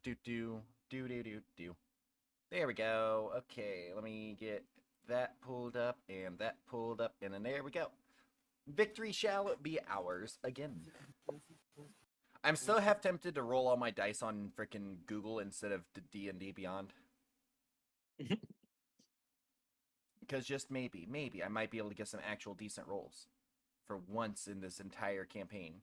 Do. There we go. Okay, let me get that pulled up and that pulled up, and then there we go. Victory shall be ours again. I'm so half tempted to roll all my dice on frickin' Google instead of D&D Beyond. Because just maybe, I might be able to get some actual decent rolls for once in this entire campaign.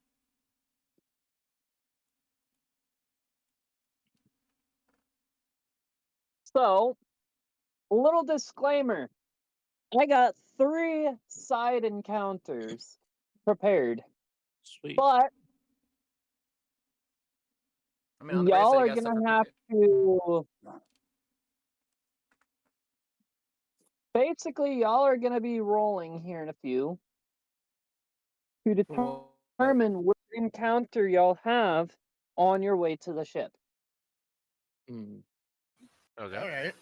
So, a little disclaimer. I got 3 side encounters prepared. Sweet. But I mean, on the y'all bright side, are you got gonna stuff have prepared. to basically y'all are gonna be rolling here in a few to determine which encounter y'all have on your way to the ship. Mm. Okay. All right.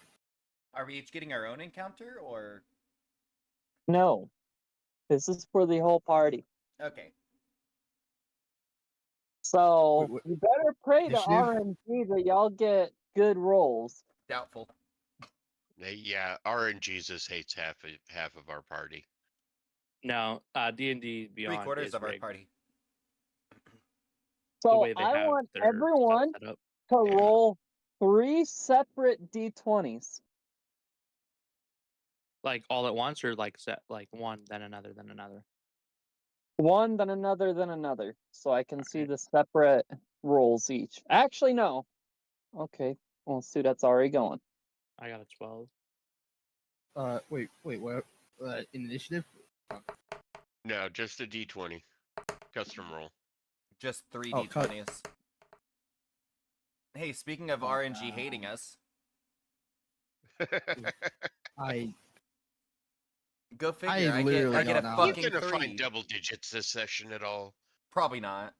Are we each getting our own encounter, or? No. This is for the whole party. Okay. So Wait, you better pray to initiative? RNG that y'all get good rolls. Doubtful. Yeah, RNG just hates half of our party. No, D&D Beyond 3/4 is of our rigged. party. The So way they I have want their stuff everyone set up. to Yeah. roll 3 separate d20s. Like all at once, or like set like one, then another, then another. One, then another, then another. So I can see Alright. the separate rolls each. Actually, no. Okay. Well, see, that's already going. I got a 12. Wait, what? Initiative? No, just a D20. Custom roll. Just 3 Oh, cut. D20s. Hey, speaking of Oh, RNG hating us, I go figure. I literally get a don't know. You're fucking gonna 3. find double digits this session at all. Probably not.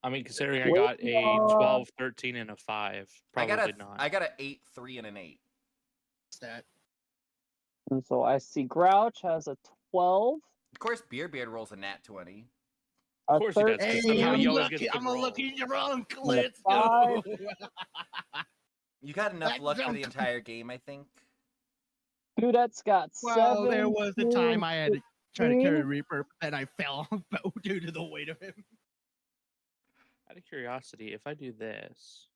I mean, considering I Wait, got a 12, 13, and a 5, probably not. I got a 8, 3, and an 8. Stat. And so I see Grouch has a 12. Of course, Beard rolls a nat 20. A Of course he does, 'cause Hey, somehow he I'm always lucky. gets I'm good a rolls. lucky drunk. And a Let's 5. go. You got enough That luck for the jump. entire game, I think. Dudette's got 7. Well, there was the time 2, I had to try to carry 15. Reaper, and I fell due to the weight of him. Out of curiosity, if I do this,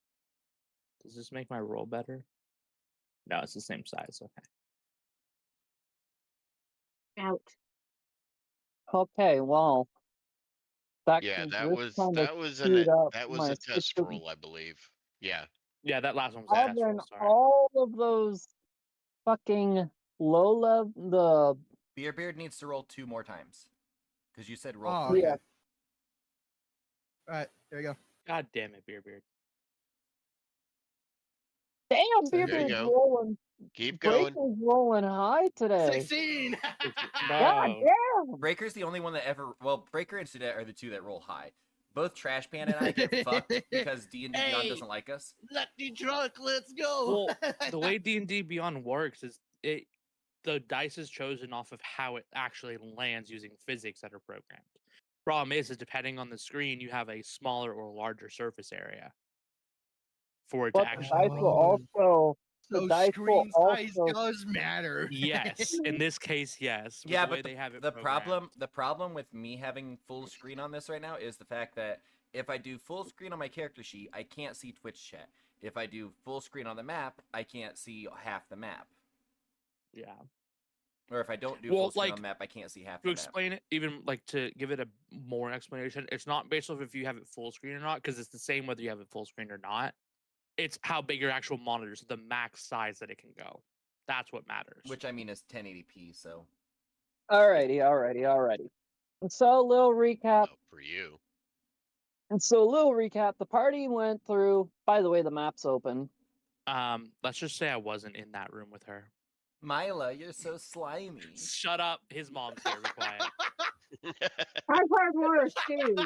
does this make my roll better? No, it's the same size. Okay. Out. Okay, well. That Yeah, can that just was kinda that was speed up a my test system. roll, I believe. Yeah. Yeah, that last one was a test Having roll. Sorry. all of those fucking low level, the Beard needs to roll 2 more times. Because you said roll Oh, 3. okay. Yeah. Alright, there we go. God damn it, Beard. damn There you Beard's go. rolling. Keep going. Breaker's rolling high today. 16! God No. damn! Breaker's the only one that ever... Well, Breaker and Sudet are the 2 that roll high. Both Trash Pan and I get fucked because D&D Beyond Hey. doesn't like us. Lucky drunk, let's go! Well, the way D&D Beyond works is the dice is chosen off of how it actually lands using physics that are programmed. Problem is depending on the screen, you have a smaller or larger surface area for it But to the actually. dice will also. The So dice will screen size also. does matter. Yes, in this case, yes. With Yeah, the way but they have it the programmed. problem with me having full screen on this right now is the fact that if I do full screen on my character sheet, I can't see Twitch chat. If I do full screen on the map, I can't see half the map. Yeah. Or if I don't do Well, full screen like, on the map, I can't see half To the map. explain it, even like to give it a more explanation, it's not based off if you have it full screen or not, because it's the same whether you have it full screen or not. It's how big your actual monitor is, the max size that it can go. That's what matters. Which I mean is 1080p, so. Alrighty. And so, a little recap. Oh, for you. The party went through. By the way, the map's open. Let's just say I wasn't in that room with her. Mila, you're so slimy. Shut up. His mom's here. Be quiet. I've heard worse, too.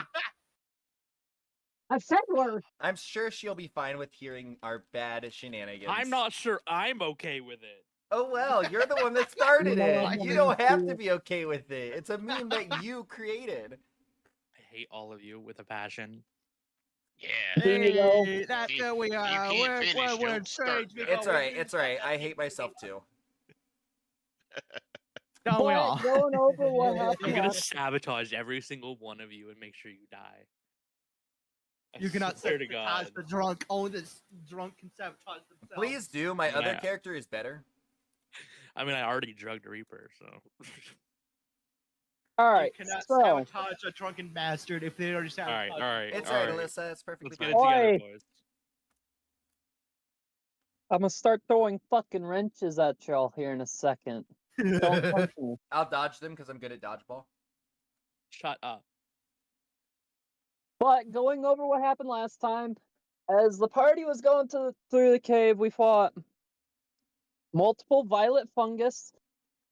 I've said worse. I'm sure she'll be fine with hearing our bad shenanigans. I'm not sure I'm okay with it. Oh well, you're the one that started No, it. I You don't have to didn't. be okay with it. It's a meme that you created. I hate all of you with a passion. Yeah. Here you go. Hey, that's If what we you are. can't finish, We're don't start strange now. people. It's alright. It's alright. I hate myself too. Don't we But all? going over what I'm happened gonna last sabotage every single one of you and make sure you die. I You cannot swear to sabotage God. the drunk. Only the drunk can sabotage themselves. Please do. My I mean, other I- character is better. I mean, I already drugged Reaper, so. All You right, cannot so sabotage a drunken bastard if they already all right, sabotaged. all right, It's all alright, right. Alyssa. It's perfectly Let's get fine. it together, Oi. boys. I'm gonna start throwing fucking wrenches at y'all here in a second. Don't touch me. I'll dodge them because I'm good at dodgeball. Shut up. But going over what happened last time, as the party was going through the cave, we fought multiple violet fungus.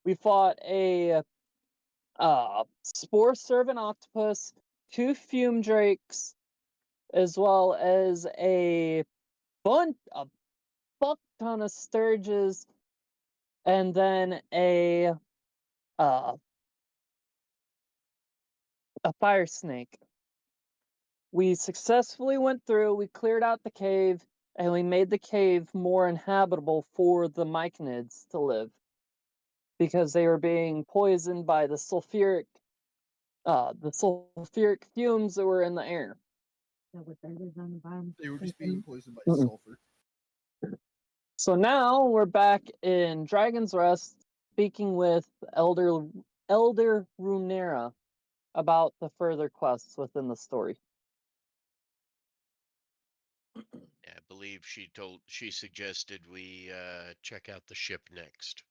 We fought a spore servant octopus, 2 fume drakes, as well as a fuck ton of sturges, and then a fire snake. We successfully went through, we cleared out the cave, and we made the cave more inhabitable for the myconids to live. Because they were being poisoned by the sulfuric fumes that were in the air. That what that is on the bottom. They were just Mm-hmm. being poisoned by Mm-mm. sulfur. So now we're back in Dragon's Rest speaking with Elder Runera about the further quests within the story. Yeah, I believe she suggested we check out the ship next.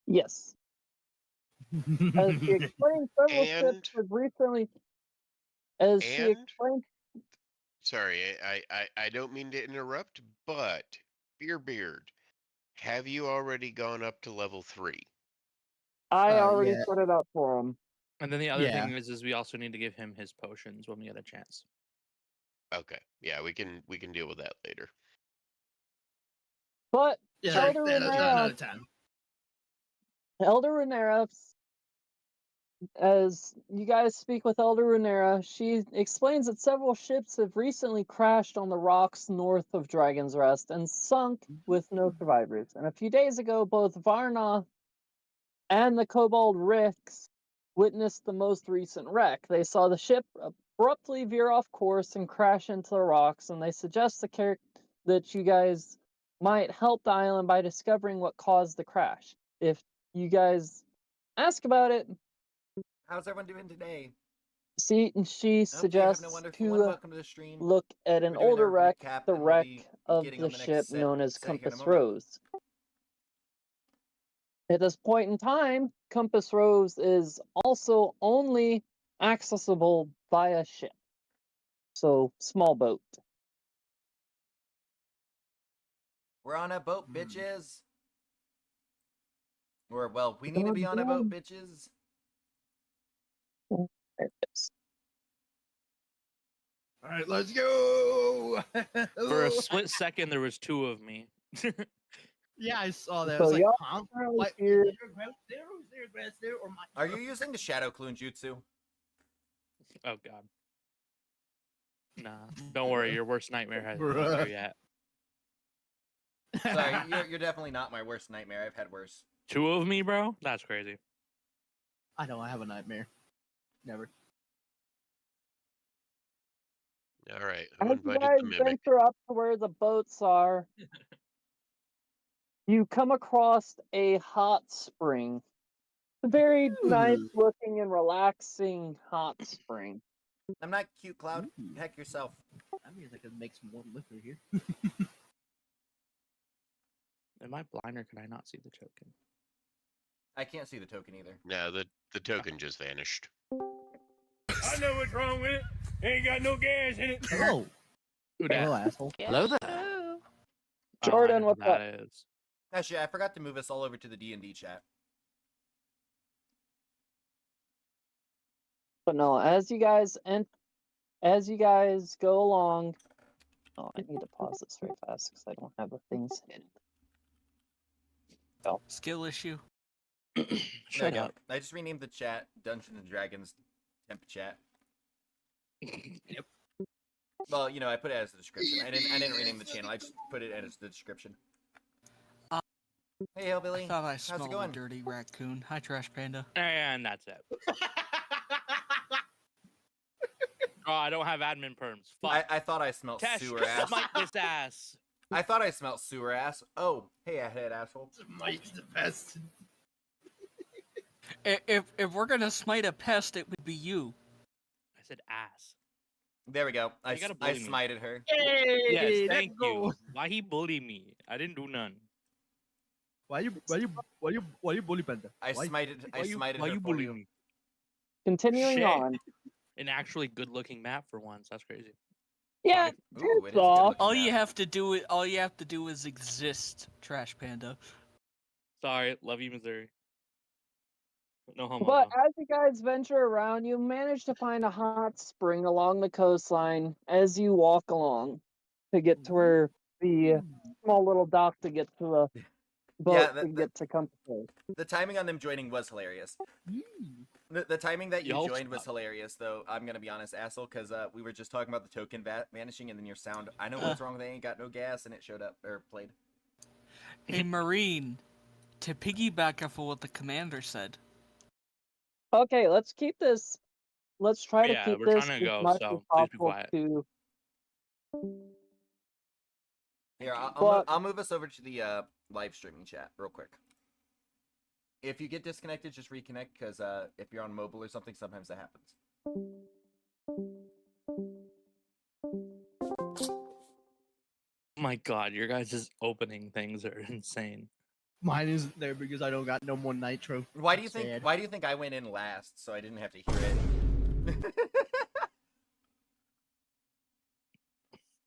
Yes. As she explained, several ships And have recently. As she and explained, sorry, I don't mean to interrupt, but Beard, have you already gone up to level 3? I already Yeah. set it up for him. And then the other Yeah. thing is we also need to give him his potions when we get a chance. Okay. Yeah, we can deal with that later. But Yeah, Elder another Runera, time. Elder Runera, as you guys speak with Elder Runera, she explains that several ships have recently crashed on the rocks north of Dragon's Rest and sunk with no survivors. And a few days ago, both Varna and the Kobold Rix witnessed the most recent wreck. They saw the ship abruptly veer off course and crash into the rocks, and they suggest that you guys might help the island by discovering what caused the crash. If you guys ask about it, How's everyone doing today? she I hope you're having a suggests wonderful one. to Welcome to the stream. look at an We're doing older a wreck, recap, the and we'll wreck be of getting the on the next ship set known as here in a Compass moment. Rose. At this point in time, Compass Rose is also only accessible via ship. So, small boat. We're on a boat, Hmm. bitches. Or, well, we need to be on a boat, bitches. There it is. All right, let's go. For a split second, there was 2 of me. Yeah, I saw that. I So was like, y'all huh? are What? here. Is there a grass there? Or is there a grass there? Or my? Are you using the Shadow Clune Jutsu? Oh God. Nah, don't worry. Your worst nightmare hasn't Bruh. come true yet. Sorry, you're definitely not my worst nightmare. I've had worse. 2 of me, bro? That's crazy. I know. I have a nightmare. Never. All right. Who As you invited guys the mimic? venture up to where the boats are, you come across a hot spring. A very nice Ooh. looking and relaxing hot spring. I'm not cute, Cloud. Ooh. Heck yourself. That means I could make some warm liquor here. Am I blind or can I not see the token? I can't see the token either. No, the token just vanished. I know what's wrong with it. Ain't got no gas in it. Hello. Who dat? Hello, asshole. Hello there. Oh, Jordan, I know what's who that up? is. Actually, I forgot to move us all over to the D&D chat. But no, as you guys go along, oh, I need to pause this very fast because I don't have the things hidden. Skill issue. Shut No, up. I just renamed the chat Dungeons and Dragons temp chat. Well, you know, I put it as the description. I didn't rename the channel. I just put it as the description. Hey, Hillbilly. I thought I How's it smelled a going? dirty raccoon. Hi, Trash Panda. And that's it. Oh, I don't have admin perms. Fuck. I thought I smelled Tesh, sewer ass. smite this ass. I thought I smelled sewer ass. Oh, hey, head asshole. Mike's the best. If we're gonna smite a pest, it would be you. I said ass. There we go. I You gotta bully me. smited her. Hey, Yes, let's thank go. you. Why he bully me? I didn't do none. Why you bully Panda? I Why? smited Why her you for bully you. me? Continuing Shit. on. An actually good-looking map for once. That's crazy. Yeah, Ooh, it is it's off. good-looking All you map. have to do is exist, Trash Panda. Sorry, love you, Missouri. No homo. But though. as you guys venture around, you manage to find a hot spring along the coastline as you walk along to get to where the small little dock to get to the boat to get to Compass. The timing on them joining was hilarious. The timing that you Y'all joined was stop. hilarious, though. I'm gonna be honest, asshole, because we were just talking about the token vanishing, and then your sound. I know what's wrong. They ain't got no gas, and it showed up or played. Hey, Marine, to piggyback off of what the commander said. Okay, let's keep this. Let's try to Yeah, keep we're this trying to as go, much so as please be possible quiet. to. Here, But- I'll move us over to the live streaming chat real quick. If you get disconnected, just reconnect, because if you're on mobile or something, sometimes that happens. Oh my god, your guys' opening things are insane. Mine isn't there because I don't got no more nitro. Why do you think? Sad. Why do you think I went in last, so I didn't have to hear it?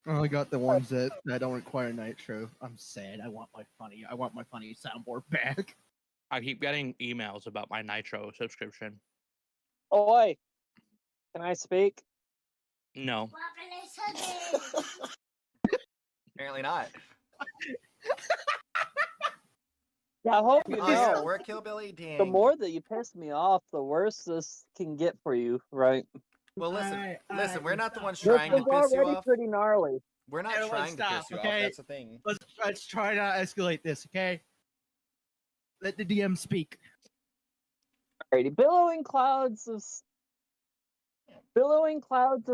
I only got the ones that don't require nitro. I'm sad. I want my funny soundboard back. I keep getting emails about my Nitro subscription. Oi, can I speak? No. Apparently not. I hope you Oh, you're know. at work, Hillbilly? Dang. The more that you piss me off, the worse this can get for you, right? Well, listen, we're not the ones This trying to is piss you already off. pretty gnarly. We're not Everyone trying to stop, piss you okay? off. That's the thing. Let's try not to escalate this, okay? Let the DM speak. Alrighty, billowing clouds of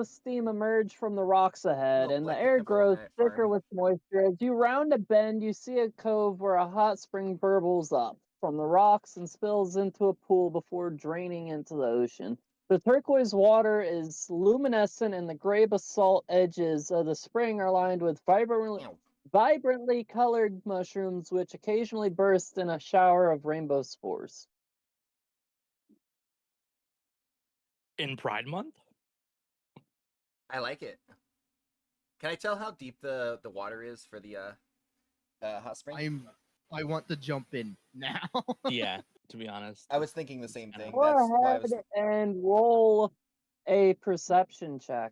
steam emerge from the rocks ahead, Little and the blanket air cover on grows that thicker farm. with moisture. As you round a bend, you see a cove where a hot spring burbles up from the rocks and spills into a pool before draining into the ocean. The turquoise water is luminescent, and the gray basalt edges of the spring are lined with vibrantly colored mushrooms, which occasionally burst in a shower of rainbow spores. In Pride Month? I like it. Can I tell how deep the water is for the hot spring? I want to jump in now. Yeah, to be honest. I was thinking the same thing. Go That's why I ahead was. and roll a perception check.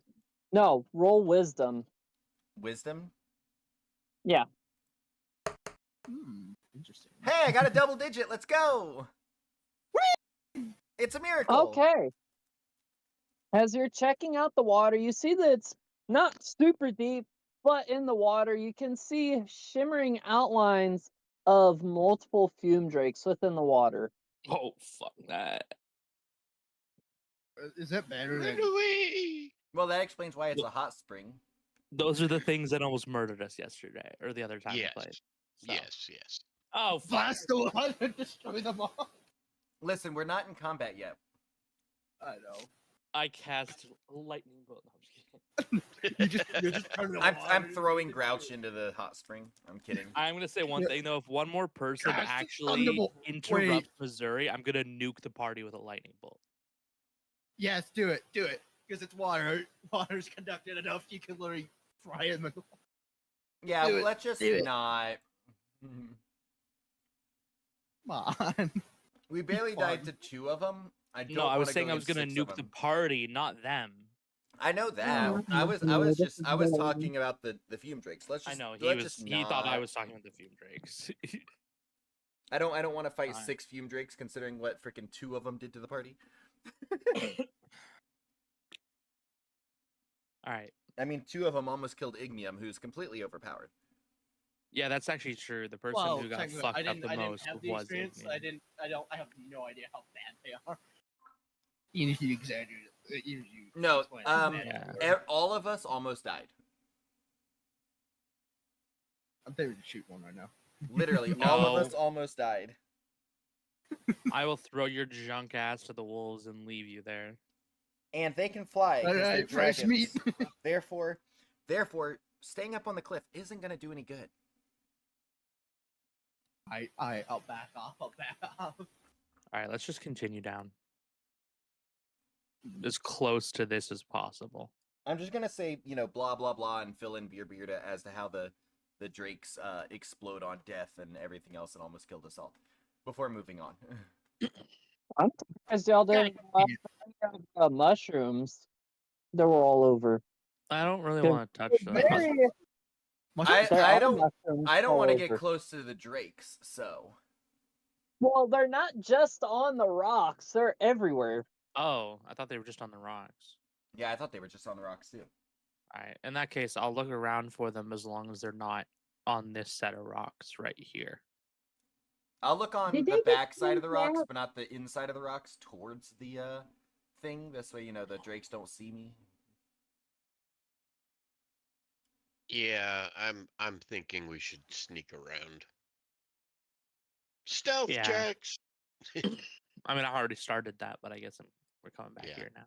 No, roll wisdom. Wisdom. Yeah. Interesting. Hey, I got a double digit. Let's go. It's a miracle. Okay. As you're checking out the water, you see that it's not super deep, but in the water, you can see shimmering outlines of multiple fume drakes within the water. Oh, fuck that. Is that better Run than? away! Well, that explains why it's a hot spring. Those are the things that almost murdered us yesterday, or the other time Yes. we played. So. Yes. Oh, fuck. Blast the one and destroy them all. Listen, we're not in combat yet. I know. I cast lightning bolt. No, I'm just kidding. You're just turning the I'm water. throwing Grouch into the hot spring. I'm kidding. I'm gonna say one Yeah. thing though. If one more person Cast actually Thunderbolt. interrupts Wait. Missouri, I'm gonna nuke the party with a lightning bolt. Yes, do it. Because it's water. Water's conducted enough. You can literally fry them. Yeah, Do it, let's just do it. not. Come on. We barely fun. died to 2 of them. I don't. No, I was wanna saying go I was gonna against 6 of nuke the them. party, not them. I know that. Oh, I was this is talking about the fume drakes. Let's I just. know let's just he thought I not. was talking about the fume drakes. I don't want to fight Fine. 6 fume drakes, considering what freaking 2 of them did to the party. All right. I mean, 2 of them almost killed Ignium, who's completely overpowered. Yeah, that's actually true. The person Well, who got technically, fucked I up didn't. the I didn't most have the was experience. Ignium. I have no idea how bad they are. Even if you exaggerate it, even if you No, explain how bad Yeah. they were. all of us almost died. I'm thinking to shoot one right now. Literally, all of No. us almost died. I will throw your junk ass to the wolves and leave you there. And they can fly because they're Alright, fresh dragons. meat. therefore, staying up on the cliff isn't going to do any good. I'll back off. I'll back off. All right, let's just continue down. As close to this as possible. I'm just gonna say, blah blah blah, and fill in Beerbearda as to how the drakes explode on death and everything else that almost killed us all. Before moving on. I'm surprised y'all didn't mushrooms. They were all over. I don't really 'Cause want to touch them. Very- I there are don't mushrooms I don't all want to get over. close to the drakes, so Well, they're not just on the rocks; they're everywhere. Oh, I thought they were just on the rocks. yeah, I thought they were just on the rocks too. All right. In that case, I'll look around for them as long as they're not on this set of rocks right here. I'll look on Did the they get back side of the cleaned rocks, out? but not the inside of the rocks towards the thing. This way, the drakes don't see me. Yeah, I'm thinking we should sneak around. Stealth Yeah. checks. I mean, I already started that, but I guess we're coming back Yeah. here now.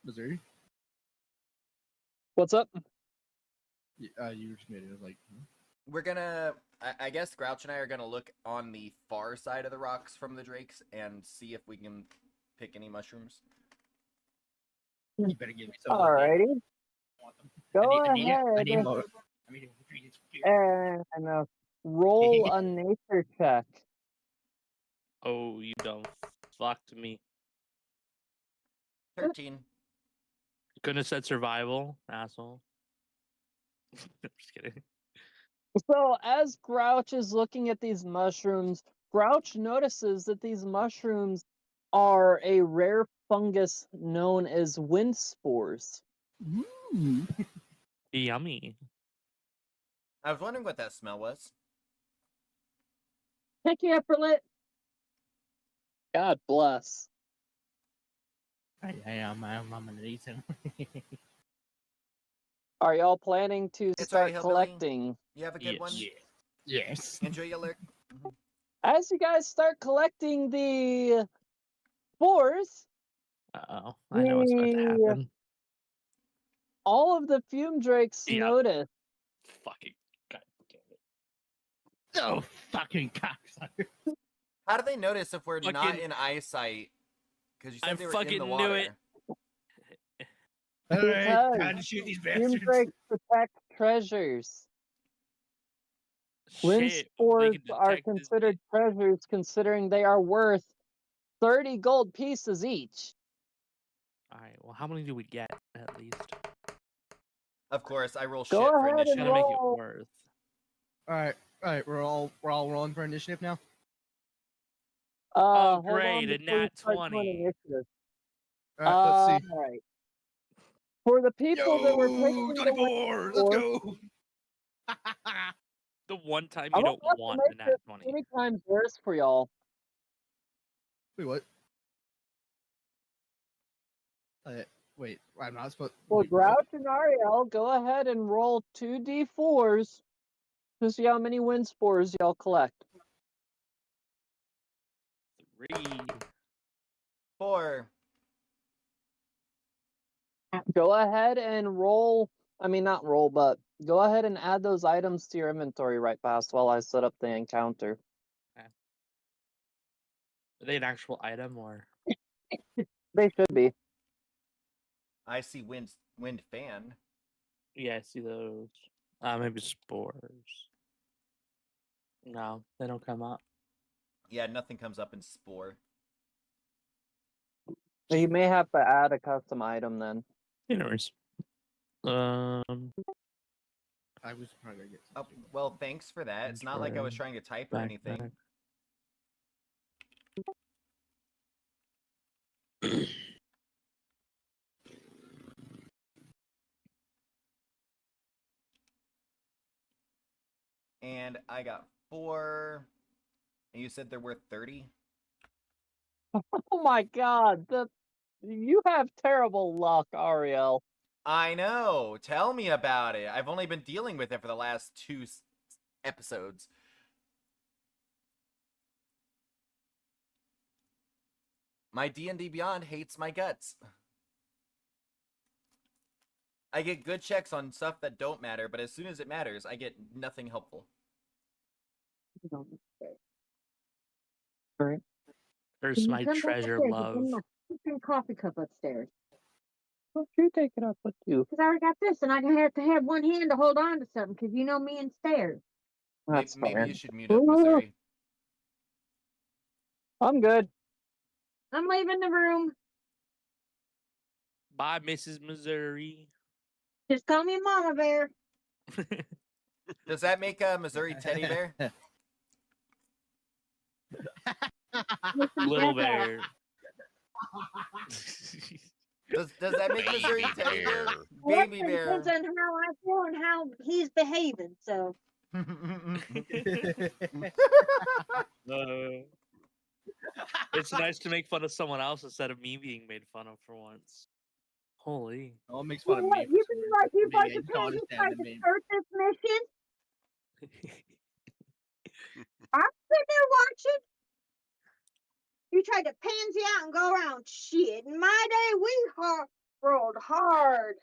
Missouri. What's up? You were just made it. I was like, We're gonna, I guess Grouch and I are gonna look on the far side of the rocks from the drakes and see if we can pick any mushrooms. you better give me some. of those Alrighty, damn- I want them. go I need ahead more. I need ingredients for beer. and roll a nature check. Oh, you done fucked me. 13. Couldn't have said survival, asshole. Just kidding. So, as Grouch is looking at these mushrooms, Grouch notices that these mushrooms are a rare fungus known as wind spores. Ooh. Yummy. I was wondering what that smell was. Pick you up for lit. God bless. I'm gonna need some. Are y'all planning to It's start alright, Hillbilly. collecting? You have a good one? Yes. Yes. Enjoy your lurk. As you guys start collecting the spores, Uh-oh. I know what's about to the- happen. all of the fume drakes Yeah. notice Fucking god damn it. Oh, fucking cocksucker. How do they notice if we're not Fucking- in eyesight? Because you said I they were in fucking the knew water. it. Alright, Because time to shoot these fume bastards. drakes protect treasures. Wind Shit. spores They can are detect this considered treasures considering they are worth 30 gold pieces each. Alright, well, how many do we get, at least? Of course, I roll Go shit for ahead and Gotta initiative. make roll. it worth. Alright, we're all rolling for initiative now. Oh, Hold on great, a before you nat start doing 20. initiative. Alright, let's see. Alright. For the people that were picking the 24! Let's Four. go! The one time I'm you don't about to want make the nat this 20. many times worse for y'all. Wait, what? Wait, I'm not supposed. For Wait, what? Grouch and Ariel, go ahead and roll 2d4s to see how many wind spores y'all collect. 3. 4. Go ahead and roll. I mean, not roll, but go ahead and add those items to your inventory right past while I set up the encounter. Are they an actual item, or? They should be. I see wind fan. Yeah, I see those. Maybe spores. No, they don't come up. Yeah, nothing comes up in spore. So you may have to add a custom item then. Anyways. I was probably gonna get Oh, something. well, thanks for that. It's not like I was trying to type or anything. Backpack. And I got 4. And you said there were 30? Oh my god, you have terrible luck, Ariel. I know. Tell me about it. I've only been dealing with it for the last 2 episodes. My D&D Beyond hates my guts. I get good checks on stuff that don't matter, but as soon as it matters, I get nothing helpful. Alright. There's Can you my come back treasure upstairs? love. It's in my freaking coffee cup upstairs. Don't you take it up with you? Because I already got this, and I have to have one hand to hold on to something, because you know me and stairs. That's Maybe fair. you should mute up, Missouri. I'm good. I'm leaving the room. Bye, Mrs. Missouri. Just call me Mama Bear. Does that make a Missouri teddy bear? Little bear. Does that make Missouri Baby teddy bear? bear. Baby It bear. depends on how I feel and how he's behaving, so. It's nice to make fun of someone else instead of me being made fun of for once. Holy. No one makes You fun know of what? me. You For can some like you reason. like I to don't pay this understand like the to meme. start this mission. I'm sitting there watching. You tried to pansy out and go around. Shit, in my day, we rolled hard.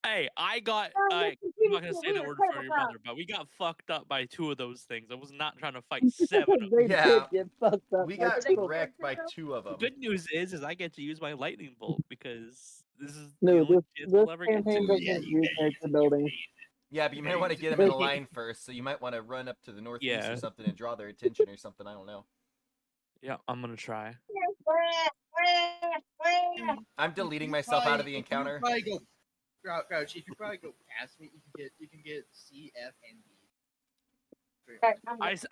Hey, I got. Oh, I'm listen, you not gonna didn't say the win word a for your tabletop. mother, but we got fucked up by 2 of those things. I was not trying to fight 7 of them. They Yeah. did get fucked up. We by got people. wrecked by 2 of The them. good news is I get to use my lightning bolt because this is No, the only chance this I'll ever get campaign to. doesn't use nature building. Yeah, but you might want to get them in a line first, so you might want to run up to the northeast Yeah. or something and draw their attention or something. I don't know. Yeah, I'm gonna try. I'm deleting myself out of the encounter. If you probably go, Grouch, if you probably go past me, you can get C, F, and B.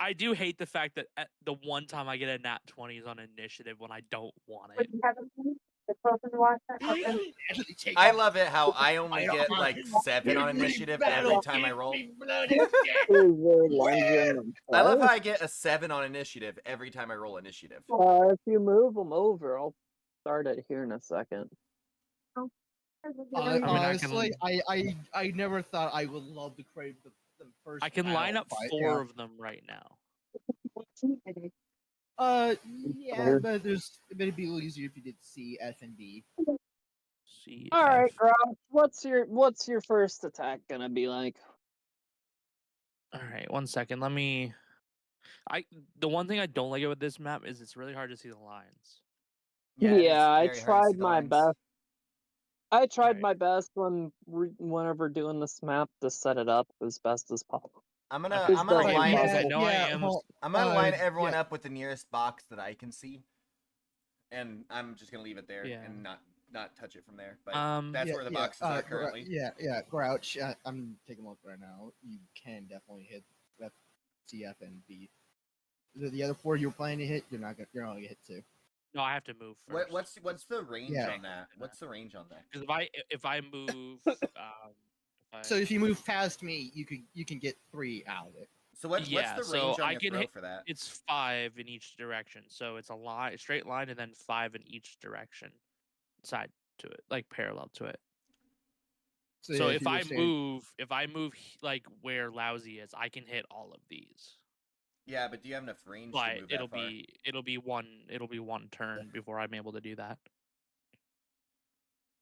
I do hate the fact that at the one time I get a nat 20 is on initiative when I don't want it. I love it how I only get like 7 on initiative every time I roll. I love how I get a 7 on initiative every time I roll initiative. If you move them over, I'll start it here in a second. Honestly, I never thought I would love to crave the first. I can line up battle fight, 4 yeah. of them right now. Yeah, but it'd be a little easier if you did C, F, and B. C. All right, F. Grouch, what's your first attack gonna be like? All right, 1 second. Let me. The one thing I don't like about this map is it's really hard to see the lines. Yeah, I very hard to see tried the my lines. best. I tried Alright. my best whenever doing this map to set it up as best as possible. I'm Okay, gonna doesn't line I know I am. I'm gonna line everyone up with the nearest box that I can see, and I'm just gonna leave it there Yeah. and not touch it from there. But Yeah, that's where the boxes are currently. Yeah, Grouch. I'm taking a look right now. You can definitely hit F, C, F, and B. The other 4 you're planning to hit, you're not gonna hit 2. No, I have to move first. What's the range Yeah. on that? What's the range on that? Because if I move, So if you move past me, you can get 3 out of it. So what's the range so on I your can throw hit. for that? It's 5 in each direction, so it's a straight line, and then 5 in each direction, side to it, like parallel to it. So yeah, if you were I saying- move like where Lousy is, I can hit all of these. Yeah, but do you have enough range But to move it'll that far? be one turn before I'm able to do that.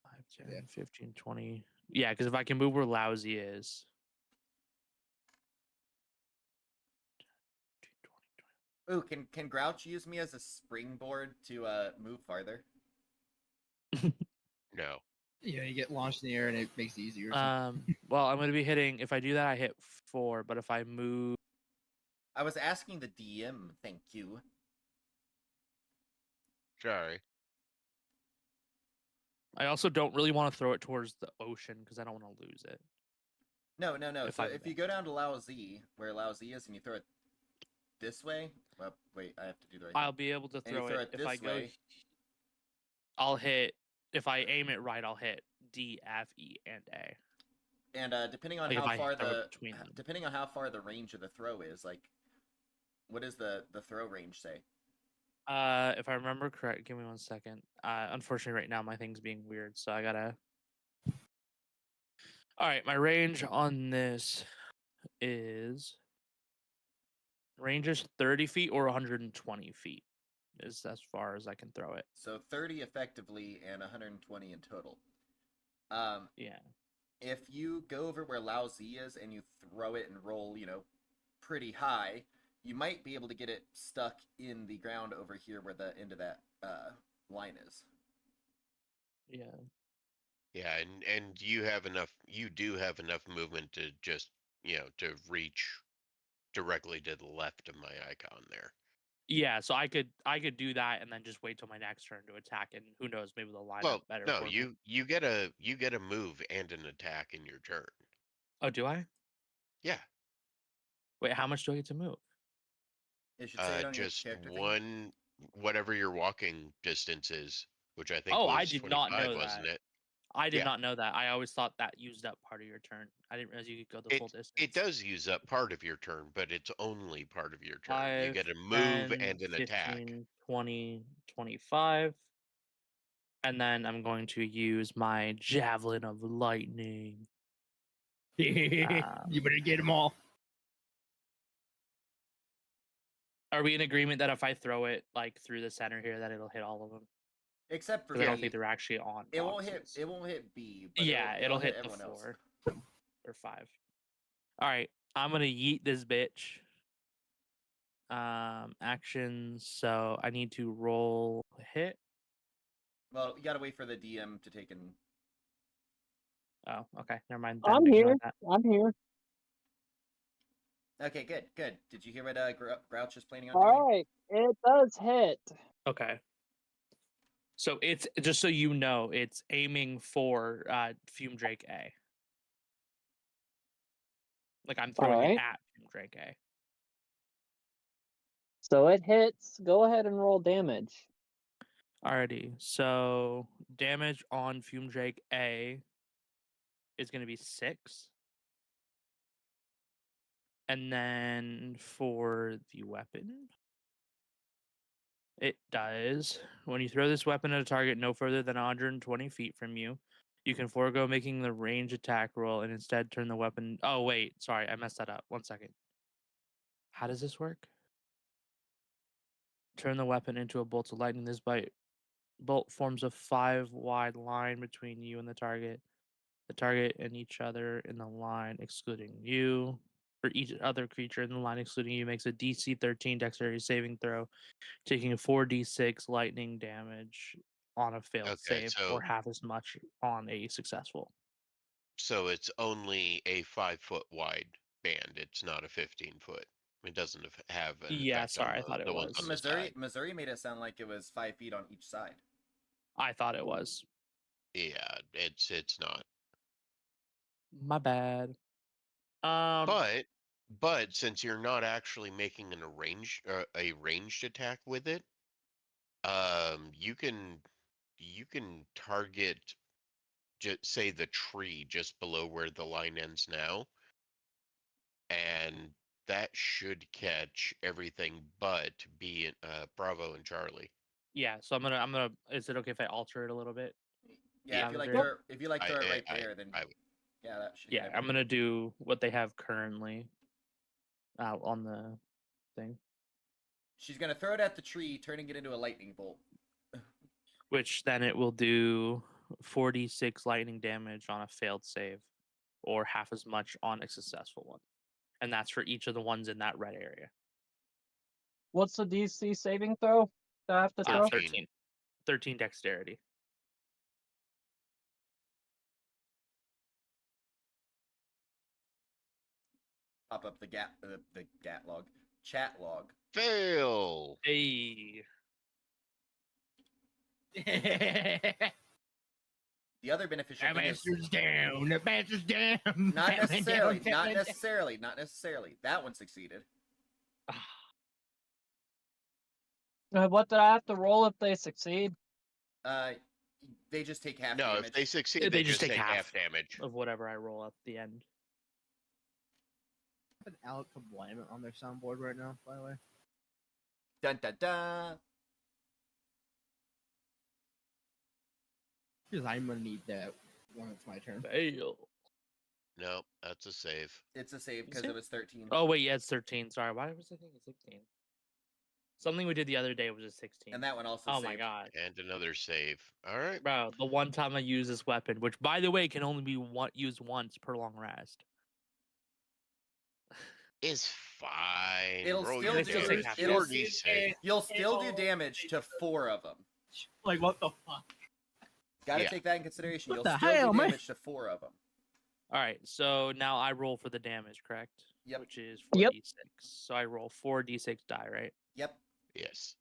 5, 10, Yeah. 15, 20. Yeah, because if I can move where Lousy is. 10, 20, 20. Ooh, can Grouch use me as a springboard to move farther? No. Yeah, you get launched in the air and it makes it easier. Well, I'm gonna be hitting. If I do that, I hit 4. But if I move, I was asking the DM. Thank you. Sorry. I also don't really want to throw it towards the ocean because I don't want to lose it. No. If So I'm if you go down to Lao Z, where Lao Z is, and you throw it this way. Well, wait, I have to do the right. I'll be able to And you throw throw it it if I this go. way. I'll hit if I aim it right. I'll hit D, F, E, and A. And depending on Like if how I far throw it the between them. depending on how far the range of the throw is, like, what does the throw range say? If I remember correct, give me 1 second. Unfortunately, right now my thing's being weird, so I gotta. All right, my range on this is 30 feet or 120 feet. Is as far as I can throw it. So 30 effectively and 120 in total. Yeah. If you go over where Lao Z is and you throw it and roll, pretty high, you might be able to get it stuck in the ground over here where the end of that line is. Yeah. Yeah, and you have enough. You do have enough movement to just to reach directly to the left of my icon there. Yeah, so I could do that and then just wait till my next turn to attack, and who knows, maybe they'll line Well, up better no, for me. you get a move and an attack in your turn. Oh, do I? Yeah. Wait, how much do I get to move? It should say it on your Just character thing. one, whatever your walking distance is, which I think Oh, was I did not 25, know wasn't that. it? I did Yeah. not know that. I always thought that used up part of your turn. I didn't realize you could go the full distance. It does use up part of your turn, but it's only part of your turn. You 5, get a move 10, and an attack. 15, 20, 25. And then I'm going to use my Javelin of Lightning. You better get them all. Are we in agreement that if I throw it like through the center here, that it'll hit all of them? Except for Because I don't B. think they're actually on. It won't hit. boxes. It won't hit B. But Yeah, it'll hit the everyone else. 4 or 5. All right, I'm gonna yeet this bitch. Actions. So I need to roll a hit. Well, you gotta wait for the DM to take in. Oh, okay. Never mind. I'm Then ignore here. that. I'm here. Okay, good. Did you hear what Grouch is planning on All doing? right, it does hit. Okay. So it's just so you know, it's aiming for Fume Drake A. Like I'm throwing it Alright. at Fume Drake A. So it hits. Go ahead and roll damage. Alrighty. So damage on Fume Drake A is going to be 6. And then for the weapon, it does. When you throw this weapon at a target no further than 120 feet from you, you can forego making the range attack roll and instead turn the weapon. Oh, wait. Sorry, I messed that up. 1 second. How does this work? Turn the weapon into a bolt of lightning. This bolt forms a 5-wide line between you and the target and each other in the line, excluding you. For each other creature in the line, excluding you, makes a DC 13 dexterity saving throw, taking 4d6 lightning damage on a failed Okay, save, so or half as much on a successful. so it's only a 5-foot wide band. It's not a 15-foot. It doesn't have an Yeah, effect on sorry, I thought it the ones was. on the side. Missouri made it sound like it was 5 feet on each side. I thought it was. Yeah, it's not. My bad. But since you're not actually making a ranged attack with it, you can target just say the tree just below where the line ends now, and that should catch everything but B, Bravo and Charlie. Yeah, so I'm gonna. Is it okay if I alter it a little bit? Yeah, Yeah, if you like there- throw, if you like throw it right there, then I would. yeah, that should. Yeah, hit I'm gonna do what they have currently out on the thing, She's gonna throw it at the tree, turning it into a lightning bolt. which then it will do 46 lightning damage on a failed save, or half as much on a successful one, and that's for each of the ones in that red area. What's the DC saving throw that I have to throw? 13 dexterity. Pop up the log, chat log. Fail. Hey. The other beneficial thing is down. The master's down. not Batman necessarily, down, not Batman necessarily, not necessarily. That one succeeded. What did I have to roll if they succeed? They just take half No, damage. if they succeed, They they just just take take half half. damage. of whatever I roll at the end. An Alec Kablime on their soundboard right now, by the way. Dun dun dun. Because I'm gonna need that when it's my turn. Fail. No, that's a save. It's a save You because say? it was 13. Oh wait, yeah, it's 13. Sorry, why was I thinking 16? Something we did the other day was a 16. And that one also Oh saved. my god, And another save. All right. bro! The one time I use this weapon, which by the way can only be used once per long rest. Is fine. It'll Roll still your do- damage. it'll 4d6. You'll still do damage to 4 of them. Like, what the fuck? Gotta Yeah. take that in consideration. What You'll the still hell, do man? damage to 4 of them. All right, so now I roll for the damage, correct? Yep. Which is Yep. 4d6. So I roll 4d6 die, right? Yep. Yes.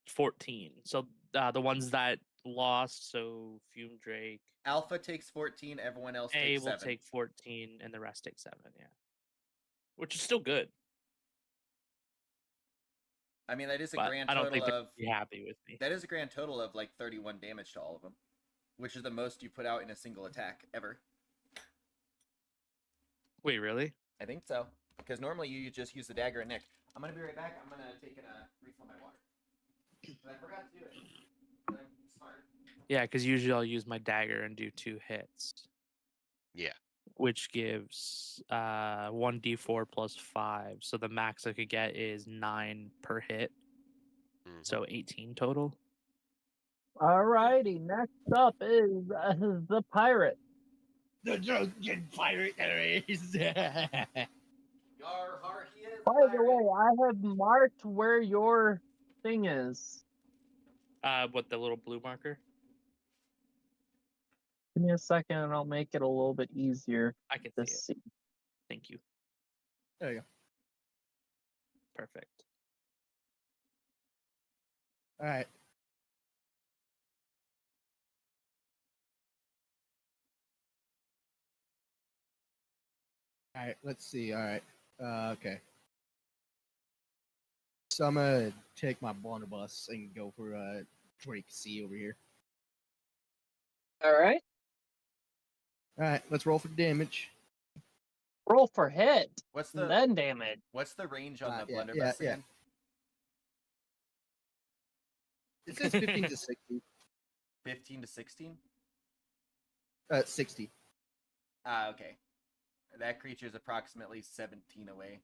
14. So the ones that lost, so Fume Drake, Alpha takes 14, everyone else A takes will 7. take 14, and the rest take 7. Yeah, which is still good. I mean, that is a But grand I don't total think of they'd be happy with me. that is a grand total of like 31 damage to all of them, which is the most you put out in a single attack ever. Wait, really? I think so, because normally you just use the dagger and Nick. I'm gonna be right back. I'm gonna take a refill my water. But I forgot to do it. But I'm smart. Yeah, because usually I'll use my dagger and do 2 hits, Yeah. which gives 1d4 plus 5. So the max I could get is 9 per hit. Mhm. So 18 total. Alrighty, next up is the pirate. The drunken pirate race. Yar har he is. By the way, I have marked where your thing is. What, the little blue marker? Give me a second and I'll make it a little bit easier I can to see it. see. Thank you. There you go. Perfect. All right. All right. Let's see. All right. Okay. So I'm gonna take my blunderbuss and go for Drake C over here. Alright. All right. Let's roll for damage. Roll for hit. What's And the then damage. what's the range on the Yeah, blunderbuss yeah. again? It says 15 to 60. 15 to 16. 60. Okay. That creature's approximately 17 away.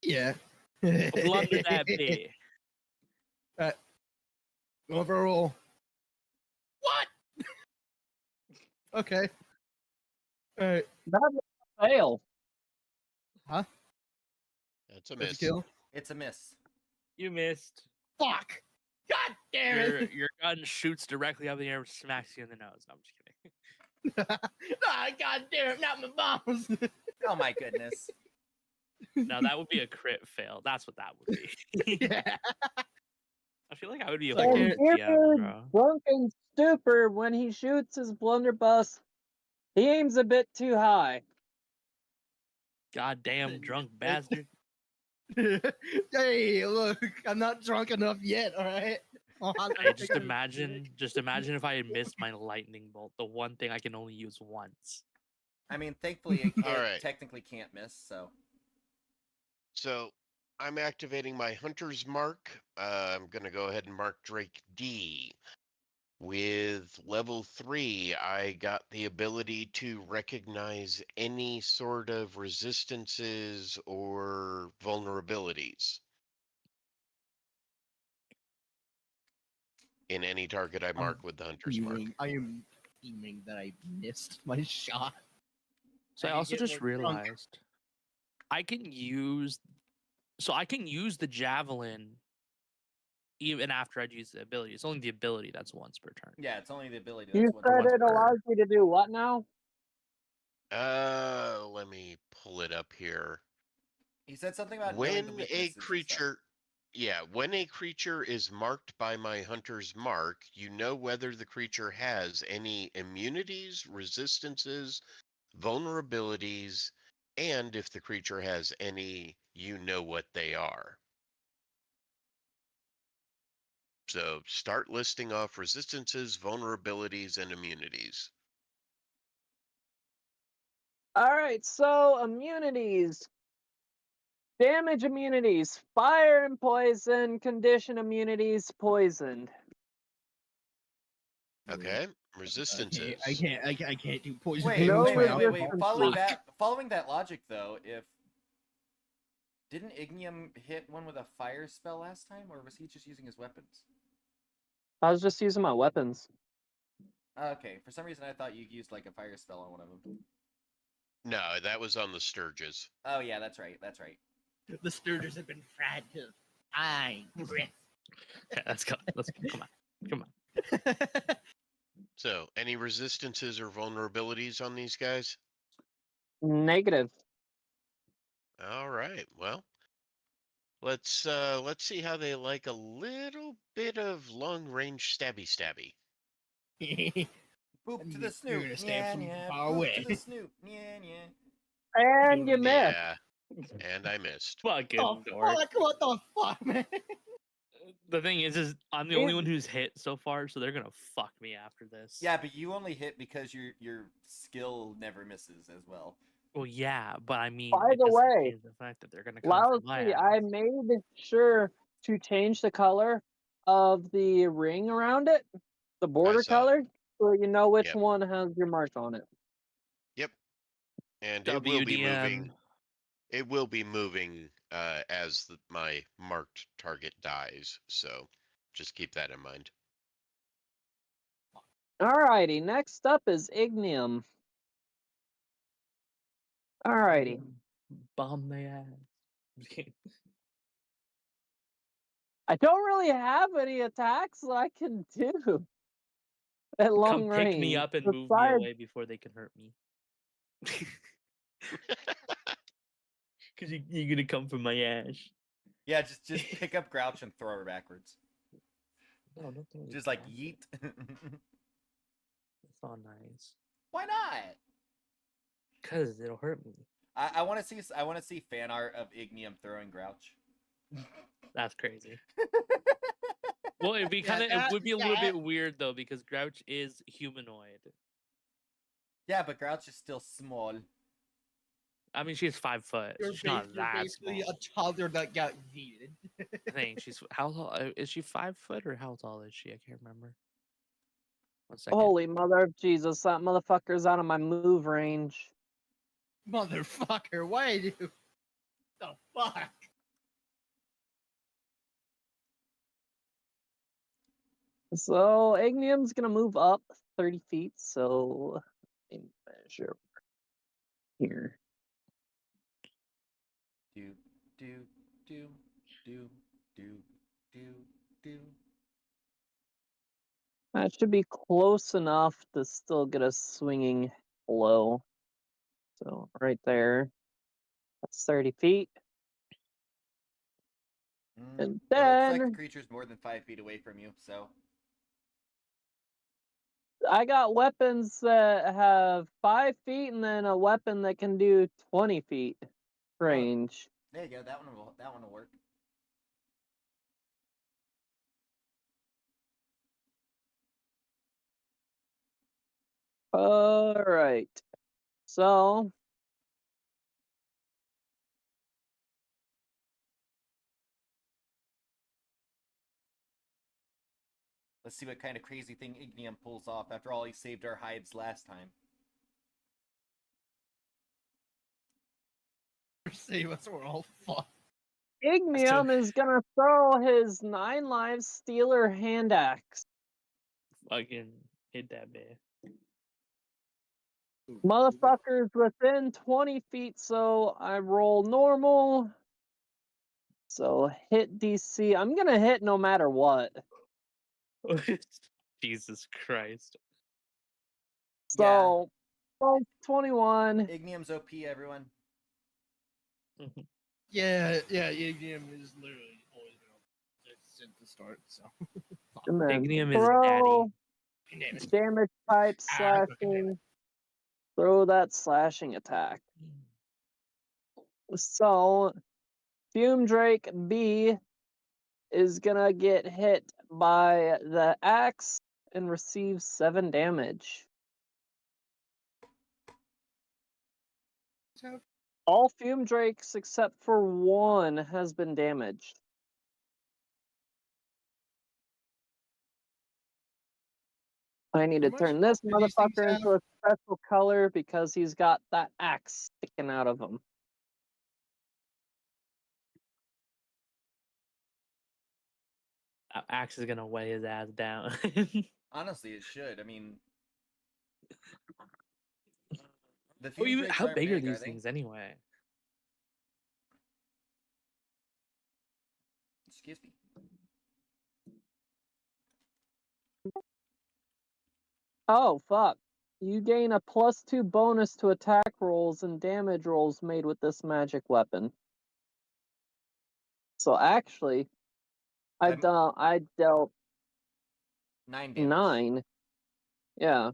Yeah. Blunder that bit. Go for a roll. What? Okay. All right. That was a fail. That's a That's a miss. kill. It's a miss. You missed. Fuck. God damn it. Your gun shoots directly up in the air and smacks you in the nose. No, I'm just kidding. Ah, God damn it. Not my bombs. Oh my goodness. No, that would be a crit fail. That's what that would be. Yeah. I feel like I would be a Like horrible And in DM, his bro. drunken stupor, when he shoots his blunderbuss, he aims a bit too high. Goddamn drunk bastard. Hey, look, I'm not drunk enough yet, all right? Hey, just imagine if I had missed my lightning bolt, the one thing I can only use once. I mean, thankfully it Alright. technically can't miss, so. So I'm activating my hunter's mark. I'm going to go ahead and mark Drake D. With level 3, I got the ability to recognize any sort of resistances or vulnerabilities in any target I mark with the hunter's mark. I am fuming that I missed my shot. So I I also get just more drunk. realized I can use the javelin even after I'd use the ability. It's only the ability that's once per turn. Yeah, it's only the ability. You That's what said once it per- allows you to do what now? Let me pull it up here. He said something about knowing the When weaknesses a and stuff. creature when a creature is marked by my hunter's mark, you know whether the creature has any immunities, resistances, vulnerabilities, and if the creature has any, you know what they are. So start listing off resistances, vulnerabilities, and immunities. All right, so immunities. Damage immunities, fire and poison, condition immunities, poisoned. Okay, resistances. I can't do poison. Wait, No wait, wait, wait, wait. resistance. Following that logic, though, if didn't Ignium hit one with a fire spell last time, or was he just using his weapons? I was just using my weapons. Okay, for some reason I thought you used like a fire spell on one of them. No, that was on the Sturges. Oh yeah, that's right. That's right. The Sturges have been fried to fine breath. Okay, let's go. Let's go. Come on. So, any resistances or vulnerabilities on these guys? Negative. All right. Well, let's see how they like a little bit of long range stabby. Boop to You're the snoot. gonna stab from far Boop away. to the snoot. Yeah. And you missed. Yeah, and I missed. Fucking Oh, dork. fuck, what the fuck, man? The thing is I'm the only one who's hit so far, so they're gonna fuck me after this. Yeah, but you only hit because your skill never misses as well. Well, yeah, but I mean, By it the doesn't way, change the fact that they're gonna come for my Lousy, ass. I made sure to change the color of the ring around it, the border saw. color, so you know which Yep. one has your mark on it. Yep. And it will be moving. WDM. It will be moving as my marked target dies. So, just keep that in mind. Alrighty, next up is Ignium. Alrighty. Bomb their ass. I don't really have any attacks that I can do at long Come range. pick me up and move me besides- away before they can hurt me. Because you're gonna come for my ass. Yeah, just pick up Grouch and throw her backwards. No, don't throw me Just like back. yeet. That's not nice. Why not? Cause it'll hurt me. I want to see fan art of Ignium throwing Grouch. That's crazy. Well, it'd be Yeah, kind of that- it would be a little that- bit weird though because Grouch is humanoid. Yeah, but Grouch is still small. I mean, she's 5 foot. You're, She's not you're that basically small. a toddler that got yeeted. I think she's how tall is she? 5 foot or how tall is she? I can't remember. 1 second. Holy mother of Jesus, that motherfucker's out of my move range. Motherfucker, why do the fuck? So Ignium's gonna move up 30 feet, so let me measure here. Do do do do do do do. That should be close enough to still get a swinging blow. So right there. That's 30 feet. And It looks like the then creature's more than 5 feet away from you, so I got weapons that have 5 feet and then a weapon that can do 20 feet range. there you go. That one will work. Alright. So Let's see what kind of crazy thing Ignium pulls off. After all, he saved our hides last time. Save us, we're all fucked. Ignium is gonna throw his 9 lives Stealer hand axe. Fucking hit that man. Motherfucker's within 20 feet, so I roll normal. So hit DC. I'm gonna hit no matter what. Jesus Christ. So 21. Ignium's OP, everyone. Yeah, Ignium is literally always been on since the start, so. And then Ignium is throw Damn it. damage type Ah, fucking damn slashing. Throw that slashing attack. So Fume Drake B is gonna get hit by the axe and receives 7 damage. So, All fume drakes except for one has been damaged. I need to How much turn this health do these things motherfucker into a special color because he's got that axe sticking out of him. That axe is gonna weigh his ass down. Honestly, it should. I mean, the Oh, fume drakes how aren't big are big, these they? things anyway? Excuse me. Oh, fuck. You gain a +2 bonus to attack rolls and damage rolls made with this magic weapon. So actually, I dealt 9 damage. 9. Yeah.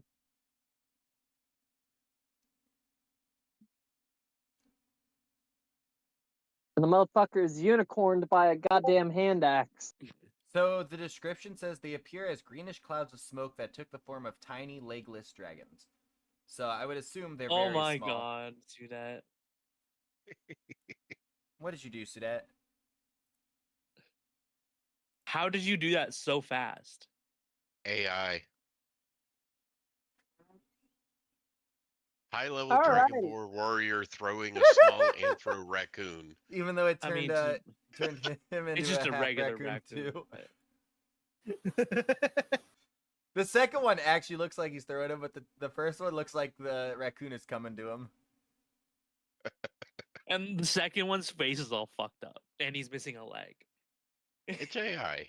And the motherfucker is unicorned by a goddamn hand axe. So the description says they appear as greenish clouds of smoke that took the form of tiny, legless dragons. So I would assume they're Oh very my small. god, do that. What did you do, Sudet? How did you do that so fast? AI. High level Alrighty. Dragonborn warrior throwing a small anthro raccoon. Even though it I turned mean, turned him into it's just a half regular raccoon too. but- The second one actually looks like he's throwing him, but the first one looks like the raccoon is coming to him. And the second one's face is all fucked up, and he's missing a leg. It's AI.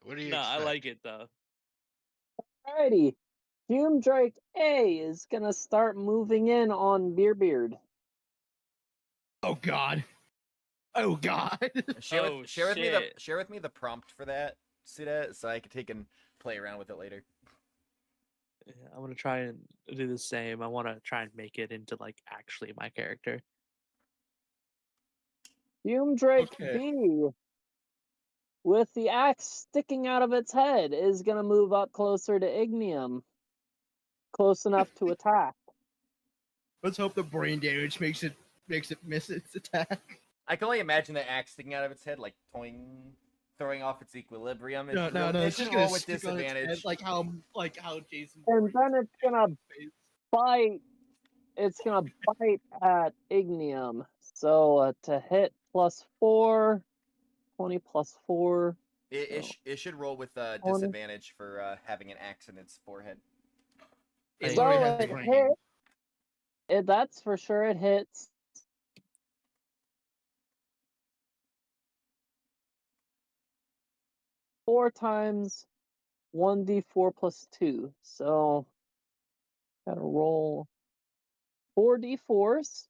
What do you No, I expect? like it though. Alrighty. Fume Drake A is gonna start moving in on Beerbeard. oh god. Oh god. Share Oh, with me the prompt for that, Sudet, so I can take and play around with it later. Yeah, I want to try and do the same. I want to try and make it into like actually my character. Fume Drake Okay. B, with the axe sticking out of its head, is gonna move up closer to Ignium. Close enough to attack. Let's hope the brain damage makes it miss its attack. I can only imagine the axe sticking out of its head, like toing, throwing off its equilibrium. It No, should no, roll, no. it It's should just gonna roll with stick on its head, disadvantage. like how Jason. And then it's gonna bite. It's gonna bite at Ignium. So to hit +4, 20 +4. It should roll with 20. disadvantage for having an axe in its forehead. It So literally has it the brain. hit. That's for sure. It hits. Four times 1d4 + 2. So gotta roll 4d4s.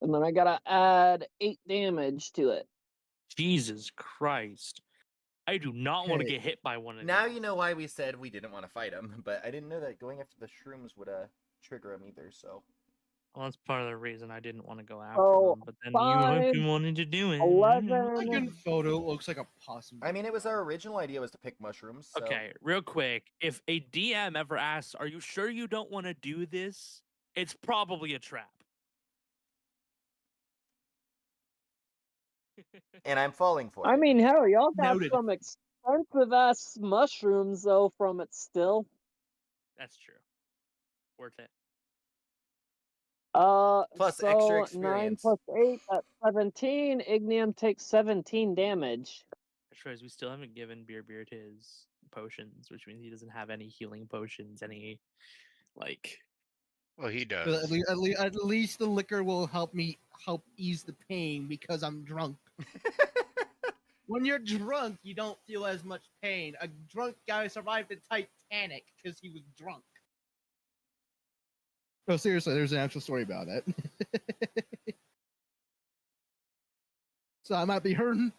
And then I gotta add 8 damage to it. Jesus Christ. I do not want to Okay. get hit by one of Now these. you know why we said we didn't want to fight him, but I didn't know that going after the shrooms would trigger him either. So Well, that's part of the reason I didn't want to go after So them. But then 5, you wanted to do it. 11. Second photo looks like a possum. I mean, it was our original idea was to pick mushrooms. So. Okay, real quick. If a DM ever asks, "Are you sure you don't want to do this?" It's probably a trap. And I'm falling for it. I mean, hell, y'all got Noted. some expensive ass mushrooms though from it still. That's true. Worth it. Plus so extra 9 experience. + 8, that's 17. Ignium takes 17 damage. Because we still haven't given Beard his potions, which means he doesn't have any healing potions, any like. Well, he But does. at least the liquor will help ease the pain because I'm drunk. When you're drunk, you don't feel as much pain. A drunk guy survived the Titanic because he was drunk. No, seriously, there's an actual story about it. So I might be hurting,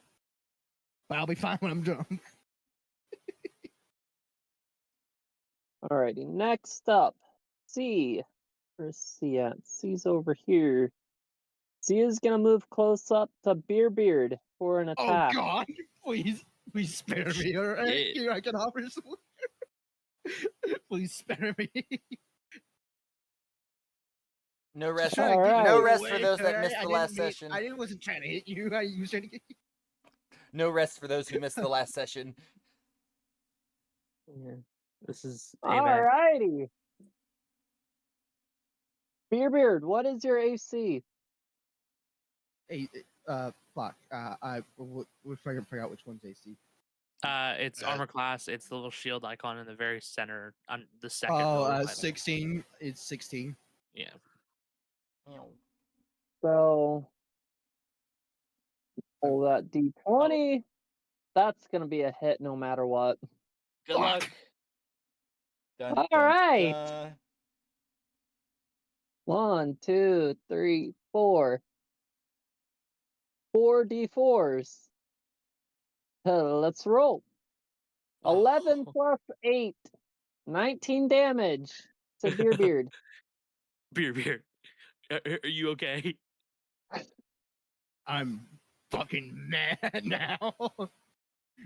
but I'll be fine when I'm drunk. Alrighty, next up, C. Where's C at? C's over here. C is gonna move close up to Beard for an Oh attack. God! Please spare me. All right, Shit. here I can offer some. Please spare me. No rest. Just trying to All get right. No you rest away, for those that alright? missed I the didn't last hit- session. I wasn't trying to hit you. I was trying to get. No rest for those who missed the last session. Yeah. This is payback. Alrighty. Beard, what is your AC? Hey, fuck. We forgot which one's AC. It's Uh, armor class. It's the little shield icon in the very center, on the second row. Oh, title. 16. It's 16. Yeah. So pull that D20. That's gonna be a hit no matter what. Good Fuck. luck. Dun, All dun, right. dun. 1, 2, 3, 4. 4 D4s. Let's roll. 11 plus 8. 19 damage to Beard. Beer. Are you okay? I'm fucking mad now.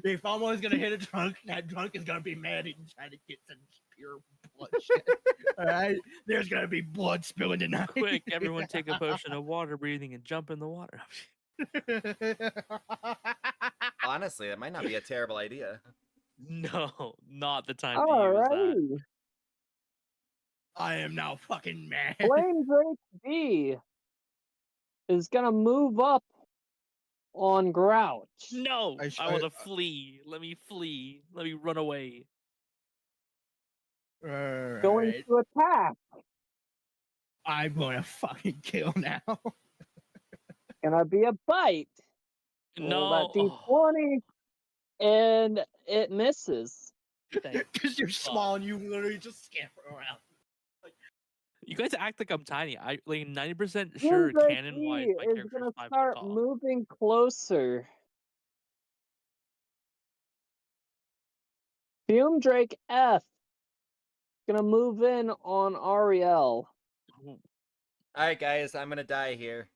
If I was gonna hit a drunk, that drunk is gonna be mad and try to get some pure bloodshed. Alright? There's gonna be blood spilling tonight. Quick, everyone take a potion of water breathing and jump in the water. Honestly, that might not be a terrible idea. No, not the time to use that. Alrighty. I am now fucking mad. Flame Drake D is gonna move up on Grouch. No, I sh- I I- want to flee. Let me flee. Let me run away. Going Alright. to attack. I'm gonna fucking kill now. Gonna be a bite. Roll that No. D20, and it misses. Thank Because you're small and you literally just scamper around. You guys act like I'm tiny. I like 90% Flame sure Drake canon wise D my is character's gonna 5 foot start tall. moving closer. Fume Drake F gonna move in on Ariel. Ooh, All right, guys, I'm gonna die here.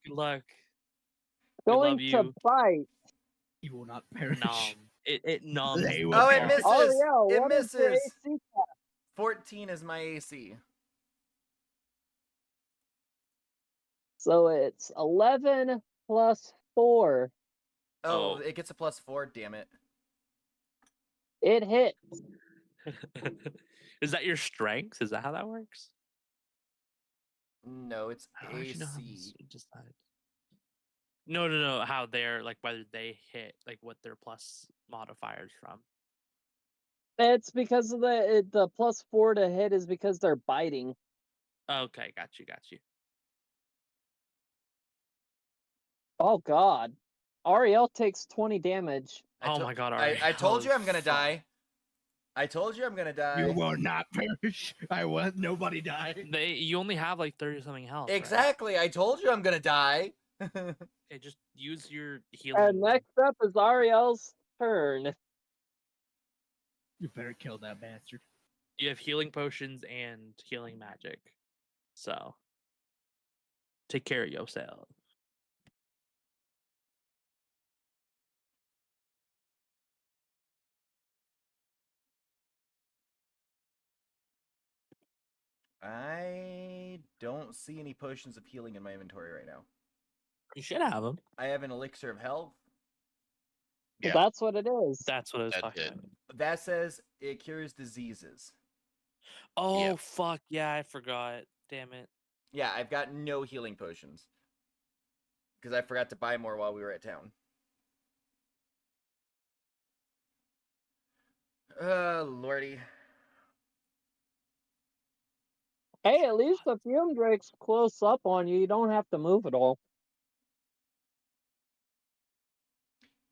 Good luck. We Going love to you. bite. You will not perish. Nom. It numbs. They will Oh, it perish. misses. Ariel, It what is your misses. AC? 14 is my AC. So it's 11 plus 4. Oh, Oh. it gets a +4. Damn it. It hits. Is that your strength? Is that how that works? No, it's I don't actually know how this AC. is decided. No. How they're like whether they hit, like what their plus modifiers from. It's because of the plus 4 to hit is because they're biting. Okay, got you. Oh god. Ariel takes 20 damage. Oh my god, I told you Ariel, I'm gonna fuck. die. I told you I'm gonna die. You will not perish. I will. Nobody die. You only have like 30 something health. right? Exactly. I told you I'm gonna die. Okay, just use your healing. And next up is Ariel's turn. You better kill that bastard. You have healing potions and healing magic. So take care of yourself. I don't see any potions of healing in my inventory right now. You should have them. I have an elixir of health. Yeah. That's what it is. That's what I was That's talking it. about. That says it cures diseases. Oh fuck yeah, I forgot. Damn it. Yeah, I've got no healing potions. Because I forgot to buy more while we were at town. Lordy. Hey, at least the Fume Drake's close up on you. You don't have to move at all.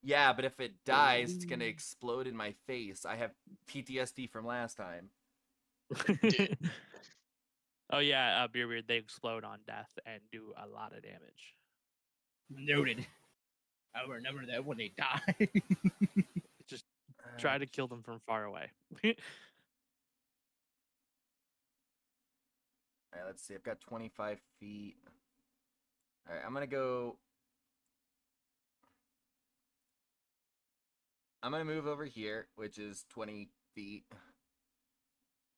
Yeah, but if it dies, it's gonna explode in my face. I have PTSD from last time. Oh yeah, Beard, they explode on death and do a lot of damage. Noted. I'll remember that when they die. Just try to kill them from far away. Alright, let's see. I've got 25 feet. All right, I'm gonna go. I'm gonna move over here, which is 20 feet,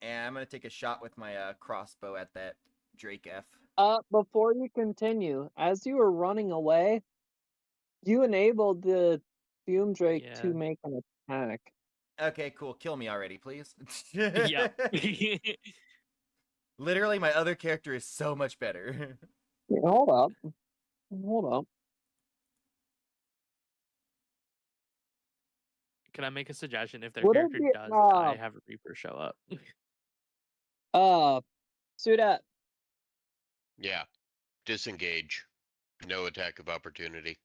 and I'm gonna take a shot with my crossbow at that Drake F. Before you continue, as you were running away, you enabled the Fume Drake Yeah. to make an attack. Okay, cool. Kill me already, please. Yep. Literally, my other character is so much better. Yeah, hold up. Hold up. Can I make a suggestion? If their Would it character be, does die, have a Reaper show up. Sudat, Yeah. Disengage. No attack of opportunity.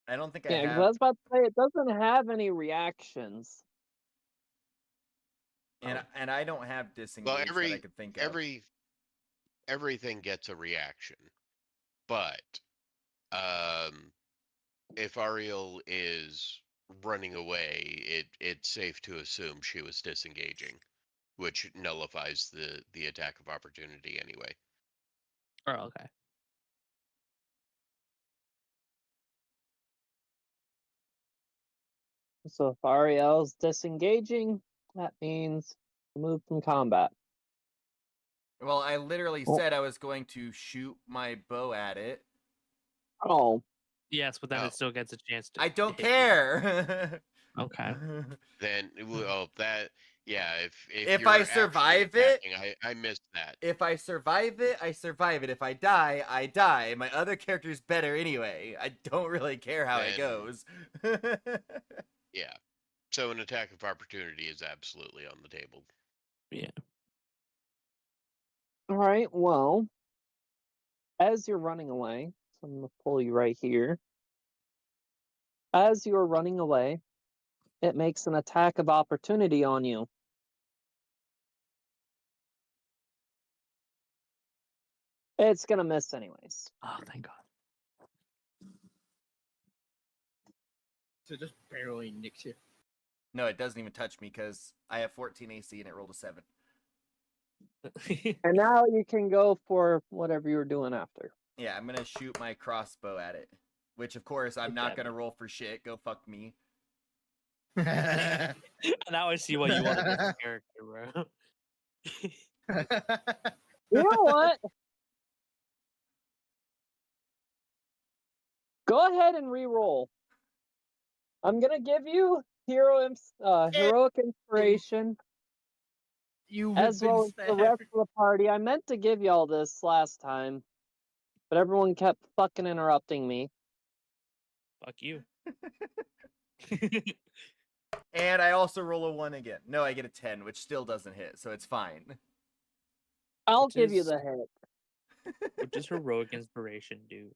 I don't think I yeah, 'cause I have. was about to say it doesn't have any reactions. And I don't have disengage that I could think of. Everything gets a reaction. But if Ariel is running away, it's safe to assume she was disengaging, which nullifies the attack of opportunity anyway. Oh, okay. So if Ariel's disengaging, that means remove from combat. Well, I literally Oh. said I was going to shoot my bow at it. Oh, Yes, but then Oh. it still gets a chance to. I don't hit you. care. Okay. Then, well, that, yeah, If you're I actually survive it- attacking, I missed that. If I survive it, I survive it. If I die, I die. My other character's better anyway. I don't really care how it Then- goes. Yeah. So an attack of opportunity is absolutely on the table. Yeah. all right. Well, as you're running away, so I'm gonna pull you right here. As you're running away, it makes an attack of opportunity on you. It's gonna miss anyways. Oh, thank God. So just barely nicks you. No, it doesn't even touch me because I have 14 AC and it rolled a 7. And now you can go for whatever you were doing after. Yeah, I'm gonna shoot my crossbow at it. Which, of course, I'm Good not job, gonna man. roll for shit. Go fuck me. Yeah. Now I see why you want a different character, bro. You know what? Go ahead and re-roll. I'm gonna give you heroic inspiration You as well as the rest of the party. I meant to give you all this last time, but everyone kept fucking interrupting me. Fuck you. And I also roll a 1 again. No, I get a 10, which still doesn't hit, so it's fine. I'll Which give you is- the hit. What does heroic inspiration do?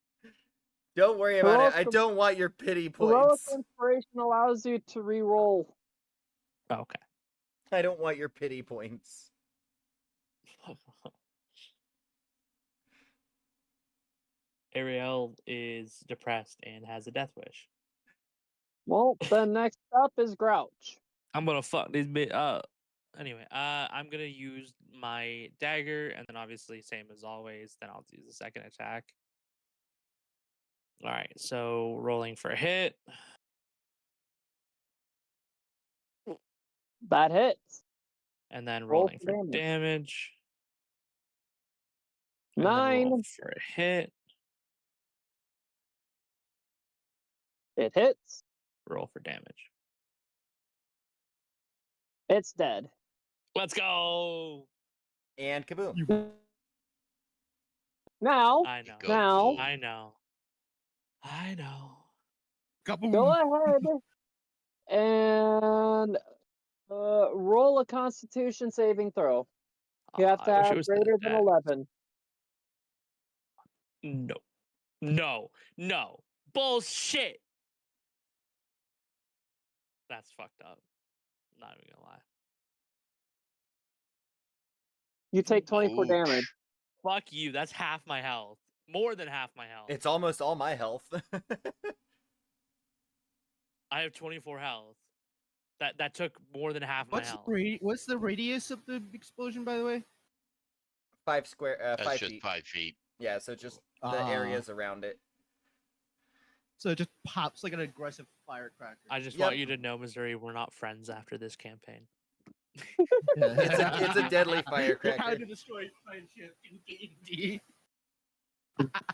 Don't worry about it. I Heroic- don't want your pity Heroic points. inspiration allows you to re-roll. Oh, okay. I don't want your pity points. Ariel is depressed and has a death wish. Well, then next up is Grouch. I'm gonna fuck this bit up. Anyway, I'm gonna use my dagger, and then obviously, same as always, then I'll use the second attack. All right, so rolling for a hit. That hits. And then Roll rolling for for damage. damage. And then 9. roll for a hit. It hits. Roll for damage. It's dead. Let's go. And kaboom. Now, I know. Go Now- boom. I know. I know. go ahead and roll a Constitution saving throw. You have to I wish it have was greater than that. 11. No. No. No. Bullshit. That's fucked up. Not even gonna lie. You take 24 Ouch. damage. Fuck you. That's half my health. More than half my health. It's almost all my health. I have 24 health. That took more than half my health. What's the radius of the explosion, by the way? 5 square, That's 5 just feet. 5 feet. Yeah, so just the Ah. areas around it. So it just pops like an aggressive firecracker. I just Yep. want you to know, Missouri, we're not friends after this campaign. It's a deadly How firecracker. to destroy friendship in D&D.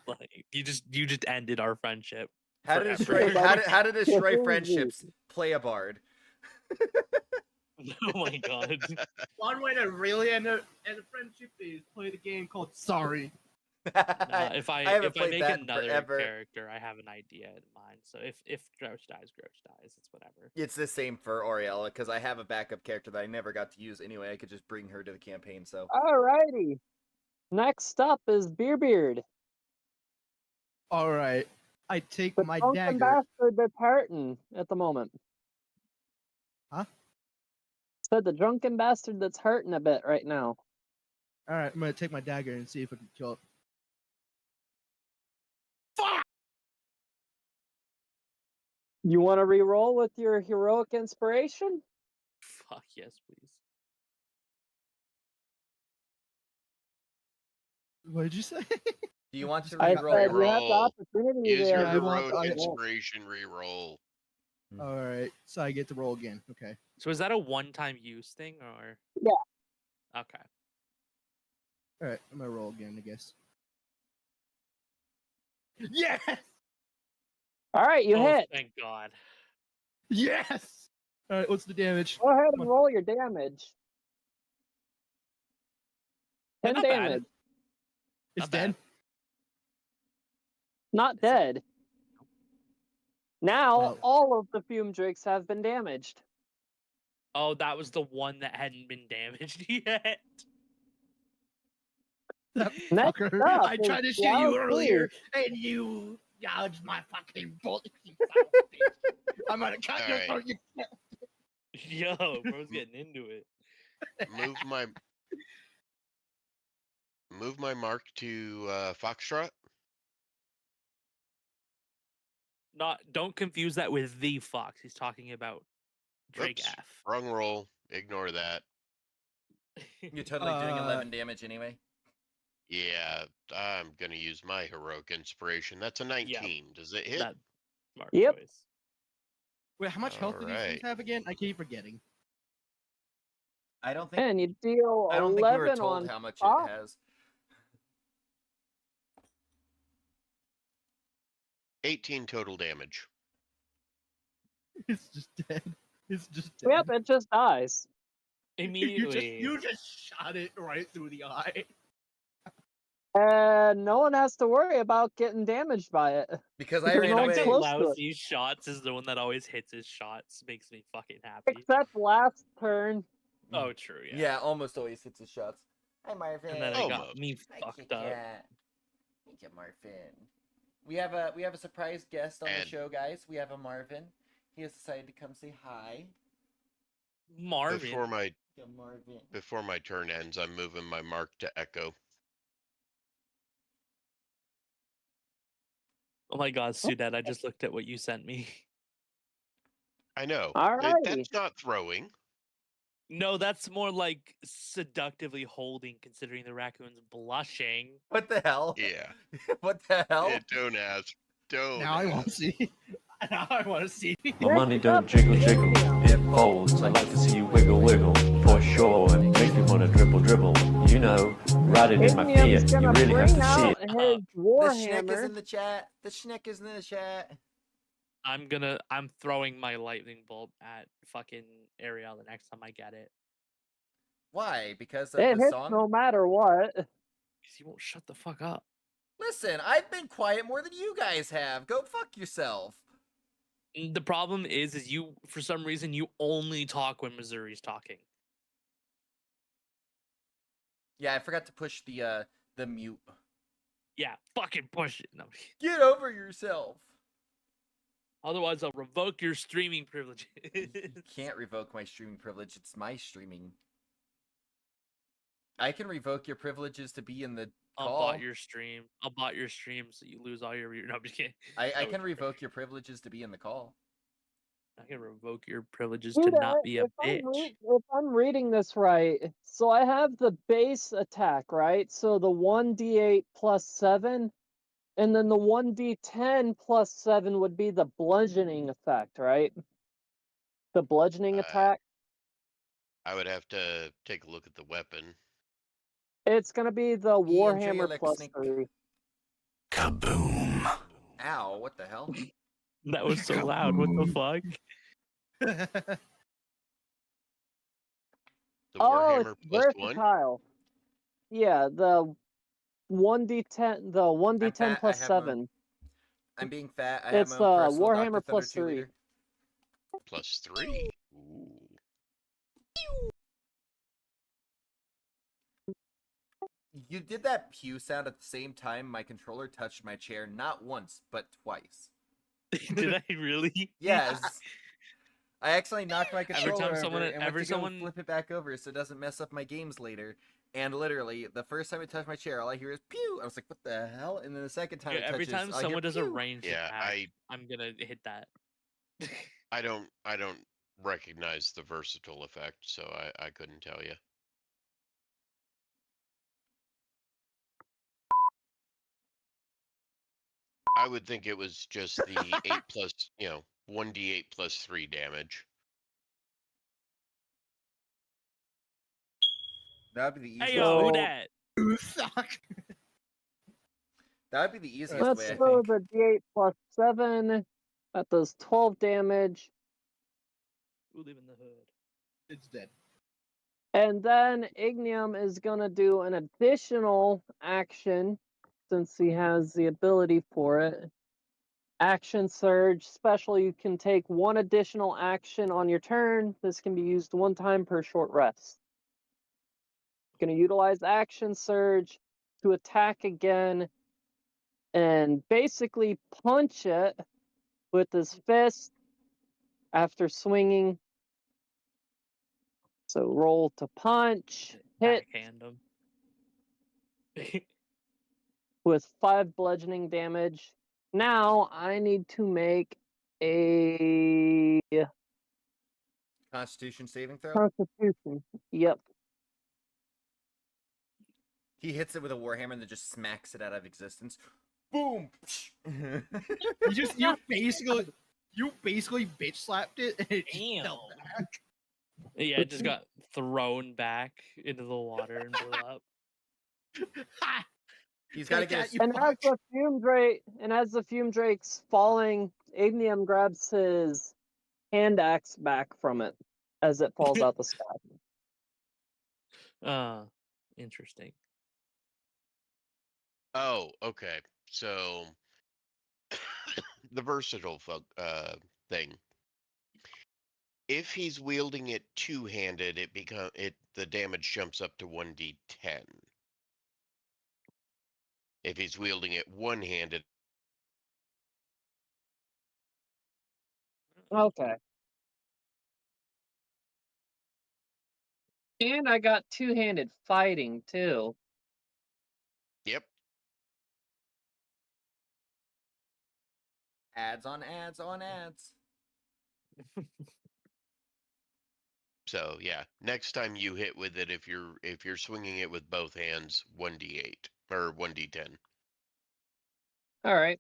Like, you just ended our friendship. How to forever. destroy how to destroy friendships? Play a bard. Oh my god. One way to really end a friendship is play the game called Sorry. If I haven't played make that in another forever. character, I have an idea in mind. So if Grouch dies, it's whatever. It's the same for Oriella because I have a backup character that I never got to use anyway. I could just bring her to the campaign. So Alrighty. Next up is Beard. All right. I take The my drunken dagger. bastard that's hurting at the moment. Huh? Said the drunken bastard that's hurting a bit right now. All right, I'm gonna take my dagger and see if I can kill it. You want to re-roll with your heroic inspiration? Fuck yes, please. What did you say? do you want to I re-roll? said you have the Roll. opportunity Use there. your I want- heroic I- inspiration reroll. All right, so I get to roll again. Okay. So is that a one-time use thing or? Yeah. Okay. All right, I'm gonna roll again, I guess. Yes. All right, you Oh, hit. thank God. Yes. All right, what's the damage? Go ahead Come and on. roll your damage. 10 Not bad. damage. It's Not bad. dead. Not dead. Now Well- all of the fume drakes have been damaged. Oh, that was the one that hadn't been damaged yet. That Next fucker. up I is tried to shoot you Yahoo! earlier, and you dodged my fucking bullet. You son of a bitch. I'm gonna cut your Alright. throat. Yo, bro's getting into it. Move my mark to Foxtrot. Don't confuse that with the fox. He's talking about Drake Whoops. F. Wrong roll. Ignore that. You're totally doing 11 damage anyway. Yeah, I'm gonna use my heroic inspiration. That's a 19. Does it hit? That smart Yep. choice. Wait, how much health do these things Alright. have again? I keep forgetting. I don't think And you deal I don't think we were 11 told on how much top. it has. 18 total damage. It's just dead. It's just dead. Yep, it just dies. Immediately. You just shot it right through the eye. And no one has to worry about getting damaged by it. Because I There's ran no one away. close to it. Lousy shots is the one that always hits his shots. Makes me fucking happy. Except last turn. Oh, true. Yeah. Yeah, almost always hits his shots. Hi, Marvin. And then it got Almost. me Hi, fucked Kit up. Kat. Thank you, Marvin. We have a surprise guest on the And- show, guys. We have a Marvin. He has decided to come say hi. Marvin. Yeah, Marvin. Before my turn ends, I'm moving my mark to Echo. Oh my God, Sudette! I just looked at what you sent me. I know. Alrighty. That's not throwing. No, that's more like seductively holding, considering the raccoon's blushing. What the hell? Yeah. What the hell? Yeah, don't ask. Don't. Now I ask. want to see. Now I want to see. My money don't jiggle jiggle, it folds. I like to see you wiggle wiggle, for sure. It makes me wanna dribble dribble. You know, riding in my Fiat, Indian's you gonna really have bring to see out it. his The Schneck is warhammer. in the chat. The Schneck is in the chat. I'm throwing my lightning bolt at fucking Ariel the next time I get it. Why? Because of It the hits song? no matter what. 'Cause he won't shut the fuck up. Listen, I've been quiet more than you guys have. Go fuck yourself. The problem is you, for some reason, you only talk when Missouri's talking. Yeah, I forgot to push the mute. Yeah, fucking push it. No. Get over yourself. Otherwise, I'll revoke your streaming privileges. You can't revoke my streaming privilege. It's my streaming. I can revoke your privileges to be in the I'll call. bot your stream. I'll bot your stream so you lose all your. No, I'm just kidding. I That can was revoke your privileges to be in the call. I can revoke your privileges Do to that not be a bitch. if I'm reading this right. So I have the base attack, right? So the 1d8 plus 7, and then the 1d10 plus 7 would be the bludgeoning effect, right? The bludgeoning attack. I would have to take a look at the weapon. It's gonna be the Warhammer plus Snake. 3. Kaboom. Ow, what the hell? That was so loud. What the fuck? The Oh, Warhammer it's plus 1? versatile. Yeah, the 1d10, the 1d10 fat, plus I have my- 7. I'm being fat. I have It's my the own personal Warhammer Dr. Thunder plus 3. cheerleader. Plus 3. Ooh. You did that pew sound at the same time my controller touched my chair, not once, but twice. Did I really? Yes. I accidentally knocked my Every controller time over someone- and went every to go someone- flip it back over so it doesn't mess up my games later. And literally, the first time it touched my chair, all I hear is pew. I was like, "What the hell?" And then the second time Yeah, it touches, every time I hear someone does a pew. ranged Yeah, attack, I'm gonna hit that. I don't recognize the versatile effect, so I couldn't tell you. I would think it was just the 8 plus, 1d8 plus 3 damage. That would be the easiest Hey yo, who way. that? You suck. That would be the easiest Let's way, I go think. the d8 plus 7. That does 12 damage. Who live in the hood? It's dead. And then Ignium is going to do an additional action since he has the ability for it. Action Surge. Special, you can take one additional action on your turn. This can be used one time per short rest. Going to utilize Action Surge to attack again and basically punch it with his fist after swinging. So roll to punch, hit Backhand him. with 5 bludgeoning damage. Now I need to make a Constitution saving throw. Constitution. Yep. He hits it with a warhammer and then just smacks it out of existence. Boom! You basically bitch slapped it and it just fell back. Yeah, it just got thrown back into the water and blew up. He's got to Take get that, his... you And as the fume drake's falling, Ignium grabs his hand axe back from it as it falls out the sky. Interesting. Oh, okay. So the versatile thing. If he's wielding it two-handed, the damage jumps up to 1d10. If he's wielding it one-handed, Okay. And I got two-handed fighting too. yep. Ads on ads on ads. So yeah, next time you hit with it, if you're swinging it with both hands, 1d8 or 1d10. All right.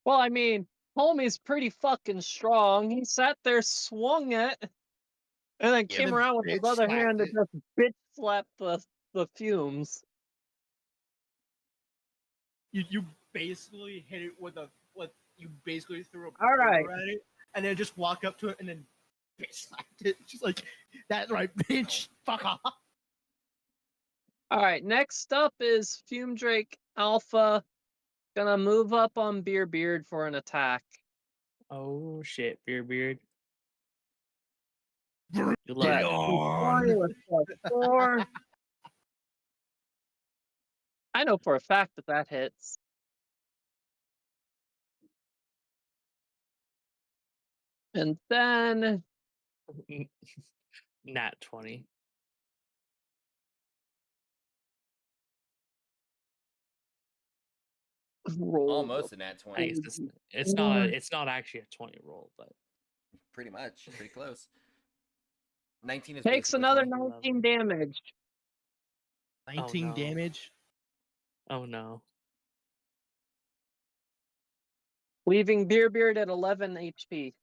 Well, I mean, homie's pretty fucking strong. He sat there, swung it, and then Yeah, came then around with his bitch other hand slapped and just bitch slapped the fumes. You basically hit it with you basically threw a All right. quarter at it and then just walk up to it and then bitch slapped it. She's like, "That's right, bitch. Fuck off." All right. Next up is Fume Drake Alpha. Gonna move up on Beer Beard for an attack. Oh shit, Beard. Bring Good luck. it on. With +4. I know for a fact that hits. And then Nat 20. roll. Almost a nat 20. It's not actually a 20 roll, but Pretty much. Pretty close. 19 is Takes basically another 20. 19 damage. 19 no. damage. Oh no. Leaving Beard at 11 HP.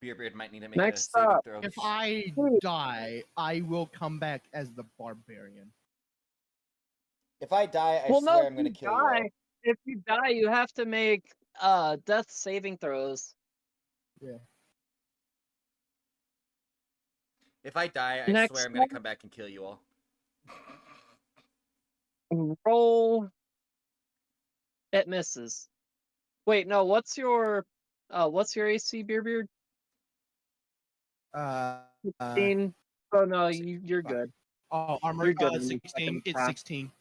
Beard might need to make Next a saving up. throw. If I Ooh. die, I will come back as the barbarian. If I die, I Well, swear no, I'm going to if you kill you all. die, if you die, you have to make death saving throws. Yeah. If I die, I Next swear I'm going to come back and kill you all. Roll. It misses. Wait, no. What's your AC, Beard? Uh, 16. Oh no, you're fuck. good. oh, armor. You're good on the 16. second It's attack. 16.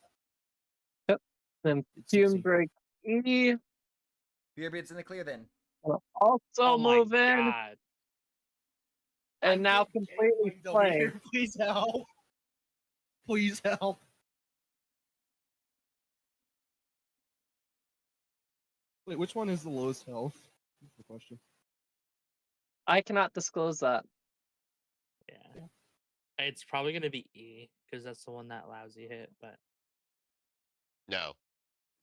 Yep. Then It's Fume 16. Break E. Beard's in the clear then. will Also Oh my move in god. and now I get completely gangbanged over play. here. Please help. Please help. Wait, which one is the lowest health? That's the question. I cannot disclose that. Yeah. It's probably gonna be E, because that's the one that lousy hit, but No,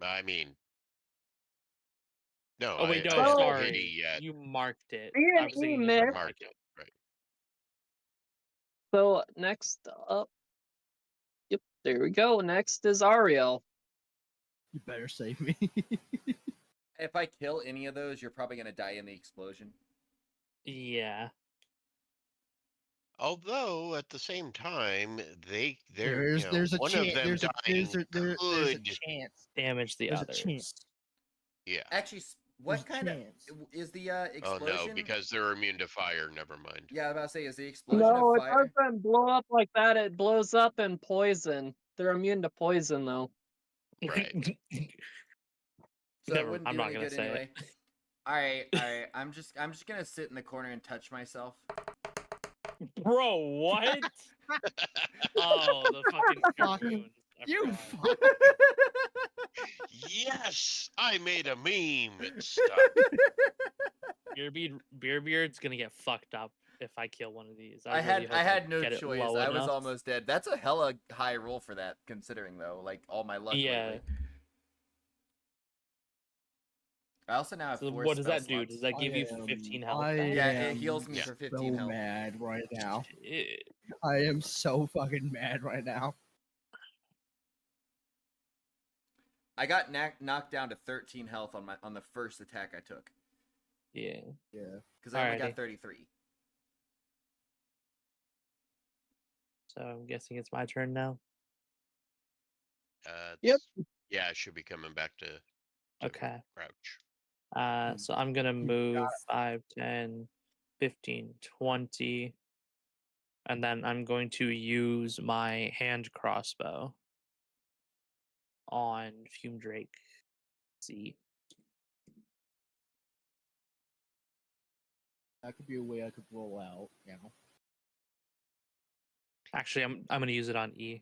I mean, no. oh wait, I no, haven't hit sorry. E yet. You marked it. E I and was E thinking you miss. marked Marked it. it, right? So next up, yep, there we go. Next is Ariel. You better save me. If I kill any of those, you're probably going to die in the explosion. Yeah. Although at the same time, there's a one chance. of them There's a dying there's a could, chance. Damage the There's a others. chance. yeah. Actually, what There's a kind of chance. is the Oh explosion? no, because they're immune to fire. Never mind. Yeah, I was about to say, is the explosion No, of it fire? doesn't blow up like that. It blows up in poison. They're immune to poison, though. Right. So it wouldn't I'm do not any gonna good say anyway. it. All right. I'm just gonna sit in the corner and touch myself. Bro, what? Oh, the fucking Fuck. cartoons. I You forgot. fuck. Yes, I made a meme. It's stuck. Beard's gonna get fucked up if I kill one of these. I really had hope I had no get it choice. low I was enough. almost dead. That's a hella high roll for that, considering though, like all my luck Yeah. lately. I also now have So 4 what does spell that do? slots. Does that give you 15 health? I back? Yeah, it am heals me Yeah. for so 15 health. mad right now. Shit. I am so fucking mad right now. I got knocked down to 13 health on the first attack I took Yeah. Yeah. because I only got Alrighty. 33. So I'm guessing it's my turn now. Yep. Yeah, I should be coming back to Okay. crouch. So I'm gonna move 5, 10, 15, 20. And then I'm going to use my hand crossbow on Fume Drake C. That could be a way I could roll out, you know. Actually, I'm gonna use it on E.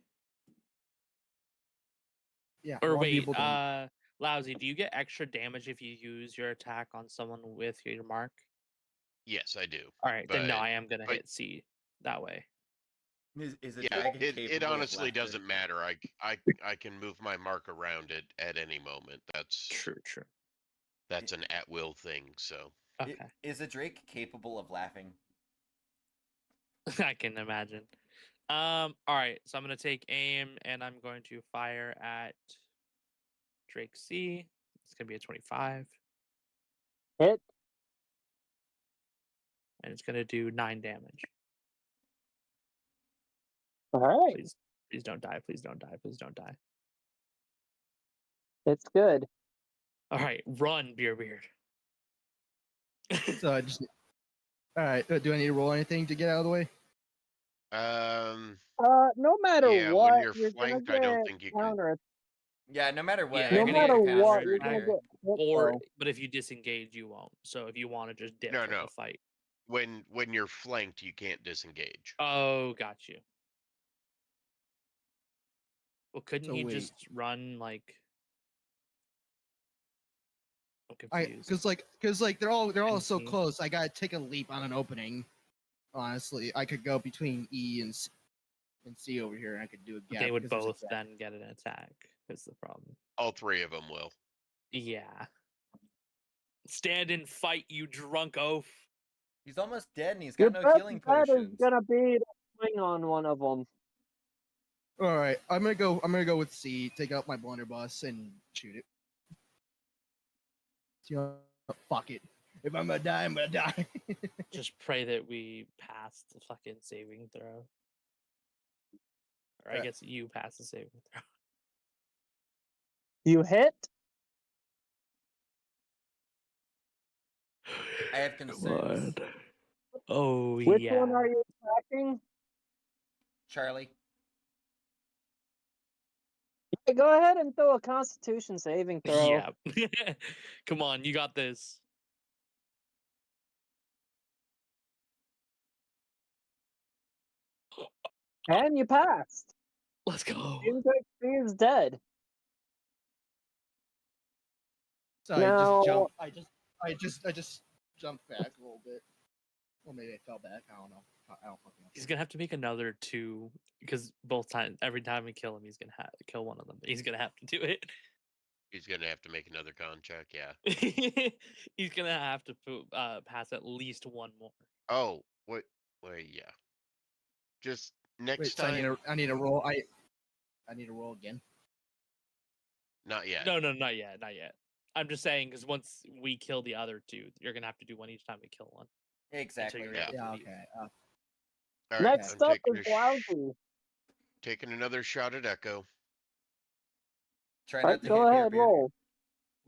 Yeah. Or I wanna be wait, able to- Lousy, do you get extra damage if you use your attack on someone with your mark? Yes, I do. All right, then no, but- I am gonna but- hit C that way. Is a Yeah, dragon it capable of honestly laughter? doesn't matter. I can move my mark around it at any moment. True. That's an at will thing. So Okay, Is a drake capable of laughing? I can imagine. All right, so I'm gonna take aim and I'm going to fire at Drake C. It's gonna be a 25, Hit. and it's gonna do 9 damage. All right. Please don't die. Please don't die. Please don't die. It's good. All right, run, Beard. So I just. All right. Do I need to roll anything to get out of the way? No matter yeah, what, when you're you're gonna flanked, get I don't think you can. counter. Yeah, no matter what. Yeah, you're No you're gonna gonna matter get counter what, screwed you're gonna here. get hit. Or, though. but if you disengage, you won't. So if you want to just dip No, from no. the fight. When you're flanked, you can't disengage. Oh, got you. Well, couldn't So he wait. just run like I'm confused. Because they're all so Mhm. close. I gotta take a leap on an opening. Honestly, I could go between E and C over here, and I could do a gap. They would because there's a both gap. then get an attack. Is the problem? All three of them will. Yeah. Stand and fight, you drunk oaf. He's almost dead and he's Your got no best healing bet is potions. gonna be to swing on one of them. All right, I'm gonna go with C. Take out my blunderbuss and shoot it. You know, fuck it. If I'm gonna die, I'm gonna die. Just pray that we pass the fucking saving throw. Or I Right. guess you pass the saving throw. You hit. I have concerns. Oh, Which yeah. one are you attacking? Charlie. Yeah, go ahead and throw a Constitution saving throw. Yeah. Come on, you got this. And you passed. Let's go. Index C is dead. So Now- I just jumped back a little bit. Or maybe I fell back. I don't know. I don't fucking know. He's gonna have to make another 2 because every time we kill him, he's gonna have to kill one of them. He's gonna have to do it. He's gonna have to make another con check. Yeah. He's gonna have to pass at least one more. Oh, what? Wait, yeah. Just next Wait, so time. I need to roll. I need to roll again. Not yet. No, not yet, not yet. I'm just saying because once we kill the other 2, you're gonna have to do one each time we kill one. Exactly. you're Yeah. able to Yeah. leave. Okay. All right, Next I'm up taking is a Lousy. taking another shot at Echo. Try Alright, not to go hit ahead, Beer. roll.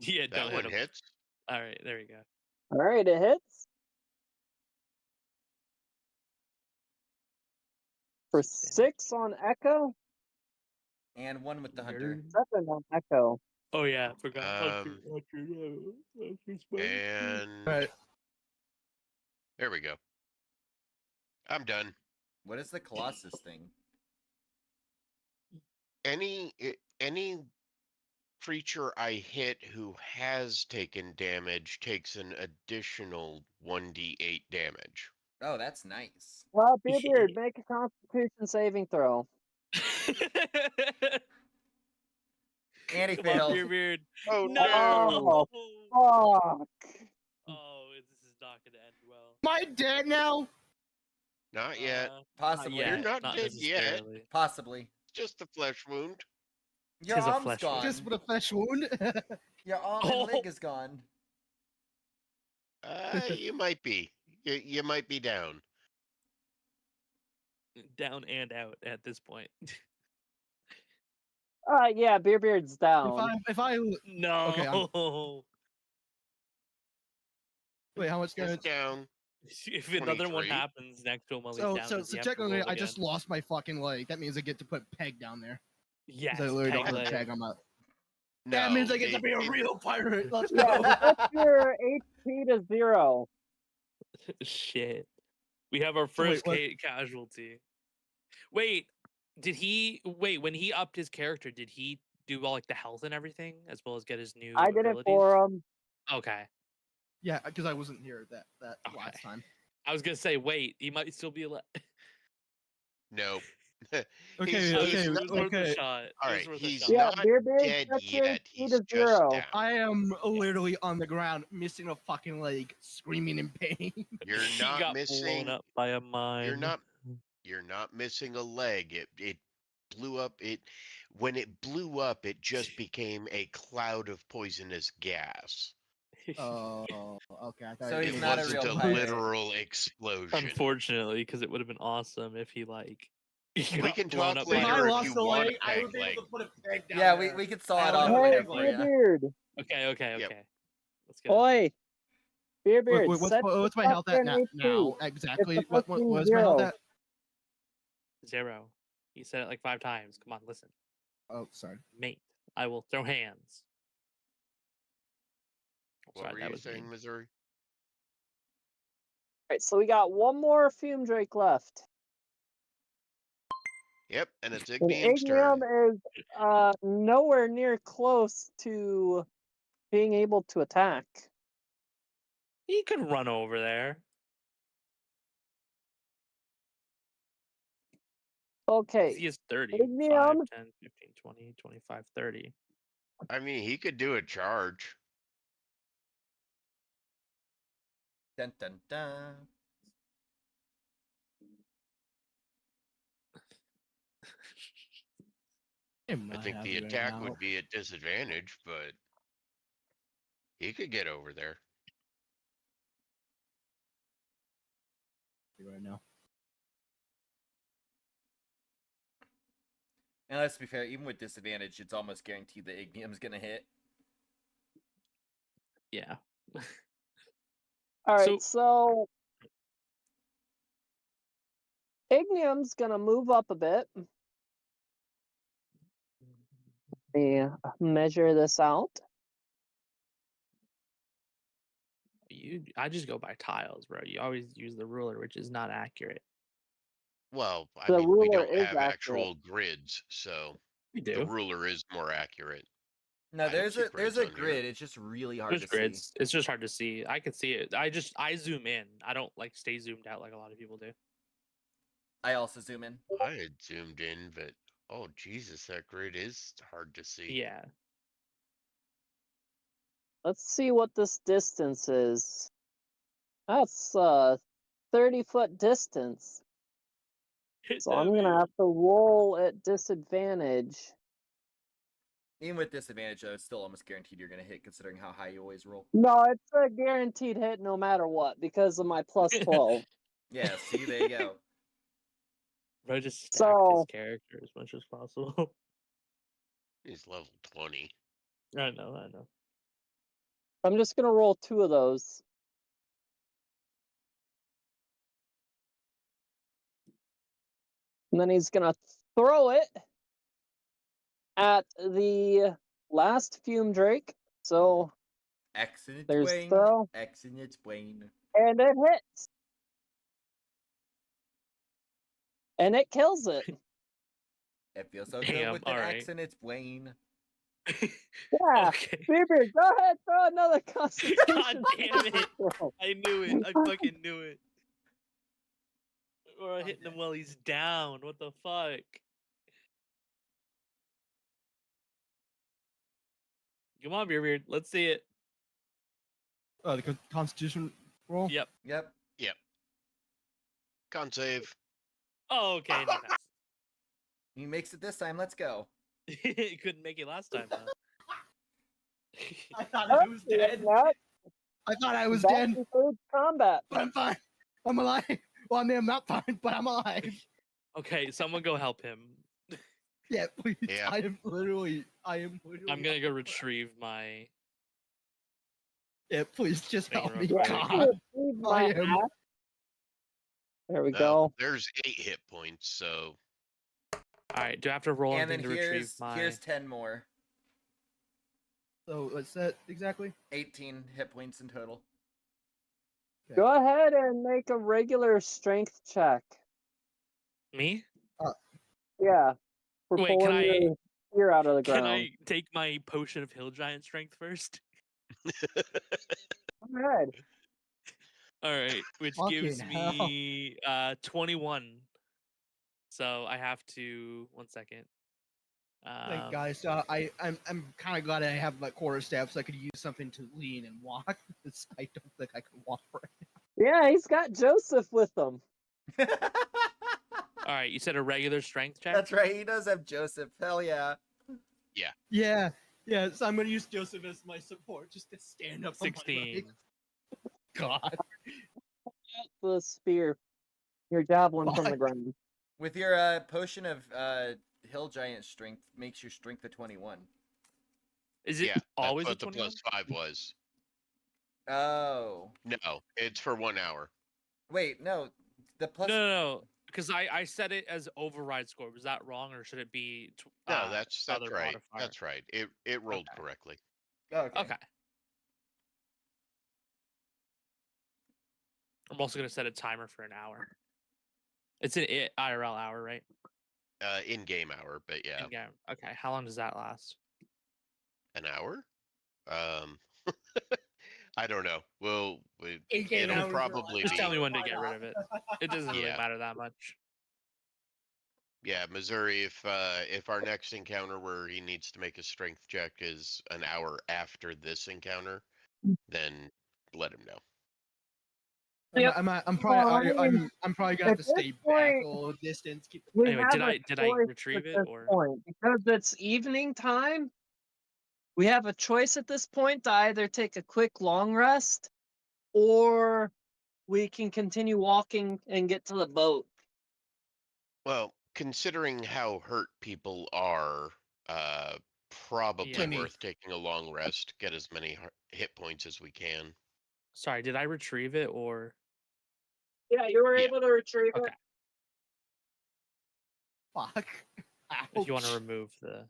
Yeah, That don't one hit him. hits. All right, there you go. Alright, it hits. For 6 on Echo, And one with the hunter. 7 on Echo. Oh yeah, forgot. And Alright. there we go. I'm done. What is the Colossus thing? Any creature I hit who has taken damage takes an additional 1d8 damage. Oh, that's nice. Well, Beard, make a Constitution saving throw. And he Come on, failed. Beard. Oh No! Fuck. Oh, this is not gonna end well. Am I dead now? Not yet. Possibly. Not You're yet, not dead yet. necessarily. Possibly. Just a flesh wound. Your Tis a arm's flesh gone. wound. Just with a flesh wound. Your arm and leg is gone. You might be. You might be down. Down and out at this point. Yeah, Beard's down. if I No. Okay, wait, how much damage? Just down. If another one 23. happens next to him while he's So down, so does so he have to technically, roll I just again? lost my fucking leg. That means I get to put peg down there. 'Cause Yes, I literally don't peg have a leg. peg on my. No, That means I get to it- be a it- real pirate. Let's Yeah, go. put your HP to 0. Shit. We have our So wait, first what- casualty. Wait, when he upped his character, did he do all like the health and everything as well as get his new I did it abilities? for him. Okay. Yeah, because I wasn't here that Okay. last time. I was gonna say, wait, he might still be alive. No. Okay, He's okay, not- It was worth a okay. shot. It All was right, worth a he's shot. Yeah, not Beard, dead set your yet. HP He's to just 0. down. I am literally on the ground, missing a fucking leg, screaming in pain. You're He not got missing. blown up by a mine. You're not missing a leg. It blew up. When it blew up, it just became a cloud of poisonous gas. Oh, okay. I thought So it he's It was not a wasn't real a pirate. literal explosion. Unfortunately, because it would have been awesome if he he We got can blown talk up by If a I later if lost you the want leg, a I peg would be leg. able to put a peg down Yeah, there. we could saw I it don't off know. later Hey, for Beard, you. Beard. Okay. Yep. Let's get into Oi. it. Beard, What's my health at now? Exactly. It's What fucking was my health 0. at? 0. He said it like 5 times. Come on, listen. Oh, sorry. Mate, I will throw hands. What Sorry, were that you was me. saying, Missouri? Alright, so we got one more Fume Drake left. Yep, and it's And Ignium's turn. Ignium is nowhere near close to being able to attack. He can run over there. Okay. He is 30. Ignium. 5, 10, 15, 20, 25, 30. I mean, he could do a charge. Dun dun dun. I think the attack would be at disadvantage, but he could get over there. Right now. And let's be fair, even with disadvantage, it's almost guaranteed that Ignium's gonna hit. Yeah. All right, so Ignium's gonna move up a bit. Let me measure this out. I just go by tiles, bro. You always use the ruler, which is not accurate. Well, I The mean, we ruler don't is have accurate. actual grids, so We the do. ruler is more accurate. No, I don't there's see a grids on here. grid. It's just really hard There's to grids. see. It's just hard to see. I can see it. I zoom in. I don't like stay zoomed out like a lot of people do. I also zoom in. I had zoomed in, but oh Jesus, that grid is hard to see. Yeah. Let's see what this distance is. That's 30-foot distance. Hit So I'm that gonna man. have to roll at disadvantage. Even with disadvantage, though, it's still almost guaranteed you're gonna hit, considering how high you always roll. No, it's a guaranteed hit no matter what because of my plus 12. Yeah, see, there you go. Bro just stacked So- his character as much as possible. He's level 20. I know. I'm just gonna roll 2 of those. And then he's gonna throw it at the last fume drake. So Excellent there's Wayne. throw. Excellent Wayne. And it hits. And it kills it. It feels so Damn, good with an alright. excellent Wayne. Yeah. Okay. Beaver, go ahead, throw another constitution. God damn it. throw. I knew it. I fucking knew it. We're hitting him while he's down. What the fuck? Come on, Beard. Let's see it. The Constitution roll. Yep. Yep. Con save. Oh, okay. No pass. He makes it this time. Let's go. He couldn't make it last time, though. I thought I was dead. Nope, I thought I was that dead, includes combat. but I'm fine. I'm alive. Well, I mean, I'm not fine, but I'm alive. Okay, someone go help him. Yeah, please. Yeah. I am literally. I'm gonna go retrieve my. Yeah, please just Thing help real me. quick. God. Retrieve I my am- ass. There we Well, go. there's 8 hit points, so All right, do I have to roll And anything then to retrieve here's my? 10 more. So what's that exactly? 18 hit points in total. Go ahead and make a regular strength check. Me? Yeah. For Wait, can pulling your spear out of the Can ground. I take my potion of hill giant strength first? Go ahead. All right, which gives Fucking hell. me 21. So I have to 1 second. Thank guys. I'm kind of glad I have my quarter staff so I could use something to lean and walk. 'Cause I don't think I can walk right now. Yeah, he's got Joseph with him. All right, you said a regular strength check. That's right. He does have Joseph. Hell yeah. Yeah. So I'm gonna use Joseph as my support just to stand up. on my 16. legs. God. The spear. Your javelin from the Why? ground. With your potion of hill giant strength, makes your strength a 21. Is it yeah, always that's a what the 21? +5 was. Oh. No, it's for 1 hour. Wait, no. The plus. No. Because I set it as override score. Was that wrong, or should it be? No, that's other right. modifier? That's right. It rolled Okay. correctly. Okay. Okay. I'm also gonna set a timer for an hour. It's an IRL hour, right? In-game hour, but yeah, In-game. Okay. How long does that last? an hour. Um, I don't know. Eight It'll hours, you're like, probably Just be. tell me when to why get rid of it. It doesn't really Yeah. matter that much. Yeah, Missouri. If our next encounter where he needs to make a strength check is an hour after this encounter, then let him know. Yep. I'm Well, I probably mean, I'm probably gonna at have to this stay back a point, little distance. Keep we Anyway, have did a I choice retrieve at it this or? point because it's evening time. We have a choice at this point to either take a quick long rest, or we can continue walking and get to the boat. Well, considering how hurt people are, probably Yeah. worth taking a long rest. Get as many hit points as we can. Sorry, did I retrieve it or? Yeah, you were Yeah. able to retrieve Okay. it. fuck. If you want to Ouch. remove the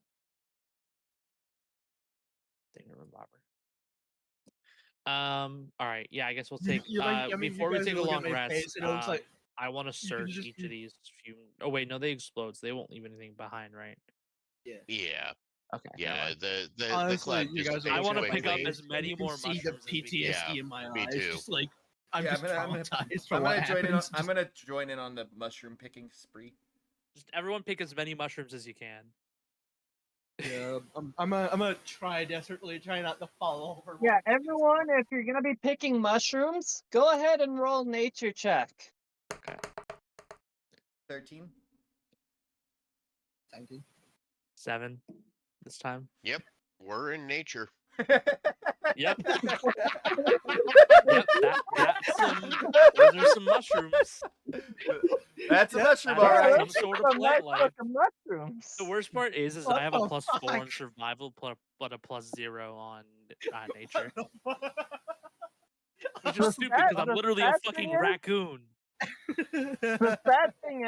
thing to remember. All right. Yeah, I guess we'll take. Before we take a long rest, it looks like I want to you can search just each of these few. Oh wait, no, they explode, so they won't leave anything behind, right? Yeah. Okay. never Yeah. mind. The honestly, cloud you guys dissipates I want to to pick up quickly. as many you can more see the mushrooms as we can. PTSD Yeah, in my me eyes. too. Just like I'm Yeah, just traumatized from I'm what gonna join happens. I'm gonna join in on the mushroom picking spree. Just everyone pick as many mushrooms as you can. Yeah, I'm gonna try desperately try not to fall over. Yeah, everyone, if you're gonna be picking mushrooms, go ahead and roll nature check. Okay. 13. 7 this time. Yep. We're in nature. Yep. Yep. Those are some mushrooms. That's a mushroom, That all is right. some sort of Some nice plant life. looking mushrooms. The worst part is that What I have a the +4 on fuck? survival, but a +0 on nature. What the fuck? Which is stupid because I'm the literally a sad fucking thing is- raccoon. The sad thing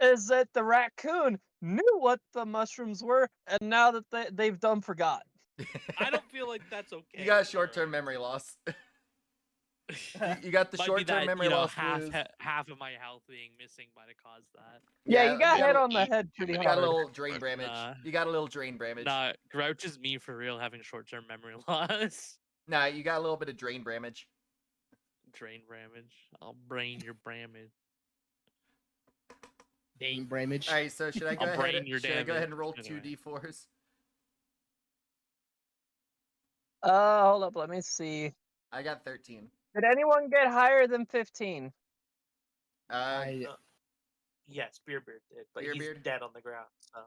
is that the raccoon knew what the mushrooms were, and now that they've done forgot. I don't feel like that's okay. You got short-term memory loss. You got the Might be short-term that, memory you know, loss half blues. half of my health being missing might have caused that. Yeah, you got you hit got, on the head pretty You you got a hard. little drain damage. You got a little drain damage. Nah, Grouch is me for real having short-term memory loss. Nah, you got a little bit of drain damage. Drain damage. I'll brain your bramage. Dang Bramage. All right, so should I go I'll ahead? brain your Should I go ahead damage. and roll Anyway. 2d4s? Hold up, let me see. I got 13. Did anyone get higher than 15? Yes, Beerbeard did, but he's Beerbeard? dead on the ground. So.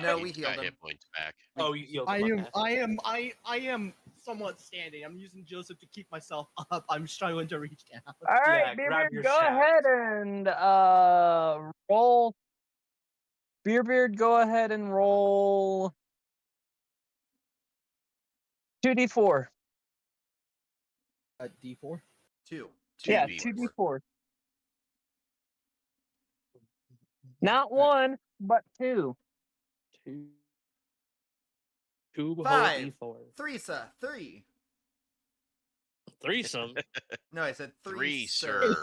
No, he's we healed got him. hit points back. Oh, you healed I him. am Okay. I am somewhat standing. I'm using Joseph to keep myself up. I'm struggling to reach down. All right, Yeah, grab Beerbeard, your go shaft. ahead and roll. Beerbeard, go ahead and roll 2d4. D4. 2. Yeah, 2d4. 2d4. Not 1, but 2. Two whole 5. D4. 3. Threesome. No, I said 3, Three, sir.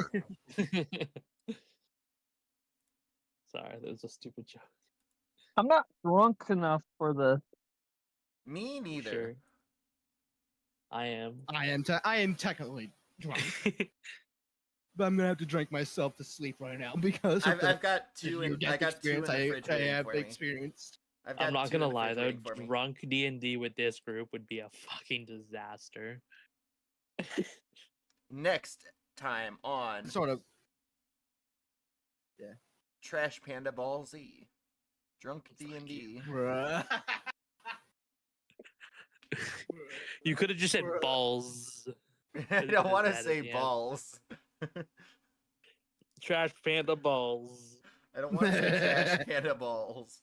sir. Sorry, that was a stupid joke. I'm not drunk enough for this. Me neither. Sure. I am. I am technically drunk, but I'm gonna have to drink myself to sleep right now because of I've got the 2 in, near-death I got 2 in the experience fridge I waiting have for me. experienced. I've got I'm not 2 in gonna the lie fridge though, waiting for me. drunk D&D with this group would be a fucking disaster. Next time on Sort of. Trash Panda Ball Z. Drunk D&D. Bruh. You could have just said balls. I don't want to That at say the end. balls. Trash panda balls. I don't want to say Trash Panda Balls.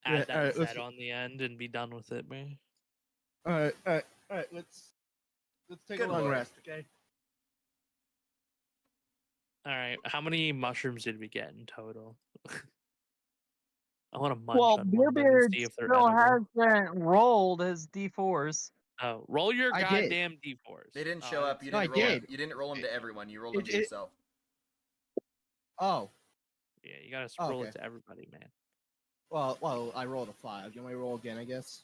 Add Yeah, that alright, let's- Z on the end and be done with it, man. All right. Let's take Good a long lord. rest, okay? All right, how many mushrooms did we get in total? I want to munch Well, on one of them and Beerbeard see if they're still edible. hasn't rolled his d4s. Oh, roll your I did. goddamn D4s. They didn't show up. You No, I didn't roll. did. You didn't roll them to everyone. You rolled them to It- yourself. Oh, Yeah, you gotta scroll okay. it to everybody, man. Well, I rolled a 5. You want me to roll again, I guess?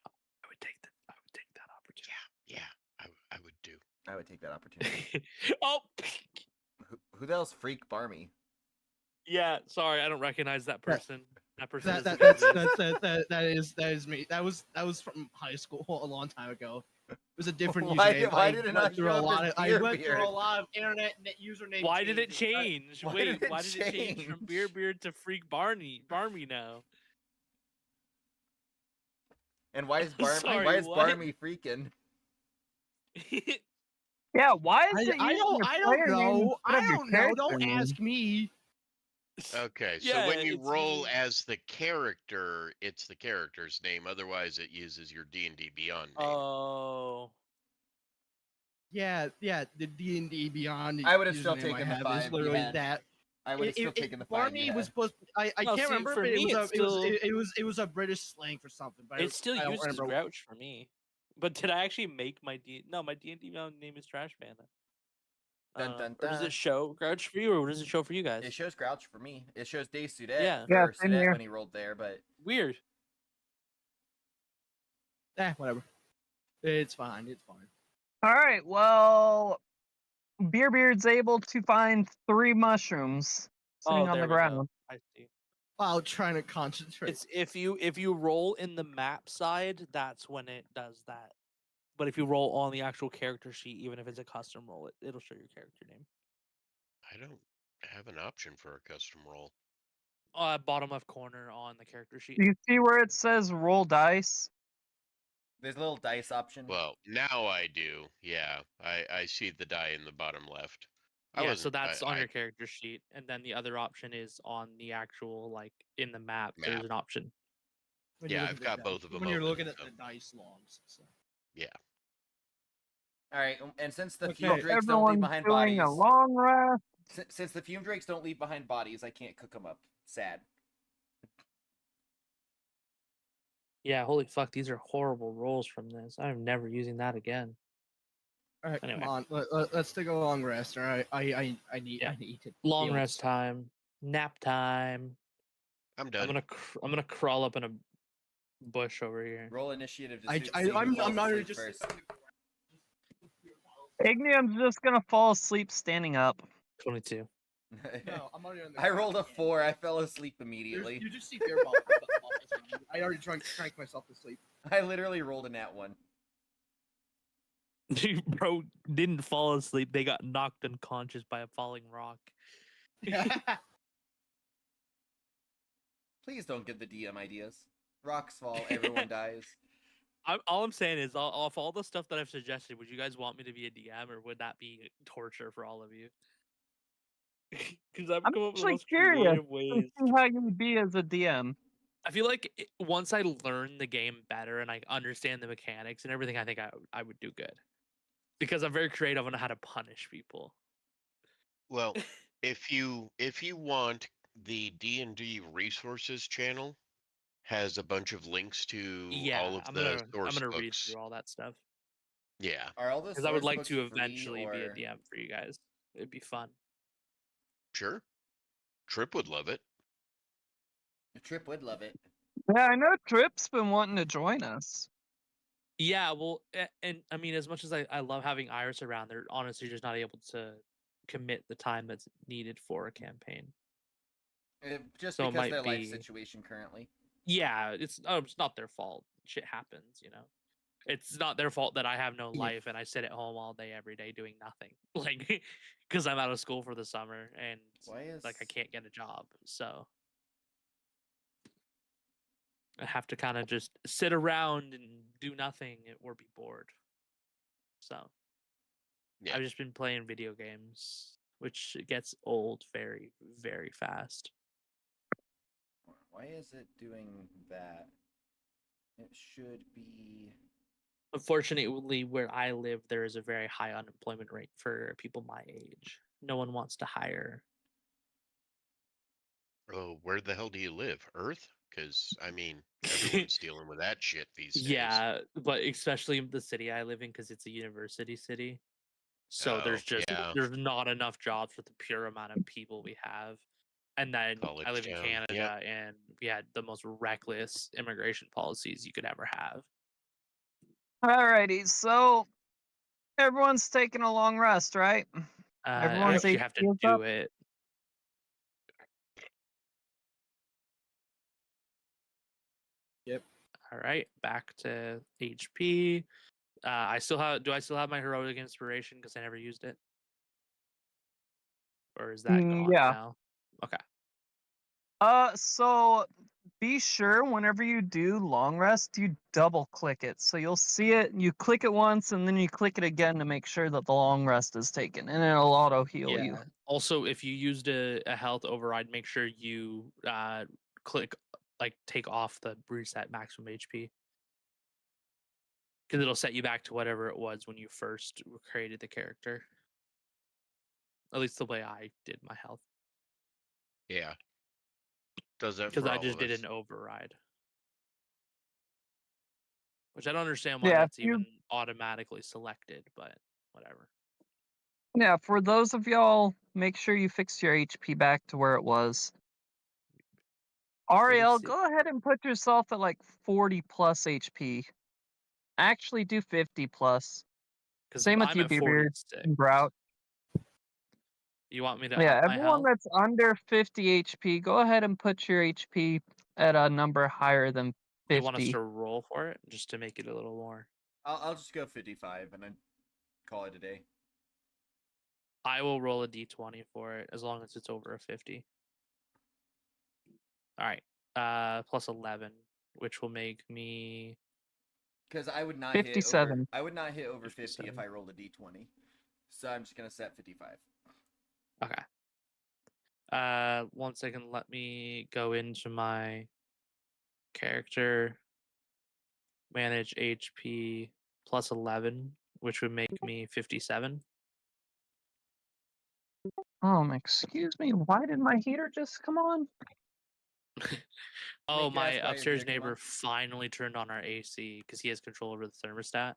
I would take that opportunity. Yeah, I would do. I would take that opportunity. Oh, Who the hell's Freak Barmy? yeah. Sorry, I don't recognize that person. That person That is is me. That was from high school a long time ago. It was a different Why- username. why I did it went not through show a up lot as of I went through Beerbeard? a lot of internet username. Why did it changes. change? Why Wait, did it why did it change from Beerbeard to Freak Barmy now? And why is Sorry, why is what? Barmy freaking? Yeah, why is it I using your don't player name know. instead I of your don't know. character Don't name? ask me. Okay, so Yeah, when you it's roll using- as the character, it's the character's name. Otherwise, it uses your D&D Beyond name. Oh. Yeah, the D&D Beyond. I would have still username taken the I have 5 is you literally had. that. I would have still taken the 5 Barney you was had. supposed. I No, can't see, remember, for but me, it's still- it was a British slang for something. But It still I don't uses remember. Grouch for me. But did I actually make my No, my D&D name is Trash Panda. Dun, dun, Or does dun. it show Grouch for you, or does it show for you guys? It shows Grouch for me. It shows Dave Sudet Yeah. Yeah, for same Sudet here. when he rolled there, but Weird. Whatever. It's fine. It's fine. All right, well, Beerbeard's able to find 3 mushrooms sitting on there the we go. ground. I see. While trying to concentrate. It's if you roll in the map side, that's when it does that. But if you roll on the actual character sheet, even if it's a custom roll, it'll show your character name. I don't have an option for a custom roll. Bottom left corner on the character sheet. Do you see where it says roll dice? there's a little dice option. Well, now I do. Yeah, I see the die in the bottom left. I Yeah, so wasn't. that's on I your character sheet, and then the other option is on the actual like in the map. Map. There's an option. When you Yeah, look I've at the got dice- both of them When you're open, looking at so. the dice logs. So. Yeah. All right, and since the Okay, fume drakes don't leave Everyone's behind doing bodies, a long rest. since the fume drakes don't leave behind bodies, I can't cook them up. Sad. Yeah, holy fuck, these are horrible rolls from this. I'm never using that again. All right, Anyway. come on. Let's take a long rest. All right. I need. Yeah. I need to. be Long able to rest stop. time, nap time. I'm done. I'm gonna crawl up in a bush over here. Roll initiative to I, see I, who I'm falls not asleep just. first. Ignium's just gonna fall asleep standing up. 22. No, I'm already on the I rolled a 4. I fell asleep There's- immediately. You just see beer balls. I already drank myself to sleep. I literally rolled a nat 1. Bro didn't fall asleep. They got knocked unconscious by a falling rock. Please don't give the DM ideas. Rocks fall, everyone dies. All I'm saying is, off all the stuff that I've suggested, would you guys want me to be a DM, or would that be torture for all of you? Because I've I'm come up with the actually most curious creative to ways. see how you would be as a DM. I feel like once I learn the game better and I understand the mechanics and everything, I think I would do good. Because I'm very creative on how to punish people. Well, if you want, the D&D resources channel has a bunch of links to Yeah, all of I'm the source gonna read books. through all that stuff. Yeah. Are all the Because I would source like books to free, eventually be a or- DM for you guys. It'd be fun. Sure. Trip would love it. Trip would love it. Yeah, I know Trip's been wanting to join us. Yeah, well, and I mean, as much as I love having Iris around, they're honestly just not able to commit the time that's needed for a campaign. Just So it because might their life be- situation currently. Yeah, it's not their fault. Shit happens, you know. It's not their fault that I have no life and I sit at home all day every day doing nothing. Like, because I'm out of school for the summer and Why is like I can't get a job, so I have to kind of just sit around and do nothing or be bored. So Yeah. I've just been playing video games, which gets old very, very fast. Why is it doing that? It should be. Unfortunately, where I live, there is a very high unemployment rate for people my age. No one wants to hire. Oh, where the hell do you live? Earth? Because I mean, everyone's dealing with that shit these days. Yeah, but especially the city I live in because it's a university city. So Oh, there's yeah. there's not enough jobs for the pure amount of people we have. And then College I live in town, Canada, yep. and we had the most reckless immigration policies you could ever have. Alrighty, so everyone's taking a long rest, right? I Everyone's actually have to HP is do up. it. Yep. All right, back to HP. I still have. Do I still have my heroic inspiration because I never used it, or is that gone Yeah. now? Okay. So be sure whenever you do long rest, you double click it. So you'll see it, you click it once, and then you click it again to make sure that the long rest is taken, and it'll auto heal you. Yeah. Also, if you used a health override, make sure you click take off the reset maximum HP, because it'll set you back to whatever it was when you first created the character. At least the way I did my health, Yeah. Does that because for I all just of did us. an override, which I don't understand why Yeah, that's even automatically selected, but whatever. yeah, for those of y'all, make sure you fix your HP back to where it was. Ariel, 46. go ahead and put yourself at like 40 plus HP. Actually, do 50 plus. Because Same with I'm you, at Beard 46. and Grout. You want me to Yeah, up my everyone health? that's under 50 HP, go ahead and put your HP at a number higher than You want us 50. to roll for it just to make it a little more? I'll just go 55 and then call it a day. I will roll a d20 for it as long as it's over a 50. All right. Plus 11, which will make me Because I would not hit over. 57. I would not hit over 50 if 57. I rolled a d20. So I'm just gonna set 55. Okay. 1 second. Let me go into my character, manage HP plus 11, which would make me 57. Excuse me, why did my heater just come on? Oh, Make you my ask why your upstairs heater came neighbor on? finally turned on our AC because he has control over the thermostat.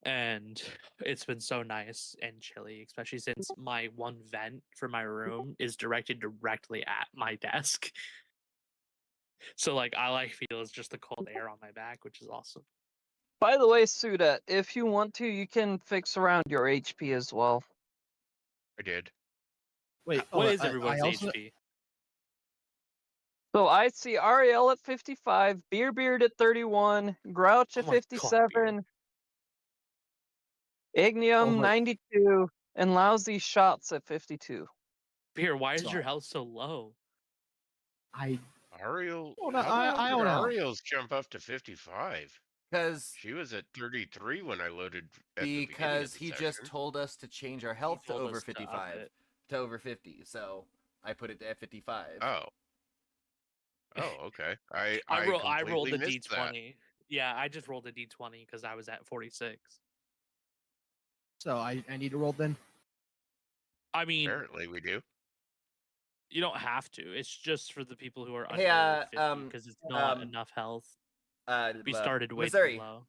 And it's been so nice and chilly, especially since my one vent for my room is directed directly at my desk. So like all I feel is just the cold air on my back, which is awesome. By the way, Suda, if you want to, you can fix around your HP as well. I did. Wait, What hold is on, everyone's I also HP? So I see Ariel at 55, Beard at 31, Grouch Oh at my god, Beer. 57, Ignium wait. 92, and Lousy Shots at 52. Beer, why is So your health so low? I Ariel, Hold on, how the hell I did don't know. Ariel's jump up to 55? Because She was at 33 when I loaded at the beginning of because the he session. just told us to change our health to told over us to up 55 it. to over 50. So I put it at 55. Oh. Oh, okay. I I rolled completely a missed that. d20. Yeah, I just rolled a d20 because I was at 46. So I need to roll then. I mean, Apparently we do. you don't have to. It's just for the people who are Hey, under 50 because it's not enough health. We started way Missouri, too low.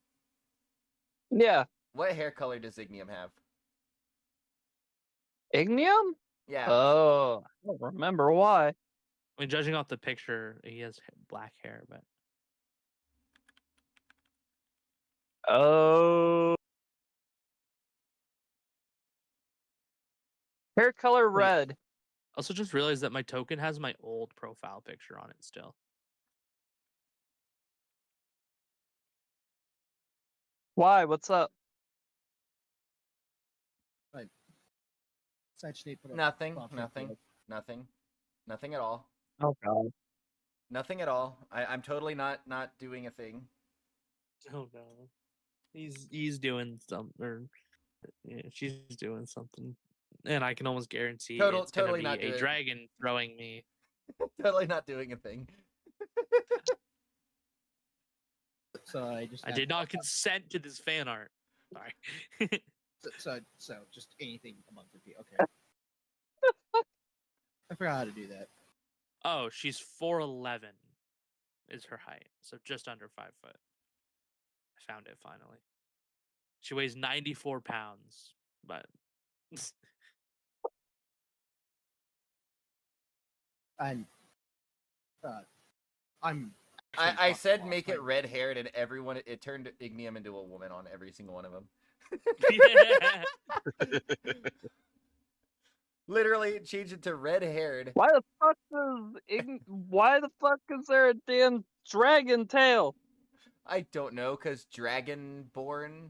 Yeah. what hair color does Ignium have? Ignium? Yeah. Oh, I don't remember why. I mean, judging off the picture, he has black hair, but Oh. Hair color Wait. red. also just realized that my token has my old profile picture on it still. Why? What's up? Nothing. Nothing at all. Oh god. Nothing at all. I'm totally not doing a thing. Oh no, he's doing something, or yeah, she's doing something, and I can almost guarantee it's gonna Totally be not a doing. dragon throwing me. Totally not doing a thing. So I just I did not consent to this fan art. Sorry. so just anything above 50. Okay. I forgot how to do that. Oh, she's 4'11" is her height, so just under 5 foot. I found it finally. She weighs 94 pounds, but And I'm. I said make it red haired, and everyone it turned Ignium into a woman on every single one of them. Yeah. Literally changed it to red haired. Why the fuck is there a damn dragon tail? I don't know, cause Dragonborn.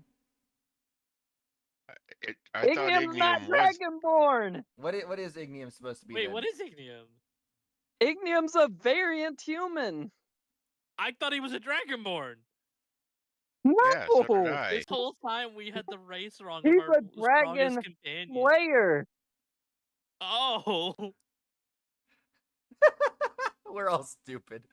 I thought Ignium's not Ignium was. dragonborn. What is Ignium supposed to be? Wait, then? what is Ignium? Ignium's a variant human. I thought he was a Dragonborn. No, Yeah, so did I. This whole time we had the race wrong he's of our a dragon strongest companion. slayer. Oh, We're all stupid.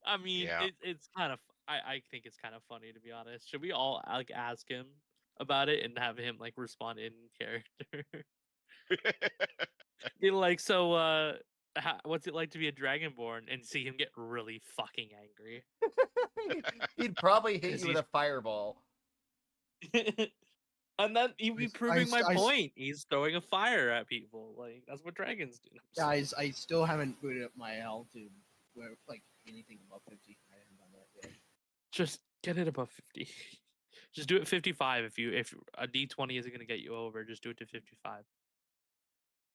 I mean, Yeah. it's kind of. I think it's kind of funny, to be honest. Should we all like ask him about it and have him like respond in character? Be like, so, what's it like to be a Dragonborn? And see him get really fucking angry. He'd probably hit 'Cause you with a fireball. And then he'd be proving my I- point. He's throwing a fire at people. Like that's what dragons do. Guys, I still haven't booted up my L to where like anything above 50. I haven't done that yet. Just get it above 50. Just do it 55. If a D20 isn't gonna get you over, just do it to 55.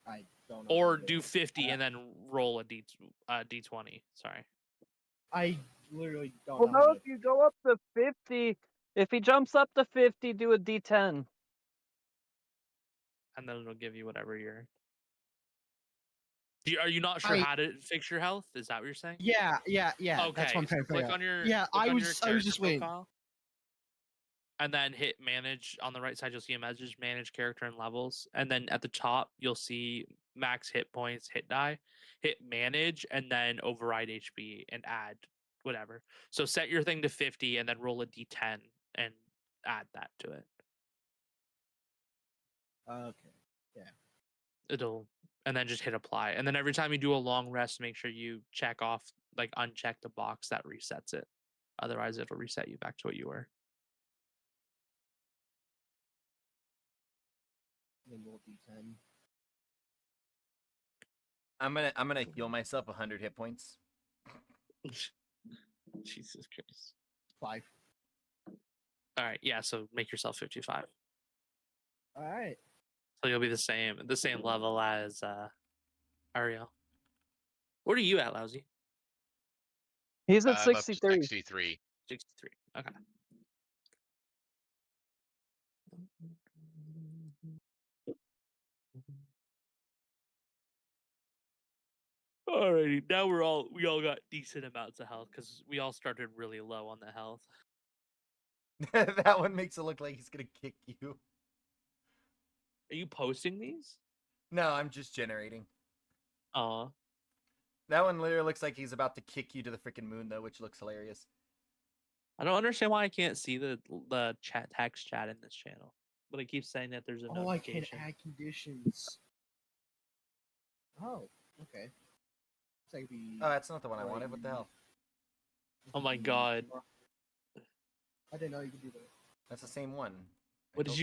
I don't know. Or how to do it. 50 and then roll a D20. Sorry. I literally don't Well, know. how no, to- if you go up to 50, if he jumps up to 50, do a D10. And then it'll give you whatever you're. Are you not sure I- how to fix your health? Is that what you're saying? Yeah. Okay. That's what I'm trying to click figure on your. Yeah, click I on your was just character waiting. profile, and then hit manage on the right side. You'll see a message: manage character and levels. And then at the top, you'll see max hit points, hit die, hit manage, and then override HP and add whatever. So set your thing to 50, and then roll a D10 and add that to it. Okay. It'll and then just hit apply. And then every time you do a long rest, make sure you check off, like uncheck the box that resets it. Otherwise, it'll reset you back to what you were. Then roll D10. I'm gonna heal myself 100 hit points. Jesus Christ. 5. All right, yeah. So make yourself 55. All right. So you'll be the same level as Ariel. What are you at, Lousy? He's at I'm up to 63. 63. 63. Okay. Alrighty, now we all got decent amounts of health because we all started really low on the health. That one makes it look like he's gonna kick you. Are you posting these? No, I'm just generating. Aw. That one literally looks like he's about to kick you to the freaking moon, though, which looks hilarious. I don't understand why I can't see the text chat in this channel, but it keeps saying that there's a Oh, I can notification. add conditions. Oh, okay. It's like the. Oh, that's not the one I wanted. What the hell? Oh my god. I didn't know you could do that. That's the same one. What did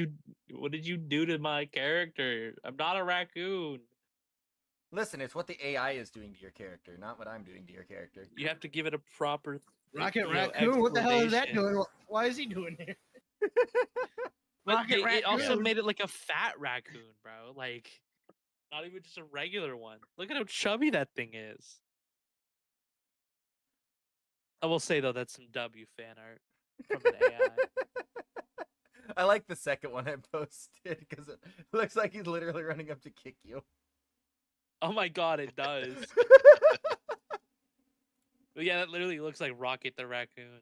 you do to my character? I'm not a raccoon. Listen, it's what the AI is doing to your character, not what I'm doing to your character. You have to give it a proper Rocket you know, Raccoon? What the hell is that explanation. doing? Why is he doing it? But Rocket it also Raccoon. made it like a fat raccoon, bro. Like, not even just a regular one. Look at how chubby that thing is. I will say though, that's some W fan art from an AI. I like the second one I posted because it looks like he's literally running up to kick you. Oh my god, it does. But yeah, that literally looks like Rocket the raccoon.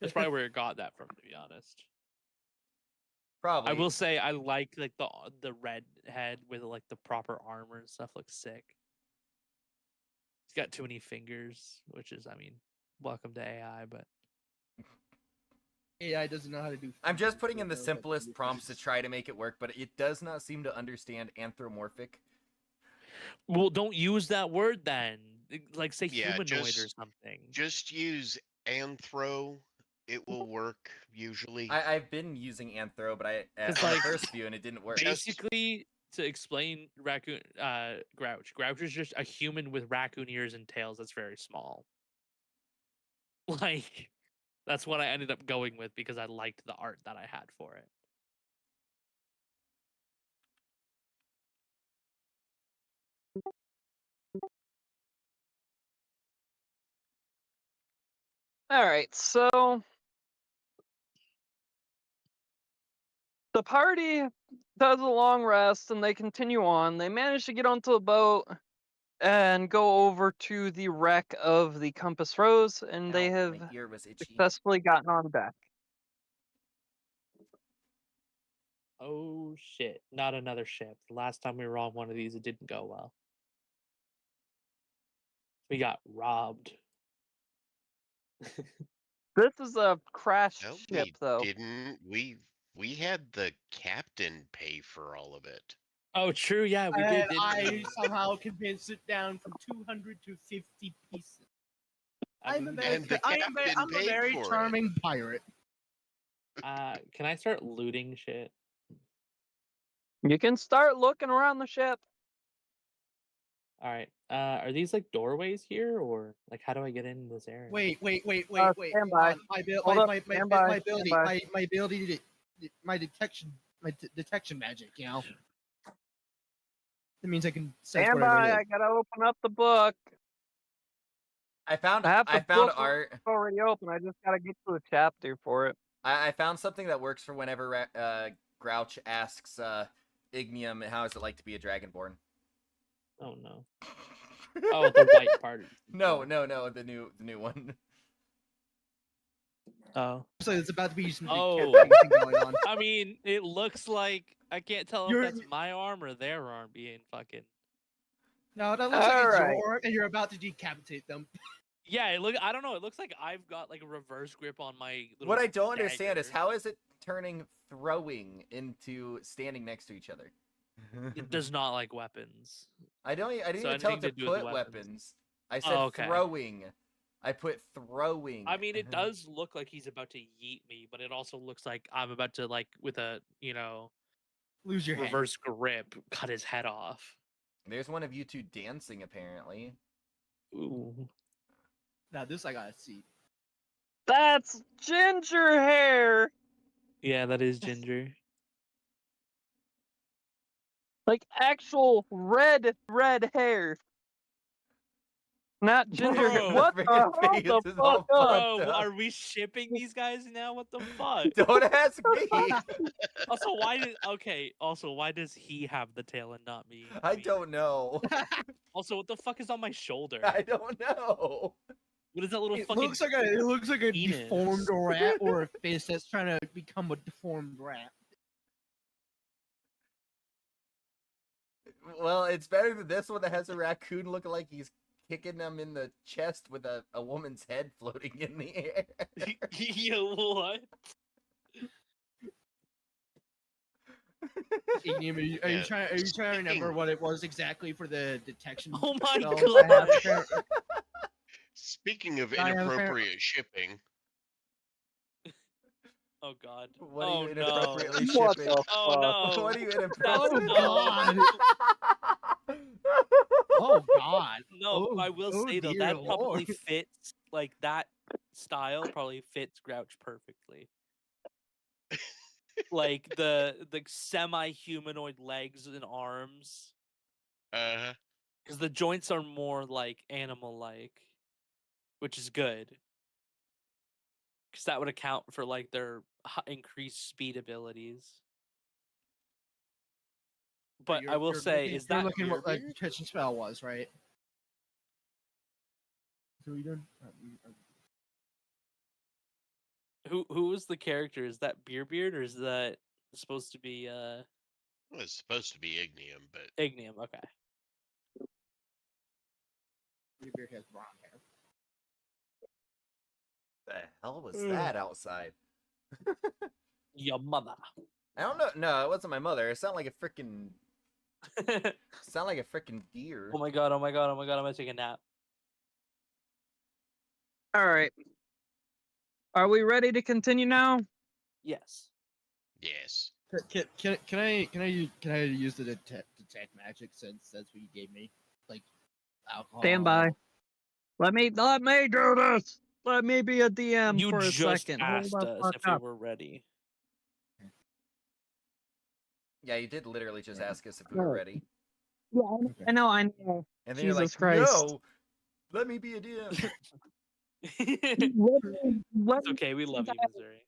That's probably where it got that from, to be honest. Probably. I will say I like the red head with like the proper armor and stuff. Looks sick. He's got too many fingers, which is, I mean, welcome to AI, but AI doesn't know how to do. I'm just putting in the Knows how to simplest do prompts to things. try to make it work, but it does not seem to understand anthropomorphic. well, don't use that word then. Like say Yeah, humanoid or just- something. Just use anthro. It will work usually. I've been using anthro, but I It's on like- the first view and it didn't work. Just- Basically, to explain raccoon Grouch. Grouch is just a human with raccoon ears and tails that's very small. Like, that's what I ended up going with because I liked the art that I had for it. All right, so the party does a long rest and they continue on. They manage to get onto a boat and go over to the wreck of the Compass Rose, and they Ow, have my ear was itchy. successfully gotten on deck. Oh shit! Not another ship. The last time we were on one of these, it didn't go well. We got robbed. This is a crashed No, ship, we though. didn't. We had the captain pay for all of it. Oh, true. Yeah, we did. And Didn't I we? somehow convinced it down from 200 to 50 pieces. I'm a I'm- very, I'm a paid very for it. charming pirate. Can I start looting shit? You can start looking around the ship. All right. Are these like doorways here, or like how do I get in this area? Wait. stand Hold by. on. My bil- Hold my, up, my, my, stand my, by, my stand ability, by. my ability to, my detection magic. You know, that means I can sense Stand whatever by. it I is. gotta open up the book. I found I have the book art. already open. I just gotta get to the chapter for it. I found something that works for whenever Grouch asks Ignium how is it like to be a Dragonborn. Oh no. Oh, the white part. No, the new one. Oh. So it's about to be some Oh. thing going on. I mean, it looks like I can't tell You're- if that's my arm or their arm being fucking. No, that looks like it's Alright. your arm, and you're about to decapitate them. Yeah, I don't know. It looks like I've got like a reverse grip on my. Little What I don't understand is dagger. how is it turning throwing into standing next to each other? It does not like weapons. I didn't So even tell it anything to to do with put the weapons. weapons. I said Oh, okay. throwing. I put throwing. I mean, it does look like he's about to yeet me, but it also looks like I'm about to like with a Lose your head. reverse grip cut his head off. There's one of you two dancing apparently. Ooh. Now this I gotta see. That's ginger hair. Yeah, that is Ginger. Like actual red hair. Not ginger hair. Bro. What the hell Freaking the face is all fuck up? Bro, fucked up. are we shipping these guys now? What the fuck? Don't ask me. Also, why does he have the tail and not me? I don't know. Also, what the fuck is on my shoulder? I don't know. What is that little It fucking? looks like a penis. deformed rat or a fish that's trying to become a deformed rat. Well, it's better than this one that has a raccoon looking like he's kicking them in the chest with a woman's head floating in the air. Yo, what? Ignium, are you Yeah, trying to remember speaking- what it was exactly for the detection? Oh my spells I have god! appar- Speaking of I have inappropriate shipping, Oh god. What Oh are you no. inappropriately What shipping? the Oh fuck? no. What are you Oh inappropriately? god! Oh god! No, Oh, I will oh say though dear that probably lord. fits like that style probably fits Grouch perfectly. Like the semi-humanoid legs and arms, because the joints are more like animal-like, which is good. Because that would account for like their increased speed abilities. But I will say, looking, is you're that looking what the Beerbeard? detection spell was, right? So we done. Who was the character? Is that Beerbeard or is that supposed to be well, it's supposed to be Ignium, but Ignium? Okay. Beard has brown hair. The hell was that outside? Your mother. I don't know. No, it wasn't my mother. It sounded like a freaking. Sound like a freaking deer. Oh my god! Oh my god! Oh my god! I'm gonna take a nap. All right. Are we ready to continue now? Yes. yes. Can I use the detect magic since that's what you gave me, like alcohol? Stand by. Let me do this. Let me be a DM You for a just second. asked Hold the us fuck if we up. were ready. Yeah, you did literally just ask us if we were ready. Yeah, I know. And then you're Jesus like, Christ. no, let me be a DM. It's okay. We love you, Missouri.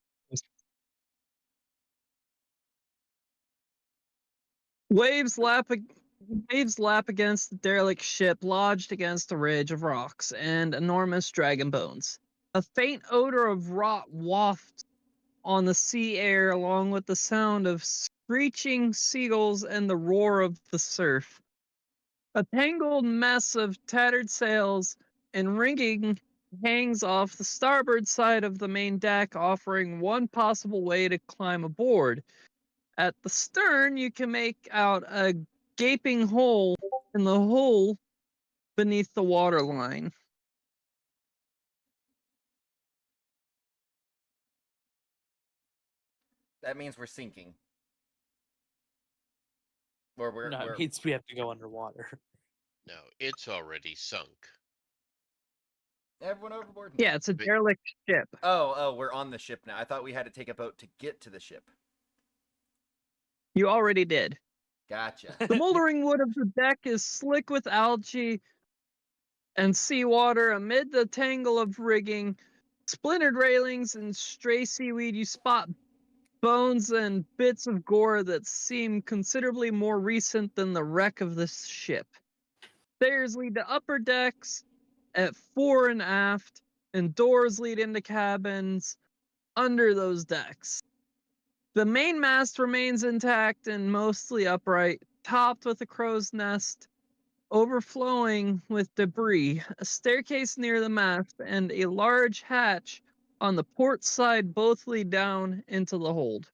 Waves lap against the derelict ship lodged against a ridge of rocks and enormous dragon bones. A faint odor of rot wafts on the sea air along with the sound of screeching seagulls and the roar of the surf. A tangled mess of tattered sails and rigging hangs off the starboard side of the main deck, offering one possible way to climb aboard. At the stern, you can make out a gaping hole in the hull beneath the waterline. That means we're sinking. Or No, it means we have to go underwater. No, it's already sunk. Everyone overboard. Yeah, it's a derelict ship. Oh, we're on the ship now. I thought we had to take a boat to get to the ship. You already did. Gotcha. The moldering wood of the deck is slick with algae and seawater amid the tangle of rigging, splintered railings, and stray seaweed. You spot bones and bits of gore that seem considerably more recent than the wreck of this ship. Stairs lead to upper decks at fore and aft, and doors lead into cabins under those decks. The main mast remains intact and mostly upright, topped with a crow's nest, overflowing with debris, a staircase near the mast, and a large hatch on the port side both lead down into the hold.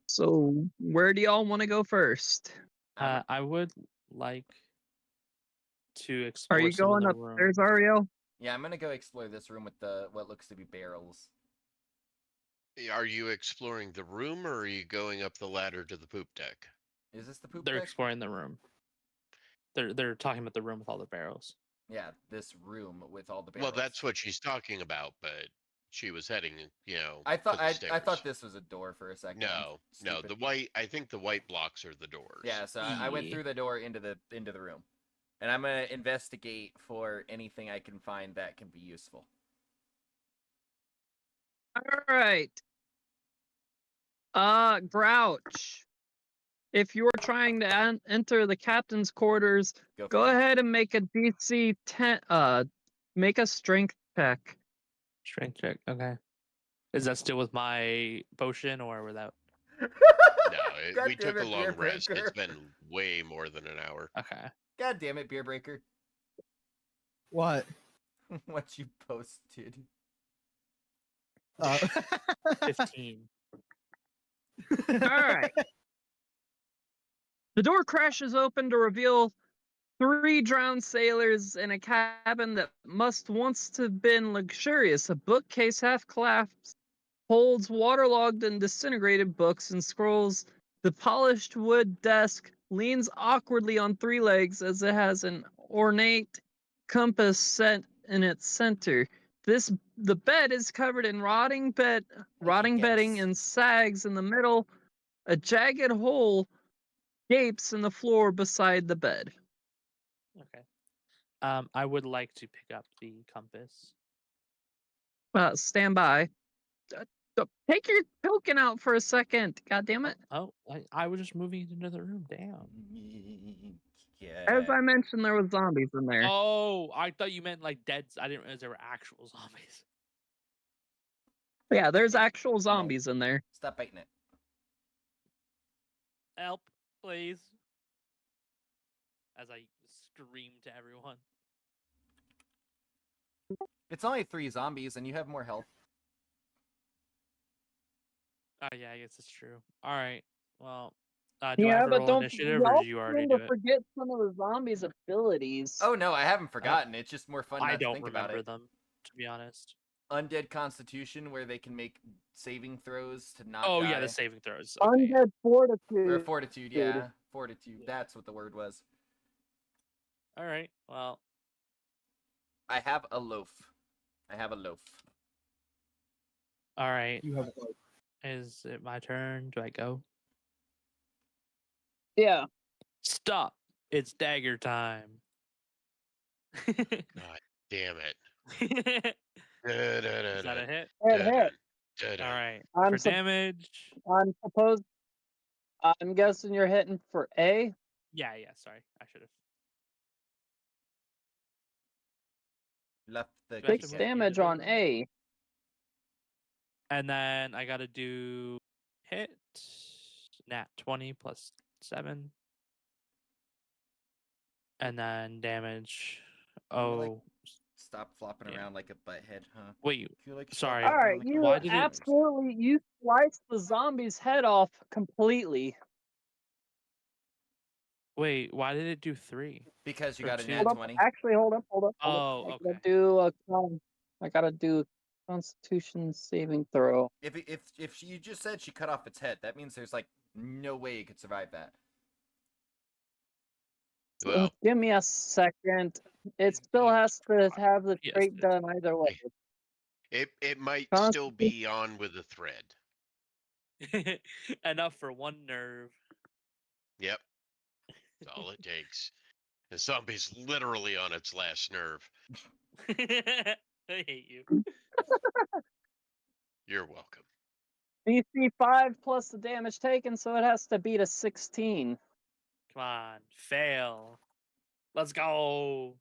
So, where do y'all want to go first? I would like to Are explore you some of going the room. upstairs, Ariel? Yeah, I'm gonna go explore this room with the what looks to be barrels. Are you exploring the room or are you going up the ladder to the poop deck? Is this the poop They're deck? exploring the room. They're talking about the room with all the barrels. Yeah, this room with all the barrels. Well, that's what she's talking about, but she was heading, I thought for the stairs. I thought this was a door for a second. No, the white. I think the white blocks are the doors. Yeah, so I went through the door into the room, and I'm gonna investigate for anything I can find that can be useful. All right. Grouch. If you're trying to enter the captain's quarters, go ahead and make a DC 10. Make a strength check. Strength check. Okay. Is that still with my potion or without? No, we took a long rest. It's been way more than an hour. Okay. God damn it, Beer Breaker. What? What you posted. 15. All right. The door crashes open to reveal 3 drowned sailors in a cabin that must once have been luxurious. A bookcase half collapsed holds waterlogged and disintegrated books and scrolls. The polished wood desk leans awkwardly on 3 legs as it has an ornate compass set in its center. The bed is covered in rotting bedding and sags in the middle. A jagged hole gapes in the floor beside the bed. Okay. I would like to pick up the compass. Stand by. Take your token out for a second. God damn it. Oh, I was just moving it into the room. Damn. Yeah. As I mentioned, there was zombies in there. Oh, I thought you meant like dead. I didn't realize there were actual zombies. Yeah, there's actual zombies in there. Stop biting it. Help, please. As I scream to everyone. It's only 3 zombies, and you have more health. Oh yeah, I guess it's true. All right. Well, Do I have Yeah, to but roll don't initiative, or y'all did you already seem do to it? forget some of the zombies' abilities. Oh no, I haven't forgotten. It's just more fun I not to don't think about remember it. them, to be honest. Undead Constitution, where they can make saving throws to not Oh die. yeah, the saving throws. Okay, yeah. Undead fortitude. Or fortitude, yeah. Fortitude. That's what the word was. All right. Well, I have a loaf. I have a loaf. all right. You have Is it my turn? Do I go? Yeah. Stop! It's dagger time. God damn it. Is that a hit? Hit. All right. I'm For sup- damage. I'm supposed. I'm guessing you're hitting for A. Yeah. Sorry, I should have. Left the Do I have to 6 move damage into on the- A. And then I gotta do hit. Nat 20 plus 7. And then damage. You like- Oh, Stop flopping Yeah. around like a butthead, huh? wait. You like Sorry. stop All flopping right, like a you Why butthead? did it- absolutely you sliced the zombie's head off completely. Wait, why did it do 3? Because you Or got a two. nat Hold up. 20. Actually, hold up. Oh, I okay. gotta do a I gotta do Constitution saving throw. If you just said she cut off its head, that means there's like no way it could survive that. Well, Give me a second. It still has to have the Yes, trait it's- done either way. it might Consti- still be on with a thread. Enough for 1 nerve. Yep. That's all it takes. The zombie's literally on its last nerve. I hate you. You're welcome. DC 5 plus the damage taken, so it has to beat a 16. Come on, fail. Let's go.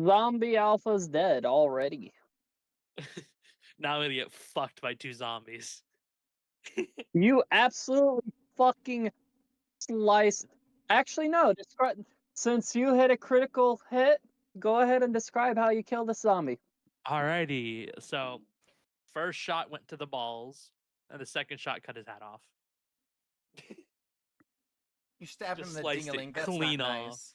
Zombie Alpha's dead already. Now I'm gonna get fucked by 2 zombies. You absolutely fucking sliced. Actually, no. Describe. Since you hit a critical hit, go ahead and describe how you killed the zombie. Alrighty, so first shot went to the balls, and the second shot cut his hat off. You stabbed him Just in the sliced it ding-a-ling. That's clean not off. nice.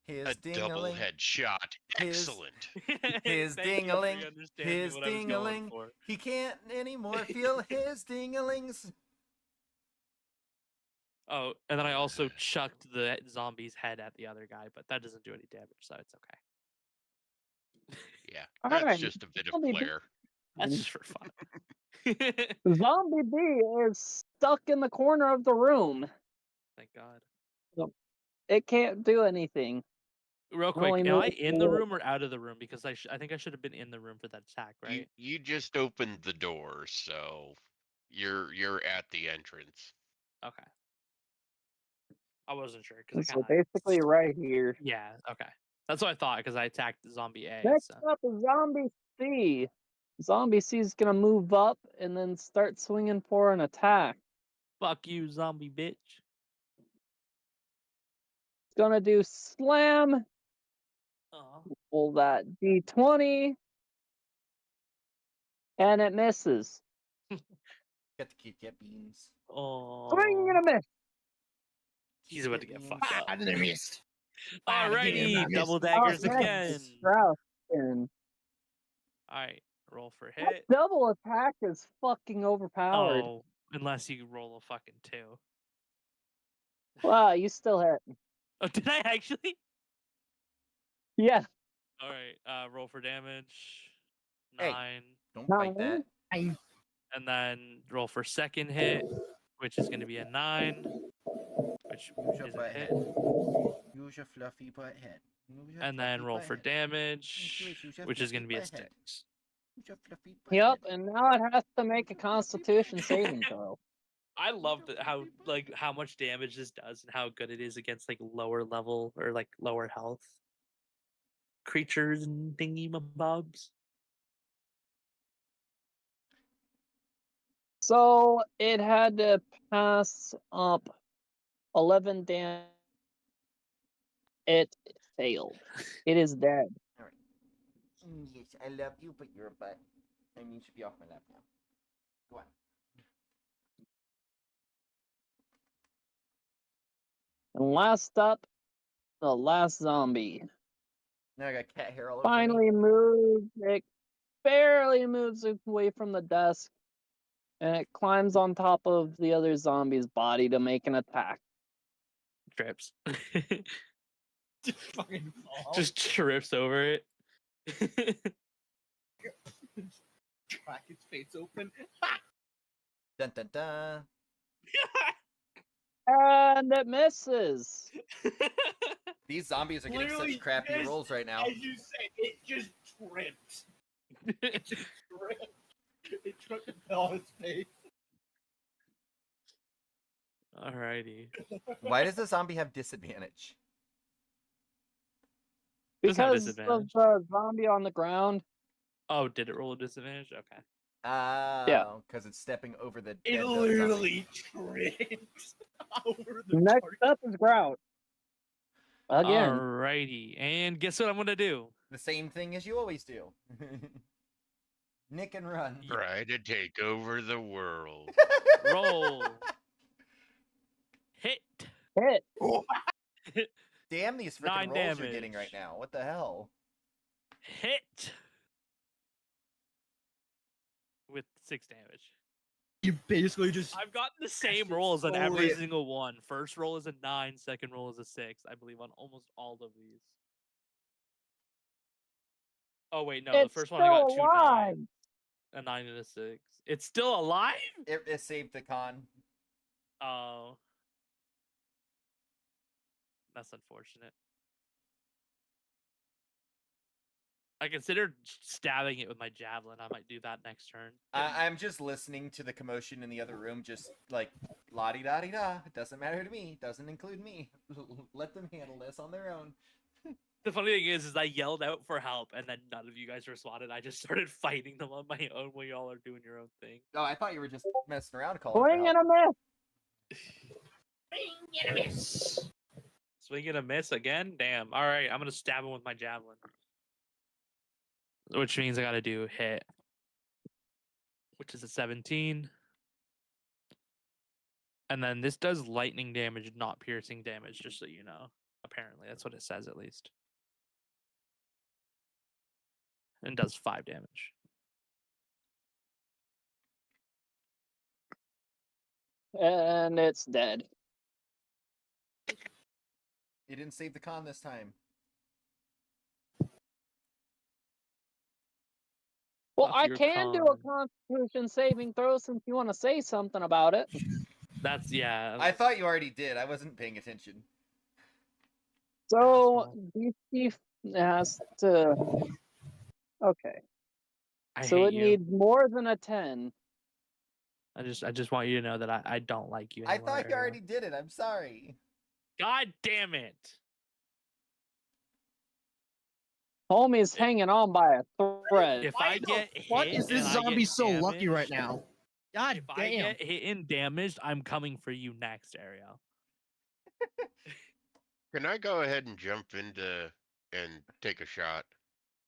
His A double ding-a-ling. headshot. His- Excellent. His Thank you for ding-a-ling. understanding His what I was going ding-a-ling. for. He can't anymore feel his ding-a-lings. Oh, and then I also chucked the zombie's head at the other guy, but that doesn't do any damage, so it's okay. Yeah. All That's right, just a bit of zombie B- flair. That's just for fun. Zombie B is stuck in the corner of the room. Thank God. It can't do anything. Real Can only quick, am I move in the forward. room or out of the room? Because I think I should have been in the room for that attack, right? You just opened the door, so you're at the entrance. Okay. I wasn't sure because I So kind of. basically, right here. Yeah. Okay. That's what I thought because I attacked zombie A. Next So. up is Zombie C. Zombie C is gonna move up and then start swinging for an attack. Fuck you, zombie bitch. It's gonna do slam. Oh. Pull that D20, and it misses. Got the Kit Kat beans. Swing and a miss. He's about to get fucked up. I missed. I Alrighty, double Up daggers next again. is Strauss. And Alright, roll for that hit. double attack is fucking overpowered. Oh, unless you roll a fucking 2. Wow, you still hit. Oh, did I actually? Yeah. Alright, roll for damage. Hey. 9. Don't bite that. And then roll for second hit, which is going to be a 9. Which Use your is a butt hit. head. Use your fluffy butt head. Use your And then fluffy roll butt for head. damage, Use your which is fluffy going to be a butt head. 6. Use your fluffy butt Yep, head. and now it has to make a Constitution saving throw. I love how much damage this does and how good it is against like lower level or like lower health creatures and thingy mabobs. So it had to pass up 11 damage. It failed. It is dead. Yes, I love you, but you're a butt. And you should be off my lap now. Go on. And last up, the last zombie. Now I got cat hair all over me. Finally moves. It barely moves away from the desk. And it climbs on top of the other zombie's body to make an attack. Trips. Just fucking fall. Just trips over it. Crack its face open. Dun dun dun. And it misses. These zombies are getting Literally such crappy just rolls right now. As you said, it just tripped. It just tripped. It tripped and fell on its face. Alrighty. Why does the zombie have disadvantage? Doesn't have Because of disadvantage. the zombie on the ground. Oh, did it roll a disadvantage? Okay. Oh, because it's stepping over the. It dead zombie. literally tripped over the Next target. up is Grout. Again. Alrighty. And guess what I'm gonna do? The same thing as you always do. Nick and run. Try to take over the world. Roll. Hit. Hit. Damn these freaking 9 rolls you're getting damage. right now. What the hell? Hit. With 6 damage. You basically just. I've gotten the same it rolls on every slowly. single one. First roll is a 9, second roll is a 6, I believe, on almost all of these. Oh wait, no, the It's first one I got still 2 alive. 9s, a 9 and a 6. It's still alive? It saved the con. Oh. That's unfortunate. I considered stabbing it with my javelin. I might do that next turn. I'm just listening to the commotion in the other room, just like la-di-da-di-da. It doesn't matter to me. Doesn't include me. Let them handle this on their own. The funny thing is I yelled out for help, and then none of you guys responded. I just started fighting them on my own while y'all are doing your own thing. Oh, I thought you were just messing around calling for Swing help. and a miss. Swing and a miss. Swing and a miss again? Damn. All right, I'm going to stab him with my javelin. Which means I got to do hit. Which is a 17. And then this does lightning damage, not piercing damage, just so you know. Apparently, that's what it says at least. And does 5 damage. And it's dead. You didn't save the con this time. Well, Fuck I your can do a con. Constitution saving throw since you want to say something about it. That's, yeah. I thought you already did. I wasn't paying attention. So Asshole. DC has to. Okay. I So hate it you. needs more than a 10. I just want you to know that I don't like you I anymore. thought you Ariel. already did it. I'm sorry. God damn it. Homie's If- hanging on by a thread. If Why I the get What hit is this and I zombie get so lucky right damaged- now? God If I damn. get hit and damaged, I'm coming for you next, Ariel. Can I go ahead and jump into and take a shot?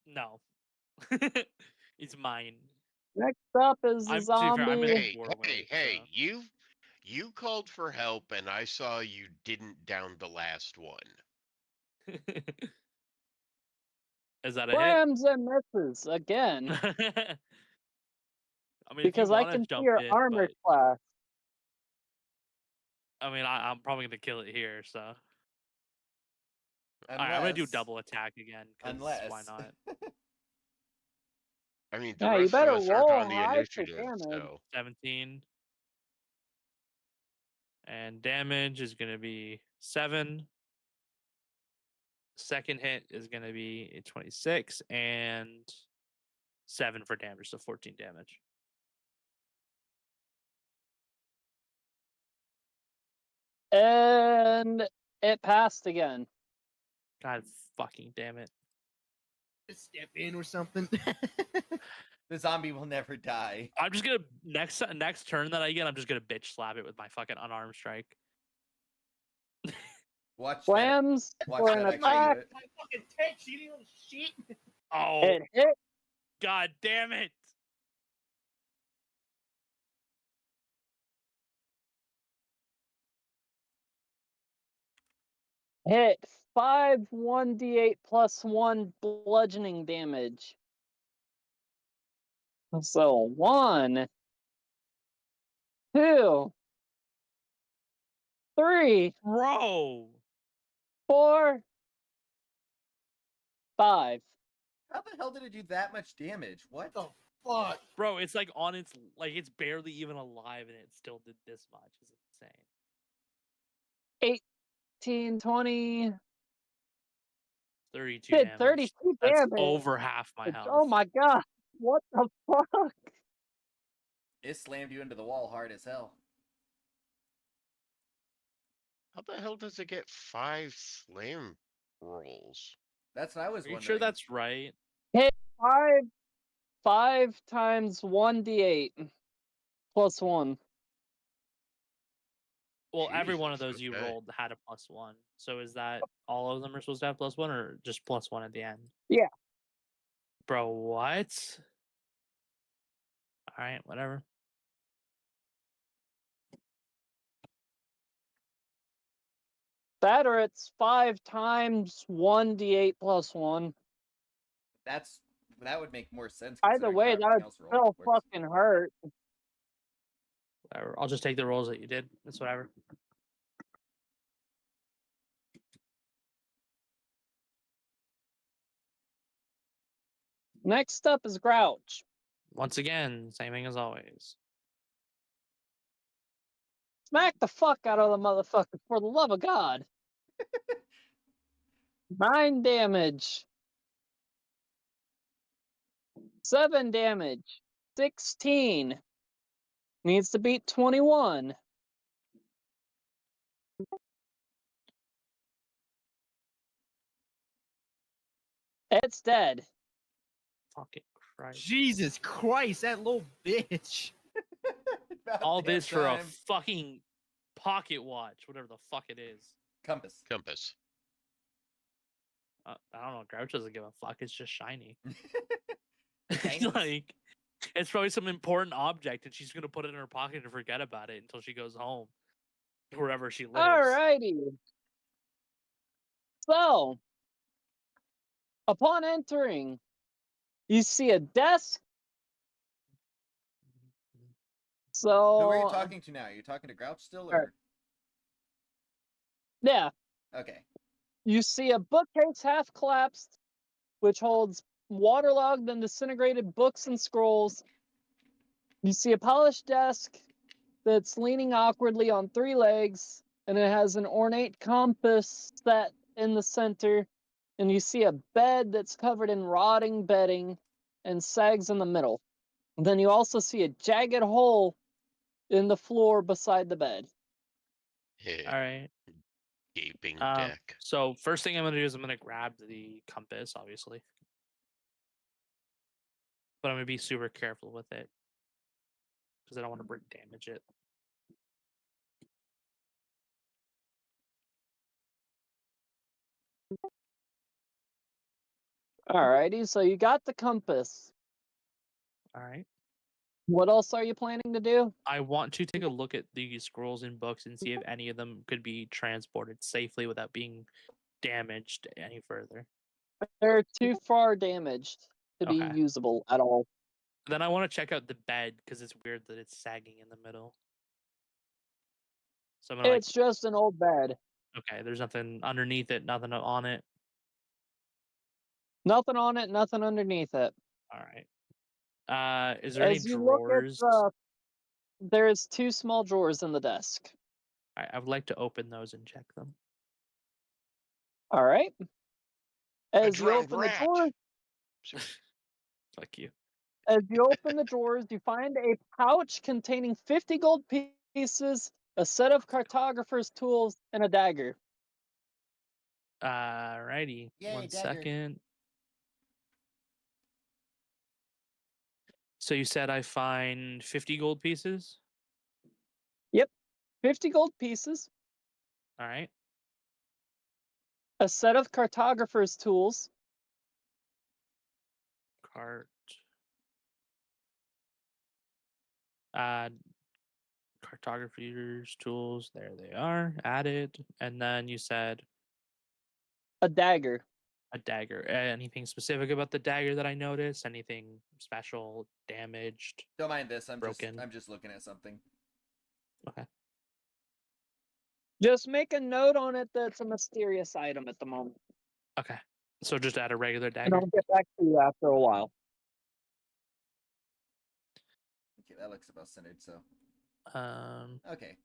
No. It's mine. Next up is the To be fair, I'm zombie. in Hey, war hey, mode, hey! so- You called for help, and I saw you didn't down the last one. Is that a Slams and misses again. hit? I mean, Because if you I want to can see jump your in, armor but class. I mean, I'm probably gonna kill it here. So, all right, I'm gonna do Unless- double attack again. 'Cause Unless. why not? I mean, the Yeah, you rest better of us aren't roll on the high for initiative, damage. so 17. And damage is gonna be 7. Second hit is gonna be a 26 and 7 for damage, so 14 damage. And it passed again. God fucking damn it. Just step in or something. The zombie will never die. I'm just gonna next turn that I get, I'm just gonna bitch slap it with my fucking unarmed strike. Watch that. Slams Watch for that an actually attack. do it. My fucking text, you little shit. Oh, It hit. god damn it! Hit 5 1d8 plus 1 bludgeoning damage. So 1, 2, 3, Bro! 4, 5. How the hell did it do that much damage? What? The fuck? Bro, it's like on its like it's barely even alive and it still did this much. It's insane. 18, 20. 32 Did damage. 32 That's damage. over half my Oh health. my god. What the fuck? It slammed you into the wall hard as hell. How the hell does it get 5 slam rolls? That's what I was Are you wondering. sure that's right? Hit 5 times 1d8 plus 1. Well, every one of Jesus, those you okay. rolled had a +1. So is that all of them are supposed to have +1 or just +1 at the end? Yeah. Bro, what? Alright, whatever. That or it's 5 times 1d8 plus 1. That would make more sense. Either considering way, how that everything would else still works. fucking hurt. Whatever. I'll just take the rolls that you did. It's whatever. Next up is Grouch. Once again, same thing as always. Smack the fuck out of the motherfucker, for the love of God. 9 damage. 7 damage. 16. Needs to beat 21. It's dead. Fucking Christ. Jesus Christ, that little bitch. About All damn this for a time. fucking pocket watch, whatever the fuck it is. Compass. Compass. I don't know. Grouch doesn't give a fuck. It's just shiny. Shinies. Like, it's probably some important object, and she's gonna put it in her pocket and forget about it until she goes home, wherever she lives. Alrighty. So, upon entering, you see a desk. So, Who are you talking to now? Are you talking to Grouch still, or? Alright. Yeah, Okay. you see a bookcase half collapsed, which holds waterlogged and disintegrated books and scrolls. You see a polished desk that's leaning awkwardly on 3 legs, and it has an ornate compass set in the center. And you see a bed that's covered in rotting bedding and sags in the middle. And then you also see a jagged hole in the floor beside the bed. All right. Gaping deck. So first thing I'm gonna do is I'm gonna grab the compass, obviously, but I'm gonna be super careful with it because I don't want to break damage it. Alrighty, so you got the compass. All right. What else are you planning to do? I want to take a look at these scrolls and books and see if any of them could be transported safely without being damaged any further. They're too far damaged to be Okay. usable at all. Then I want to check out the bed because it's weird that it's sagging in the middle. So I'm gonna It's just an old bed. okay, there's nothing underneath it, nothing on it. Nothing on it, nothing underneath it. All right. Is there any As you look at drawers? there's 2 small drawers in the desk. I would like to open those and check them. All right. As you drowned open the rat. door, Fuck you. as you open the drawers, you find a pouch containing 50 gold pieces, a set of cartographer's tools, and a dagger. Alrighty. Yay, One dagger. second. So you said I find 50 gold pieces? 50 gold pieces, All right. a set of cartographer's tools, Cart. Add cartographer's tools. There they are. Added. And then you said A dagger. A dagger. Anything specific about the dagger that I noticed? Anything special? Damaged? Don't mind this. I'm Broken. just looking at something. Okay. Just make a note on it that it's a mysterious item at the moment. Okay. So just add a regular And dagger. I'll get back to you after a while. Okay, that looks about centered. So okay.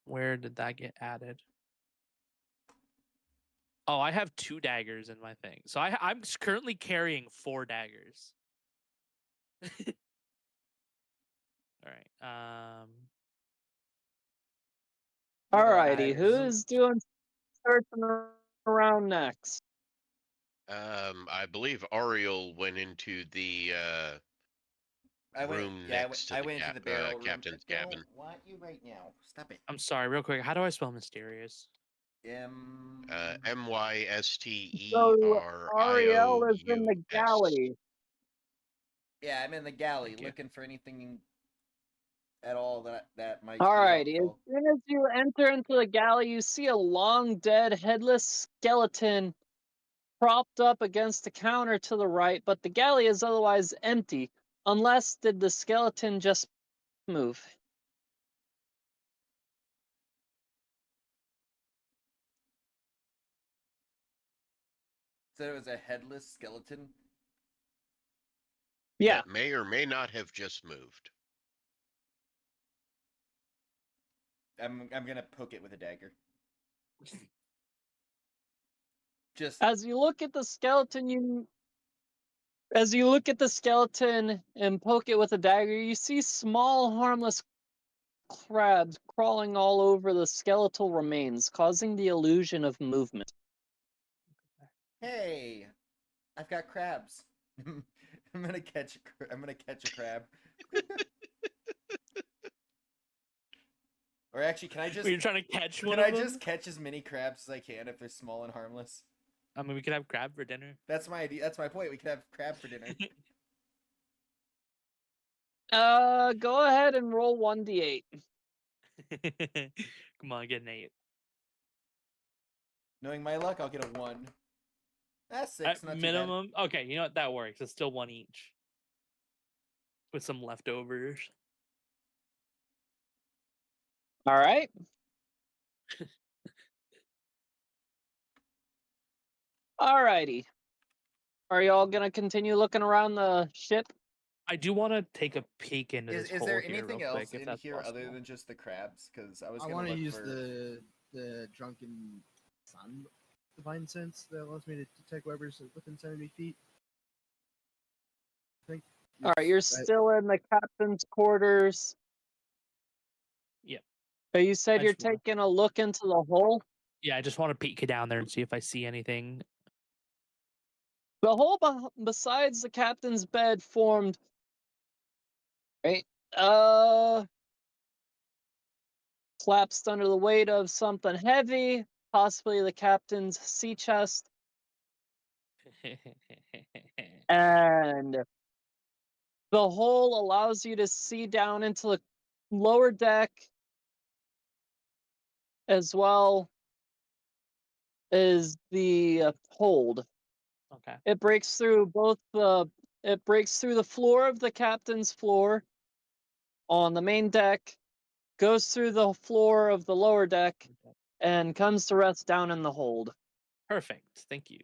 Where did that get added? Oh, I have 2 daggers in my thing. So I'm currently carrying 4 daggers. All right. Alrighty, daggers. who's doing searching around next? I believe Ariel went into the room next to I the went into the barrel room. captain's I cabin. don't want you right now. Stop it. I'm sorry, real quick. How do I spell mysterious? So Ariel is in the Mystereous. galley. Yeah, I'm in the galley Thank you. looking for anything at all that might Alrighty, be as helpful. soon as you enter into the galley, you see a long, dead, headless skeleton propped up against the counter to the right, but the galley is otherwise empty. Unless did the skeleton just move? So it was a headless skeleton. Yeah. That may or may not have just moved. I'm gonna poke it with a dagger. Just As you look at the skeleton, and poke it with a dagger, you see small, harmless crabs crawling all over the skeletal remains, causing the illusion of movement. hey, I've got crabs. I'm gonna catch a crab. Or actually, can I just? You're trying to catch one Can of I them? just catch as many crabs as I can if they're small and harmless? I mean, we could have crab for dinner. That's my idea. That's my point. We could have crab for dinner. Go ahead and roll 1d8. Come on, get an 8. Knowing my luck, I'll get a 1. That's 6. At Not minimum. Okay, you know what? That works. It's still 1 each. With some leftovers. All right. Alrighty. Are y'all gonna continue looking around the ship? I do want to take a peek into too bad. this Is hole there here anything real else quick, if in that's here other possible. than just the crabs? Because I was I gonna want to look use for... the drunken sun divine sense that allows me to detect whatever's within 70 feet. I think. All right, you're still in the captain's quarters. Yep. But you said I you're just wanna- taking a look into the hole. Yeah, I just want to peek down there and see if I see anything. The hole besides the captain's bed formed, right? Collapsed under the weight of something heavy, possibly the captain's sea chest, and the hole allows you to see down into the lower deck as well as the hold. Okay. It breaks through the floor of the captain's floor on the main deck, goes through the floor of the lower deck, and comes to rest down in the hold. Perfect. Thank you.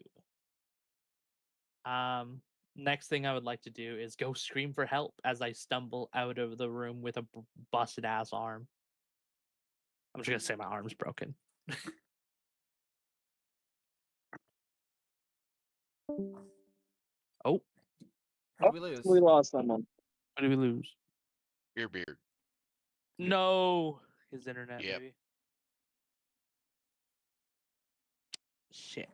Next thing I would like to do is go scream for help as I stumble out of the room with a busted ass arm. I'm just gonna say my arm's broken. Oh, Who did we lose? We lost someone. what did we lose? Your beard. No, his internet Yep. maybe. Shit.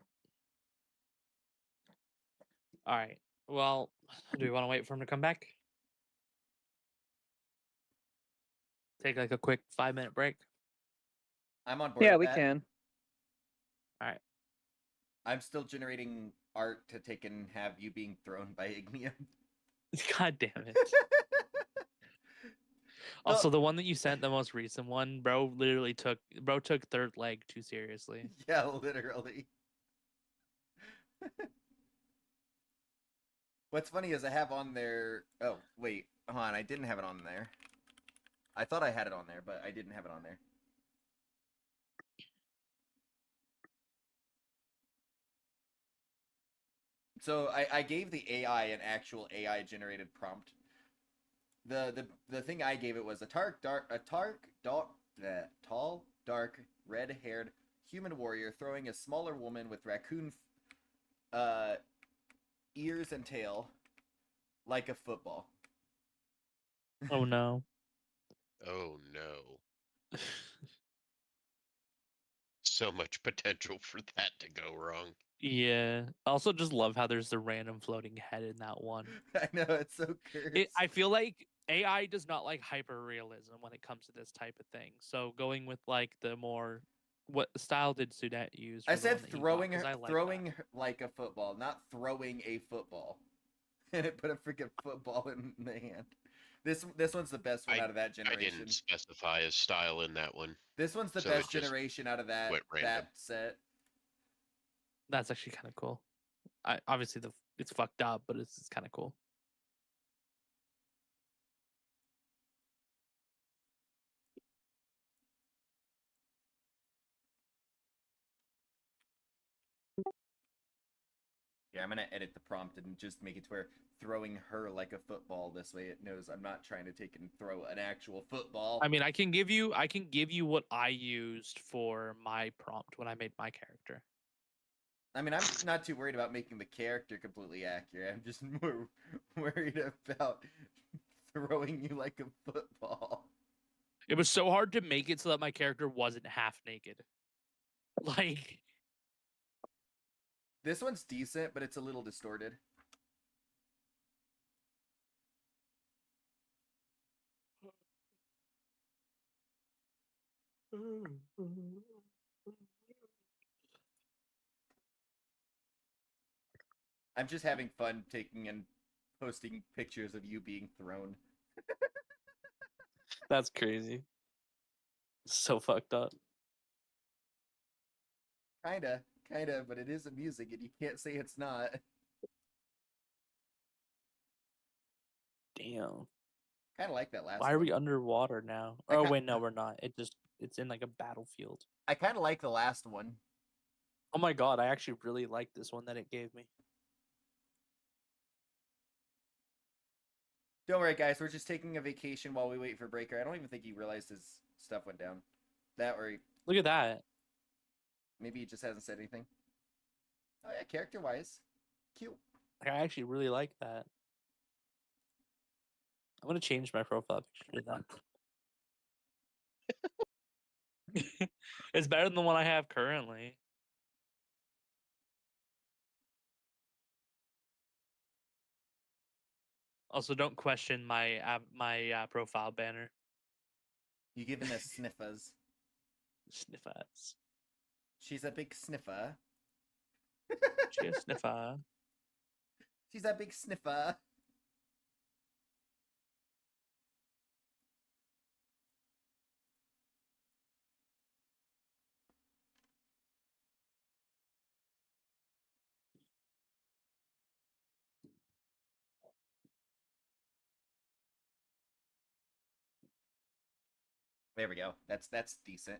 All right. Well, do we want to wait for him to come back? Take like a quick 5-minute break. I'm on board Yeah, with we that. can. All right. I'm still generating art to take and have you being thrown by Ignium. God damn it. Also, the one that you sent, the most recent one, bro took third leg too seriously. Yeah, literally. What's funny is I have on there. Oh wait, hold on. I didn't have it on there. I thought I had it on there, but I didn't have it on there. So I gave the AI an actual AI generated prompt. The thing I gave it was a tall, dark, red-haired human warrior throwing a smaller woman with raccoon ears and tail like a football. Oh no. Oh no. So much potential for that to go wrong. Yeah. I also just love how there's the random floating head in that one. I know, it's so cursed. I feel like AI does not like hyper realism when it comes to this type of thing. So going with like the more what style did Sudet use? I For the said one that he got? throwing 'Cause I like that. throwing like a football, not throwing a football. And it put a freaking football in the hand. This one's the best one out of that I generation. didn't specify a style in that one. This one's the so it best just generation out of that went random. that set. That's actually kind of cool. Obviously it's fucked up, but it's kind of cool. Yeah, I'm gonna edit the prompt and just make it to where throwing her like a football. This way, it knows I'm not trying to take and throw an actual football. I mean, I can give you what I used for my prompt when I made my character. I mean, I'm not too worried about making the character completely accurate. I'm just more worried about throwing you like a football. It was so hard to make it so that my character wasn't half naked. Like, This one's decent, but it's a little distorted. I'm just having fun taking and posting pictures of you being thrown. that's crazy. So fucked up. Kinda, but it is amusing, and you can't say it's not. Damn. Kind of like that last Why are one. we underwater now? I Oh ca- wait, no, we're not. It's in like a battlefield. I kind of like the last one. Oh my god, I actually really like this one that it gave me. Don't worry, guys. We're just taking a vacation while we wait for Breaker. I don't even think he realized his stuff went down. That or Look at that. maybe he just hasn't said anything. Oh yeah, character-wise, cute. I actually really like that. I'm gonna change my profile picture to that. It's better than the one I have currently. Also, don't question my profile banner. You giving us sniffers. Sniffers. She's a big sniffer. She a sniffer. She's a big sniffer. There we go. That's decent.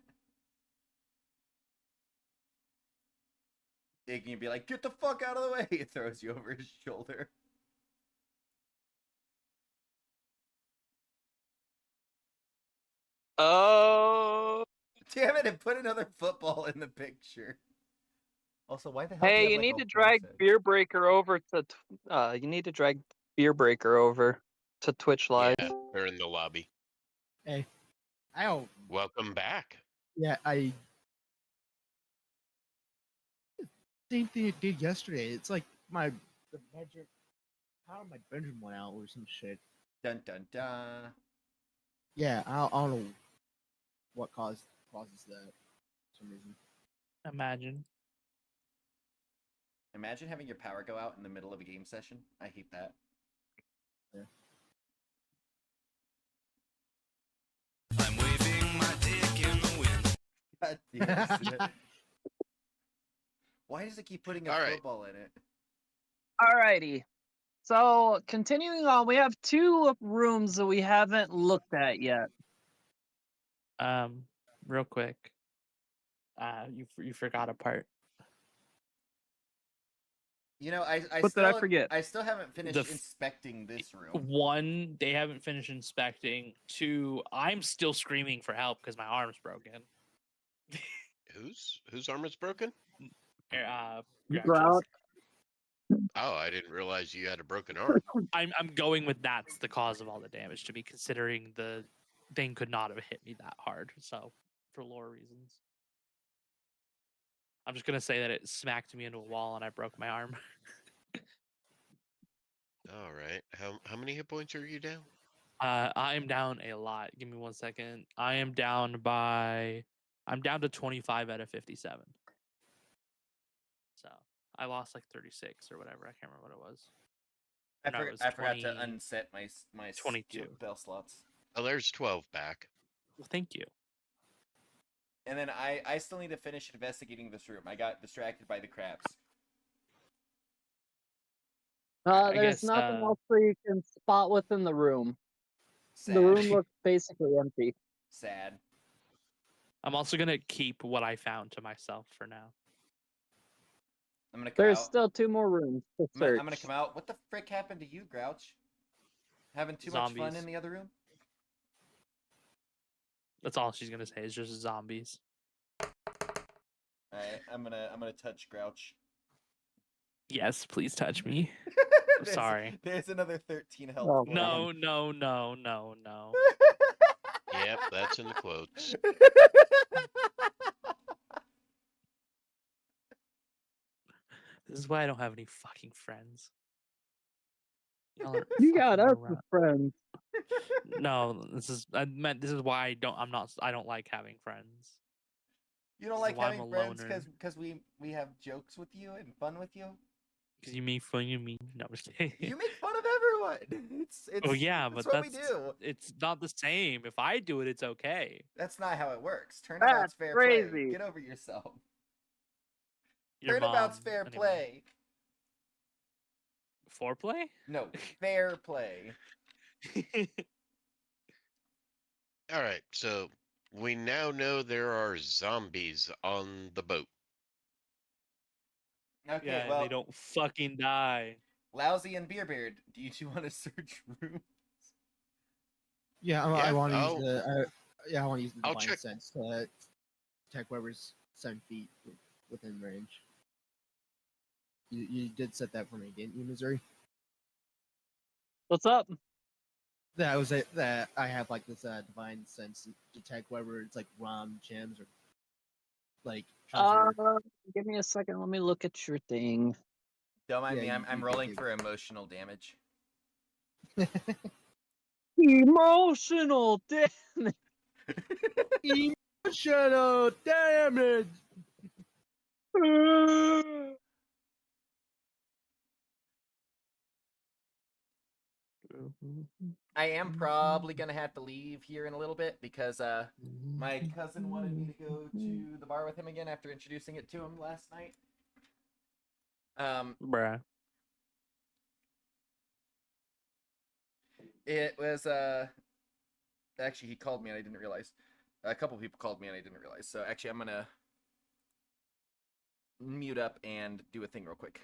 It can be like, get the fuck out of the way. It throws you over his shoulder. Oh. Damn it! And put another football in the picture. Also, why the hell? do Hey, have, you like, need a to drag horse head? Beer Breaker over to. You need to drag Beer Breaker over to Twitch Live. Yeah, they're in the lobby. Hey, I don't. Welcome back. Yeah, same thing it did yesterday. It's like the bedroom. How my bedroom went out or some shit. Dun dun dun. Yeah, I don't know what causes that for some reason. Imagine. Imagine having your power go out in the middle of a game session. I hate that. Yeah. I'm waving my dick in the wind. God damn it. Why does it keep putting a All right. football in it? Alrighty. So continuing on, we have 2 rooms that we haven't looked at yet. Real quick. You forgot a part. You know, I What still did I forget? I still haven't finished f- inspecting this room. 1, they haven't finished inspecting. 2, I'm still screaming for help because my arm's broken. Whose arm is broken? Grouch's. Grouch. Oh, I didn't realize you had a broken arm. I'm going with that's the cause of all the damage to me, considering the thing could not have hit me that hard. So, for lore reasons, I'm just gonna say that it smacked me into a wall and I broke my arm. All right. How many hit points are you down? I'm down a lot. Give me 1 second. I'm down to 25 out of 57. So I lost like 36 or whatever. I can't remember what it was. No, it was I forgot to 20 unset my 22. bell slots. Oh, there's 12 back. Well, thank you. And then I still need to finish investigating this room. I got distracted by the crabs. I There's guess, nothing else that you can spot within the room. Sad. The room looks basically empty. Sad. I'm also gonna keep what I found to myself for now. I'm gonna come There's out. still 2 more rooms to search. I'm gonna come out. What the frick happened to you, Grouch? Having too much fun Zombies. in the other room? That's all she's gonna say is just zombies. Alright, I'm gonna touch Grouch. Yes, please touch me. There's- Sorry. There's another 13 health. Oh, for No, him. no, no, no, no. Yep, that's in the quotes. This is why I don't have any fucking friends. Y'all are You got fucking us as around. friends. No, this is why I don't like having friends. You don't This is like why I'm having a friends loner. because we have jokes with you and fun with you? Because you make fun of me. No, I'm just kidding. You make fun of everyone. It's Oh yeah, that's but what we do. it's not the same. If I do it, it's okay. That's not how it works. Turnabout's That's fair play. crazy. Get over yourself. Your Turnabout's mom, fair anyway. play. Foreplay? No, fair play. All right, so we now know there are zombies on the boat. Okay, Yeah, well, they don't fucking die. Lousy and Beerbeard, do you two want to search rooms? Yeah, Yeah, I want to I'll- use the. I want to use the I'll divine check- sense to detect whoever's 7 feet within range. You did set that for me, didn't you, Missouri? What's up? That was it. That I have like this divine sense to detect whether it's like ROM gems or like treasure. Give me a second. Let me look at your thing. Don't mind Yeah, me, you I'm do rolling do. for emotional damage. Emotional damage. Emotional damage. I am probably gonna have to leave here in a little bit because my cousin wanted me to go to the bar with him again after introducing it to him last night. Bruh. It was actually he called me and I didn't realize. A couple people called me and I didn't realize. So actually I'm gonna mute up and do a thing real quick.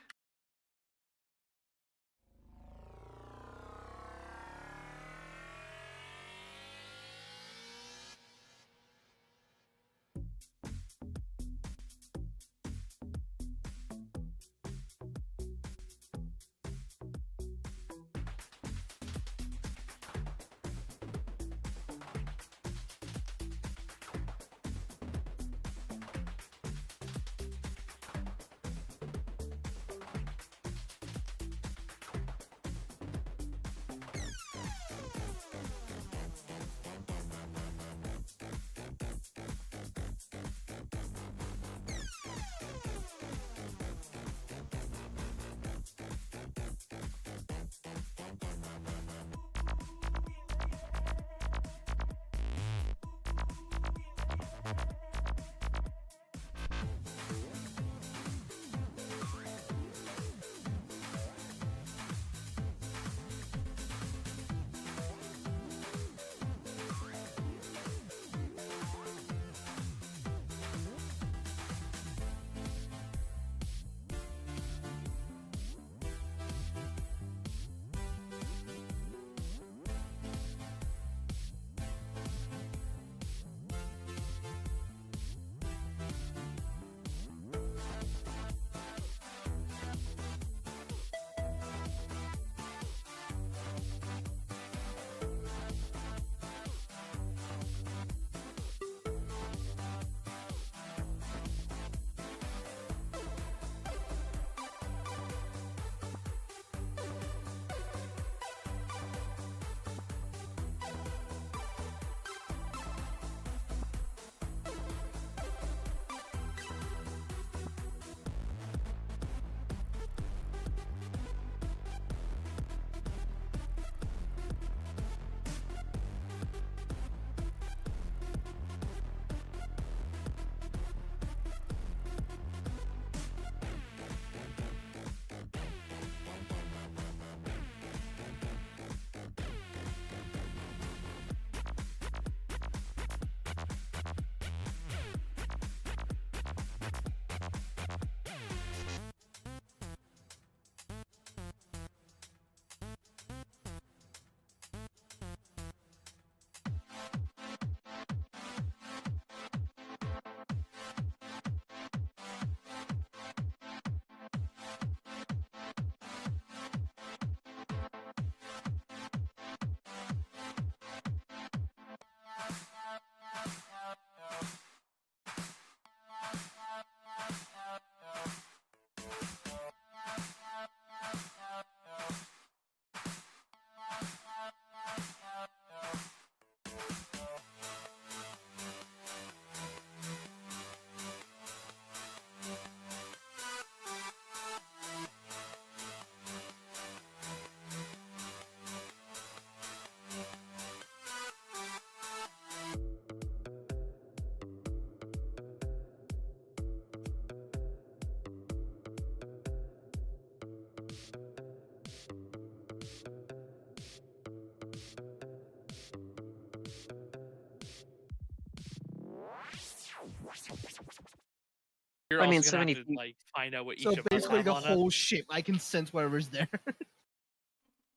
You're I also mean, gonna 70 have to feet. like find out what each So of us basically, have the on us. whole ship. I can sense whatever's there.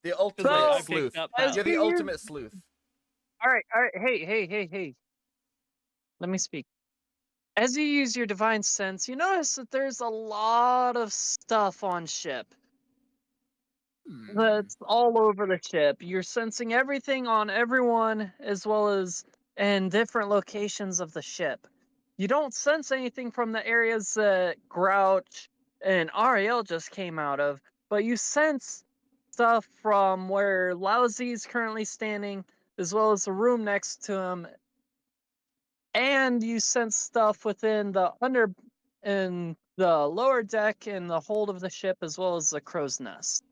The Because ultimate like, I sleuth. picked up As You're the you- ultimate sleuth. All right. Hey. Let me speak. As you use your divine sense, you notice that there's a lot of stuff on ship. That's all over the ship. You're sensing everything on everyone, as well as in different locations of the ship. You don't sense anything from the areas that Grouch and Ariel just came out of, but you sense stuff from where Lousy's currently standing, as well as the room next to him, and you sense stuff within the in the lower deck and the hold of the ship, as well as the crow's nest.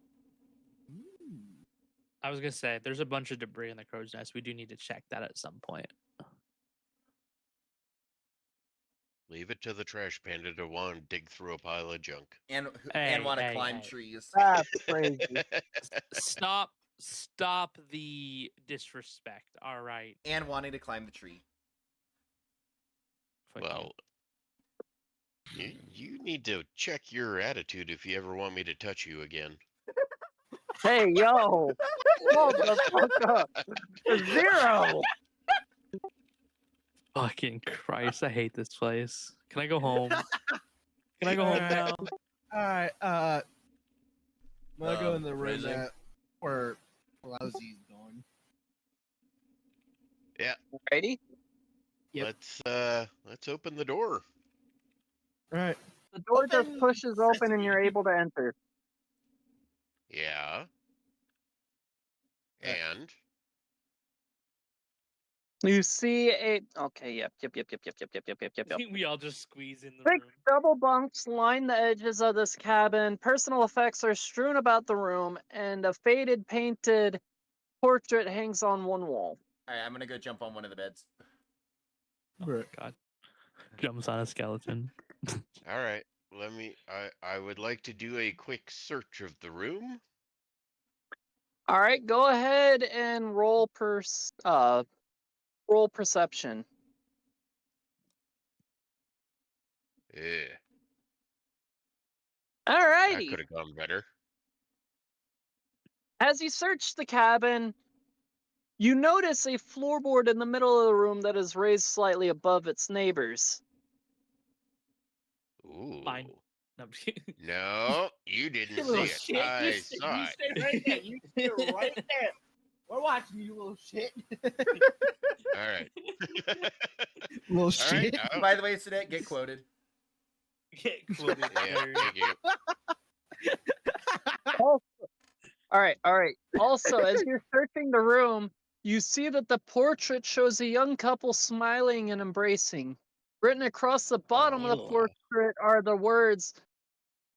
I was gonna say there's a bunch of debris in the crow's nest. We do need to check that at some point. Leave it to the trash panda to want to dig through a pile of junk. And Hey, want to hey, climb hey. trees. That's crazy. Stop the disrespect. All right. And wanting to climb the tree. Fuck you. Well, you need to check your attitude if you ever want me to touch you again. Hey, yo! Hold the fuck up! 0! Fucking Christ, I hate this place. Can I go home? Can I go home now? All right. I'm gonna go in the room Raising. that where Lousy's going. Yeah, Ready? Yep. let's open the door. All right. The door just Open pushes open and you're sesame. able to enter. Yeah. And You see a... Okay, yep. We all just squeeze in the Six room. double bunks line the edges of this cabin. Personal effects are strewn about the room, and a faded painted portrait hangs on one wall. Alright, I'm gonna go jump on one of the beds. Oh my god. Jumps on a skeleton. all right, I would like to do a quick search of the room. All right, go ahead and roll roll perception. Eh, All that righty. could have gone better. As you search the cabin, you notice a floorboard in the middle of the room that is raised slightly above its neighbors. Ooh. Fine. No, I'm just kidding. No, you didn't You see little it. shit. I You saw it. stay right there. You stay right there. We're watching you, little shit. All right. Little All shit. right. Oh, By the way, Sedette, get quoted. Get quoted yeah, there. thank you. All right. Also, as you're searching the room, you see that the portrait shows a young couple smiling and embracing. Written across the bottom of the Oh. portrait are the words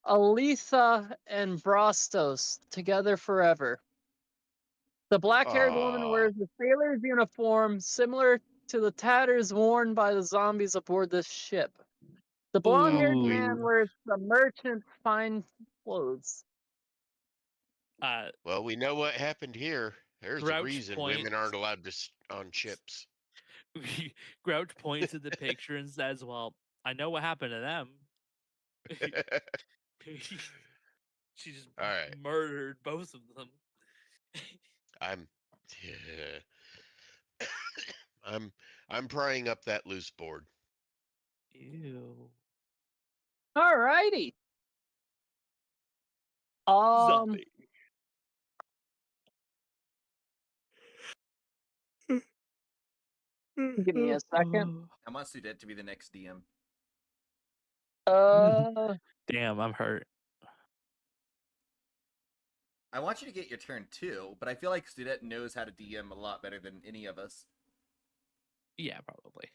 Aletha and Brastos, together forever. The black-haired woman Aw. wears a sailor's uniform similar to the tatters worn by the zombies aboard this ship. The blonde-haired Ooh. man wears the merchant's fine clothes. Well, we know what happened here. There's a Grouch reason points. women aren't allowed to on ships. Grouch points at the picture and says, "Well, I know what happened to them." She just All right. murdered both of them. I'm I'm prying up that loose board. Ew. Alrighty. Zombie. Give me a second. I want Sedette to be the next DM. Damn, I'm hurt. I want you to get your turn too, but I feel like Sedette knows how to DM a lot better than any of us. Yeah, probably.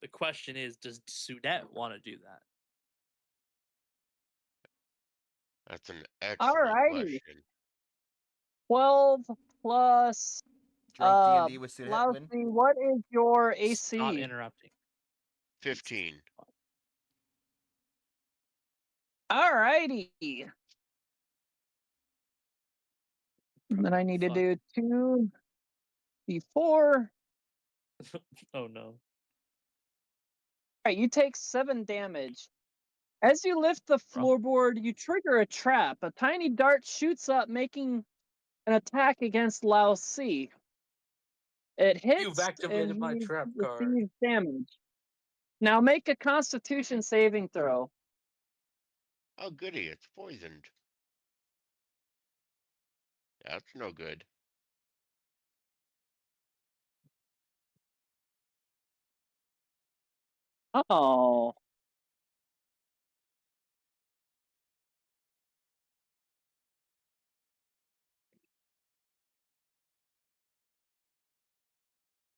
The question is, does Sudette want to do that? That's an excellent Alrighty. question. 12 plus Drunk D&D with Sedette win? Lousy, what is your AC? Stop interrupting. 15. Alrighty. And then I need to Fuck. do 2d4 Oh no. Alright, you take 7 damage. As you lift the floorboard, you trigger a trap. A tiny dart shoots up, making an attack against Lao C. It hits activated and my he trap card. receives damage. Now make a Constitution saving throw. Oh, goody, it's poisoned. That's no good. Oh.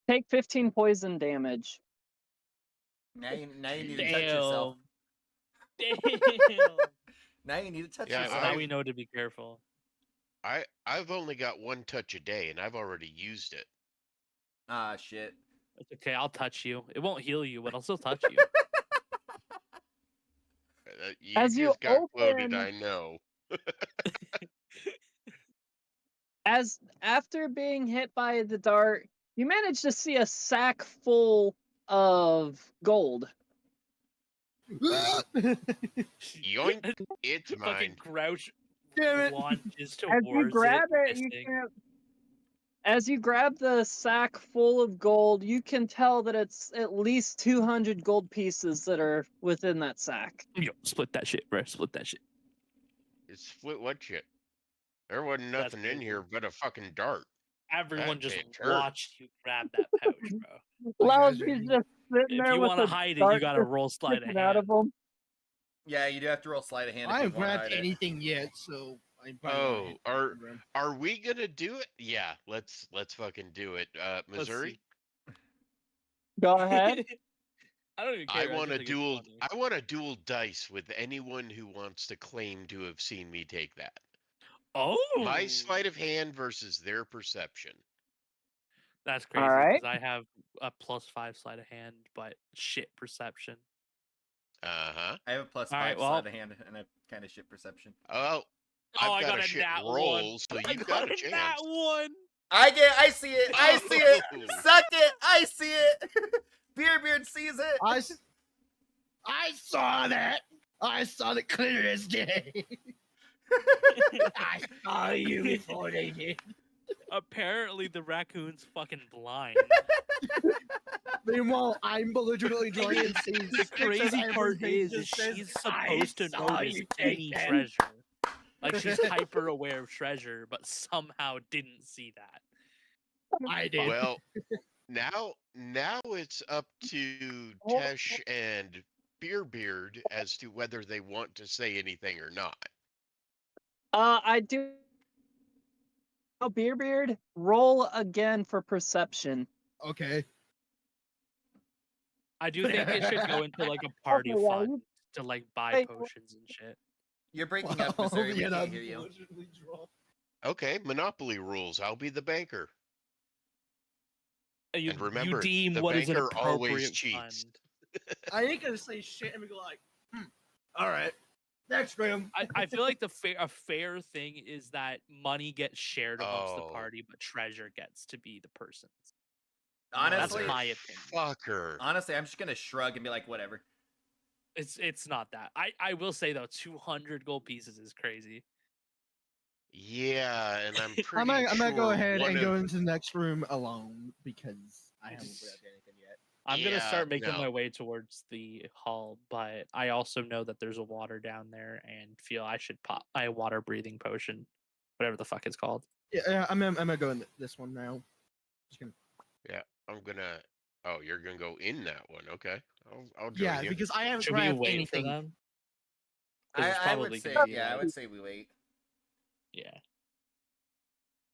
Take 15 poison damage. Now you need to touch yourself. Damn. Now you need to touch Yeah, That's yourself. how we know to be careful. I've only got 1 touch a day, and I've already used it. Ah, shit. It's okay, I'll touch you. It won't heal you, but I'll still touch you. You As you just got quoted, open- I know. As after being hit by the dart, you manage to see a sack full of gold. Yoink! It's Fucking mine. Grouch Damn it. launches As you towards grab it, you missing. can't. As you grab the sack full of gold, you can tell that it's at least 200 gold pieces that are within that sack. Yo, split that shit, bro. Split that shit. It's split what shit? There wasn't That's nothing in crazy. here but a fucking dart. Everyone That just bitch hurt. watched you grab that pouch, bro. Loud's guys are- just sitting If there you with want to a hide it, dart you gotta just roll sleight of sticking out hand. of him. Yeah, you do have to roll sleight of hand I if you haven't want to grabbed hide it. anything yet, so I probably Oh, won't hit that program. are we gonna do it? Yeah, let's fucking do it. Let's Missouri, see. Go ahead. I don't even I care. want just a think it's dual. funny. I want a dual dice with anyone who wants to claim to have seen me take that. Oh, My sleight of hand versus their perception. that's crazy right. because I have a +5 sleight of hand, but shit perception. Uh-huh. I have a plus All 5 right, well- sleight of hand and a kind of shit perception. Oh, Oh, I've I got got a a shit nat roll, one. so I you've got got a a nat chance. one. I see it! I see it! Oh. Suck it! I see it! Beard sees it! I saw that. I saw it clear as day. I saw you before they did. Apparently, the raccoon's fucking blind. Meanwhile, I'm belligerently drunk and seeing The crazy part is just says, she's "I supposed to saw notice you take any that." treasure. Like she's hyper aware of treasure, but somehow didn't see that. I did. Well, now it's up to Tesh and Beard as to whether they want to say anything or not. I do. Oh, Beard, roll again for perception. Okay. I do think it should go into like a party Okay, yeah, fund you- to like buy Hey, potions and shit. You're breaking up, Missouri. We Yet can't I'm hear you. belligerently drunk. Okay, Monopoly rules. I'll be the banker. You, And remember, deem the what is an banker always appropriate cheats. fund. I ain't gonna say shit and we go like, all right, next room. I feel like a fair thing is that money gets shared amongst the Oh. party, but treasure gets to be the person's. Honestly, That's my opinion. Fucker. honestly, I'm just gonna shrug and be like, whatever. It's not that. I will say though, 200 gold pieces is crazy. Yeah, and I'm pretty I'm gonna go sure ahead one and of- go into the next room alone because I haven't grabbed anything yet. I'm gonna Yeah, start making no. my way towards the hall, but I also know that there's a water down there and feel I should pop my water breathing potion, whatever the fuck it's called. Yeah, I'm gonna go in this one now. Just gonna... Yeah, I'm gonna. Oh, you're gonna go in that one. Okay, I'll join Yeah, you. because I haven't Should we grabbed wait anything. for them? 'Cause it's I would probably say, gonna be yeah, I like- would say we wait. Yeah.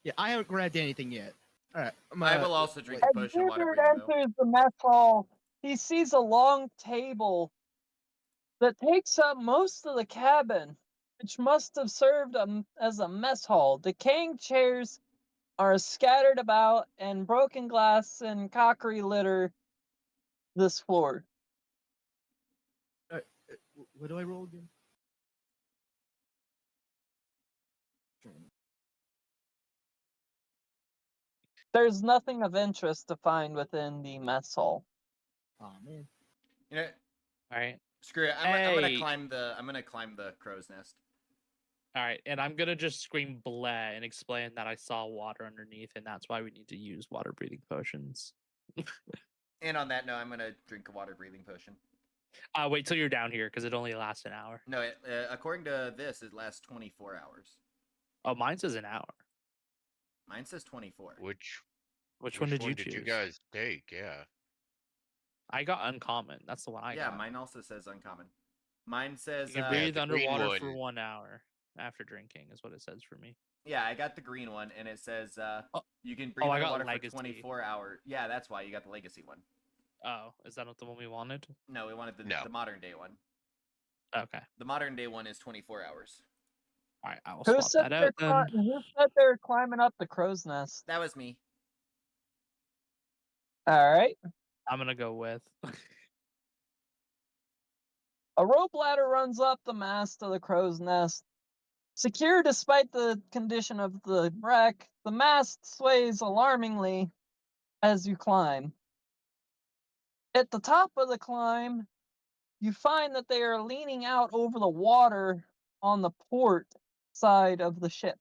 Yeah, I haven't grabbed anything yet. All right, I will also drink a As potion of water Beard breathing, though. enters the mess hall, he sees a long table that takes up most of the cabin, which must have served as a mess hall. Decaying chairs are scattered about, and broken glass and crockery litter this floor. What do I roll again? There's nothing of interest to find within the mess hall. Oh man. You know, All right. screw it. I'm gonna Hey. climb the crow's nest. All right, and I'm gonna just scream bleh and explain that I saw water underneath, and that's why we need to use water breathing potions. And on that note, I'm gonna drink a water breathing potion. Wait till you're down here because it only lasts an hour. No, according to this, it lasts 24 hours. Oh, mine says an hour. Mine says 24. Which one did you did choose? you guys take? Yeah. I got uncommon. That's the one I got. Yeah, mine also says uncommon. Mine says You can Yeah, breathe the green underwater for one- 1 hour after drinking, is what it says for me. yeah, I got the green one, and it says Oh. you can breathe Oh, I got underwater for legacy. 24 hours. Yeah, that's why you got the legacy one. Oh, is that not the one we wanted? No, we wanted No. the modern day one. Okay. The modern day one is 24 hours. All right, I will Who swap said that out then. who said they're climbing up the crow's nest? That was me. All right. I'm gonna go with. A rope ladder runs up the mast of the crow's nest. Secure despite the condition of the wreck, the mast sways alarmingly as you climb. At the top of the climb, you find that they are leaning out over the water on the port side of the ship.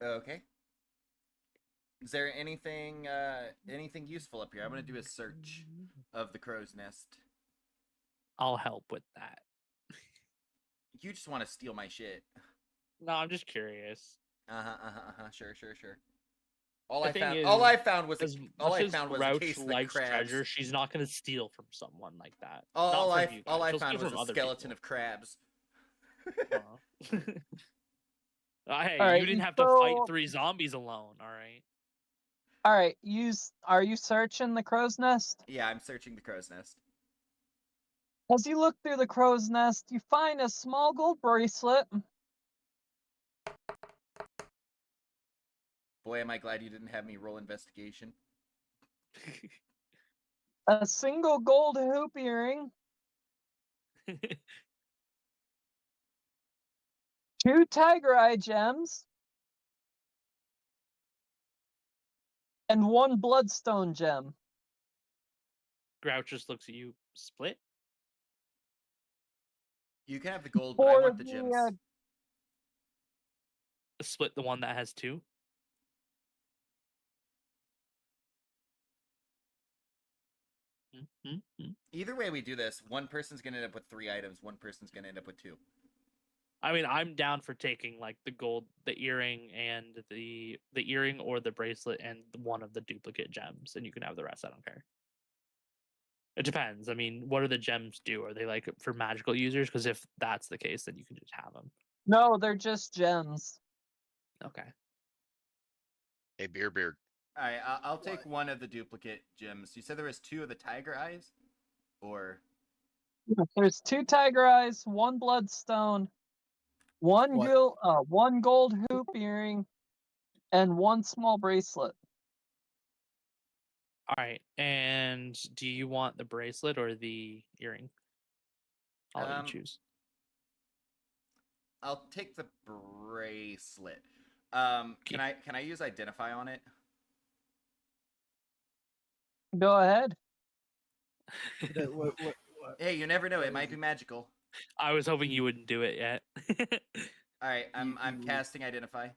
Okay. Is there anything useful up here? I'm gonna do a search of the crow's nest. I'll help with that. You just want to steal my shit. No, I'm just curious. Sure. All The I thing found, is, all I found was, As all much I as found was a Grouch case of the likes crabs. treasure, she's not gonna steal from someone like that. All Not I, from you all guys. I She'll found steal was from a other skeleton people. of crabs. Hey, All right, you didn't you have to fight go- 3 zombies alone, all right? All right, are you searching the crow's nest? Yeah, I'm searching the crow's nest. As you look through the crow's nest, you find a small gold bracelet. Boy, am I glad you didn't have me roll investigation. A single gold hoop earring, 2 tiger eye gems, and 1 bloodstone gem. Grouch just looks at you. Split? You can have the gold, but I For want the the, gems. Split the one that has 2? Either way we do this, one person's gonna end up with 3 items, one person's gonna end up with 2. I mean, I'm down for taking like the gold, the earring, and the earring or the bracelet and one of the duplicate gems, and you can have the rest. I don't care. It depends. I mean, what do the gems do? Are they like for magical users? Because if that's the case, then you can just have them. No, they're just gems. Okay. Hey, beer. All right, I'll take one of the duplicate gems. You said there was 2 of the tiger eyes, or There's 2 tiger eyes, 1 bloodstone, one gold hoop earring, and 1 small bracelet. All right. And do you want the bracelet or the earring? I'll let you choose. I'll take the bracelet. Can I use identify on it? Go ahead. What? Hey, you never know. It might be magical. I was hoping you wouldn't do it yet. All right, I'm casting identify.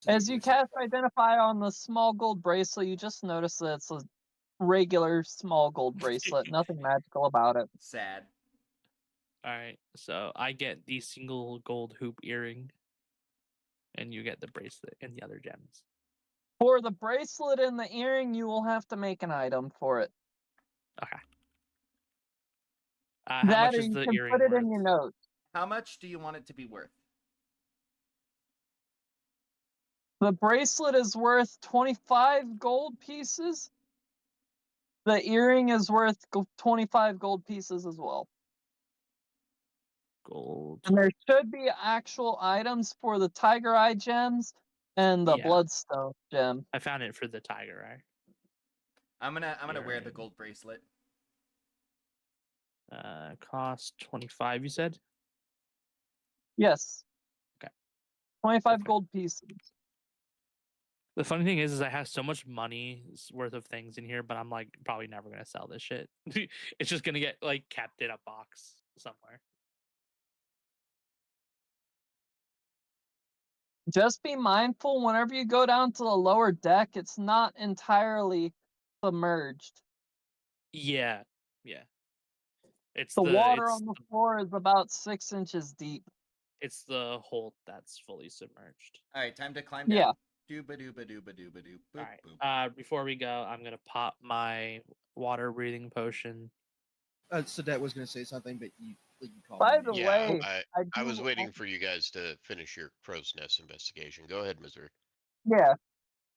As you cast identify on the small gold bracelet, you just notice that it's a regular small gold bracelet. Nothing magical about it. Sad. All right. So I get the single gold hoop earring, and you get the bracelet and the other gems. For the bracelet and the earring, you will have to make an item for it. Okay. How That much or is you the can earring put it worth? in your notes. How much do you want it to be worth? The bracelet is worth 25 gold pieces. The earring is worth 25 gold pieces as well. Gold. And there should be actual items for the tiger eye gems and the Yeah. bloodstone gem. I found it for the tiger eye. I'm gonna wear the Earring. gold bracelet. Cost 25. You said. Yes. Okay. 25 Perfect. gold pieces. The funny thing is I have so much money's worth of things in here, but I'm like probably never gonna sell this shit. It's just gonna get like kept in a box somewhere. Just be mindful whenever you go down to the lower deck, it's not entirely submerged. Yeah, yeah. It's The the water it's on the floor is about 6 inches deep. it's the hold that's fully submerged. All right, time to climb Yeah. down. Dooba dooba dooba dooba doop. All Boop, right. boop. Before we go, I'm gonna pop my water breathing potion. Sedette was gonna say something, but you called By me. the Yeah, way, I was do. waiting for you guys to finish your crow's nest investigation. Go ahead, Missouri. Yeah.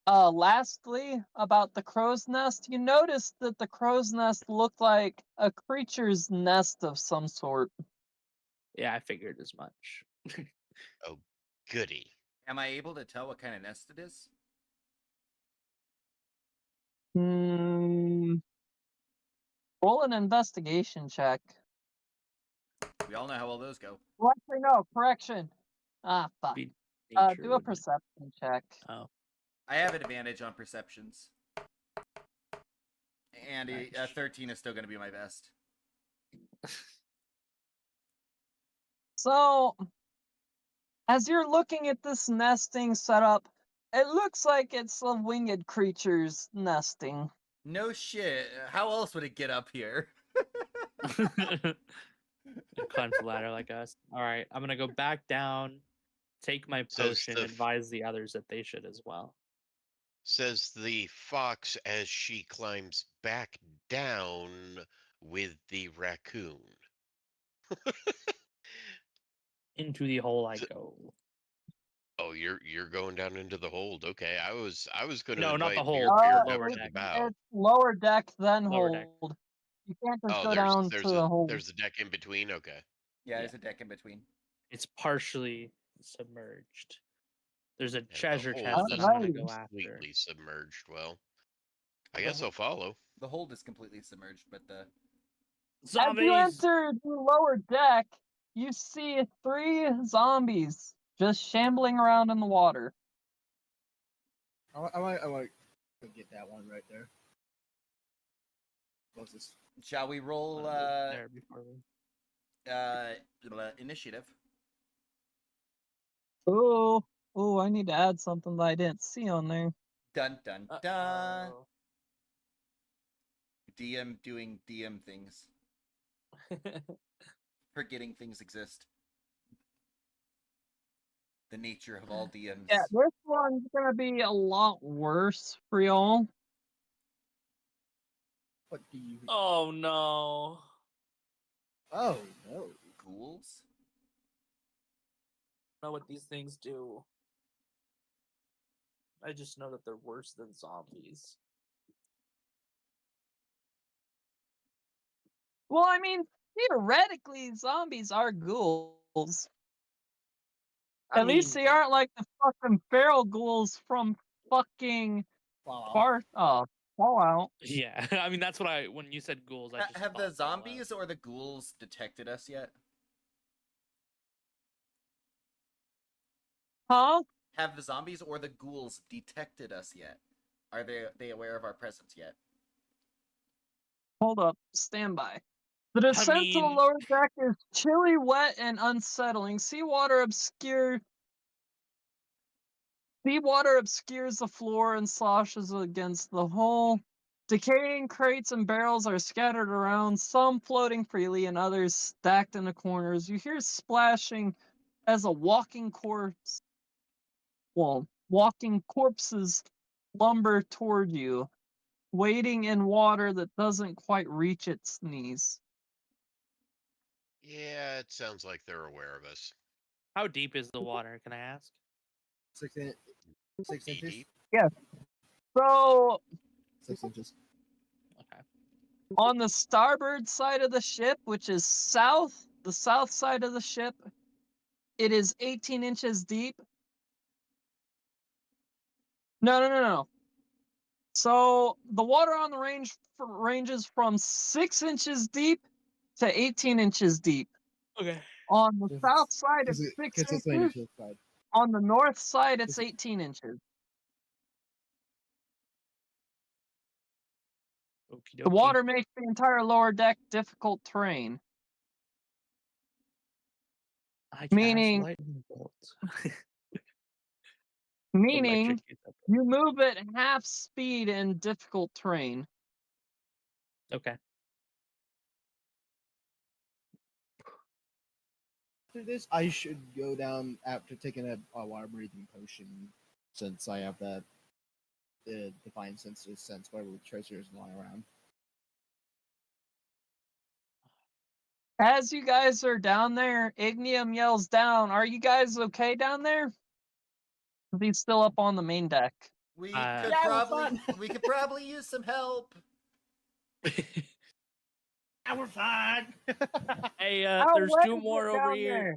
Lastly, about the crow's nest, you noticed that the crow's nest looked like a creature's nest of some sort. Yeah, I figured as much. Oh, goody. Am I able to tell what kind of nest it is? Hmm. Roll an investigation check. We all know how well those go. Well, actually, no. Correction. Ah, fuck. Be nature, Do a wouldn't it? perception check. Oh, I have an advantage on perceptions. And a Nice. 13 is still going to be my best. So, as you're looking at this nesting setup, it looks like it's a winged creature's nesting. No shit. How else would it get up here? It climbs the ladder like us. All right, I'm gonna go back down, take my Says potion, the advise the others that they should as well. Says the fox as she climbs back down with the raccoon. Into the hole I S- go. Oh, you're going down into the hold. Okay, I was going to No, not the invite hold. Beer Lower up to the deck. bow. It's lower deck, then Lower deck. hold. You can't just Oh, go down to the hold. there's a deck in between. Okay. Yeah, Yeah. there's a deck in between. It's partially submerged. There's a And the treasure chest hold that is I'm gonna go after. completely submerged. Well, I The guess ho- I'll follow. The hold is completely submerged, but the As you Zombies! enter the lower deck, you see 3 zombies just shambling around in the water. I might get that one right there. What's this? shall we roll There before we... initiative? Oh, I need to add something that I didn't see on there. Dun dun dun. Uh-oh. DM doing DM things. Forgetting things exist. The nature of all DMs. Yeah, this one's gonna be a lot worse for y'all. What do you? Oh no. Oh no! Ghouls? I know what these things do. I just know that they're worse than zombies. Well, I mean, theoretically, zombies are ghouls. At least they aren't like the fucking feral ghouls from fucking Fallout. Yeah, I mean that's what when you said ghouls, I just Have the thought Fallout. zombies or the ghouls detected us yet? Huh? Have the zombies or the ghouls detected us yet? Are they aware of our presence yet? Hold up, stand by. The descent to the mean- lower deck is chilly, wet, and unsettling. Seawater obscures the floor and sloshes against the hull. Decaying crates and barrels are scattered around, some floating freely and others stacked in the corners. You hear splashing as walking corpses lumber toward you, wading in water that doesn't quite reach its knees. Yeah, it sounds like they're aware of us. How deep is the water? Can I ask? 6 inches. Deep. Yes. So 6 inches. Okay. on the starboard side of the ship, which is south, the south side of the ship, it is 18 inches deep. No. So the water on the ranges from 6 inches deep to 18 inches deep. Okay. On the 'Cause south it's- side, it's 6 'cause it's landing inches. to the side. On the north side, it's 18 inches. Okie The dokie. water makes the entire lower deck difficult terrain. I cast Meaning- lightning bolts. Meaning, Electrocute that bolt. you move at half speed in difficult terrain. Okay. After this, I should go down after taking a water breathing potion, since I have that divine sense where the treasure is lying around. As you guys are down there, Ignium yells down, "Are you guys okay down there?" He's still up on the main deck. We could Yeah, we're probably fine. we could probably use some help. Yeah, we're fine. Hey, How there's wet 2 is more it over down here. there?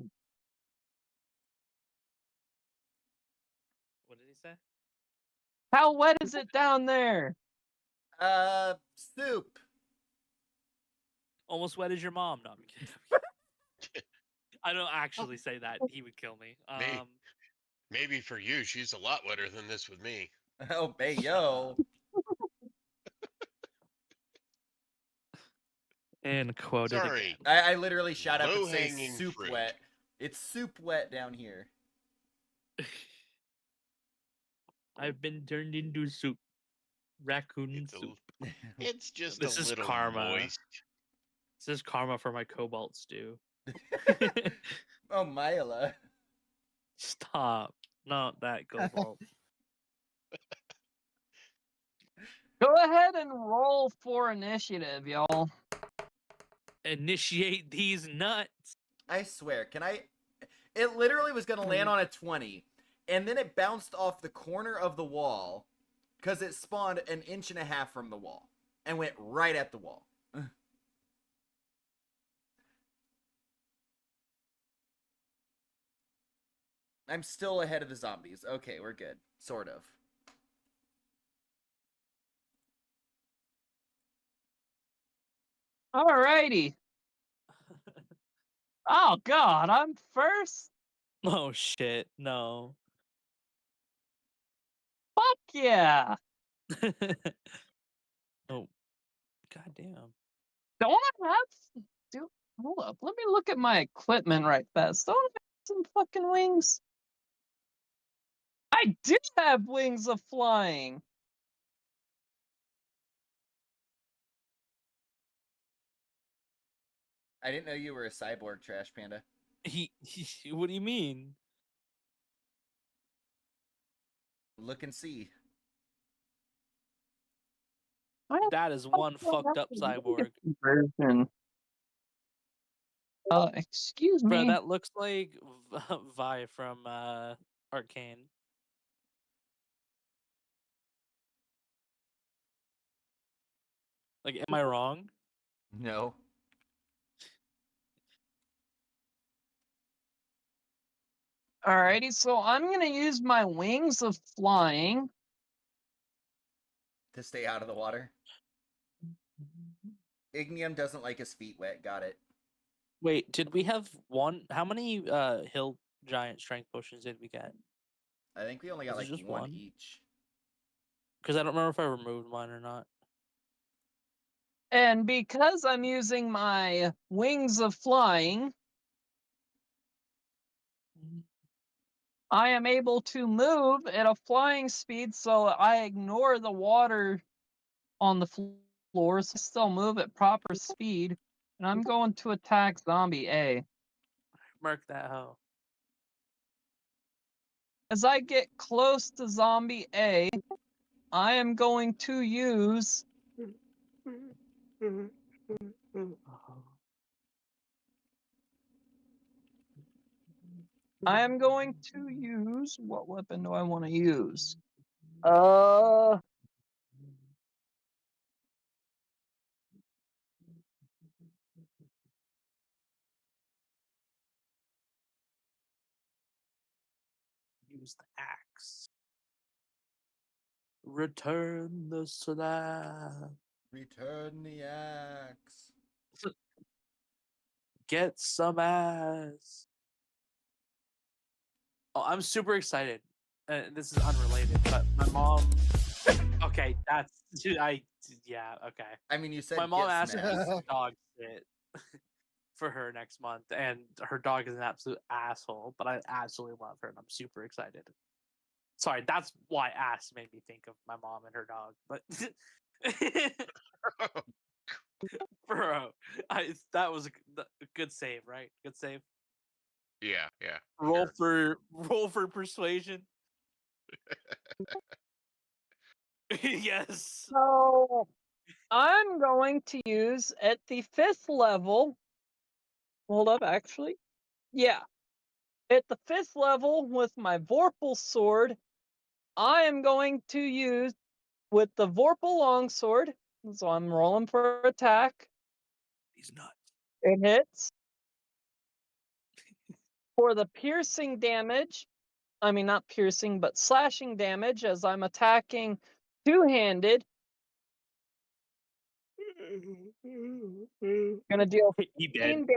What did he say? How wet is it down there? Soup. Almost wet as your mom. No, I'm kidding. I don't actually say that. He would kill me. Me? Maybe for you, she's a lot wetter than this with me. Oh, hey, yo. And quoted Sorry. again. I literally shot up and say Low-hanging soup fruit. wet. It's soup wet down here. I've been turned into soup. Raccoon It's, soup. it's just This a is little karma. moist. This is karma for my cobalt stew. Oh, Myla. Stop. Not that cobalt. Go ahead and roll for initiative, y'all. Initiate these nuts. I swear, can I... It literally was going to land on a 20, and then it bounced off the corner of the wall, because it spawned an inch and a half from the wall, and went right at the wall. I'm still ahead of the zombies. Okay, we're good. Sort of. Alrighty. Oh god, I'm first? Oh shit, no. Fuck yeah. Oh, goddamn. Don't I have... Dude, hold up. Let me look at my equipment right fast. Don't I have some fucking wings? I do have wings of flying. I didn't know you were a cyborg, Trash Panda. What do you mean? Look and see. That is one fucked up cyborg. Version. Excuse Bro, me. that looks like Vi from Arcane. Like, am I wrong? No. Alrighty, so I'm gonna use my wings of flying. To stay out of the water. Ignium doesn't like his feet wet. Got it. Wait, did we have one? How many hill giant strength potions did we get? I think we only got Was it like just one one? each. Because I don't remember if I removed mine or not. And because I'm using my wings of flying, I am able to move at a flying speed, so I ignore the water on the floor, so I still move at proper speed. And I'm going to attack zombie A. Mark that hoe. As I get close to zombie A, I am going to use what weapon do I want to use? Use the axe. Return the slab. Return the axe. Get some ass. Oh, I'm super excited. This is unrelated, but my mom. Okay, yeah, okay. I mean, you said My mom get asked me to smashed. dog sit for her next month, and her dog is an absolute asshole, but I absolutely love her, and I'm super excited. Sorry, that's why ass made me think of my mom and her dog, but bro, that was a good save, right? Good save. Yeah, yeah. Roll sure. for persuasion. Yes. So I'm going to use at the 5th level. Hold up, actually. Yeah. At the 5th level with my Vorpal sword, I am going to use with the Vorpal longsword. So I'm rolling for attack. He's nuts. It hits. For the piercing damage, I mean not piercing, but slashing damage as I'm attacking two-handed. Gonna deal He 15 dead.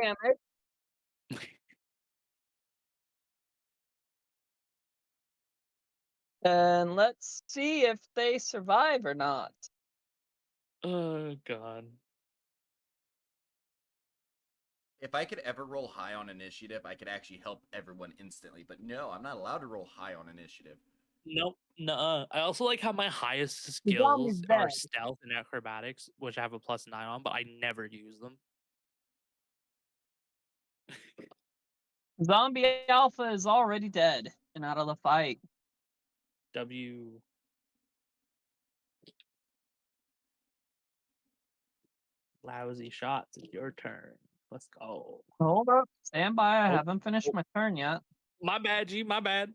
damage. And let's see if they survive or not. Oh god. If I could ever roll high on initiative, I could actually help everyone instantly. But no, I'm not allowed to roll high on initiative. Nope. Nuh-uh. I also like how my highest The zombie's skills dead. are stealth and acrobatics, which I have a +9 on, but I never use them. Zombie Alpha is already dead and out of the fight. W. Lousy shots. It's your turn. Let's go. Hold up. Stand by. I Oh, haven't finished oh, my turn yet. my bad, G. My bad.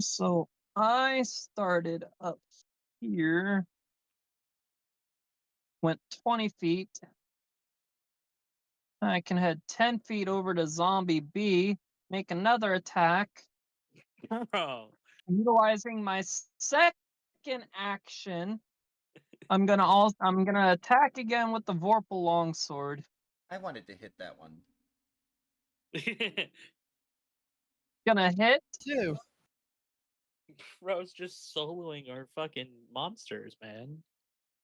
So I started up here. Went 20 feet. I can head 10 feet over to Zombie B. Make another attack. Bro. Utilizing my second action. I'm gonna attack again with the Vorpal longsword. I wanted to hit that one. Gonna hit. Too. Bro's just soloing our fucking monsters, man.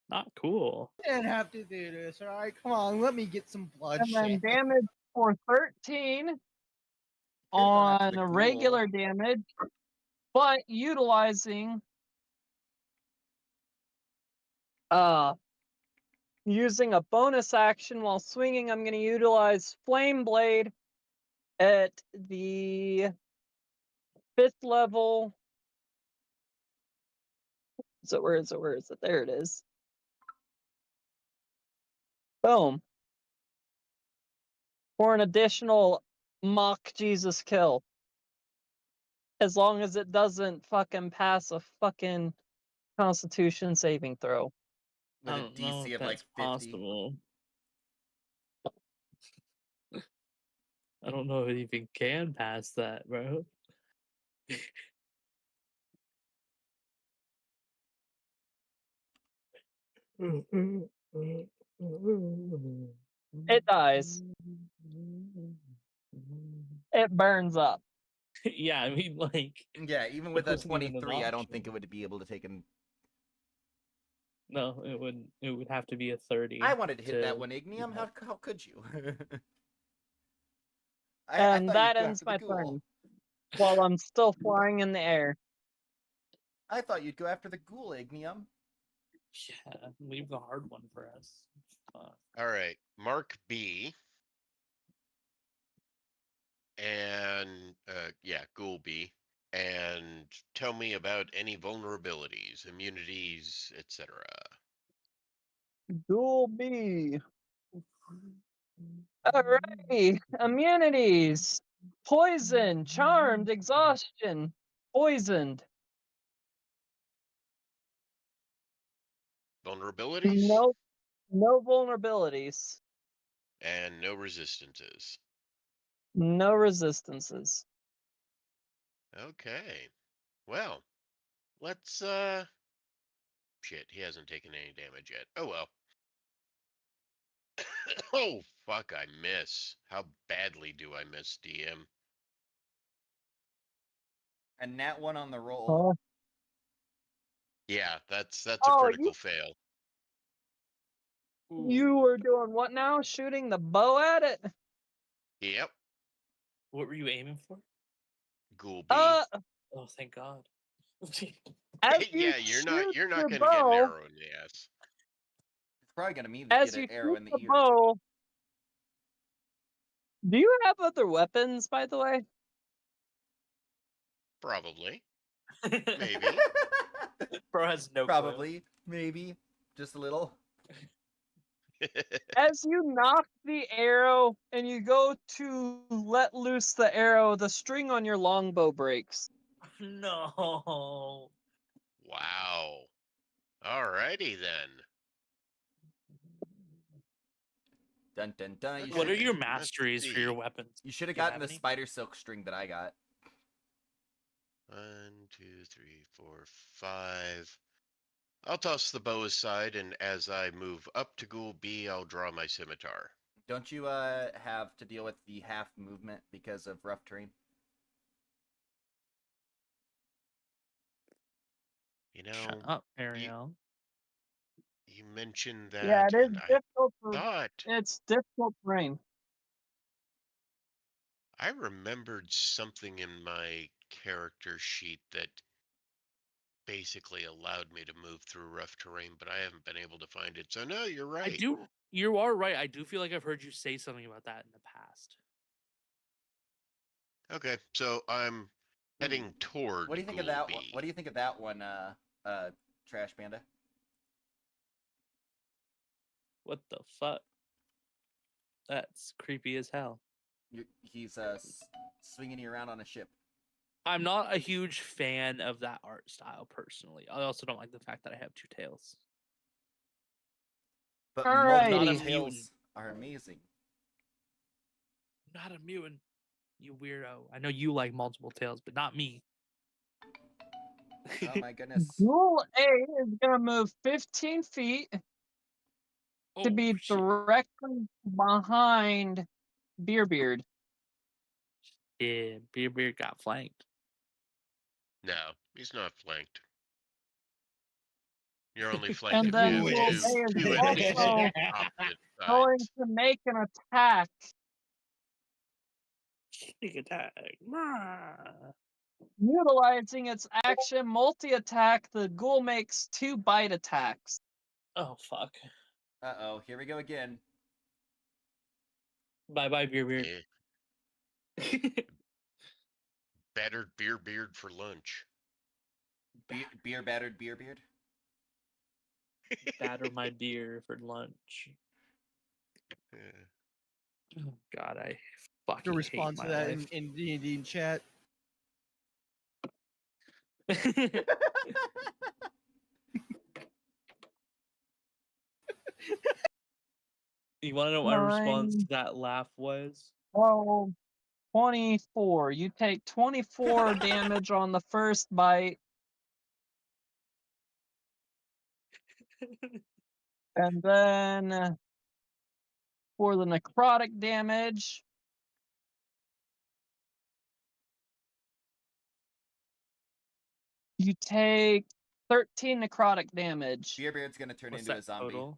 Not cool. You didn't have to do this, alright? Come on, let me get some And then bloodshed. damage for 13 Could've gone after on the a ghoul. regular damage, but utilizing using a bonus action while swinging, I'm going to utilize Flame Blade at the 5th level. So where is it? Where is it? There it is. Boom. For an additional mock Jesus kill. As long as it doesn't fucking pass a fucking Constitution saving throw. With I a don't know DC if of like that's 50. possible. I don't know if it even can pass that, bro. It dies. It burns up. Yeah, I mean, like, Yeah, even it with a wasn't even an 23, I don't think option. it would be able to take an. No, it would. It would have to be a 30. I wanted to hit that to one, do Ignium. that. How could you? I And thought that you'd go ends after the my ghoul. turn. While I'm still flying in the air. I thought you'd go after the ghoul, Ignium. Yeah, leave the hard one for us. Fuck. All right, Mark B. And yeah, Ghoul B. And tell me about any vulnerabilities, immunities, etc. Dual B. Alrighty. Immunities. Poison, charmed, exhaustion, poisoned. Vulnerabilities No, no vulnerabilities. and no resistances. No resistances. Okay. Well, let's shit, he hasn't taken any damage yet. Oh well. Oh, fuck, I miss. How badly do I miss, DM? And that one on the roll. Oh, Yeah, that's a Oh, critical fail. you were doing what now? Shooting the bow at it? Yep, What were you aiming for? Ghoul B. Uh, Oh, thank God. as you Yeah, you're shoot not your gonna get an bow, arrow in the ass. It's probably gonna mean as get you an arrow shoot in the the ear. bow, do you have other weapons, by the way? Probably. Maybe. Bro has no clue. Probably, maybe, just a little. As you knock the arrow and you go to let loose the arrow, the string on your longbow breaks. No. Wow. Alrighty then. Dun dun dun. What are your Let's masteries for your see. weapons? You should have Do you gotten have the any? spider silk string that I got. 1, 2, 3, 4, 5. I'll toss the bow aside, and as I move up to Ghoul B, I'll draw my scimitar. Don't you have to deal with the half movement because of rough terrain? You Shut know, up, Ariel. you mentioned Yeah, that, it is and I difficult. thought It's difficult terrain. I remembered something in my character sheet that basically allowed me to move through rough terrain, but I haven't been able to find it. So no, you're right. You are right. I do feel like I've heard you say something about that in the past. Okay, so I'm heading toward What do you think of Ghoul that B. one? What do you think of that one, Trash Panda? What the fuck? That's creepy as hell. He's swinging you around on a ship. I'm not a huge fan of that art style personally. I also don't like the fact that I have two tails. But Alrighty. multiple Not a tails mutant. are amazing. Not a mutant, you weirdo. I know you like multiple tails, but not me. Oh my goodness. Ghoul A is gonna move 15 feet to be Oh, shit. directly behind Beerbeard. Yeah, Beard got flanked. No, he's not flanked. You're only And flanked if then you Ghoul have A two is enemies also on opposite going sides. to make an attack. Sneak attack. Utilizing its action multi-attack, the ghoul makes 2 bite attacks. Oh, fuck. Uh-oh, here we go again. Bye-bye, Beard. Yeah, battered beard for lunch. Beer battered beard. Batter my beer for lunch. Yeah. Oh, God, I To fucking respond hate to my that life. in D&D chat. You want to know what my response to that laugh was? 12, 24. You take 24 damage on the first bite, and then for the necrotic damage, you take 13 necrotic damage. Beard's gonna turn What's into a that zombie. total?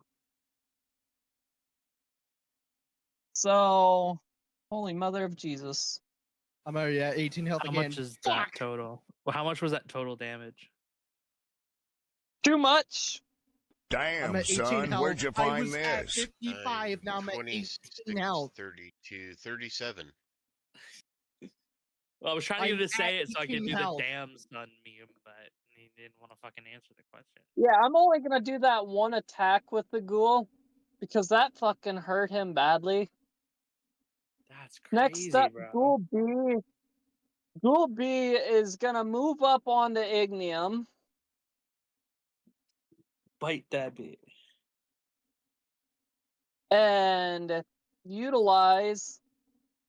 So, holy mother of Jesus. I'm already at 18 health How again. much is Fuck! that total? Well, how much was that total damage? Too much. I'm Damn, at 18 son, health. where'd you I find was at this? 55, now I'm at 26, 18 health. 32, 37. Well, I was trying to get I'm him to say at it so I could 18 do health. the damn son meme, but he didn't want to fucking answer the question. Yeah, I'm only gonna do that one attack with the ghoul, because that fucking hurt him badly. That's Next crazy, up, bro. Ghoul B. Ghoul B is gonna move up onto Ignium. Bite that bitch. And utilize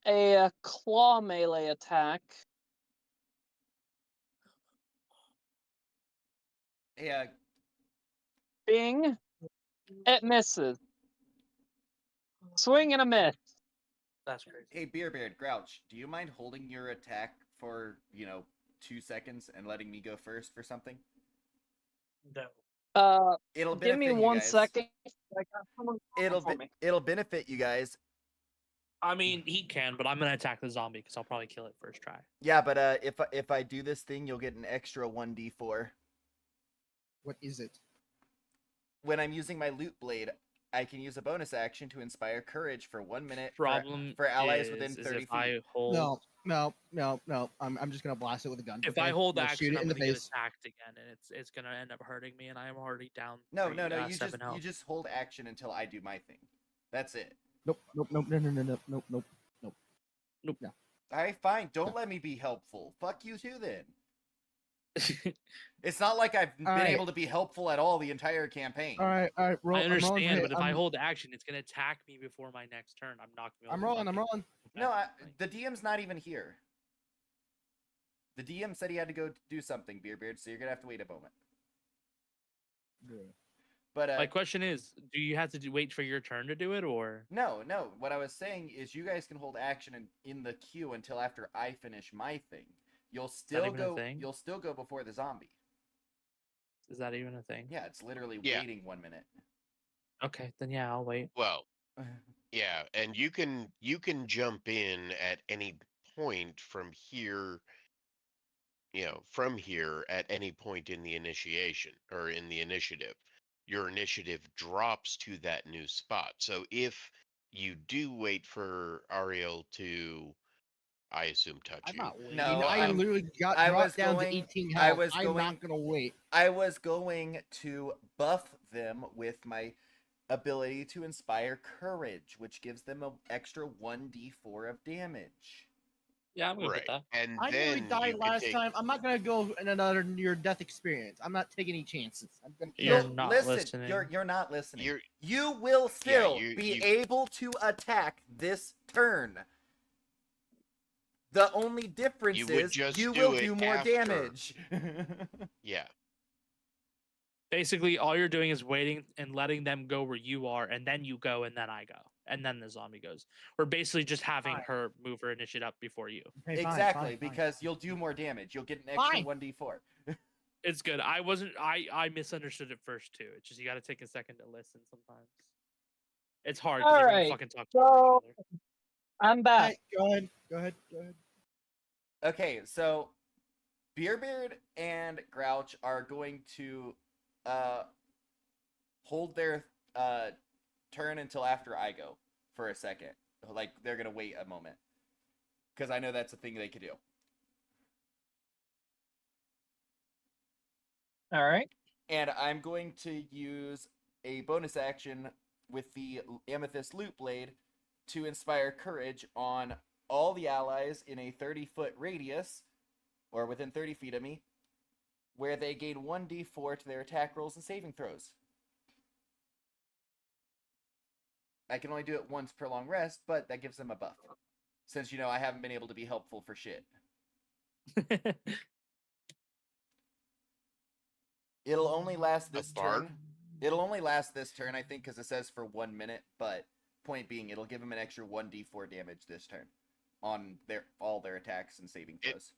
a claw melee attack. Yeah, Bing. It misses. Swing and a miss. That's crazy. Hey, Beerbeard, Grouch, do you mind holding your attack for, 2 seconds and letting me go first for something? No. It'll Give me benefit you 1 guys. second. I got someone calling for me. It'll benefit you guys. I mean, he can, but I'm gonna attack the zombie because I'll probably kill it first try. Yeah, but if I do this thing, you'll get an extra 1d4. What is it? When I'm using my loot blade, I can use a bonus action to inspire courage for 1 minute Problem for allies is, within is 30 if feet. I hold, No. I'm just gonna blast it with a gun. if okay? I hold I'm gonna action, shoot it I'm in the gonna get face. attacked again, and it's gonna end up hurting me, and I am already down. No, three, no, no. You 7 health. just hold action until I do my thing. That's it. Nope. No. All right, fine. Don't let me be helpful. Fuck you too, then. It's not like I've been right. able to be helpful at all the entire campaign. All right. Roll. I understand, I'm rolling, but if I hold action, it's gonna attack me before my next turn. I'm not gonna. I'm rolling. No, the DM's not even here. The DM said he had to go do something, Beerbeard, so you're gonna have to wait a moment. Yeah. But My question is, do you have to wait for your turn to do it, or? no. What I was saying is, you guys can hold action in the queue until after I finish my thing. You'll still even a go. thing? You'll still go before the zombie. Is that even a thing? Yeah, it's literally Yeah. waiting 1 minute. Okay, then yeah, I'll wait. Well, yeah, and you can jump in at any point from here. From here at any point in the initiation or in the initiative, your initiative drops to that new spot. So if you do wait for Ariel to, I assume, touch I'm you. not waiting. No, I literally got I was dropped down going- to 18 I health. was I'm going- not gonna wait. I was going to buff them with my ability to inspire courage, which gives them an extra 1d4 of damage. Yeah, I'm good Right, with that. and I nearly then died you can last take. time. I'm not gonna go in another near-death experience. I'm not taking any chances. I'm gonna. You're No, not listen. listening. You're not listening. You're- You will still you- be you- able to attack this turn. The only difference You would is just you do will it do more after. damage. Yeah, Basically, all you're doing is waiting and letting them go where you are, and then you go, and then I go, and then the zombie goes. We're basically just having Fine. her move her initiative up before you. Okay, fine, Exactly, fine. because you'll do more damage. You'll get an extra Fine. 1d4. It's good. I misunderstood it first too. It's just you got to take a second to listen sometimes. It's hard because everyone Alright, fucking talks over each other. I'm back. Alright, go ahead. Okay, so Beerbeard and Grouch are going to hold their turn until after I go for a second. Like, they're going to wait a moment. Because I know that's a thing they could do. All right. And I'm going to use a bonus action with the Amethyst Loot Blade to inspire courage on all the allies in a 30-foot radius, or within 30 feet of me, where they gain 1d4 to their attack rolls and saving throws. I can only do it once per long rest, but that gives them a buff. Since, I haven't been able to be helpful for shit. It'll only last this bard? turn. It'll only last this turn, I think, because it says for 1 minute, but point being, it'll give them an extra 1d4 damage this turn on all their attacks and saving throws.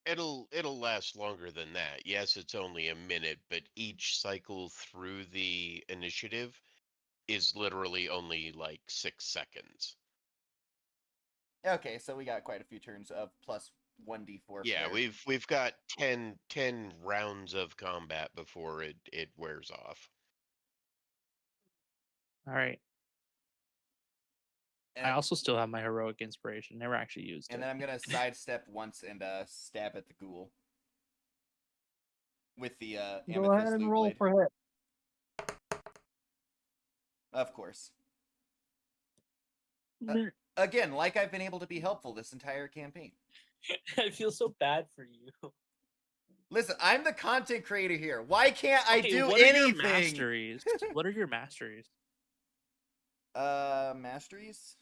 it'll last longer than that. Yes, it's only a minute, but each cycle through the initiative is literally only like 6 seconds. Okay, so we got quite a few turns of plus 1d4. Yeah, we've got 10 rounds of combat before it wears off. All right. I also still have my heroic inspiration. Never actually used And it. then I'm gonna sidestep once and stab at the ghoul with the Go Amethyst ahead and Loot roll Blade. for hit. Of course. Mer- Again, like I've been able to be helpful this entire campaign. I feel so bad for you. Listen, I'm the content creator here. Why can't I Okay, do what are your anything? masteries? What are your masteries? Masteries?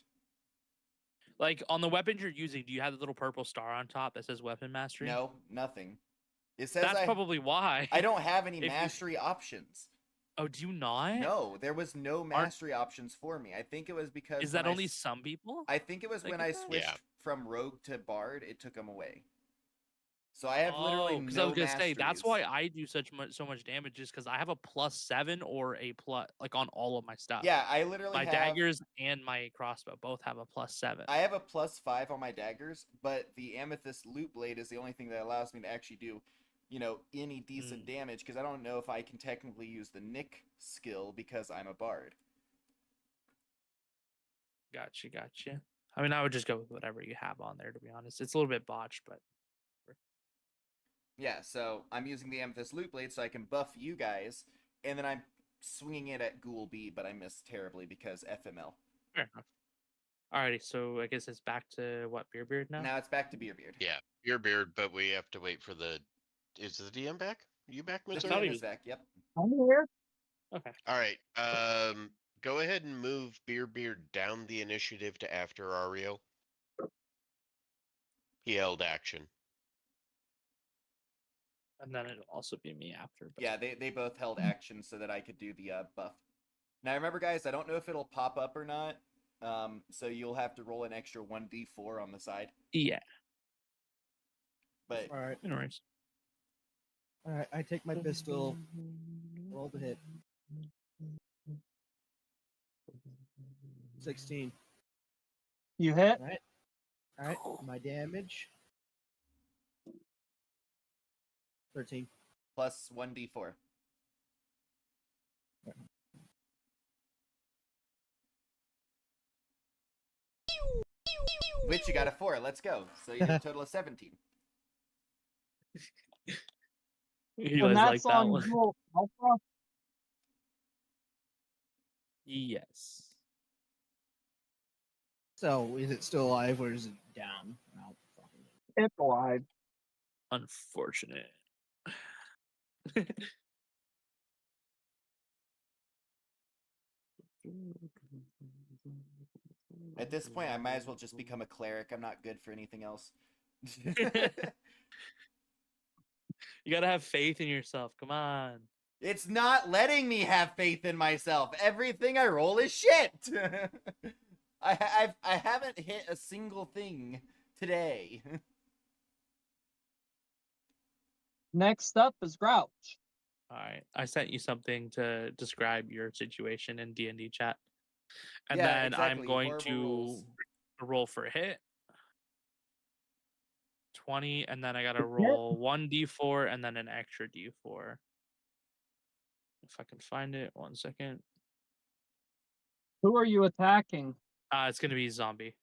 Like on the weapons you're using, do you have the little purple star on top that says weapon mastery? No, nothing. It says That's probably why. I don't have any If you- mastery options. Oh, do you not? No, there was no mastery options for me. I think it was because Is that when only some people? I think it was that when get I that? switched Yeah. from rogue to bard, it took them away. So I have literally Because I was no gonna say that's masteries. why I do so much damage is because I have a +7 or a plus like on all of my stuff. Yeah, I literally My have daggers and my crossbow both have a +7. I have a +5 on my daggers, but the amethyst loot blade is the only thing that allows me to actually do, any decent damage, because I don't know if I can technically use the Nick skill because I'm a bard. Gotcha. I mean, I would just go with whatever you have on there, to be honest. It's a little bit botched, but Yeah, so I'm using the amethyst loot blade so I can buff you guys, and then I'm swinging it at Ghoul B, but I missed terribly because FML. fair enough. Alrighty, so I guess it's back to what, Beard now? Now it's back to Beard. Yeah, your beard, but we have to wait for the. Is the DM back? You back, The Mister? thought he DM was- is back, yep. I'm here. Okay. All right. Go ahead and move Beard down the initiative to after Ario. He held action. And then it'll also be me after. But... Yeah, they both held action so that I could do the buff. Now remember, guys, I don't know if it'll pop up or not, so you'll have to roll an extra 1d4 on the side. Yeah. But All right. No worries. All right. I take my pistol. Roll the hit. 16. You hit. All right. All right. My damage. 13. plus 1d4. Which you got a 4. Let's go. So you get a total of 17. You And guys like that's that on one? Dual Alpha. Yes. So is it still alive or is it down? No, fucking- It's alive. Unfortunate. At this point, I might as well just become a cleric. I'm not good for anything else. You gotta have faith in yourself. Come on. It's not letting me have faith in myself. Everything I roll is shit. I haven't hit a single thing today. Next up is Grouch. All right. I sent you something to describe your situation in D&D chat. And Yeah, then I'm exactly. going Horrible to rules. roll for a hit. 20, and then I gotta roll 1d4 and then an extra d4. If I can find it, 1 second. Who are you attacking? It's gonna be zombie.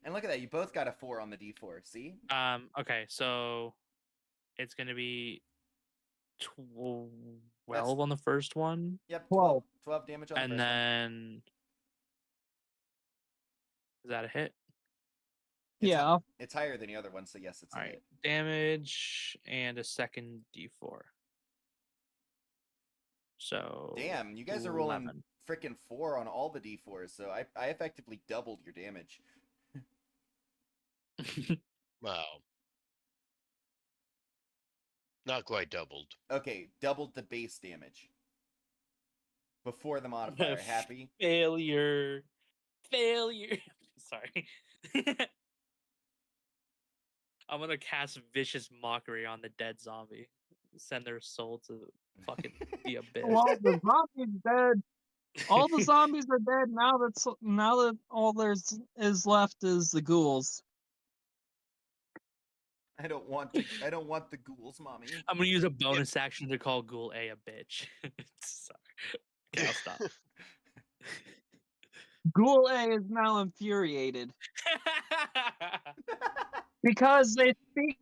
And look at that. You both got a 4 on the d4. See? Okay, so it's gonna be 12 That's- on the first one, Yep. 12. 12 damage on the and first then is that a hit? one. Yeah. It's higher than the other one, so yes, it's a All right, hit. damage and a second d4. So Damn, you guys are rolling 11. freaking 4 on all the d4s, so I effectively doubled your damage. Wow. Not quite doubled. Okay, doubled the base damage. Before the modifier. Happy? Failure. Sorry. I'm gonna cast vicious mockery on the dead zombie. Send their soul to fucking the abyss. Well, the zombie's dead. All the zombies are dead now. Now that all there's is left is the ghouls. I don't want the ghouls, mommy. I'm gonna use a bonus action to call Ghoul A bitch. Sorry. Okay, I'll stop. Ghoul A is now infuriated because they speak.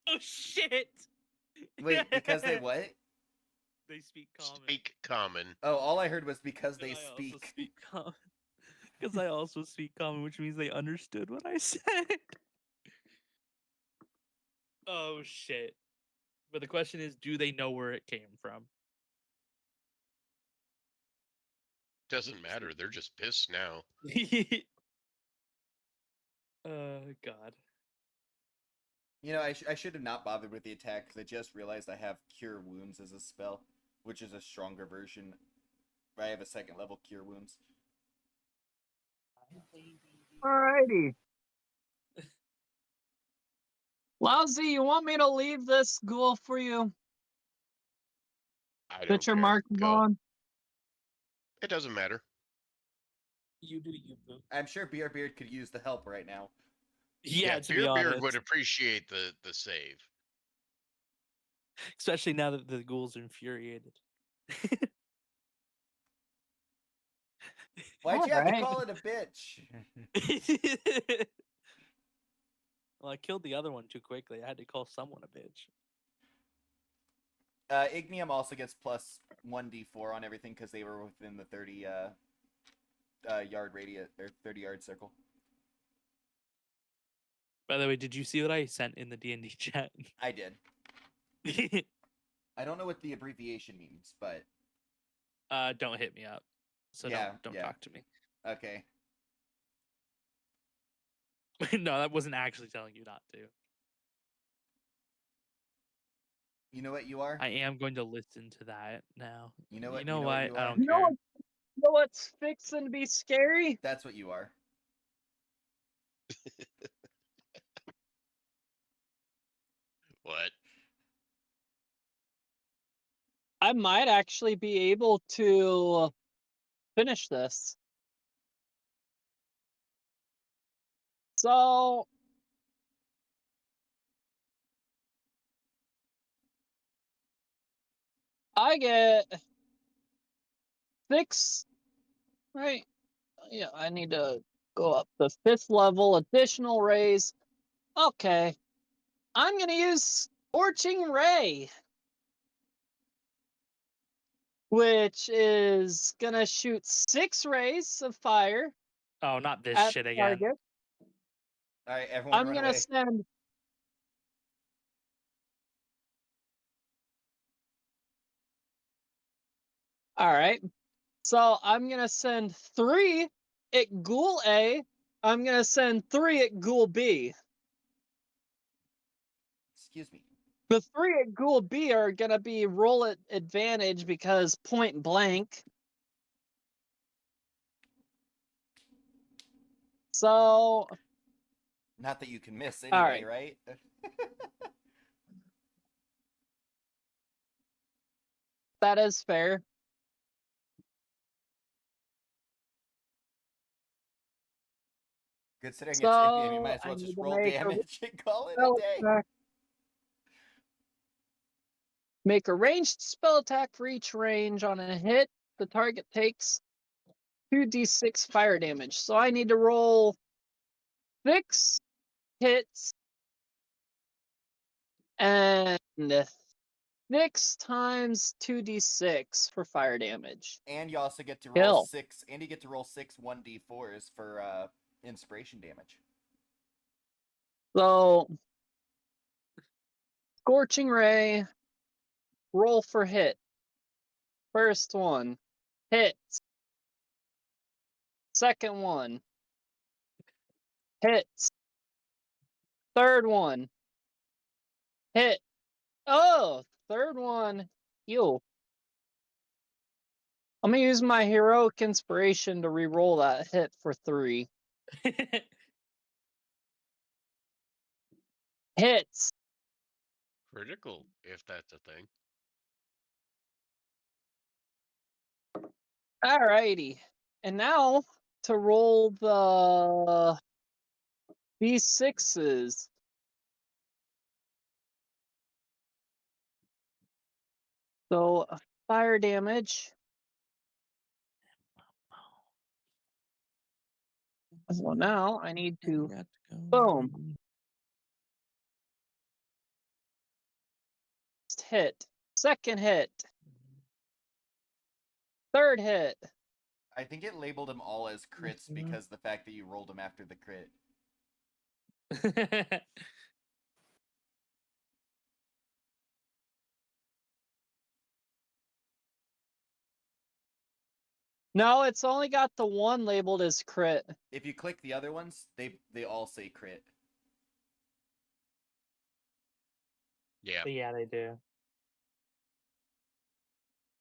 Oh shit! Wait, because they what? They speak common. Speak common. Oh, all I heard was because they And I also speak. common. Because I also speak common, which means they understood what I said. Oh shit. But the question is, do they know where it came from? Doesn't matter. They're just pissed now. God. You know, I should have not bothered with the attack because I just realized I have Cure Wounds as a spell, which is a stronger version. I have a second level Cure Wounds. Alrighty. Lousy, you want me to leave this ghoul for you? I don't Put your care. mark Go. on. It doesn't matter. You do you, boo. I'm sure Beard could use the help right now. Yeah, to be Beard honest. would appreciate the save. Especially now that the ghouls are infuriated. Why'd you have to Alright. call it a bitch? Well, I killed the other one too quickly. I had to call someone a bitch. Ignium also gets plus 1d4 on everything because they were within the 30 yard radius or 30 yard circle. By the way, did you see what I sent in the D&D chat? I did. I don't know what the abbreviation means, but Don't hit me up. So Yeah, don't yeah. talk to me. okay. No, that wasn't actually telling you not to. You know what you are? I am going to listen to that now. You know what? You know you what? you I are? don't You know care. what? You know what's fixing to be scary? That's what you are. What? I might actually be able to finish this. So I get 6, right? Yeah, I need to go up the 5th level, additional raise. Okay. I'm gonna use Scorching Ray, which is gonna shoot 6 rays of fire Oh, not this at shit the again. target. All right, everyone, I'm run gonna away. send. All right. So I'm gonna send 3 at Ghoul A. I'm gonna send 3 at Ghoul B. Excuse me. The 3 at Ghoul B are gonna be roll at advantage because point blank. So Not that you can miss All anyway, right? that is fair. Considering it's Ignium, you So might as I well need just to roll make a damage and call it a spell day. attack. Make a ranged spell attack for each range. On a hit, the target takes 2d6 fire damage. So I need to roll 6 hits and 6 times 2d6 for fire damage. And you also get to roll Kill. 6, and you get to roll 6 1d4s for inspiration damage. So Scorching Ray, roll for hit. First one, hits. Second one, hits. Third one, hit. Oh, third one, heal. I'm gonna use my heroic inspiration to re-roll that hit for 3. Hits. Critical, if that's a thing. Alrighty. And now to roll the D6s. So fire damage. So now I need to boom. First hit. Second hit. Third hit. I think it labeled them all as crits because the fact that you rolled them after the crit. No, it's only got the one labeled as crit. If you click the other ones, they all say crit. Yeah. But yeah, they do.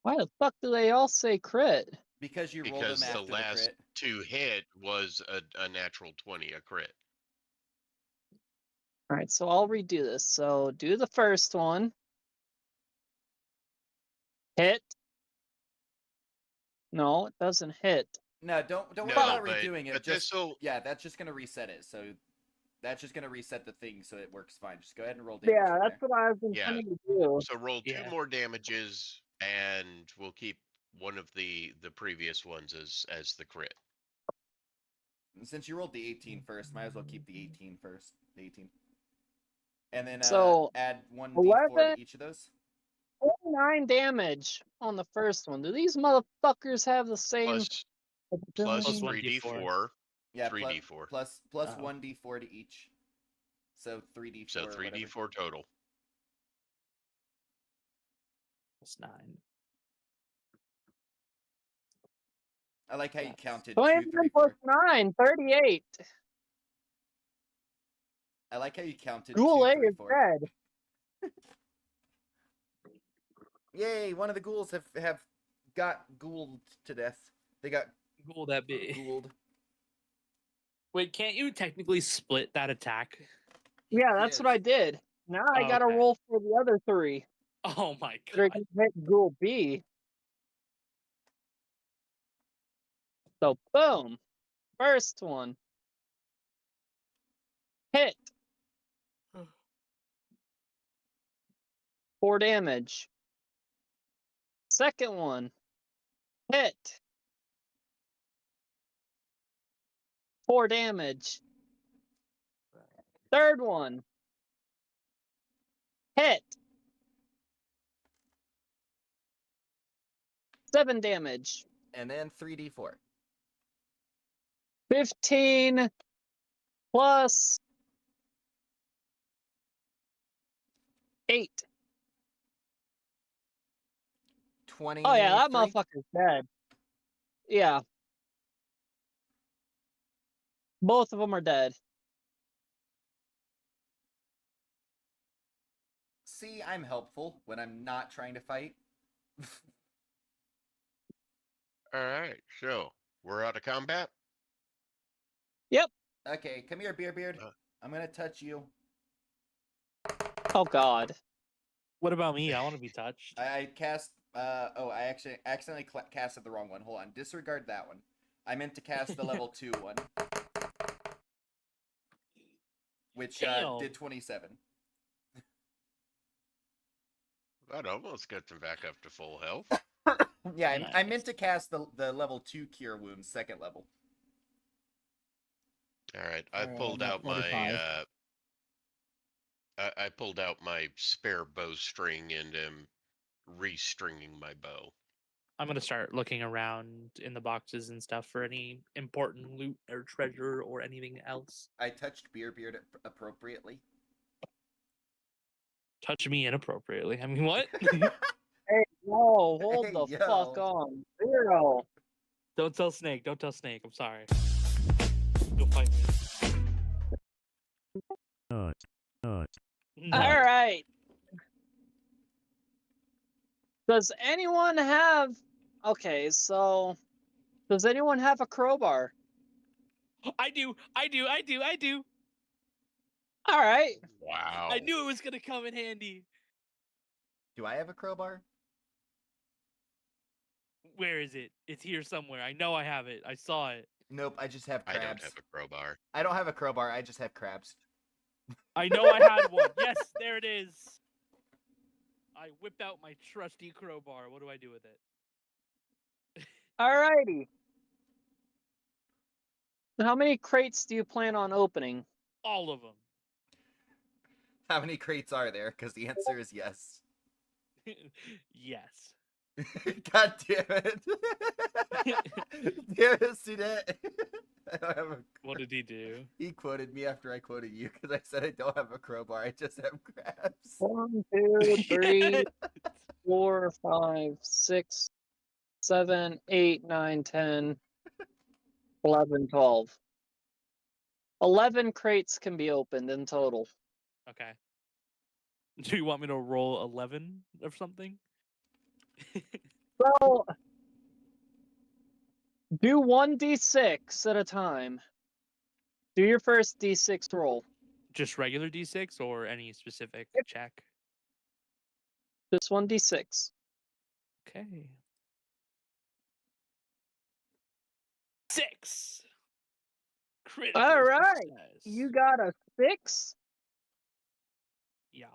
Why the fuck do they all say crit? Because you roll Because them the after the last crit. 2 hit was a natural 20, a crit. All right, so I'll redo this. So do the first one. Hit. No, it doesn't hit. No, don't worry No, about but redoing it. but Just this'll yeah, that's just gonna reset it. So that's just gonna reset the thing, so it works fine. Just go ahead and roll damage Yeah, from that's there. what I've been Yeah. trying to do. so roll 2 Yeah. more damages, and we'll keep one of the previous ones as the crit. And since you rolled the 18 first, might as well keep the 18 first. The 18. And then So, add 1d4 11, to each of those. 9 damage on the first one. Do these motherfuckers have the same Plus Plus ability? 1d4. Yeah, 3d4. plus Oh. 1d4 to each. So 3d4 So or whatever. 3d4 total. Plus 9. I like how you That's counted 2, 29 3, plus 4. 9, 38. I like how you counted Ghoul 2, A 3, is 4. dead. Yay! One of the ghouls have got ghouled to death. They got Cool that be. ghouled. Wait, can't you technically split that attack? Yeah, that's what I did. Now I Oh, gotta okay. roll for the other 3. Oh my That are god. gonna hit Ghoul B. So, boom. First one. Hit. 4 damage. Second one. Hit. 4 damage. Third one. Hit. 7 damage. And then 3d4. 15 plus 8. 20. Oh yeah, that motherfucker's dead. Yeah. Both of them are dead. See, I'm helpful when I'm not trying to fight. All right. So we're out of combat. Yep. Okay, come here, Beard. Uh. I'm gonna touch you. Oh god. What about me? I want to be touched. I cast. I actually accidentally casted the wrong one. Hold on. Disregard that one. I meant to cast the level 2 one, which Damn. did 27. That almost gets him back up to full health. Yeah, I Nice. meant to cast the level 2 cure wounds, second level. All right. I Alright, pulled I'm at out my 45. I pulled out my spare bowstring and am restringing my bow. I'm gonna start looking around in the boxes and stuff for any important loot or treasure or anything else. I touched Beard appropriately. Touch me inappropriately. I mean, what? Hey, whoa, hold Hey, the yo. fuck on. 0. Don't tell Snake. Don't tell Snake. I'm sorry. You'll fight me. No. Alright. Does anyone have... Okay, so... Does anyone have a crowbar? I do. Alright. Wow. I knew it was gonna come in handy. Do I have a crowbar? Where is it? It's here somewhere. I know I have it. I saw it. Nope, I just have I crabs. don't have a crowbar. I don't have a crowbar, I just have crabs. I know I had one. Yes, there it is. I whipped out my trusty crowbar. What do I do with it? Alrighty. How many crates do you plan on opening? All of them. How many crates are there? Because the answer is yes. Yes. God damn it. Damn it, Sudet. I don't have a... What did he do? He quoted me after I quoted you because I said I don't have a crowbar, I just have crabs. 1, 2, 3, 4, 5, 6, 7, 8, 9, 10, 11, 12. 11 crates can be opened in total. Okay. Do you want me to roll 11 or something? So do 1d6 at a time. Do your first d6 roll. Just regular d6 or any specific check? Just 1d6. Okay. 6. Critical All right. success. You got a 6. Yes.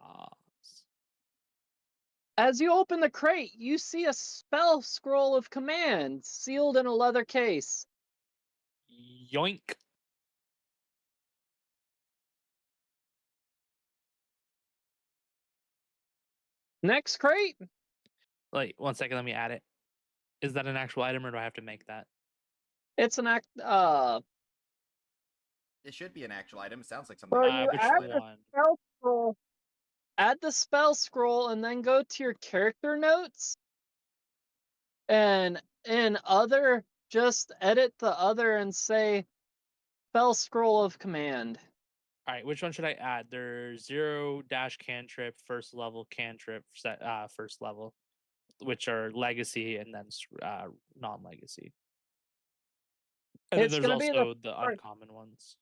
As you open the crate, you see a spell scroll of command sealed in a leather case. Yoink. Next crate. Wait, 1 second. Let me add it. Is that an actual item, or do I have to make that? It's an act. It should be an actual item. It sounds like something. So I you would Which add actually- the one? spell scroll. Add the spell scroll and then go to your character notes. And in other, just edit the other and say spell scroll of command. All right, which one should I add? There's 0 dash cantrip, first level cantrip, first level, which are legacy and then non-legacy. And It's then gonna there's be the also the first. uncommon ones.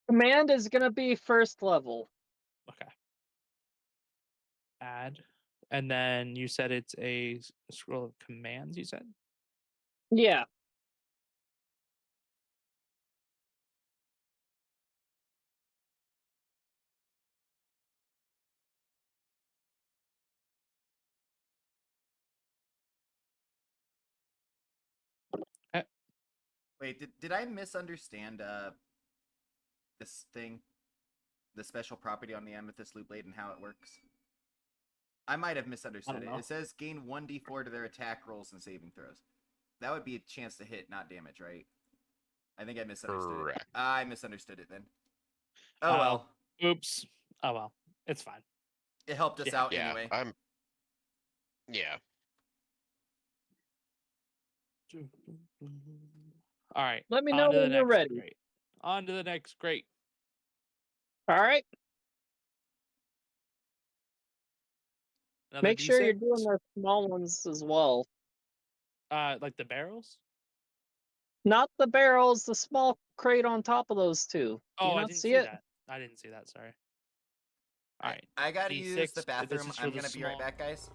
Command is gonna be first level. Okay. Add. And then you said it's a scroll of commands, you said? Yeah. Wait, did I misunderstand this thing? The special property on the Amethyst Loot Blade and how it works? I might have misunderstood it. know. It says gain 1d4 to their attack rolls and saving throws. That would be a chance to hit, not damage, right? I think I misunderstood Correct. it. I misunderstood it then. Oh Oh. well. Oops. Oh well. It's fine. It helped us Yeah. out Yeah, anyway. Yeah. All right. Let me on know to the when you're next ready. grade. On to the next grade. All right. Another Make sure you're D6? doing the small ones as well. Like the barrels? Not the barrels, the small crate on top of those two. Do you Oh, I not didn't see see it? that. I didn't see that. Sorry. All right. I gotta use D6, the this bathroom. is for I'm the gonna be right small- back, guys.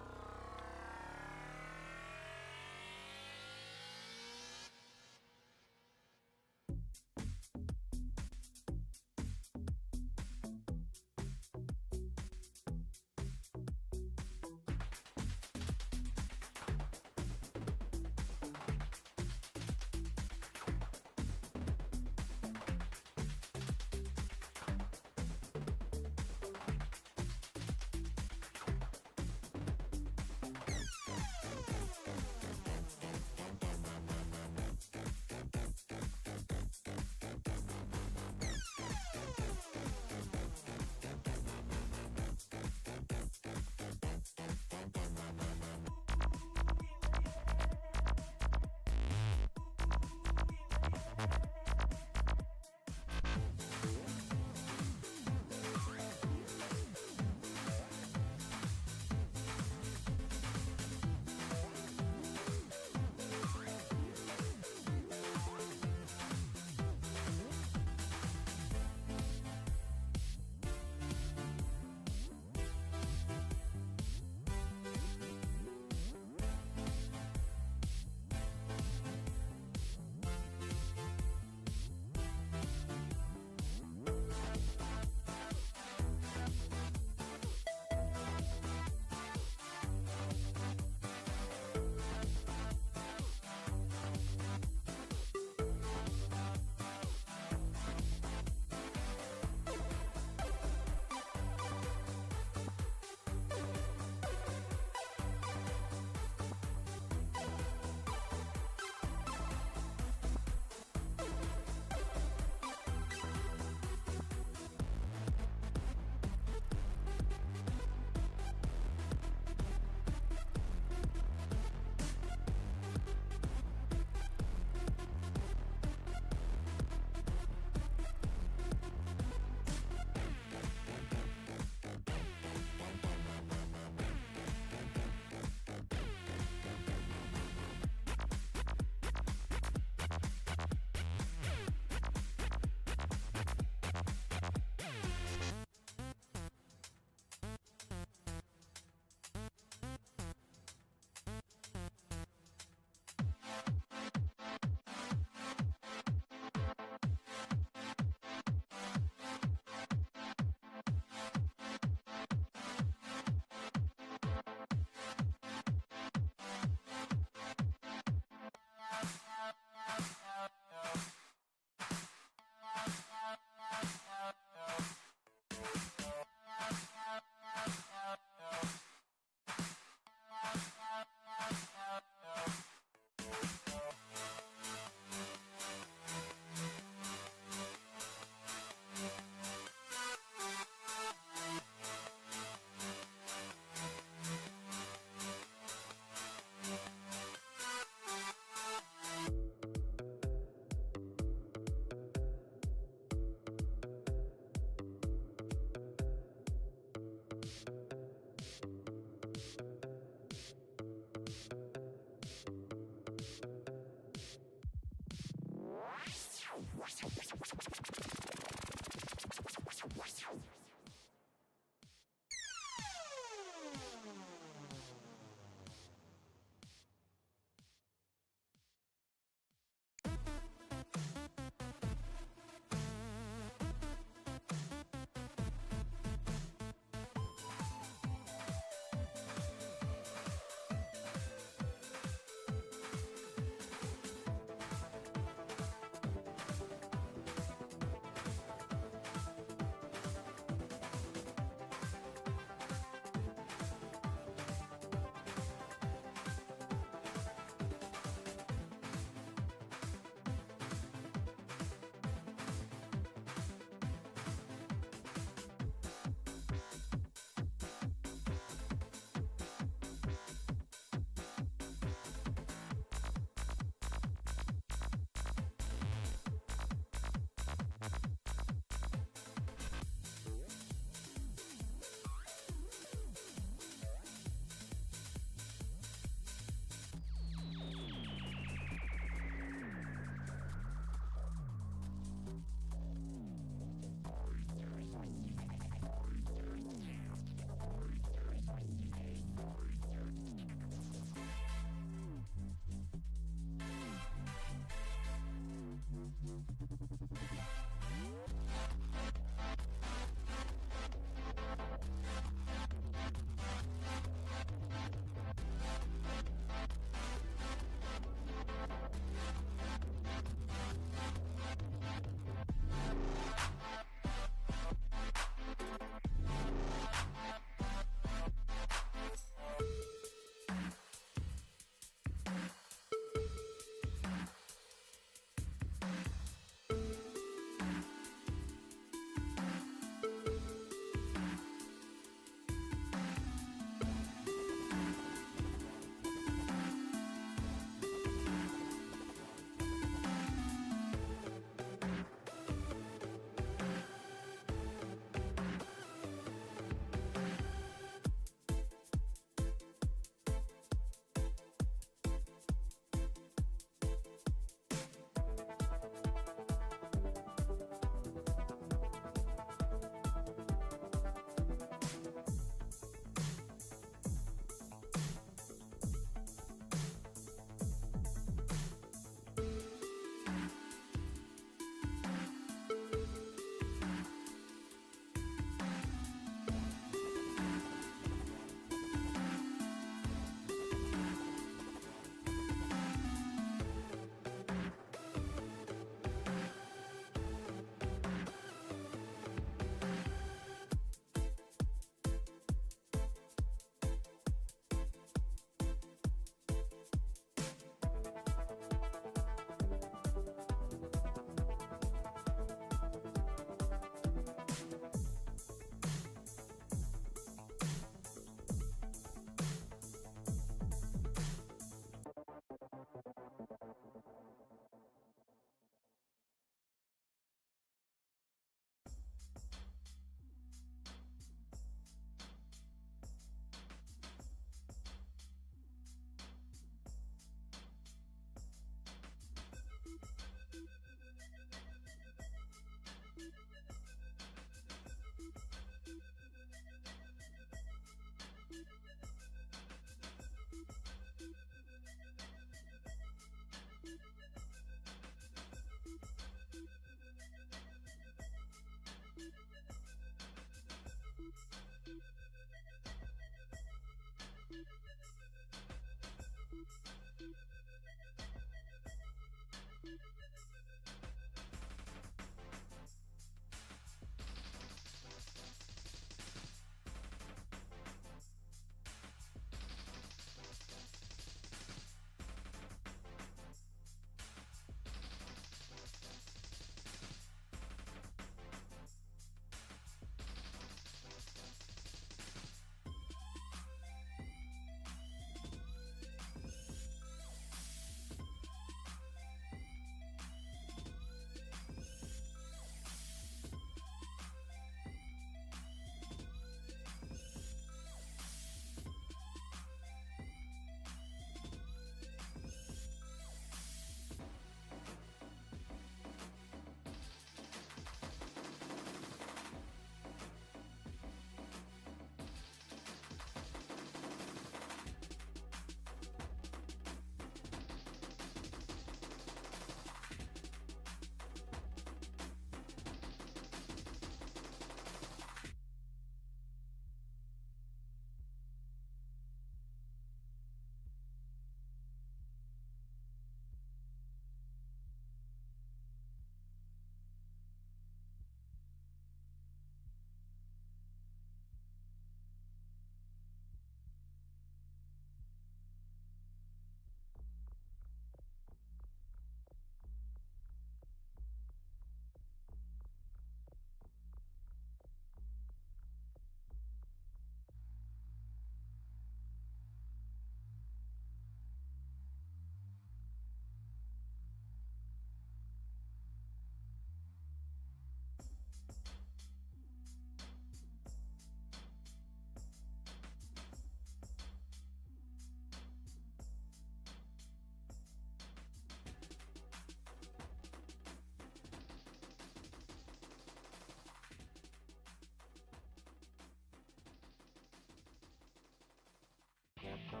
Come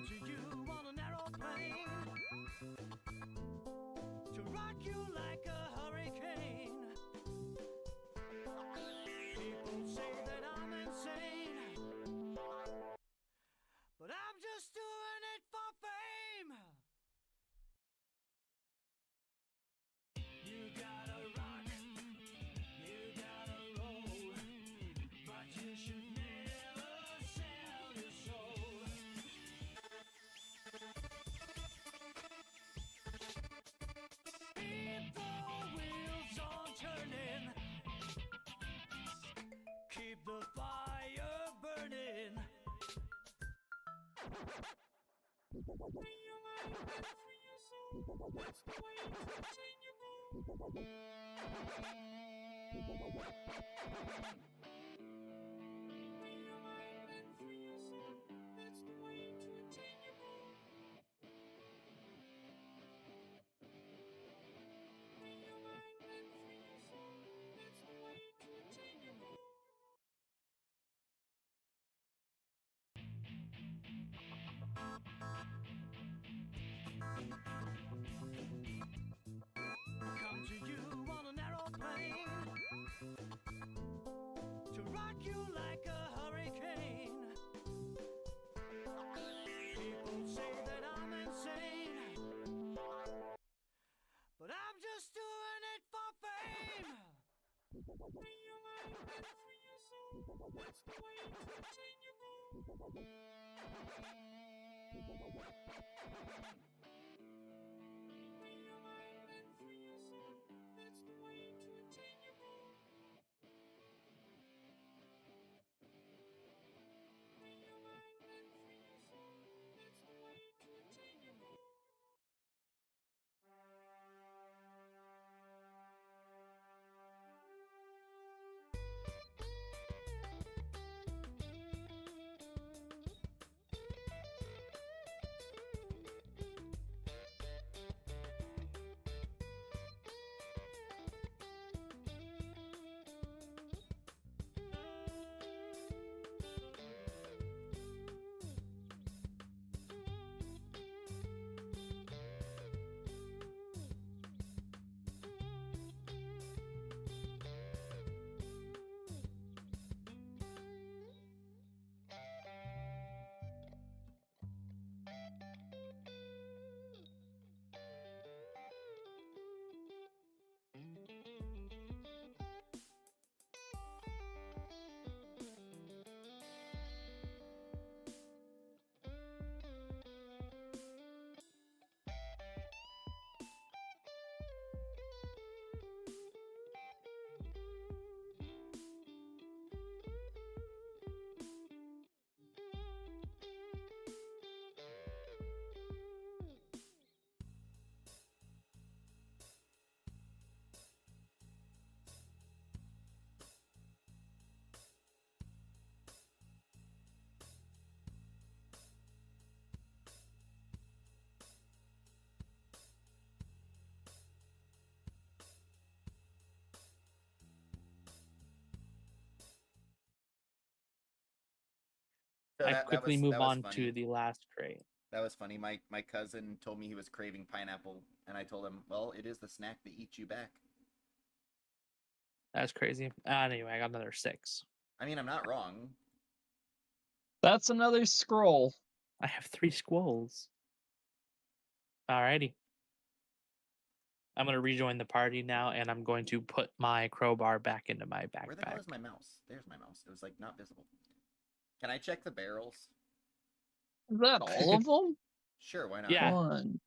to you on an aeroplane to rock you like a hurricane. People say that I'm insane, but I'm just doing it for fame. You gotta rock, you gotta roll, but you should never sell your soul. Keep the wheels on turning, keep the fire burning. Free your mind and free your soul, that's the way to attain your goal. Free your mind and free your soul, that's the way to attain your goal. Free your mind and free your soul, that's the way to attain your goal. Come to you on an aeroplane to rock you like a hurricane. People say that I'm insane, but I'm just doing it for fame. Free your mind and free your soul, that's the way to attain your goal. Free your mind and free your soul, that's the way to attain your goal. Free your mind and free your soul, that's the way to attain your goal. So I that quickly was move that was on funny. to the last trait. That was funny. My cousin told me he was craving pineapple, and I told him, well, it is the snack that eats you back. That's crazy. Anyway, I got another 6. I mean, I'm not wrong. That's another scroll. I have 3 squirrels. Alrighty. I'm going to rejoin the party now, and I'm going to put my crowbar back into my backpack. Where the hell is my mouse? There's my mouse. It was like not visible. Can I check the barrels? Is that all of them? Sure, why not? Yeah. 1,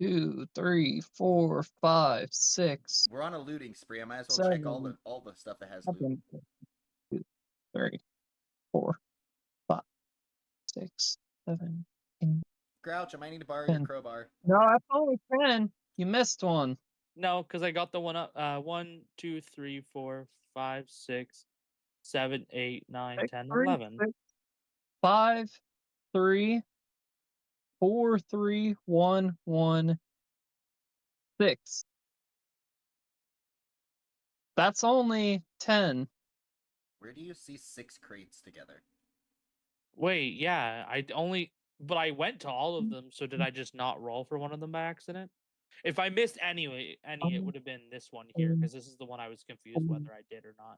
2, 3, 4, 5, 6. We're on a looting spree. I might as well check all the stuff that has loot. 2, 3, 4, 5, 6, 7, 8. Grouch, I might need to borrow your 10. crowbar. No, that's only 10. You missed one. No, because I got the one up. 1, 2, 3, 4, 5, 6, 7, 8, 9, 10, 11. 5, 3, 4, 3, 1, 1, 6. That's only 10. Where do you see 6 crates together? Wait, yeah, but I went to all of them. So did I just not roll for one of them by accident? If I missed any, it would have been this one here because this is the one I was confused whether I did or not.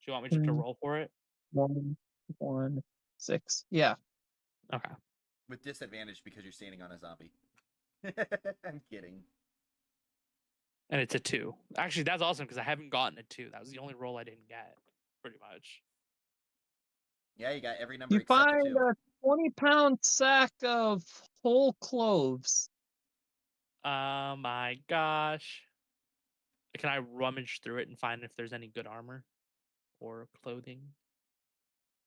Do you want me just to roll for it? 1, 1, 6. Yeah. Okay. With disadvantage because you're standing on a zombie. I'm kidding. And it's a 2. Actually, that's awesome because I haven't gotten a 2. That was the only roll I didn't get, pretty much. Yeah, you got every number You except find a 2. a 20-pound sack of whole cloves. Oh my gosh. Can I rummage through it and find if there's any good armor or clothing?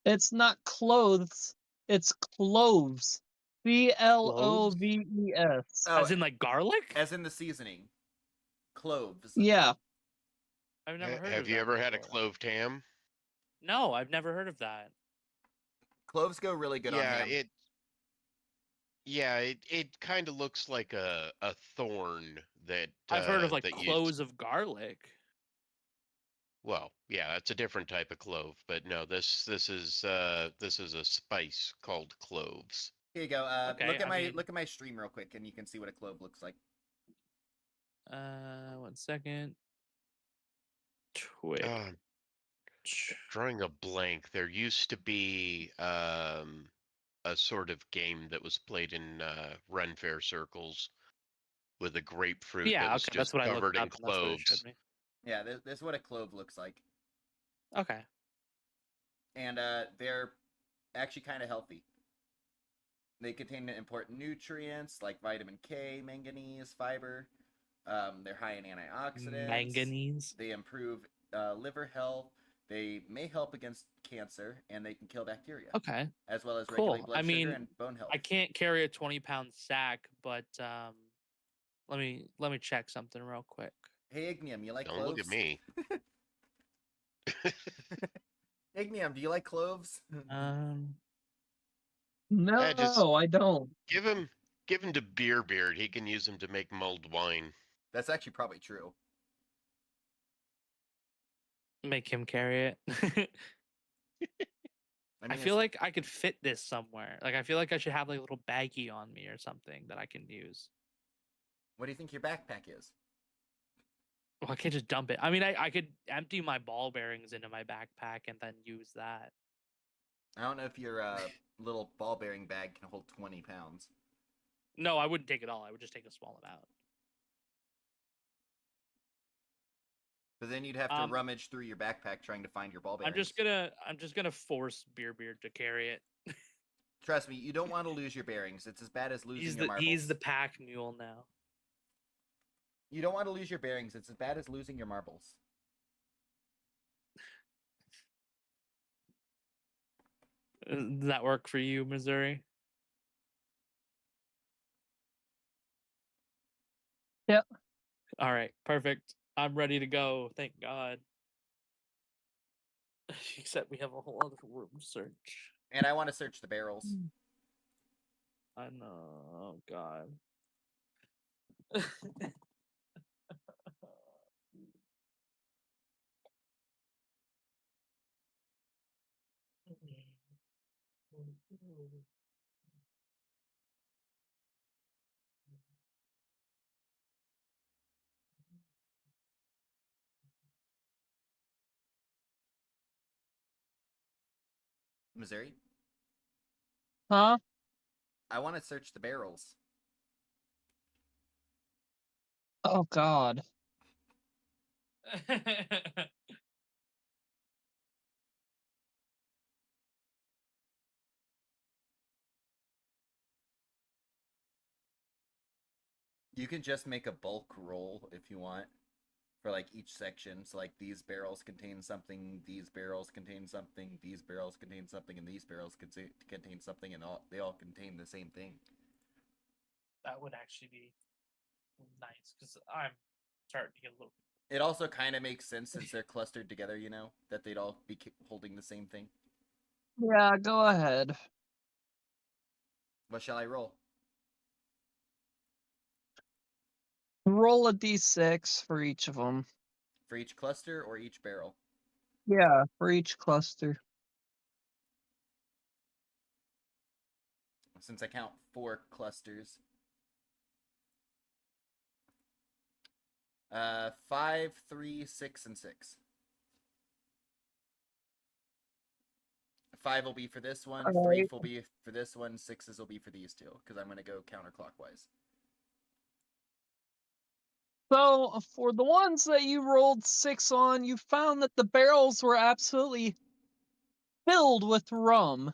It's not clothes, it's cloves. Cloves? CLOVES. Oh, As in like garlic? as in the seasoning. Cloves. Yeah. I've never heard Have of you that ever had a before. clove tam? No, I've never heard of that. Cloves go really good on ham. It kind of looks like a thorn that I've heard of like that cloves of garlic. Well, yeah, it's a different type of clove, but no, this is a spice called cloves. Here you go. Okay, look I mean- at my stream real quick, and you can see what a clove looks like. 1 second. Twig. Drawing a blank. There used to be a sort of game that was played in Ren Fair circles with a grapefruit that Yeah, was okay, that's just what I covered looked in up, and that's what it showed cloves. me. Yeah, this is what a clove looks like. Okay. And they're actually kind of healthy. They contain important nutrients like vitamin K, manganese, fiber. They're high in antioxidants. Manganese. They improve liver health. They may help against cancer, and they can kill bacteria. Okay. As well as Cool. regulate blood I sugar mean, and bone health. I can't carry a 20-pound sack, but let me check something real quick. Hey Ignium, you like Don't cloves? look at me. Ignium, do you like cloves? No, just- I don't. Give him to Beard. He can use them to make mulled wine. That's actually probably true. Make him carry it. I feel like I could fit this somewhere. Like I feel like I should have like a little baggie on me or something that I can use. What do you think your backpack is? Well, I can't just dump it. I mean, I could empty my ball bearings into my backpack and then use that. I don't know if your little ball bearing bag can hold 20 pounds. No, I wouldn't take it all. I would just take a small amount. But then you'd have to rummage through your backpack trying to find your ball bearings. I'm just gonna force Beard to carry it. Trust me, you don't want to lose your bearings. It's as bad as losing your marbles. He's the pack mule now. You don't want to lose your bearings. It's as bad as losing your marbles. Does that work for you, Missouri? Yep. All right, perfect. I'm ready to go. Thank God. Except we have a whole other room to search. And I want to search the barrels. I know. Oh God. Missouri? Huh? I want to search the barrels. Oh God. You can just make a bulk roll if you want for like each section. So like these barrels contain something, these barrels contain something, these barrels contain something, and these barrels contain something, and they all contain the same thing. That would actually be nice because I'm starting to get a little. It also kind of makes sense since they're clustered together, you know, that they'd all be holding the same thing. Yeah, go ahead. What shall I roll? Roll a d6 for each of them. For each cluster or each barrel? Yeah, for each cluster. Since I count 4 clusters. 5, 3, 6, and 6. 5 will be for this one, 3 Alright. will be for this one, 6s will be for these two, because I'm going to go counterclockwise. So, for the ones that you rolled 6 on, you found that the barrels were absolutely filled with rum.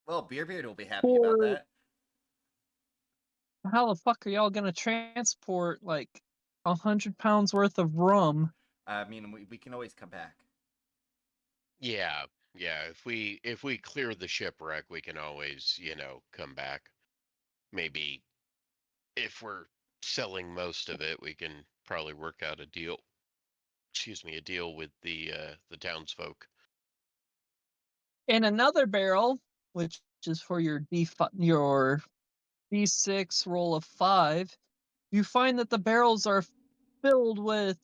Well, Beard will be happy about For that. how the fuck are y'all gonna transport like 100 pounds worth of rum? I mean, we can always come back. Yeah, yeah. If we clear the shipwreck, we can always, come back. Maybe if we're selling most of it, we can probably work out a deal. Excuse me, a deal with the townsfolk. In another barrel, which is for your D6 roll of 5, you find that the barrels are filled with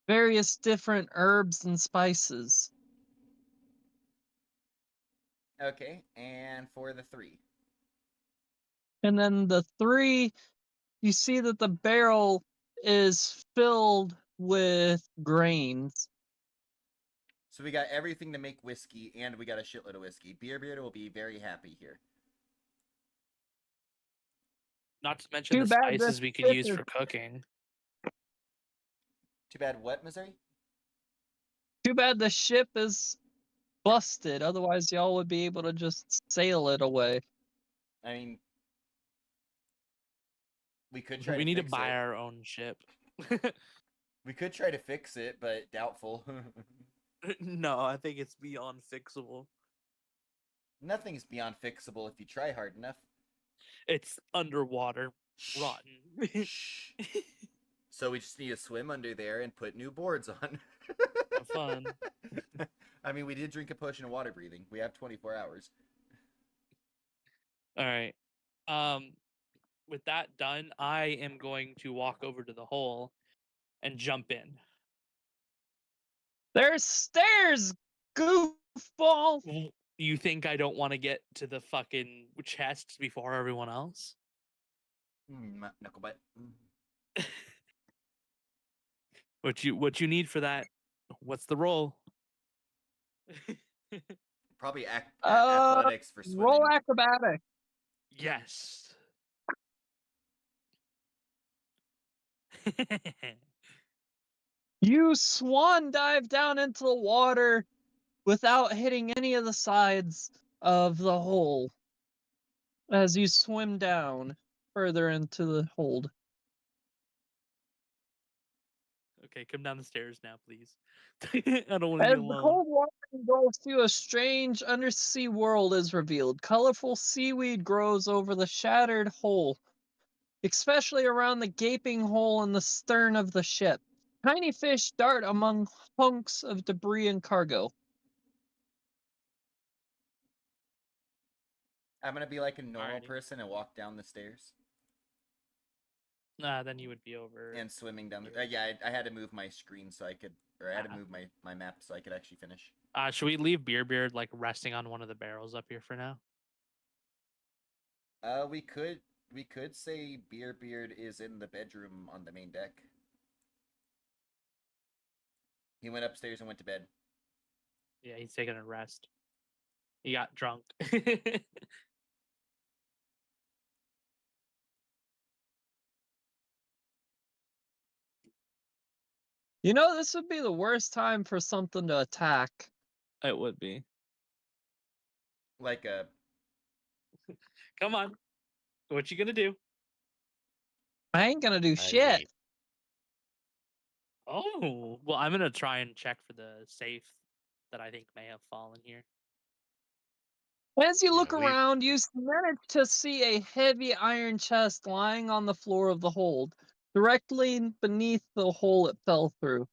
various different herbs and spices. Okay, and for the 3. And then the 3, you see that the barrel is filled with grains. So we got everything to make whiskey, and we got a shitload of whiskey. Beard will be very happy here. Not to mention Too the bad this spices we could ship use is for cooking. Too bad what, Missouri? Too bad the ship is busted. Otherwise, y'all would be able to just sail it away. I mean, we could try We to need to fix buy it. our own ship. We could try to fix it, but doubtful. No, I think it's beyond fixable. Nothing's beyond fixable if you try hard enough. It's underwater, Shh. rotten. Shh. So we just need to swim under there and put new boards on. Have fun. I mean, we did drink a potion of water breathing. We have 24 hours. All right. With that done, I am going to walk over to the hole and jump in. There's stairs, goofball! You think I don't want to get to the fucking chests before everyone else? Knuckle butt. What you need for that? What's the roll? Probably athletics for swimming. Roll acrobatic. Yes. You swan dive down into the water without hitting any of the sides of the hole as you swim down further into the hold. Okay, come down the stairs now, please. I don't want to As be the alone. cold water engulfs you, a strange undersea world is revealed. Colorful seaweed grows over the shattered hole, especially around the gaping hole in the stern of the ship. Tiny fish dart among hunks of debris and cargo. I'm gonna be like a normal Alrighty. person and walk down the stairs Nah, then you would be over. and swimming down the. Yeah, I had to move my screen so I could, or I had to move my map so I could actually finish. Should we leave Beard like resting on one of the barrels up here for now? We could say Beard is in the bedroom on the main deck. He went upstairs and went to bed. Yeah, he's taking a rest. He got drunk. You know, this would be the worst time for something to attack. It would be. Like a. Come on. What you gonna do? I ain't gonna do shit. mean, Oh, well, I'm gonna try and check for the safe that I think may have fallen here. As you Yeah, look around, you manage to see a heavy iron chest lying on the floor of the hold, directly beneath the hole it fell through.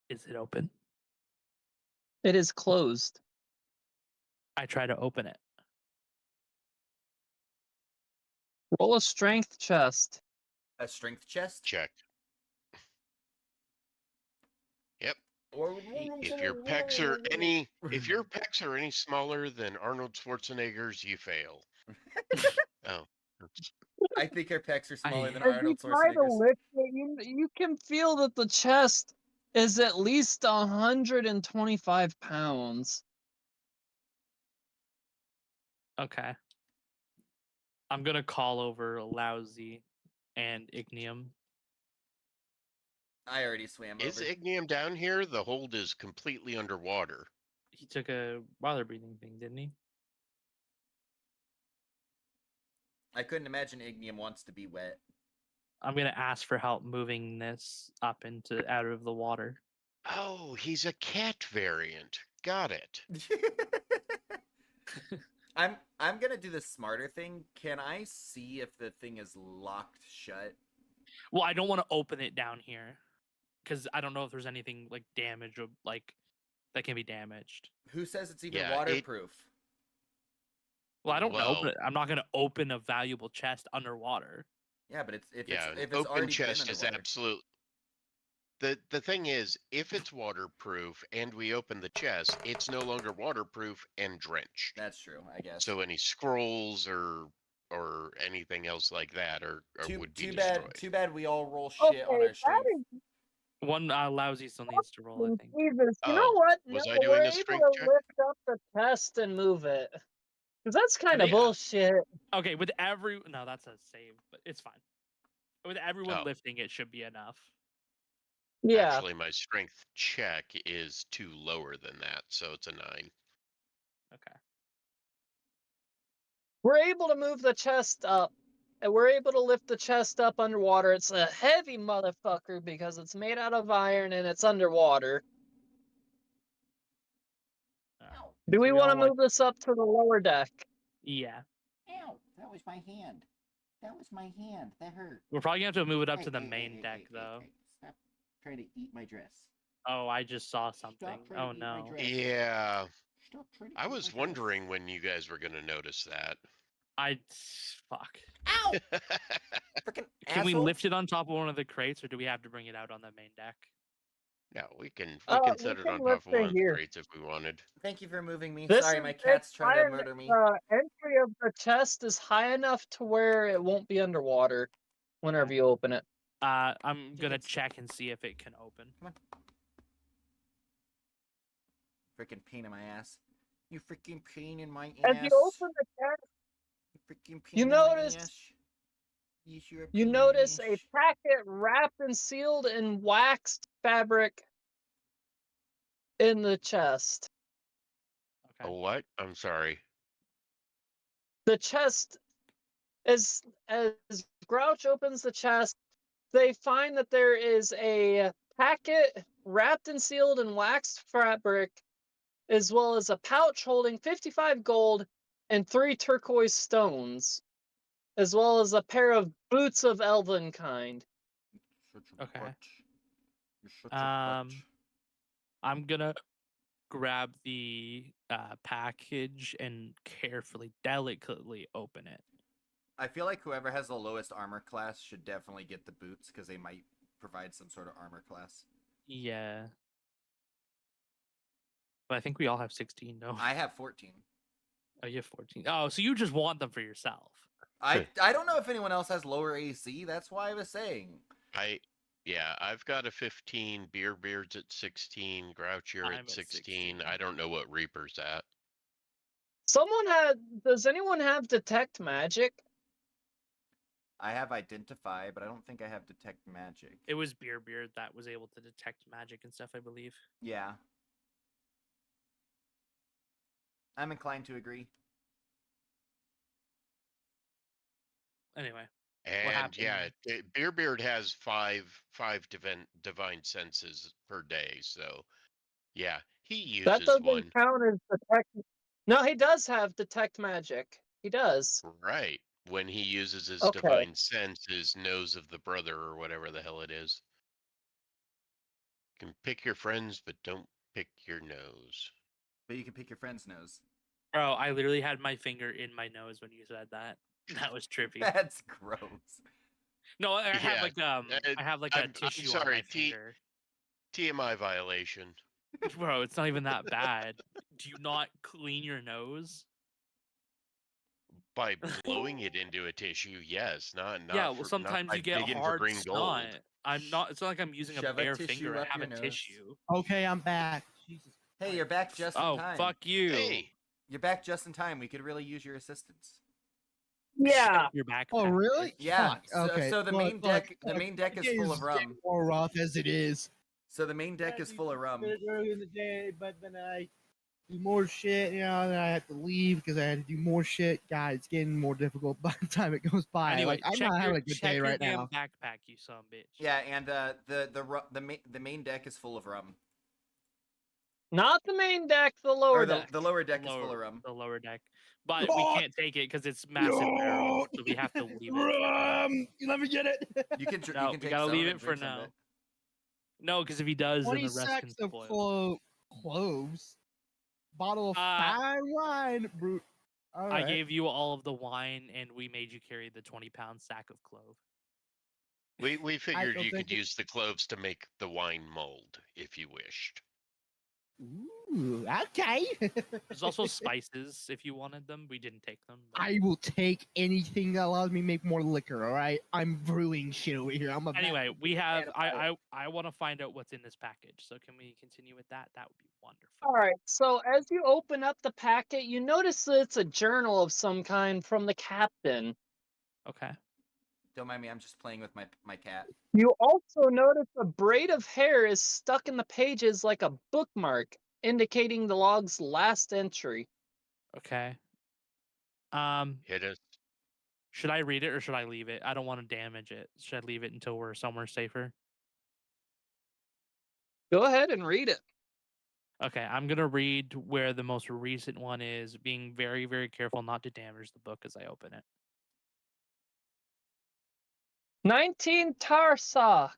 Is it open? It is closed. I try to open it. Roll a strength chest. A strength chest? check. If your pecs are any smaller than Arnold Schwarzenegger's, you fail. Oh. I think her pecs are smaller than As you Arnold try to Schwarzenegger's. lift it, you can feel that the chest is at least 125 pounds. Okay. I'm gonna call over Lousy and Ignium. I already swam Is over. Ignium down here? The hold is completely underwater. He took a water breathing thing, didn't he? I couldn't imagine Ignium wants to be wet. I'm gonna ask for help moving this up into out of the water. Oh, he's a cat variant. Got it. I'm gonna do the smarter thing. Can I see if the thing is locked shut? Well, I don't want to open it down here because I don't know if there's anything like damage or like that can be damaged. Who says it's even Yeah, it- waterproof? Well, I don't know. Well- I'm not gonna open a valuable chest underwater. Yeah, but if Yeah, it's an already open been chest is underwater. absolute. The thing is, if it's waterproof and we open the chest, it's no longer waterproof and drenched. That's true, I guess. So any scrolls or anything else like that would be destroyed. Too bad we all roll shit Okay, on our that strength. is One Lousy still needs to roll, I think. Jesus. You know Oh, what? was No, I doing we're a able strength to check? lift up the chest and move it. Because that's kind of Yeah. bullshit. Okay, with no, that's a save, but it's fine. With everyone Oh. lifting, it should be enough. Yeah. Actually, my strength check is 2 lower than that, so it's a 9. Okay. We're able to move the chest up. And we're able to lift the chest up underwater. It's a heavy motherfucker because it's made out of iron and it's underwater. Do So we we want to all, like- move this up to the lower deck? Yeah. Ow! That was my hand. That was my hand. That hurt. We're probably gonna have to move it up Hey, to the hey, main hey, deck, hey, though. hey. Stop trying to eat my dress. Oh, I just saw something. Stop trying Oh to eat my no. dress. Yeah, Stop trying to I eat my was dress. wondering when you guys were gonna notice that. Fuck. Ow! Freaking Can we asshole. lift it on top of one of the crates, or do we have to bring it out on the main deck? No, we can We set it can on lift top of it one of the here. crates if we wanted. Thank you for moving me. This Sorry, is my cat's trying to high en- murder me. entry of the chest is high enough to where it won't be underwater whenever you open it. I'm gonna it's- check and see if it can open. Freaking pain in my ass. You freaking pain in my As ass. you open the chest, You freaking pain you in my notice- ass. Yes, you're a you pain in my notice a ass. packet wrapped and sealed in waxed fabric in the chest. A Okay. what? I'm sorry. The chest, as Grouch opens the chest, they find that there is a packet wrapped and sealed in waxed fabric, as well as a pouch holding 55 gold and 3 turquoise stones, as well as a pair of boots of elven kind. Such a Okay. butch. You're such a butch. I'm gonna grab the package and carefully, delicately open it. I feel like whoever has the lowest armor class should definitely get the boots because they might provide some sort of armor class. Yeah. But I think we all have 16, no? I have 14. Oh, you have 14. Oh, so you just want them for yourself. I don't know if anyone else has lower AC. That's why I was saying. I've got a 15, Beard's at 16, Grouchier I'm at at 16. 16. I don't know what Reaper's at. Does anyone have detect magic? I have identify, but I don't think I have detect magic. It was Beard that was able to detect magic and stuff, I believe. Yeah. I'm inclined to agree. Anyway. And happened? yeah, Beard has five divine senses per day. So yeah, he That uses doesn't one. count as detect. No, he does have detect magic. He does. Right. When he uses his Okay. divine sense, his nose of the brother or whatever the hell it is. You can pick your friends, but don't pick your nose. But you can pick your friend's nose. Bro, I literally had my finger in my nose when you said that. That was trippy. That's gross. No, I have Yeah, I have like a I'm tissue sorry, on my finger. TMI violation. Bro, it's not even that bad. Do you not clean your nose? By blowing it into a tissue, yes. Not Yeah, well, for not sometimes by you get digging for hard green snot. gold. I'm not. It's not like I'm using a Shove a bare tissue finger. I up have your a nose. tissue. Okay, I'm back. Jesus. Hey, you're back just in Oh, time. fuck you. Hey, You're back just in time. We could really use your assistance. Yeah. Your backpack. Oh, really? Yeah. Fuck. So, Okay. so the Look, main deck, the look, main deck my is day full of rum. getting more rough as it is. So the main deck is full of rum. Early in the day, but then I do more shit. You know, then I have to leave because I had to do more shit. God, it's getting more difficult by the time it goes by. Anyway, Like I'm check not having your, a good check day your right damn now. backpack, you son of a bitch. Yeah, and the main deck is full of rum. Not the main deck, the lower Or deck. the lower deck The is full lower, of rum. the lower deck. But we can't take it because it's massive barrel, so we have to leave it. You let me get it. You can No, you can we take gotta some leave and it for drink some of now. it. No, because if he does, then 20 the rest can sacks of spoil. cloves. Bottle of Uh, fine wine. Brute. All I right. gave you all of the wine, and we made you carry the 20-pound sack of clove. we figured don't you think could use the cloves to make the wine mold if you wished. Ooh, okay. There's also spices if you wanted them. We didn't take them. But... I will take anything that allows me to make more liquor. All right, I'm brewing shit over here. I'm a Anyway, we have. fan I want to find out what's in this package. So can we continue with that? That would be wonderful. All right. So as you open up the packet, you notice that it's a journal of some kind from the captain. Okay. Don't mind me. I'm just playing with my cat. You also notice a braid of hair is stuck in the pages like a bookmark, indicating the log's last entry. Okay. Hit us. Should I read it or should I leave it? I don't want to damage it. Should I leave it until we're somewhere safer? Go ahead and read it. Okay, I'm gonna read where the most recent one is, being very, very careful not to damage the book as I open it. 19 Tarsak.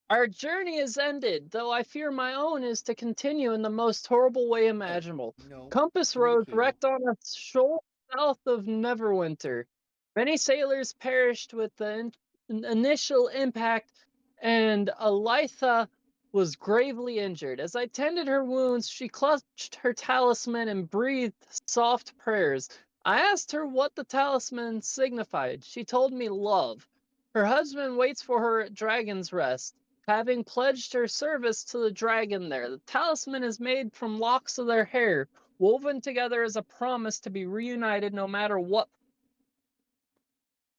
Our journey is ended, though I fear my own is to continue in the most horrible way imaginable. No. Compass roads communicating. wrecked on a shoal south of Neverwinter. Many sailors perished with the initial impact, and Alitha was gravely injured. As I tended her wounds, she clutched her talisman and breathed soft prayers. I asked her what the talisman signified. She told me love. Her husband waits for her at Dragon's Rest, having pledged her service to the dragon there. The talisman is made from locks of their hair, woven together as a promise to be reunited no matter what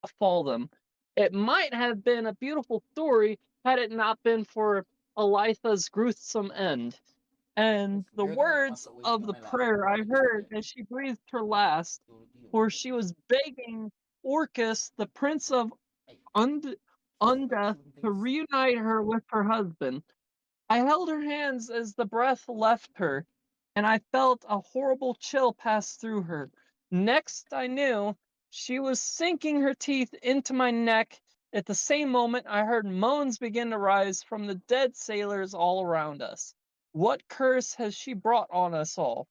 befall them. It might have been a beautiful story had it not been for Alitha's gruesome end. And the You're the one that wants words to wait of on the my lap. prayer I What heard is it? as she breathed her last, for she was begging Orcus, the prince of Hey, Unda, to things. reunite her with her husband. I held her hands as the breath left her, and I felt a horrible chill pass through her. Next, I knew she was sinking her teeth into my neck. At the same moment, I heard moans begin to rise from the dead sailors all around us. What curse has she brought on us all?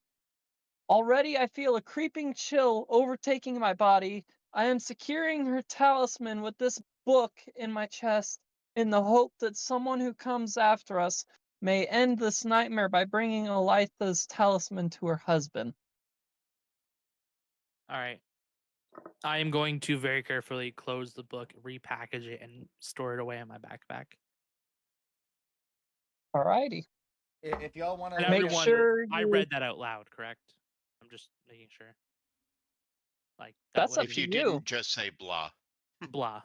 Already I feel a creeping chill overtaking my body. I am securing her talisman with this book in my chest in the hope that someone who comes after us may end this nightmare by bringing Olytha's talisman to her husband. All right. I am going to very carefully close the book, repackage it, and store it away in my backpack. Alrighty. If y'all want And to Make everyone, sure I you- read that out loud, correct? I'm just making sure. Like that That's way, up If to you you. didn't just say blah. blah,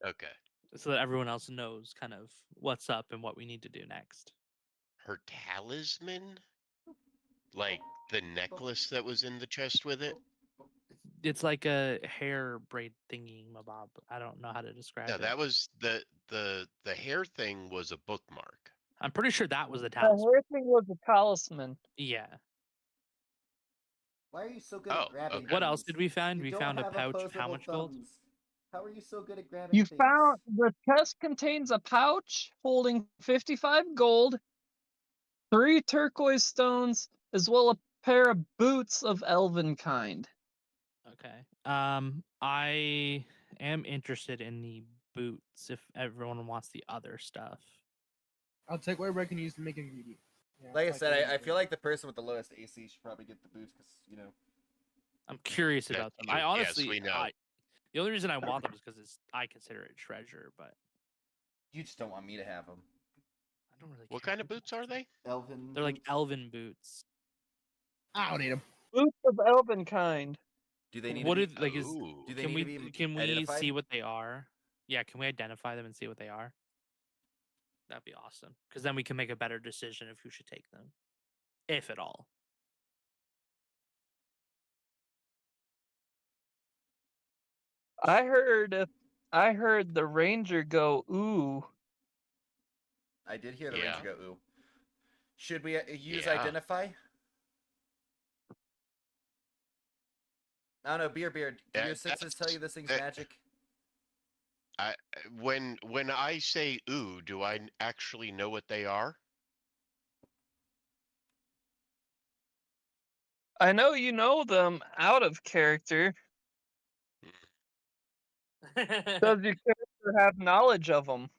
Okay. so that everyone else knows kind of what's up and what we need to do next. Her talisman? Like the necklace that was in the chest with it? It's like a hair braid thingy, mabob. I don't know how to describe No, it. that was the hair thing was a bookmark. I'm pretty sure that was the The talisman. hair thing was a talisman. Yeah. Why are you so good Oh, at grabbing? okay. What else things? did we find? You We don't found a have pouch. How opposable much gold? thumbs. How are you so good at grabbing? You things? found the chest contains a pouch holding 55 gold, 3 turquoise stones, as well a pair of boots of elven kind. Okay. I am interested in the boots if everyone wants the other stuff. I'll take whatever I can use to make ingredients. Yeah, Like I it's said, I really feel like the person with the lowest AC should probably get the boots because I'm curious That's about them. true. I honestly, yes, we know. the only reason I want them is because I consider it treasure, but you just don't want me to have them. I don't really. What care kind of who boots gets are them. they? Elven. They're like boots? elven boots. I don't need them. Boots of elven kind. Do they need What to is be? like is? Ooh. Do they Can need we to be can we identified? see what they are? Yeah, can we identify them and see what they are? That'd be awesome. Because then we can make a better decision of who should take them, if at all. I heard the ranger go ooh. I did hear the Yeah. ranger go ooh. Should we use Yeah. identify? I don't know, beer. Do Yeah, your senses tell you this thing's that- magic? When I say ooh, do I actually know what they are? I know you know them out of character. Does your character have knowledge of them?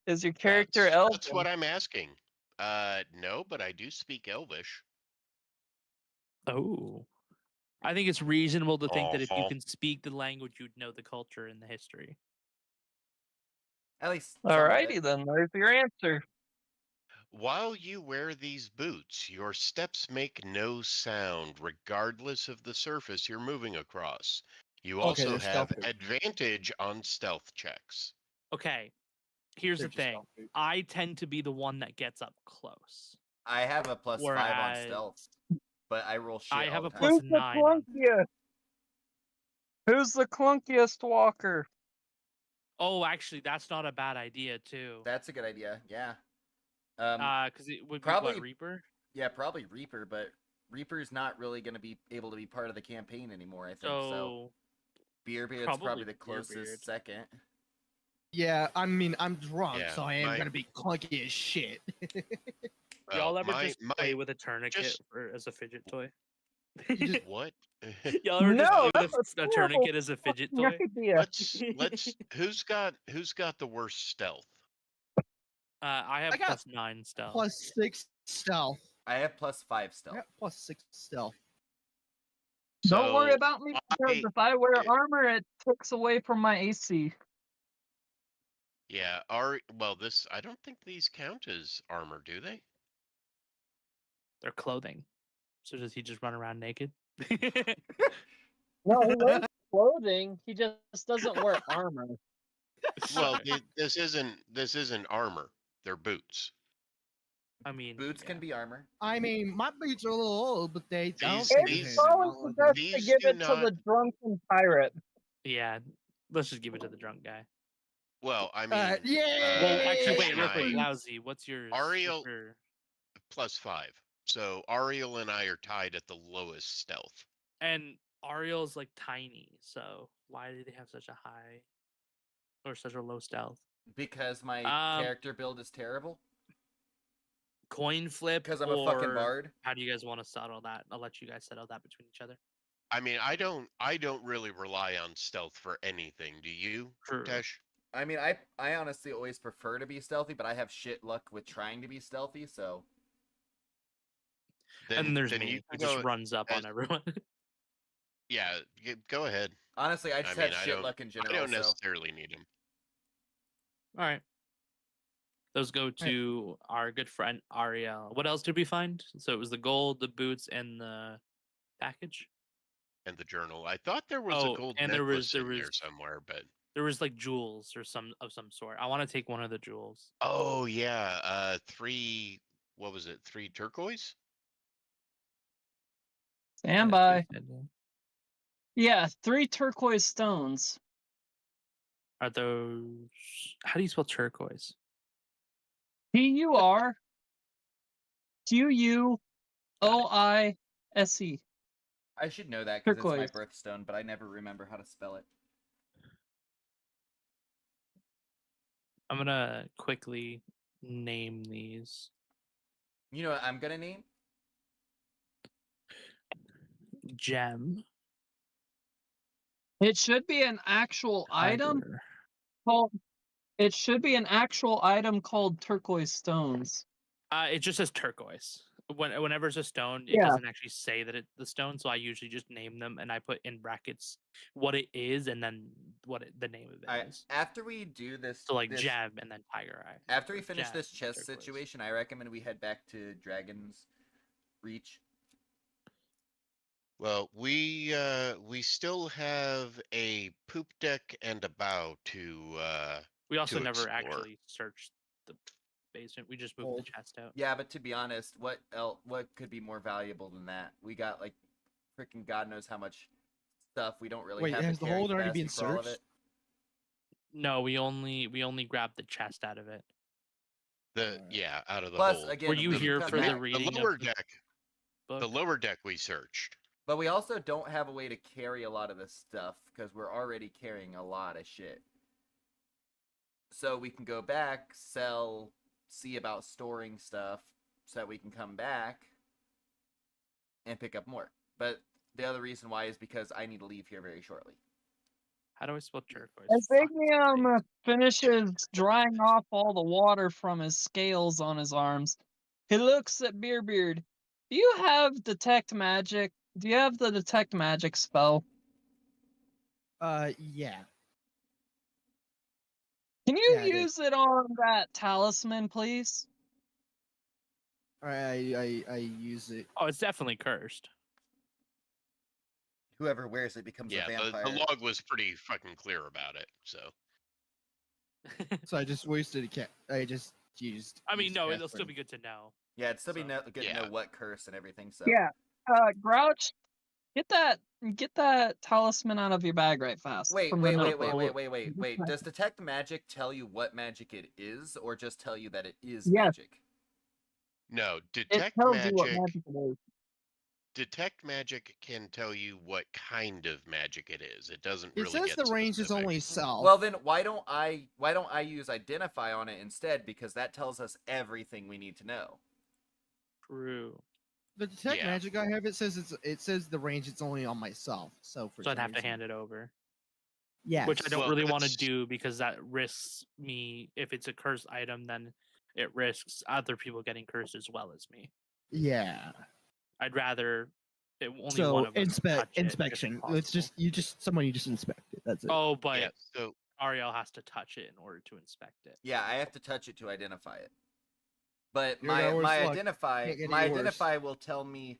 Is your character elven? That's what I'm asking. No, but I do speak Elvish. Oh. I think it's reasonable to think that if you Uh-huh. can speak the language, you'd know the culture and the history. At least some of it. Alrighty then, there's your answer. While you wear these boots, your steps make no sound, regardless of the surface you're moving across. You Okay, also they're have stealth boots. advantage on stealth checks. Okay. Here's They're the just thing. stealth boots. I tend to be the one that gets up close. I have a +5 on Whereas stealth, but I roll shit I all have the a time. plus Who's the 9 on. clunkiest? Who's the clunkiest walker? Oh, actually, that's not a bad idea too. That's a good idea. Yeah. Because it would be probably- what, Reaper? Yeah, probably Reaper, but Reaper's not really going to be able to be part of the campaign anymore. I think so. Beard's probably probably the closest Beard. second. Yeah, I mean, I'm drunk, Yeah, so I am my- gonna be clunky as shit. Y'all Well, ever my- just my- play with a tourniquet just- as a fidget toy? What? Y'all ever just No, play that's with a a terrible tourniquet as a fidget toy? idea. let's who's got the worst stealth? I have I got plus 9 stealth. +6 stealth. I have +5 I stealth. got +6 stealth. Don't worry So, about me because if I wear armor, it takes away from my AC. Yeah, this I don't think these count as armor, do they? They're clothing. So does he just run around naked? No, he wears clothing. He just doesn't wear armor. Well, Sorry. this isn't armor. They're boots. I mean, Boots can be armor. I mean, my boots are a little old, but they don't. These- do It's these- anything. always best to these give do it to the not- drunken pirate. Yeah, let's just give it to the drunk guy. Well, I mean, Yeah. Well, actually, wait, real my- quick, Lousy, what's yours? Ariel- What's your- +5. So Ariel and I are tied at the lowest stealth. And Ariel's like tiny, so why do they have such a high or such a low stealth? Because my character build is terrible. Coin flip. Because I'm a fucking or bard. How do you guys want to settle that? I'll let you guys settle that between each other. I mean, I don't really rely on stealth for anything. Do you, True. Tesh? I mean, I honestly always prefer to be stealthy, but I have shit luck with trying to be stealthy, so. And there's me, you who can just go runs up on everyone. Yeah, go ahead. Honestly, I just mean, have I shit don't- luck in general. I don't so. necessarily need him. All right. Those go to our good friend Ariel. What else did we find? So it was the gold, the boots, and the package. And the journal. I thought there was Oh, a gold and there necklace was- in there somewhere, but There was like jewels or some sort. I want to take one of the jewels. oh yeah, 3. What was it? 3 turquoise. Stand by. Yeah, 3 turquoise stones. Are those? How do you spell turquoise? TURQUOISE. I should know that because it's my Turquoise. birthstone, but I never remember how to spell it. I'm gonna quickly name these. You know what I'm gonna name? Gem. It should be an actual item Tiger. called. It should be an actual item called turquoise stones. It just says turquoise. Whenever it's a stone, it Yeah. doesn't actually say that it's the stone, so I usually just name them and I put in brackets what it is and then the name of it is. After we do this, So like this gem and then tiger eye. after we or finish gem this and chest turquoise. situation, I recommend we head back to Dragon's Reach. Well, we still have a poop deck and a bow to We also to never explore. actually searched the basement. We just moved the chest out. Yeah, but to be honest, what could be more valuable than that? We got like freaking God knows how much stuff. We don't really Wait, have has the carry hold already capacity been for all of searched? it. No, we only grabbed the chest out of it. Out of the Plus, hold. again, Were you we can here come for the back. reading The lower of the deck. book? The lower deck we searched. But we also don't have a way to carry a lot of this stuff because we're already carrying a lot of shit. So we can go back, sell, see about storing stuff so that we can come back and pick up more. But the other reason why is because I need to leave here very shortly. How do I spell turquoise? As Fuck, Ignium finishes drying off all the water from his scales on his arms, he looks at Beerbeard. Do you have detect magic? Do you have the detect magic spell? Yeah. Can you Yeah, I do. use it on that talisman, please? I use it. Oh, it's definitely cursed. Whoever wears it becomes Yeah, a vampire. the log was pretty fucking clear about it. So So I just wasted a cat. I just used. I mean, used no, cast it'll still word. be good to know. Yeah, it'd still be So, good to know what curse and everything. So Yeah. Grouch, get that talisman out of your bag right fast. Wait. from the notebook. Does detect magic tell you what magic it is, or just tell you that it is Yes. magic? no, It detect tells you what magic. magic it is. Detect magic can tell you what kind of magic it is. It doesn't It really says get the range is specific. only self. Well, then why don't I use identify on it instead? Because that tells us everything we need to know. True. The detect Yeah. magic I have, it says the range it's only on myself. So for So I'd some have to reason- hand it over. Yes. Which I don't Well, really want to that's- do because that risks me. If it's a cursed item, then it risks other people getting cursed as well as me. Yeah. I'd rather only So one of us touch it, if inspection. It's possible. just someone you just inspect it. That's it. Oh, but Yeah, so Ariel has to touch it in order to inspect it. Yeah, I have to touch it to identify it. But You're no worse my luck. identify Can't get my any worse. identify will tell me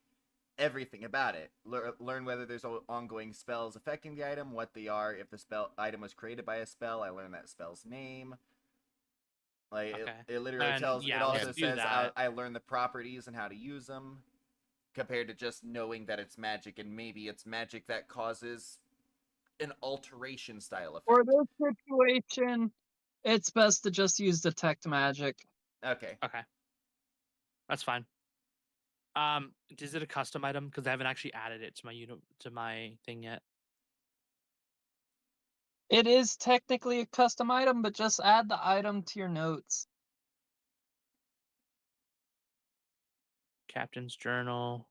everything about it. Learn whether there's ongoing spells affecting the item, what they are. If the item was created by a spell, I learn that spell's name. Like Okay. it literally Then, tells. yeah, it also let's do says that. I learn the properties and how to use them, compared to just knowing that it's magic and maybe it's magic that causes an alteration style effect. For this situation, it's best to just use detect magic. Okay. Okay. That's fine. Is it a custom item? Because I haven't actually added it to my thing yet. It is technically a custom item, but just add the item to your notes. Captain's journal.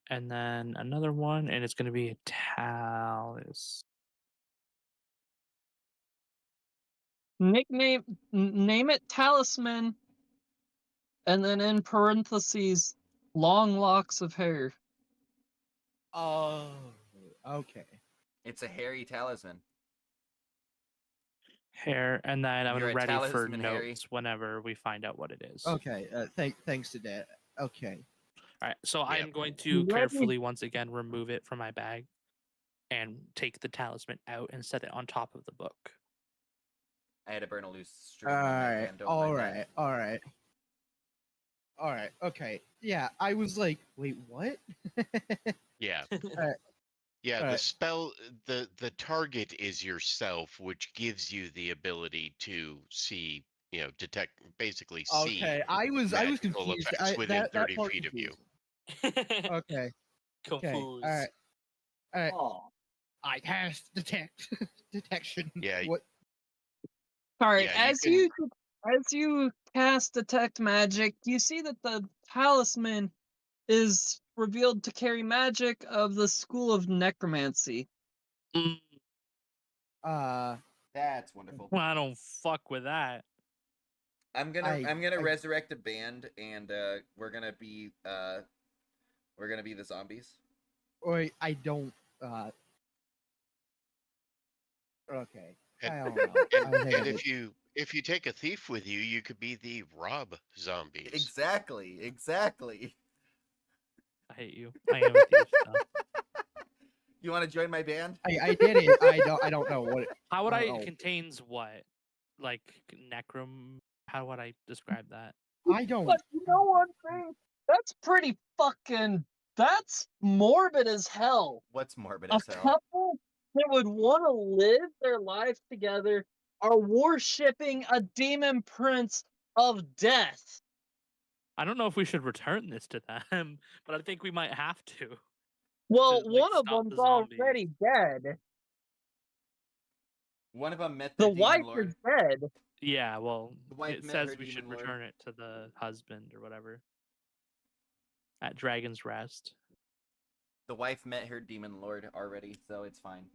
And then another one, and it's going to be a talus. Name it talisman, and then in parentheses, long locks of hair. Oh, okay. It's a hairy talisman. Hair, and then I'm You're a ready for talisman, Harry. notes whenever we find out what it is. Okay. Thanks to that. Okay. All right, so Yeah. I'm going to You ready? carefully once again remove it from my bag and take the talisman out and set it on top of the book. I had to burn a loose All string. in my right. hand, don't All mind right. that. All right. All right. Okay. Yeah. I was like, wait, what? yeah. Alright. Yeah, the Alright. spell the target is yourself, which gives you the ability to see, detect basically see Okay. I was magical confused. effects within that 30 part feet of you. confused me. Okay. Okay. All right. All right. Oh. I cast detection. Yeah. What? All right. Yeah, As you cast detect magic, you see that the talisman is revealed to carry magic of the school of necromancy. Uh. That's wonderful. Well, I don't fuck with that. I'm gonna I- I'm gonna I- resurrect a band, and we're gonna be the zombies. Or I don't. Okay. And, I don't know. and, I think I and did. if you take a thief with you, you could be the rob zombies. Exactly. I hate you. I am a thief. So. You want to join my band? I did it. I don't know what. How would I I? don't It know. contains what? Like necrom? How would I describe that? I don't. But you know one thing? That's pretty fucking. That's morbid as hell. What's morbid A as hell? couple that would want to live their lives together are worshipping a demon prince of death. I don't know if we should return this to them, but I think we might have to. Well, To, like, one of stop them's the zombies. already dead. One of them met The their demon wife lord. is dead. Yeah, well, The wife it met her says we should demon lord. return it to the husband or whatever. At Dragon's Rest. The wife met her demon lord already, so it's fine.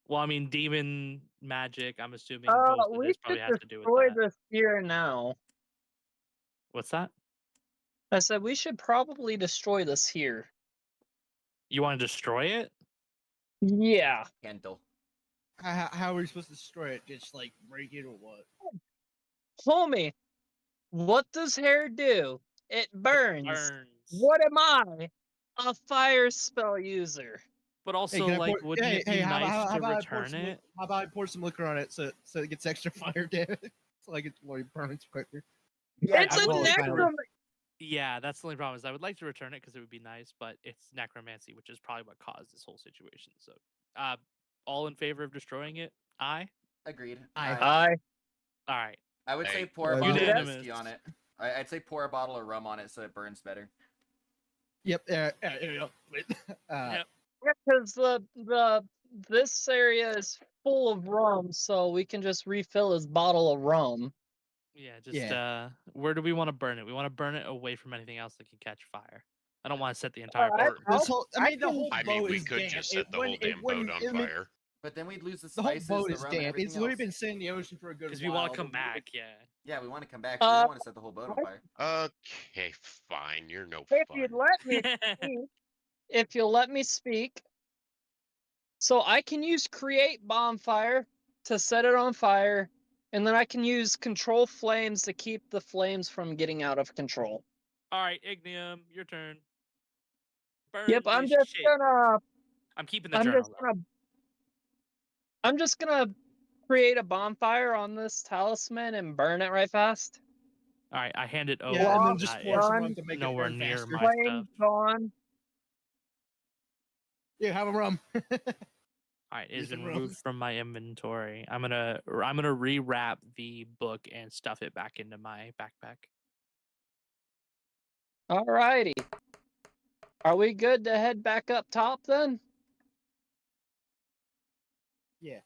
Well, I mean, demon magic. I'm assuming most of We this should probably has to do with destroy that. this here and now. What's that? I said we should probably destroy this here. You want to destroy it? Yeah. Kendall. How are we supposed to destroy it? Just like break it or what? Homie, what does hair do? It burns. Burns. What am I? A fire spell user. But Hey, also, can I like, pour, wouldn't it be nice how to about I pour return some, it? How about I pour some liquor on it so it gets extra fire damage? So like it burns quicker. Yeah, It's I a would like to necrom. Yeah, that's the only problem. Is I would like to return it because it would be nice, but it's necromancy, which is probably what caused this whole situation. So, all in favor of destroying it? Aye. Agreed. Aye. All right. I would say Hey, pour a bottle of unanimous. whiskey on it. I'd say pour a bottle of rum on it so it burns better. Yep. There you go. Yep. Because this area is full of rum, so we can just refill his bottle of rum. Yeah, just where do we want to burn it? We want to burn it away from anything else that can catch fire. I don't want to set the entire Alright, boat. This whole, I mean, the can- whole I boat mean, we is could damp. just It set the whole wouldn't- it damn boat wouldn't- on I mean, fire. But then we'd lose the The whole spices, boat the is rum, and damp. everything It's literally else. been sitting in the ocean for a good while. Because we want to come back, yeah. Yeah, we want to come back. We don't Uh, want to set the whole boat on fire. Okay, fine. You're no If fun. you'd let me speak, if you'll let me speak, so I can use create bonfire to set it on fire, and then I can use control flames to keep the flames from getting out of control. All right, Ignium, your turn. Burn Yep, I'm this just shit. gonna. I'm keeping the I'm journal. just gonna. I'm just gonna create a bonfire on this talisman and burn it right fast. All right, I hand it over. Yeah, and then Rob, just That pour is some run, rum to make it nowhere burn near faster. my stuff. Flames on. Yeah, have a rum. All right, it's Use the been rum. removed from my inventory. I'm gonna rewrap the book and stuff it back into my backpack. Alrighty. Are we good to head back up top then? Yeah.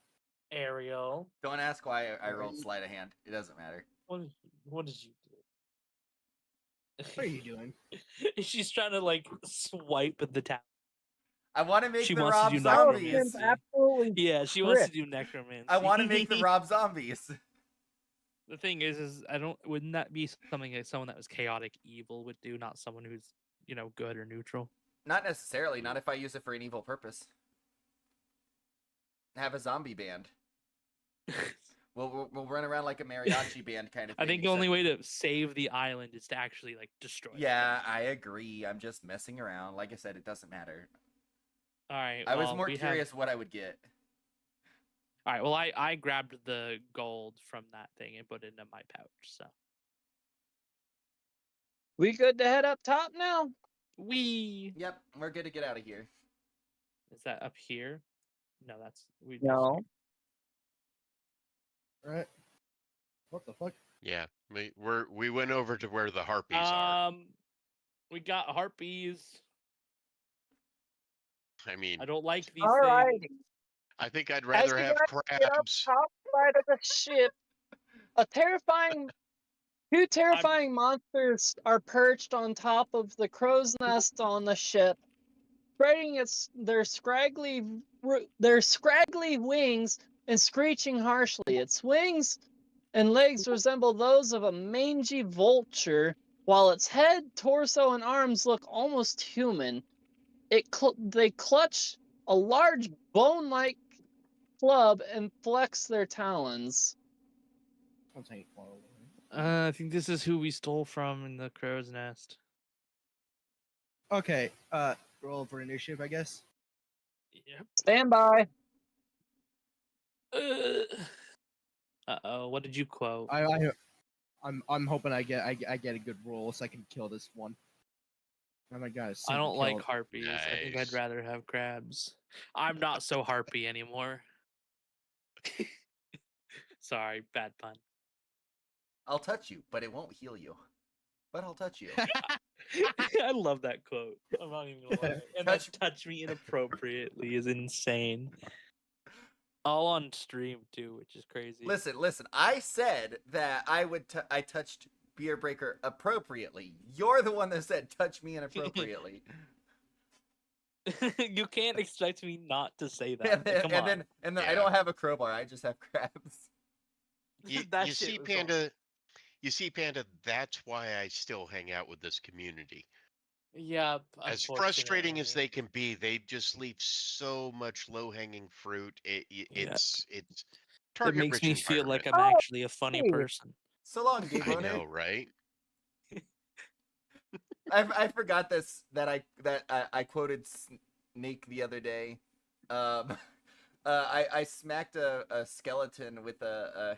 Ariel, Don't ask why I rolled sleight of hand. It doesn't matter. what did you do? What are you doing? She's trying to like swipe the tap. I want to make She the wants to Rob do zombies. necromancy. Absolutely. Yeah, she wants to Frick. do necromancy. I want to make the Rob zombies. The thing is I don't. Wouldn't that be something that someone that was chaotic evil would do, not someone who's good or neutral? Not necessarily. Not if I use it for an evil purpose. Have a zombie band. We'll run around like a mariachi band kind of thing. I think the only way to save the island is to actually like destroy. the Yeah, thing. I agree. I'm just messing around. Like I said, it doesn't matter. All right. I was well, more we have- curious what I would get. All right. Well, I grabbed the gold from that thing and put it into my pouch. So We good to head up top now? Yep, we're good to get out of here. Is that up here? No, that's we. No. Right. What the fuck? Yeah, we went over to where the harpies are. We got harpies. I mean, I don't like these Alrighty. things. I think I'd As rather you have guys get up crabs. top side of the ship, two terrifying monsters are perched on top of the crow's nest on the ship, spreading their scraggly wings and screeching harshly. Its wings and legs resemble those of a mangy vulture, while its head, torso, and arms look almost human. They clutch a large bone-like club and flex their talons. I'll take one. I think this is who we stole from in the crow's nest. Okay, roll for initiative, I guess. Yep. Stand by. Uh-oh, what did you quote? I'm hoping I get a good roll so I can kill this one. Oh my god! I don't like kill. harpies. I think I'd Nice. rather have crabs. I'm not so harpy anymore. Sorry, bad pun. I'll touch you, but it won't heal you. But I'll touch you. I love that quote. I'm not even gonna lie. And that touch me inappropriately is insane. All on stream too, which is crazy. Listen. I said that I touched Beer Breaker appropriately. You're the one that said touch me inappropriately. You can't expect me not to say that. Come on. And then I don't have a crowbar. I just have crabs. You That see, shit was Panda. You see, Panda. That's why I still hang out with this community. Yeah. As frustrating as they can be, they just leave so much low-hanging fruit. It's It target makes rich me feel like I'm environment. actually a funny person. So long, Gay I Boner. know, right? I forgot that I quoted Snake the other day. I smacked a skeleton with a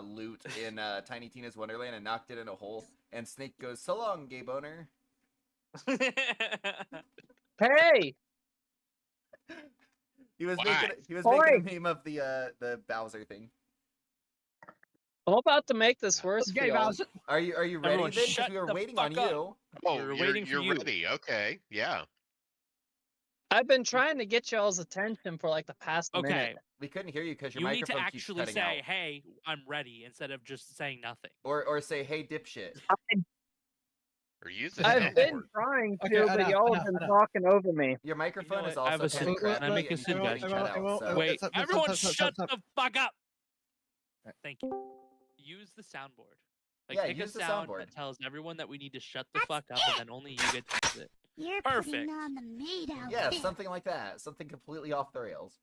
loot in Tiny Tina's Wonderland and knocked it in a hole. And Snake goes, "So long, Gay Boner." Hey! He was Why? making a meme of the Bowser thing. I'm about to make this worse for Okay, y'all. Bowser. Are you ready Everyone then? Because shut we were the waiting on fuck up. you. Oh, We're you're waiting for you. ready. Okay, yeah. I've been trying to get y'all's attention for like the past Okay. minute. We couldn't hear you because your You need to microphone keeps actually cutting say, out. "Hey, I'm ready," instead of just saying nothing. Or say, "Hey, dipshit." Or use the I've been soundboard. trying to, Okay, but y'all have been talking over me. Your microphone is what? I have also a kind of sug- can I crappy make a and you keep getting suggestion? cut out, so- Wait, stop, everyone stop, stop, shut stop. the fuck up! Right. Thank you. Use the soundboard. Like, Yeah, pick a use the sound soundboard. that tells everyone that we need to shut the fuck up, and then only you get to use it. You're Perfect. putting on the maid outfit. Yeah, something like that. Something completely off the rails.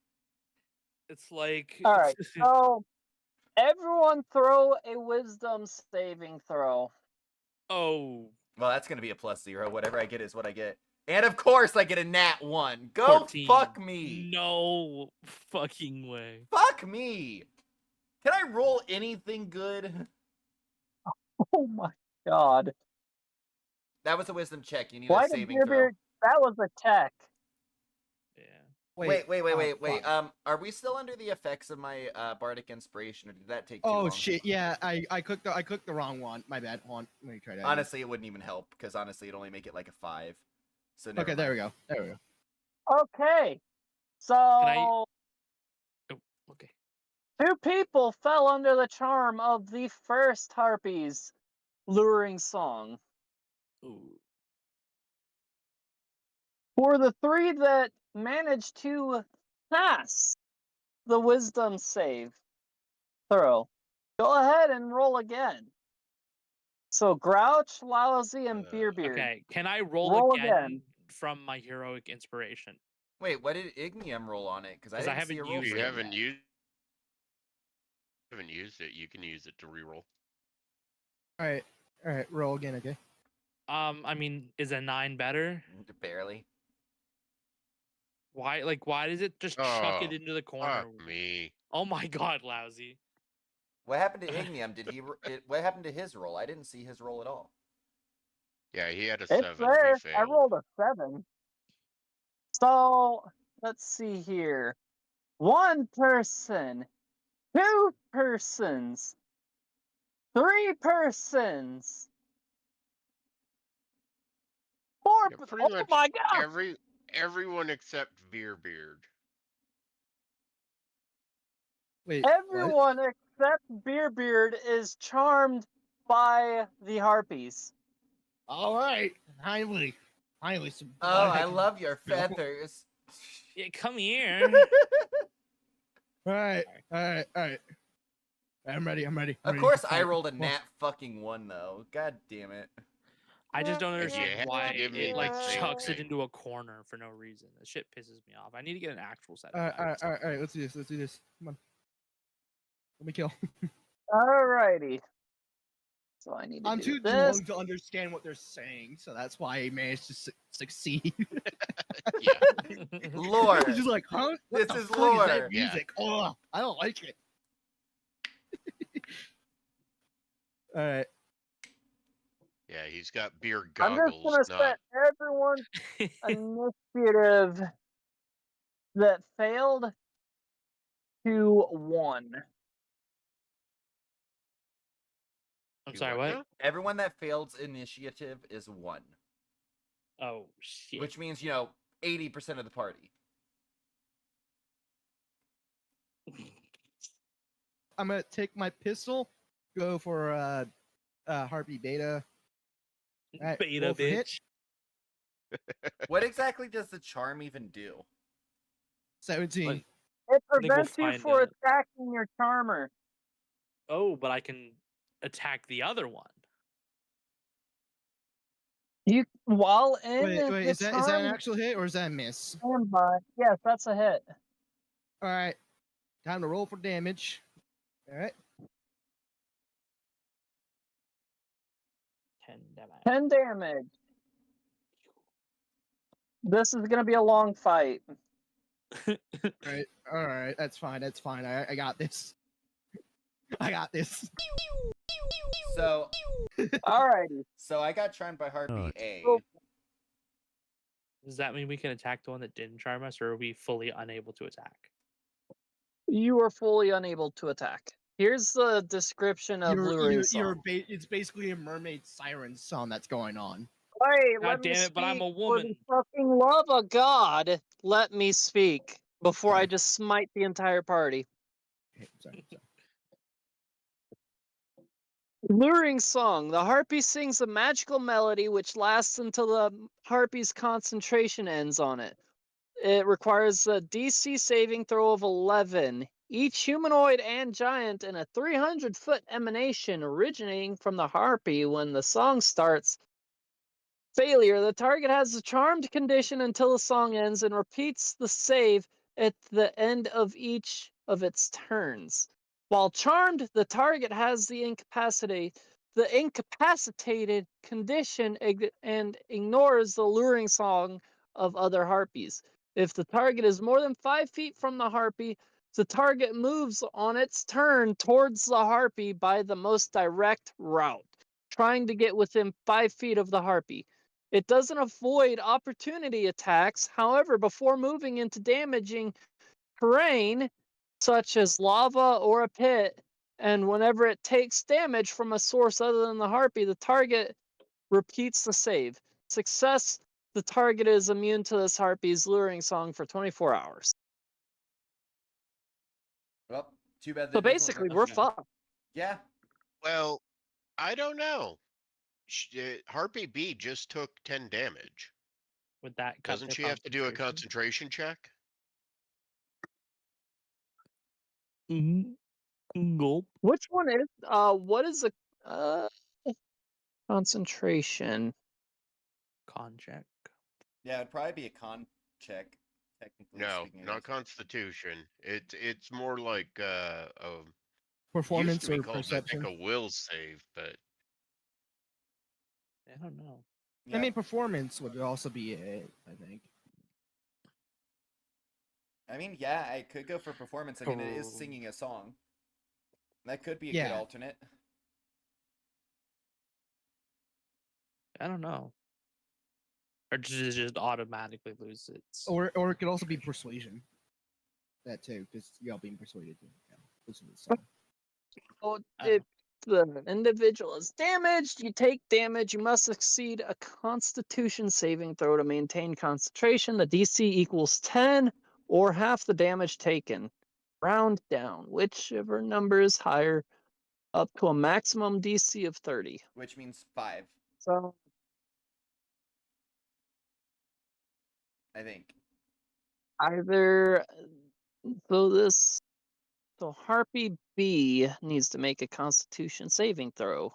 It's like... All right, so everyone throw a wisdom saving throw. Oh, Well, that's gonna be a +0. Whatever I get is what I get. And of course, I get a nat 1. Go 14. fuck me. No fucking way. Fuck me. Can I roll anything good? Oh my god. That was a wisdom check. You need Why a did saving throw. Beerbeard... That was a tech. Yeah. Wait. fuck. Are we still under the effects of my bardic inspiration, or did that take too Oh long? shit! Yeah, I clicked the wrong one. My bad. Hold on. Let me try that. Honestly, it wouldn't even help because honestly, it'd only make it like a 5. So Okay, there we go. There we go. Okay. So Oh, okay. 2 people fell under the charm of the first Harpy's luring song. Ooh. For the 3 that managed to pass the wisdom save throw, go ahead and roll again. So Grouch, Lousy, and Beerbeard. Okay, can I roll Roll again, again. from my heroic inspiration? Wait, what did Ignium roll on it? Because I 'Cause I didn't see a haven't roll. used for You it it haven't yet. used it. You can use it to reroll. All right. Roll again. Okay. I mean, is a 9 better? Barely. Why does it just chuck it Oh, into the corner? Fuck me. Oh my god, Lousy. What happened to Ignium? What happened to his roll? I didn't see his roll at all. Yeah, he had a It's 7. there. He I failed. rolled a 7. So let's see here. 1 person, 2 persons, 3 persons, 4. Yeah, Oh pretty much my god! everyone except Beerbeard. Wait. What? Everyone except Beerbeard is charmed by the harpies. All right. Finally. Some Oh, I love your feathers. Yeah, come here. All right. I'm ready. I'm ready. Of course, I rolled a nat fucking 1 though. God damn it. I just don't you understand have to why give me it the like same chucks it thing. into a corner for no reason. That shit pisses me off. I need to get an actual set of All right, dice. all right. Let's do this. Let's do this. Come on. Let me kill. Alrighty. So I need to I'm do too this. drunk to understand what they're saying, so that's why I managed to succeed. Yeah. Lore. It's just like, huh? What This the is fuck lore. is that Yeah. music? Oh, I don't like it. All right. Yeah, he's got beer I'm just goggles, gonna not. set everyone's initiative that failed to 1. I'm Do sorry, what? now? Everyone that fails initiative is 1. Oh shit. Which means, 80% of the party. I'm gonna take my pistol, go for Harpy Beta. All right, Beta roll for hit. bitch. What exactly does the charm even do? 17. What? It think we'll prevents you find for out. attacking your charmer. Oh, but I can attack the other one. You while in Wait, the is that an charm actual hit or is that a miss? standby. Yes, that's a hit. All right, time to roll for damage. All right, 10 damage. 10 damage. This is gonna be a long fight. all right. That's fine. That's fine. I got this. I got this. So, Alrighty. so I got charmed by Harpy A. Oh. Does that mean we can attack the one that didn't charm us, or are we fully unable to attack? You are fully unable to attack. Here's the description of luring song. It's basically a mermaid siren song that's going on. Hey, God let me damn it, but I'm a speak. For the woman. fucking love of God, let me speak before I just smite the entire party. Okay, sorry. Luring song. The harpy sings a magical melody which lasts until the harpy's concentration ends on it. It requires a DC saving throw of 11. Each humanoid and giant in a 300-foot emanation originating from the harpy when the song starts. Failure. The target has a charmed condition until the song ends and repeats the save at the end of each of its turns. While charmed, the target has the incapacitated condition and ignores the luring song of other harpies. If the target is more than 5 feet from the harpy, the target moves on its turn towards the harpy by the most direct route, trying to get within 5 feet of the harpy. It doesn't avoid opportunity attacks. However, before moving into damaging terrain, such as lava or a pit, and whenever it takes damage from a source other than the harpy, the target repeats the save. Success, the target is immune to this harpy's luring song for 24 hours. Well, too bad. So basically, we're fucked. Yeah. Well, I don't know. Harpy B just took 10 damage. Would that cut Doesn't their she have to do a concentration? concentration check? Gulp. Which one is? What is the concentration? Con check. Yeah, it'd probably be a con check, technically No, speaking. not Constitution. It's more like used Performance to be or called, perception? I think, a will save, but I don't know. Yeah. I mean, performance would also be it. I think. I mean, yeah, I could go for performance. I mean, it is singing a song. That could be a good Yeah. alternate. I don't know. Or just automatically lose its. Or it could also be persuasion. That too, because y'all being persuaded to listen to the song. Well, if the individual is damaged, you take damage. You must succeed a Constitution saving throw to maintain concentration. The DC equals 10 or half the damage taken. Round down, whichever number is higher, up to a maximum DC of 30. Which means 5, So I think. either so this So Harpy B needs to make a Constitution saving throw. All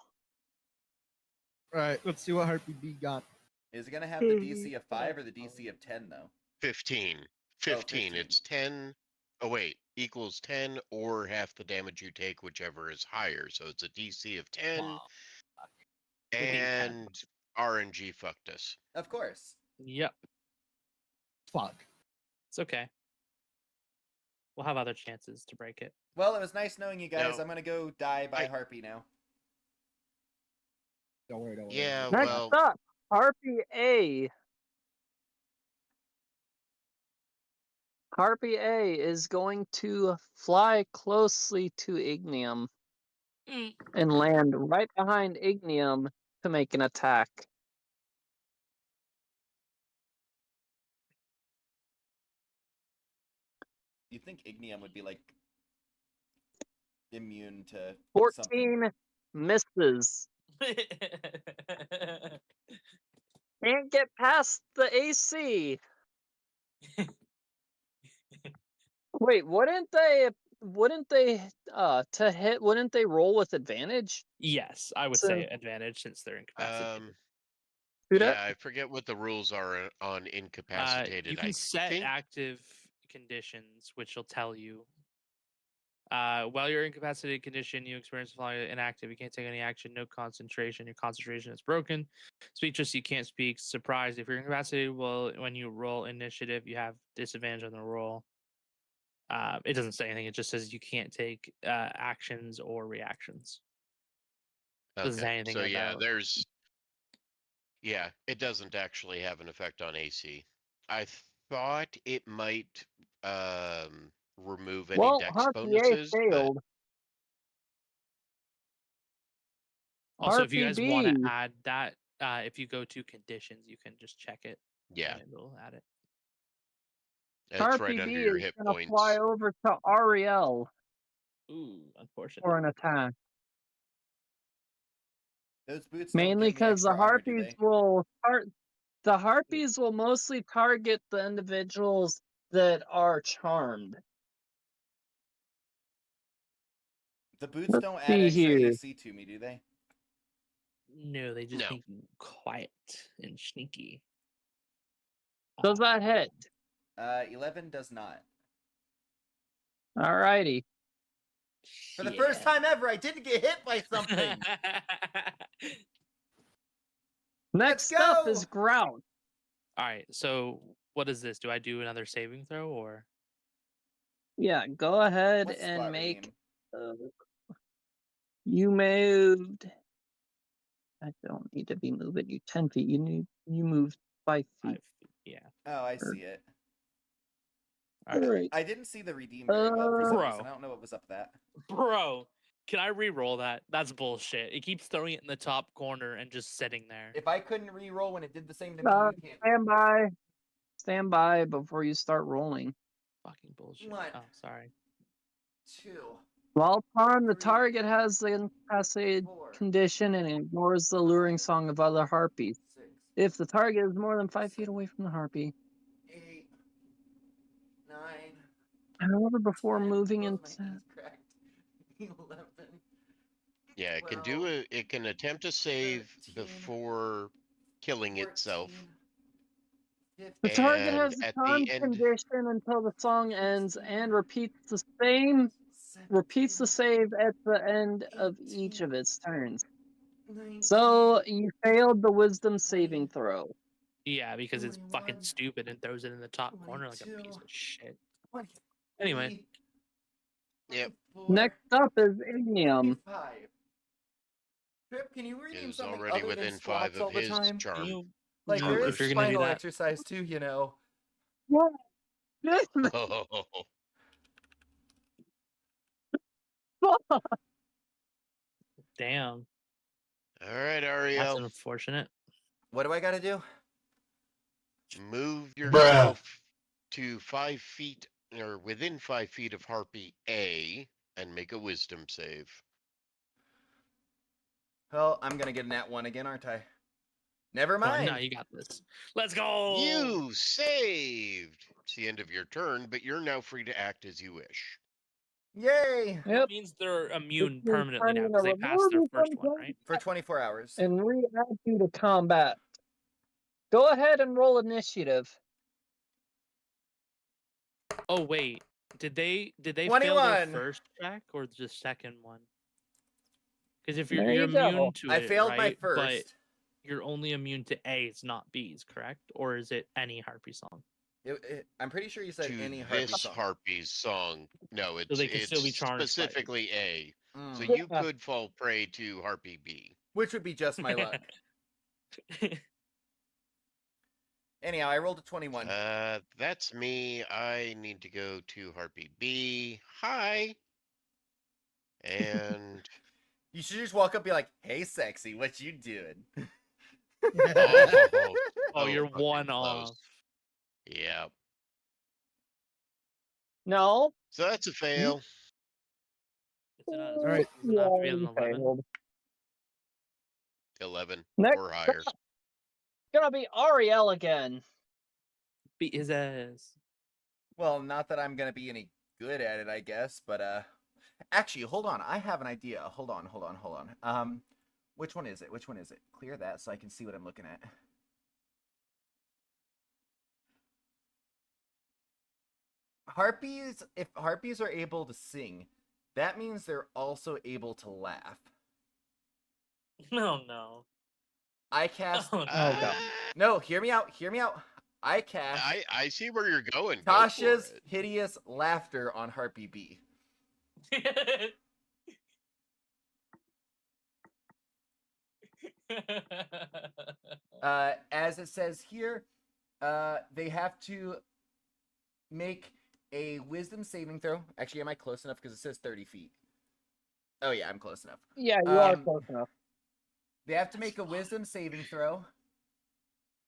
right, let's see what Harpy B got. Is it gonna have the DC of 5 or the DC of 10 though? 15. 15. It's 10. Oh, wait. Equals 10 or half the damage you take, whichever is higher. So it's a DC of 10. Wow. It'd be 10. And RNG fucked us. Of course. Yep. Fuck. It's okay. We'll have other chances to break it. Well, it was nice knowing you guys. No. I'm gonna go die by Harpy now. Don't worry, don't worry. Yeah, Next well, up, Harpy A. Harpy A is going to fly closely to Ignium and land right behind Ignium to make an attack. You'd think Ignium would be like immune to 14 something. misses. Can't get past the AC. Wait, wouldn't they to hit, wouldn't they roll with advantage? Yes, I would So- say advantage since they're incapacitated. Who yeah, dat? I forget what the rules are on incapacitated. You can I set think active conditions, which will tell you. While you're in incapacitated condition, you experience flying inactive. You can't take any action. No concentration. Your concentration is broken. Speechless. You can't speak. Surprised. If you're incapacitated, well, when you roll initiative, you have disadvantage on the roll. It doesn't say anything. It just says you can't take actions or reactions. Doesn't say anything so yeah, about- there's it doesn't actually have an effect on AC. I thought it might remove any Well, dex Harpy A bonuses, but failed. Also, if you Harpy guys want to B. add that, if you go to conditions, you can just check it. yeah, And it'll add it. it's Harpy right B under your is hit gonna points. fly over to Ariel Ooh, unfortunate. for an attack. Those boots Mainly don't give me because the extra armor, do harpies they? will the harpies will mostly target the individuals that are charmed. The boots Let's don't add see extra here. AC to me, do they? No, they just No. make you quiet and sneaky. Does that hit? 11 does not. Alrighty. For the first Yeah. time ever, I didn't get hit by something. Next Let's up go! is Grout. All right. So, what is this? Do I do another saving throw or? Yeah, go ahead What's and spot make. redeem? You moved. I don't need to be moving you 10 feet. You moved 5 feet. 5 feet. Yeah. Oh, I see it. All right. Alright. I didn't see the redeem very well for some Bro. reason. I don't know what was up with that. Bro, can I re-roll that? That's bullshit. It keeps throwing it in the top corner and just sitting there. If I couldn't re-roll when it did the same to me, you can't. Stand by. Stand by before you start rolling. Fucking bullshit. One. Oh, sorry. 2, While charmed, the 3, target has the incapacitated 4, condition and ignores the luring song of other harpies. 6, If the target is more than 5 feet away from the harpy, 8, 9. however, before 10, moving both into. my knees cracked. 11. Yeah, it can do 12, it. It can attempt to save 13, before killing itself. 14, The target has And a at the charmed end- condition until the song ends and repeats the save at the end of each of its turns. 19, So you failed the wisdom saving throw. Yeah, because it's fucking 21, stupid and throws it in the top corner like a piece 22, of shit. 23, Anyway. Yep. 24, Next up is Ignium. 25. Trip, can you redeem Is something already other within than 5 squats all of the his time? charm. Like, No, there if is you're gonna do spinal that- exercise too, you know. Damn. All right, That's Ariel. unfortunate. What do I gotta do? Move yourself to 5 feet or within 5 feet of Harpy A and make a wisdom save. Well, I'm gonna get a nat 1 again, aren't I? Never Come on, mind. no, you got this. Let's go. You saved! It's the end of your turn, but you're now free to act as you wish. Yay! Yep. That means they're immune means permanently I'm now gonna because they passed remove their you first from one, right? For 24 hours. and re-add you to combat. Go ahead and roll initiative. Oh wait, did they fail 21. their first check or the second one? Because if you're There you immune go. to I it, failed right? my But first. you're only immune to A's, not B's, correct? Or is it any harpy song? I'm pretty sure you said To any harpy this song. harpy's song, no, So they can still be charged by it. specifically A. So Mm. you Yeah. could fall prey to harpy B. Which would be just my luck. Anyhow, I rolled a 21. That's me. I need to go to harpy B. Hi. And You should just walk up and be like, hey, sexy, what you doing? oh, Oh, so you're fucking one close. off. Yeah. No. So that's a fail. Is it All right. does it not have to be an you 11? failed. 11 Next or higher. up, gonna be Ariel again. Beat his ass. Well, not that I'm going to be any good at it, I guess, but, actually, hold on. I have an idea. Hold on. Which one is it? Clear that so I can see what I'm looking at. Harpies, if harpies are able to sing, that means they're also able to laugh. No, no. I cast. Oh, God. No, hear me out. I cast I see where you're going. Go Tasha's for it. hideous laughter on Harpy B. As it says here, they have to make a wisdom saving throw. Actually, am I close enough? Because it says 30 feet. Oh, yeah, I'm close enough. Yeah, you are close enough. They have to make a wisdom saving throw.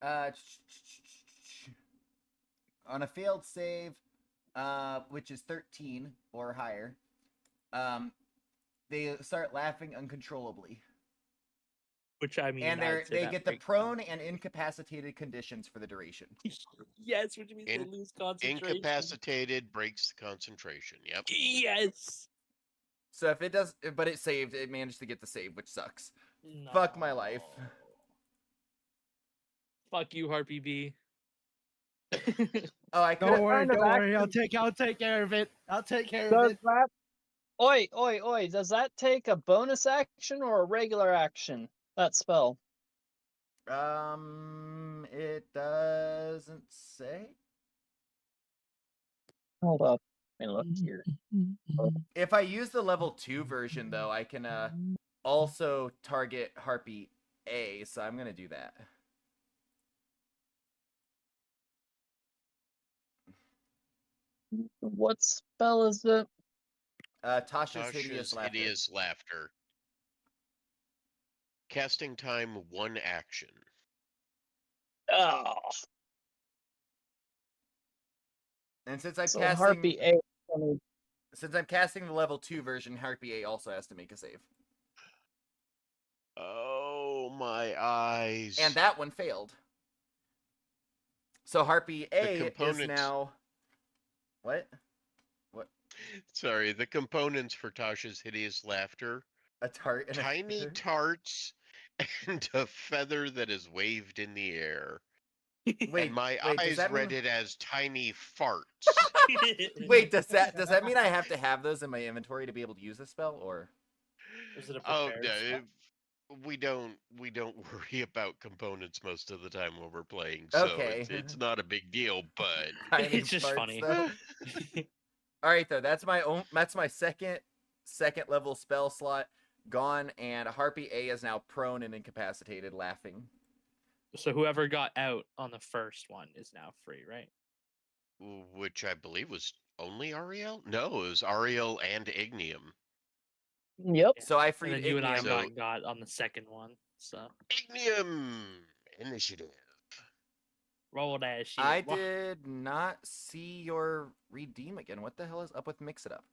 On a failed save, which is 13 or higher, they start laughing uncontrollably. Which I mean, And I'd say they that get the breaks prone and incapacitated conditions for the duration. Yes, which means they lose concentration. Incapacitated breaks the concentration. Yep. Yes. So if it does, but it saved, it managed to get the save, which sucks. Fuck my life. Fuck you, Harpy B. Oh, I could Don't worry, kind of don't worry. action- I'll take care of it. I'll take care of Does it. that? Oi! Does that take a bonus action or a regular action? That spell. It doesn't say. Hold up. Let me look here. If I use the level 2 version, though, I can also target Harpy A, so I'm gonna do that. What spell is it? Tasha's hideous laughter. hideous laughter. Casting time 1 action. Oh, And since I'm so casting, Harpy A. since I'm casting the level 2 version, Harpy A also has to make a save. Oh my eyes. And that one failed. So Harpy A is components- now. What? Sorry, the components for Tasha's hideous laughter. A tart. and a Tiny feather? tarts and a feather that is waved in the air. Wait, And my wait, does eyes that read mean- it as tiny farts. Wait, does that mean I have to have those in my inventory to be able to use this spell, or? Is it a Oh prepared no, spell? we don't worry about components most of the time when we're playing, so Okay. it's not a big deal. But Tiny It's just farts, funny. though? All right, though. That's my second level spell slot gone, and Harpy A is now prone and incapacitated, laughing. So whoever got out on the first one is now free, right? which I believe was only Ariel. No, it was Ariel and Ignium. Yep. Yeah. So I And freed then you and I Ignium. got on the second one. So Ignium initiative. roll that shit. I did not see your redeem again. What the hell is up with Mix It Up?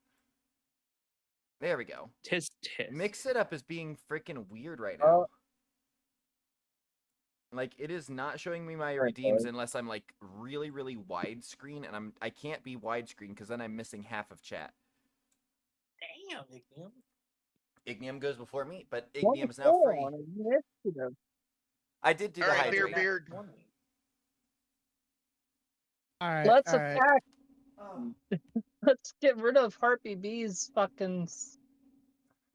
There we go. Tis. Mix It Up is being freaking weird right now. Uh, Like, it is not showing me my Okay. redeems unless I'm like really, really widescreen, and I can't be widescreen because then I'm missing half of chat. Damn, Ignium. Ignium goes before me, but Only Ignium's now 4 free. on initiative. I did do All the right, hydrate. Beard. All right. Let's all right. attack. Oh. Let's get rid of Harpy B's fucking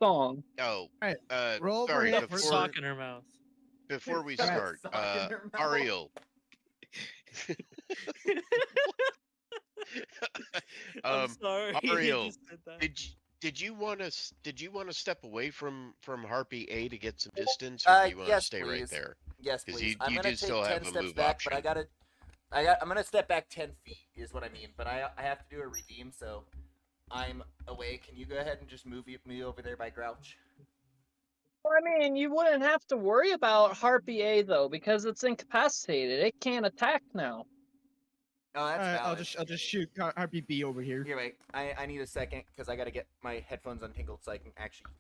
song. Oh, Alright, roll for sorry. hit Put for- sock in her mouth. Before we Got a start, sock in her mouth. Ariel. I'm sorry. Ariel, I just said that. did you want to step away from Harpy A to get some distance, or do you want to Yes, stay right please. there? Yes, 'Cause please. you I'm do gonna still take have 10 a steps move back, but option. I'm gonna step back 10 feet, is what I mean. But I have to do a redeem, so I'm away. Can you go ahead and just move me over there by Grouch? I mean, you wouldn't have to worry about Harpy A though, because it's incapacitated. It can't attack now. Oh, that's Alright, valid. I'll just shoot RPB over here. Here, wait. I need a second because I gotta get my headphones untangled so I can actually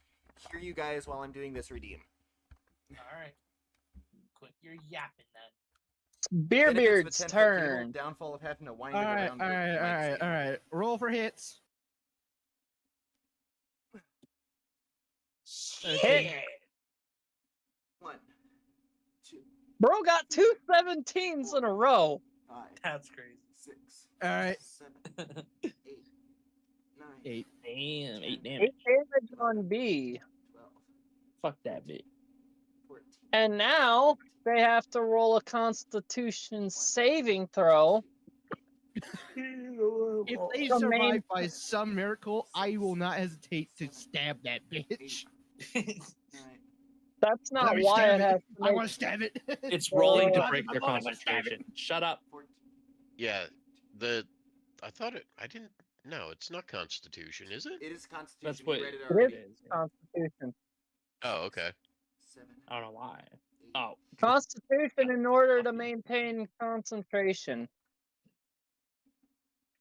hear you guys while I'm doing this redeem. Alright. Quit your yapping then. Beard's Benefits of a 10-foot cable, turn. downfall of having to wind All it right, around. the mic stand. all right. Roll for hits. Hit. 1, 2, Bro got 2 17s in a row. 5, That's crazy. 6, All right. 7, 8, 9, 8. Damn, 8 8 damage. damage on B. 12, Fuck that bitch. 14. And now they have to roll a Constitution saving throw. If they The survive main- by some miracle, I will not hesitate to stab that bitch. 9, That's not Let me why stab it has to I make. want to stab it. It's rolling to Oh, break their I'm gonna stab it. concentration. Shut up. 14. Yeah, I thought it. I didn't. No, it's not Constitution, is it? It is Constitution. That's You what read it It already. is Constitution. Oh, okay. 7, I don't know why. 8, Oh. Constitution in order to maintain concentration.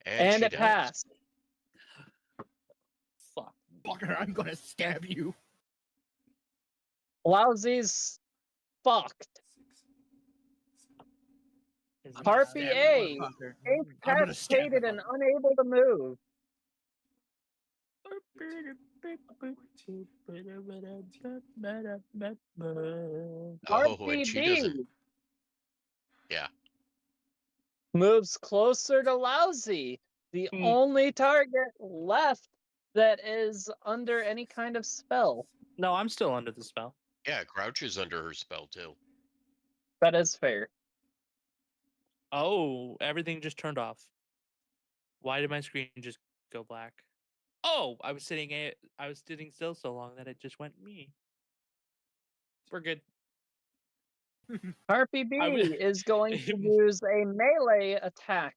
And she it does. passed. Fuck. Fucker, I'm gonna stab you. Lousy's fucked. 6, Is I'm it gonna Harpy stab you, A. motherfucker. I'm gonna stab Incapacitated that and unable to move. 14. Oh, and she doesn't. RPB Yeah. moves closer to Lousy, the only target left that is under any kind of spell. No, I'm still under the spell. Yeah, Grouch is under her spell too. That is fair. Oh, everything just turned off. Why did my screen just go black? Oh, I was sitting still so long that it just went me. We're good. Harpy B I was- is going to use a melee attack.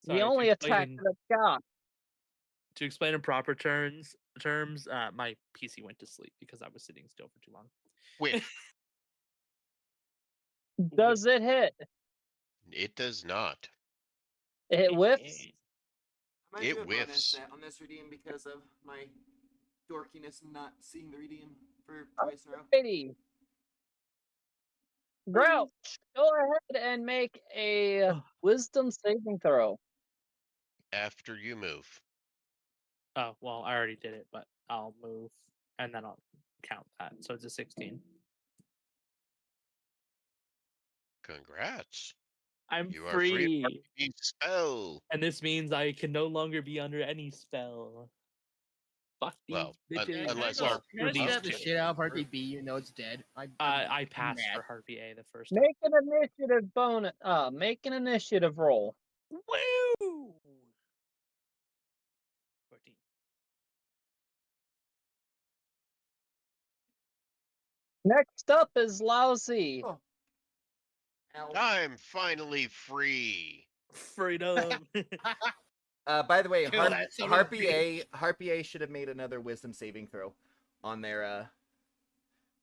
Sorry, The to only explain attack in- that it's got. To explain in proper terms, my PC went to sleep because I was sitting still for too long. Wait, Does it hit? it does not. It whiffs. I might It do a bonus whiffs. set on this redeem because of my dorkiness and not seeing the redeem for twice in a row. Alrighty. Grouch, go ahead and make a wisdom saving throw. After you move. Oh, well, I already did it, but I'll move and then I'll count that. So it's a 16. Congrats. I'm You are free free. from the spell. And this means I can no longer be under any spell. Fuck these Well, bitches. unless Well, our Can I these stab the two. shit out of Harpy B? You know it's dead. I passed mad. for Harpy A the first time. Make an initiative bonus. Make an initiative roll. Woo! 14. Next up is Lousy. Oh. Ow. I'm finally free. Freedom. By the way, Kill that son of a Harpy A should have made another wisdom saving throw on their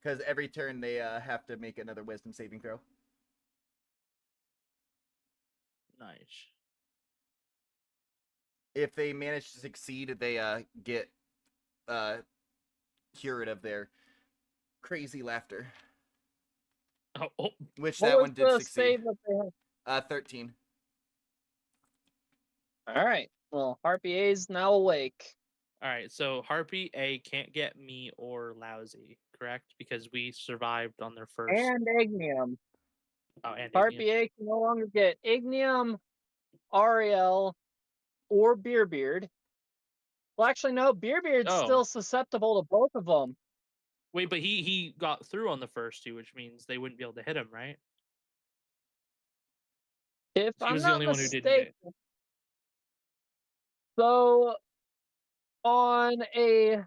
because every turn they have to make another wisdom saving throw. Nice. If they manage to succeed, they get cured of their crazy laughter, Oh, which What that was one did the succeed. save that they had? 13. All right. Well, Harpy A is now awake. All right, so Harpy A can't get me or Lousy, correct? Because we survived on their first. And Ignium. Oh, and Ignium. Harpy A can no longer get Ignium, Ariel, or Beerbeard. Well, actually, no. Beerbeard's Oh. still susceptible to both of them. Wait, but he got through on the first two, which means they wouldn't be able to hit him, right? If He I'm was the not only one who didn't mistaken. get. So on a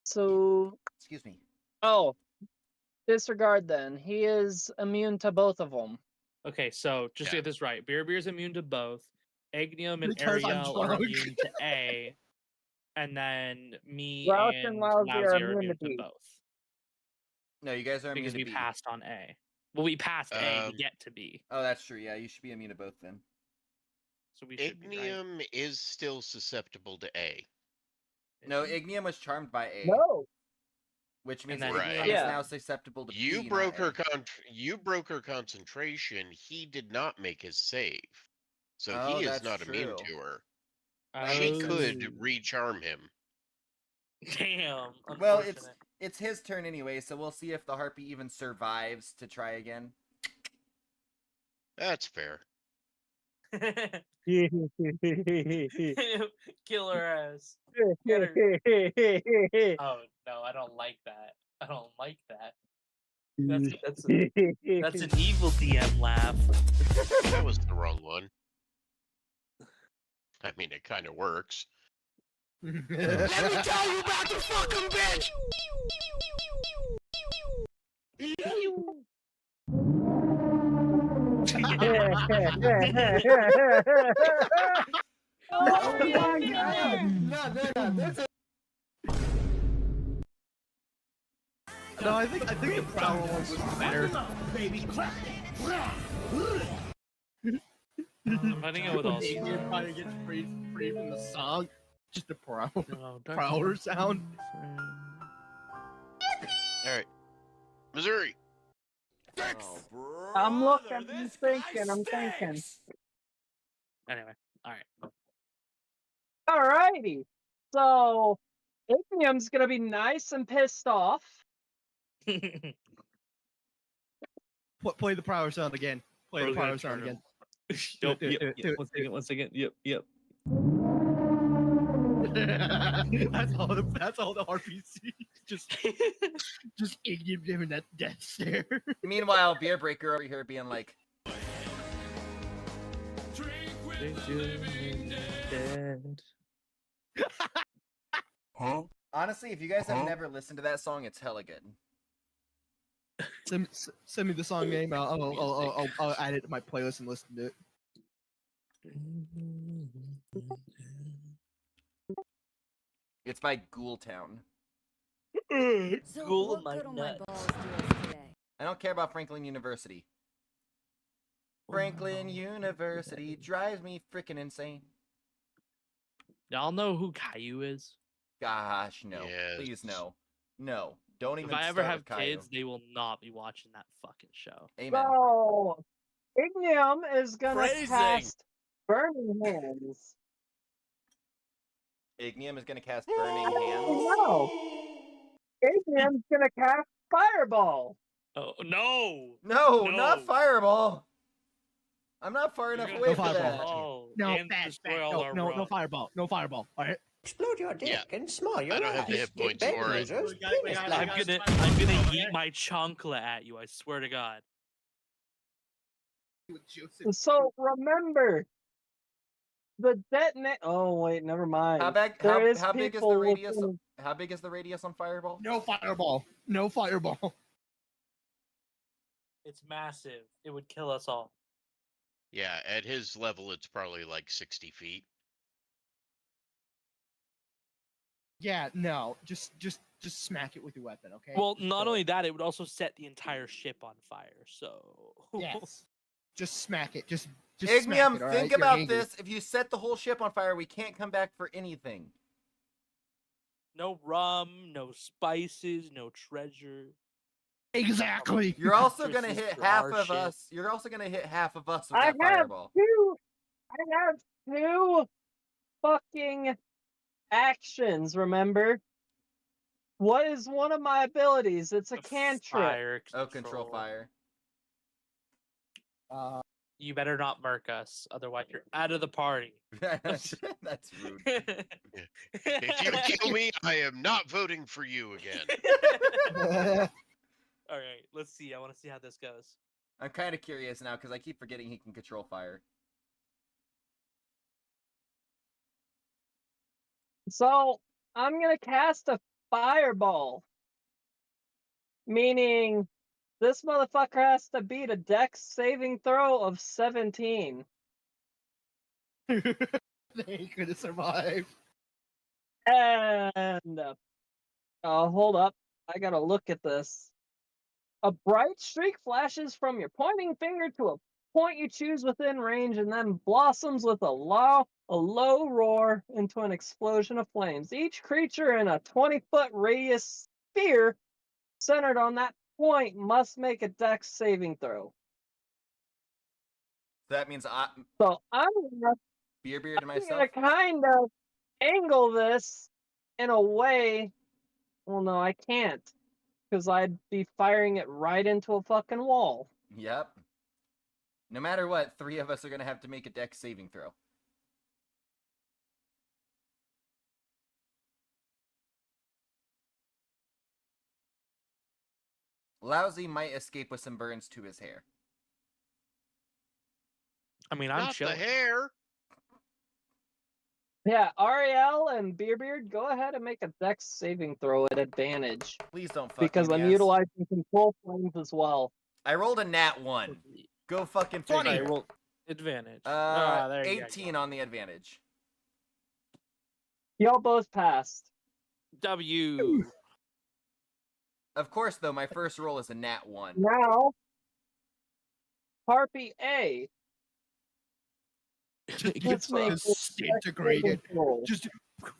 Excuse me. oh, disregard then. He is immune to both of them. Okay, so just to Yeah. get this right, Beerbeard's immune to both. Ignium and Because I'm Ariel are drunk. immune to A, and then me Roush and and Lousy are Lousy are immune to immune to B. both No, you guys are immune because to we B. passed on A. Well, we passed A to get to B, Oh, that's true. Yeah, you should be immune to both then. so we should be right. Ignium is still susceptible to A. No, Ignium was charmed by A, No. which means then- Ignium Right. is Yeah. now susceptible to You B, broke not her A. you broke her concentration. He did not make his save, so Oh, he is that's not immune true. to her. That She makes could sense. recharm him. Damn. Well, Unfortunate. it's his turn anyway, so we'll see if the Harpy even survives to try again. That's fair. Kill her ass. Get her. Oh no, I don't like that. I don't like that. That's an evil DM laugh. That was the wrong one. I mean, it kind of works. Let me tell you about the fucking bitch! Oh my god! No, I think the Prowler one was better. I'm running it with all You're trying to get free from the song. Just the No, Prowler sound. All right, Missouri. I'm looking, I'm thinking. Anyway, all right. Alrighty. So Ignium's gonna be nice and pissed off. Play the Prowler sound again. Play the Prowler sound again. Yep. Do it. One second. Yep. That's all the RPC. Just Ignium giving that death stare. Meanwhile, Beer Breaker over here being like, honestly, if you guys have never listened to that song, it's hella good. Send me the song name. I'll add it to my playlist and listen to it. It's by Ghoultown. So Ghoul what my good will my nut. balls do us today? I don't care about Franklin University. Franklin University drives me freaking insane. Y'all know who Caillou is? Gosh, no. Yes. Please, no. No. Don't even If I ever start have with Caillou. kids, they will not be watching that fucking show. Amen. So Ignium is gonna Phrasing. cast Burning Hands. Ignium is gonna cast Burning Hands. No. Ignium's gonna cast Fireball. Oh no! No, No. not Fireball. I'm not far You're enough gonna away No for Fireball. that. Oh, No, and bad, destroy all our no rock. Fireball. No Fireball. All right. Explode your dick Yeah. and smile your I don't have the eyes. hit points Bed for it. losers, We got- penis we I'm bladders. gonna yeet my chancla at you. I swear to God. So remember, the detonate. Oh wait, never mind. How big? There is How big is the people radius? within- How big is the radius on Fireball? No Fireball. No Fireball. It's massive. It would kill us all. Yeah, at his level, it's probably like 60 feet. Yeah, no. Just smack it with your weapon, okay? Well, Just not go. only that, it would also set the entire ship on fire. So Yes. Just smack it. Just smack Ignium, it, all think right? You're about angry. this. If you set the whole ship on fire, we can't come back for anything. no rum, no spices, no treasure. Exactly. You're also gonna Fortresses hit for half our of ship. us. You're also gonna hit half of us with I that have Fireball. two. I have two fucking actions, remember? What is one of my abilities? It's a cantrip. Fire Oh, control fire. You better not murk us, otherwise you're out of the party. That's rude. If you kill me, I am not voting for you again. All right, let's see. I want to see how this goes. I'm kind of curious now because I keep forgetting he can control fire. So, I'm gonna cast a fireball. Meaning, this motherfucker has to beat a dex saving throw of 17. They ain't gonna survive. And, hold up. I gotta look at this. A bright streak flashes from your pointing finger to a point you choose within range and then blossoms with a low roar into an explosion of flames. Each creature in a 20-foot radius sphere centered on that point must make a dex saving throw. So that means So I'm gonna Beard and myself. kind of angle this in a way. Well, no, I can't, because I'd be firing it right into a fucking wall. Yep. No matter what, 3 of us are gonna have to make a dex saving throw. Lousy might escape with some burns to his hair. I mean, I'm Not chilling. the hair. Yeah, Ariel and Beard, go ahead and make a dex saving throw at advantage. Please don't fuck Because me, I'm yes. utilizing control flames as well. I rolled a nat 1. Go fucking 20. figure. Alright, well, advantage. Uh, there you 18 go. on the advantage. Y'all both passed. W. Of course, though, my first roll is a nat 1. Now, Harpy A. Let's make this Disintegrated. roll. Just Come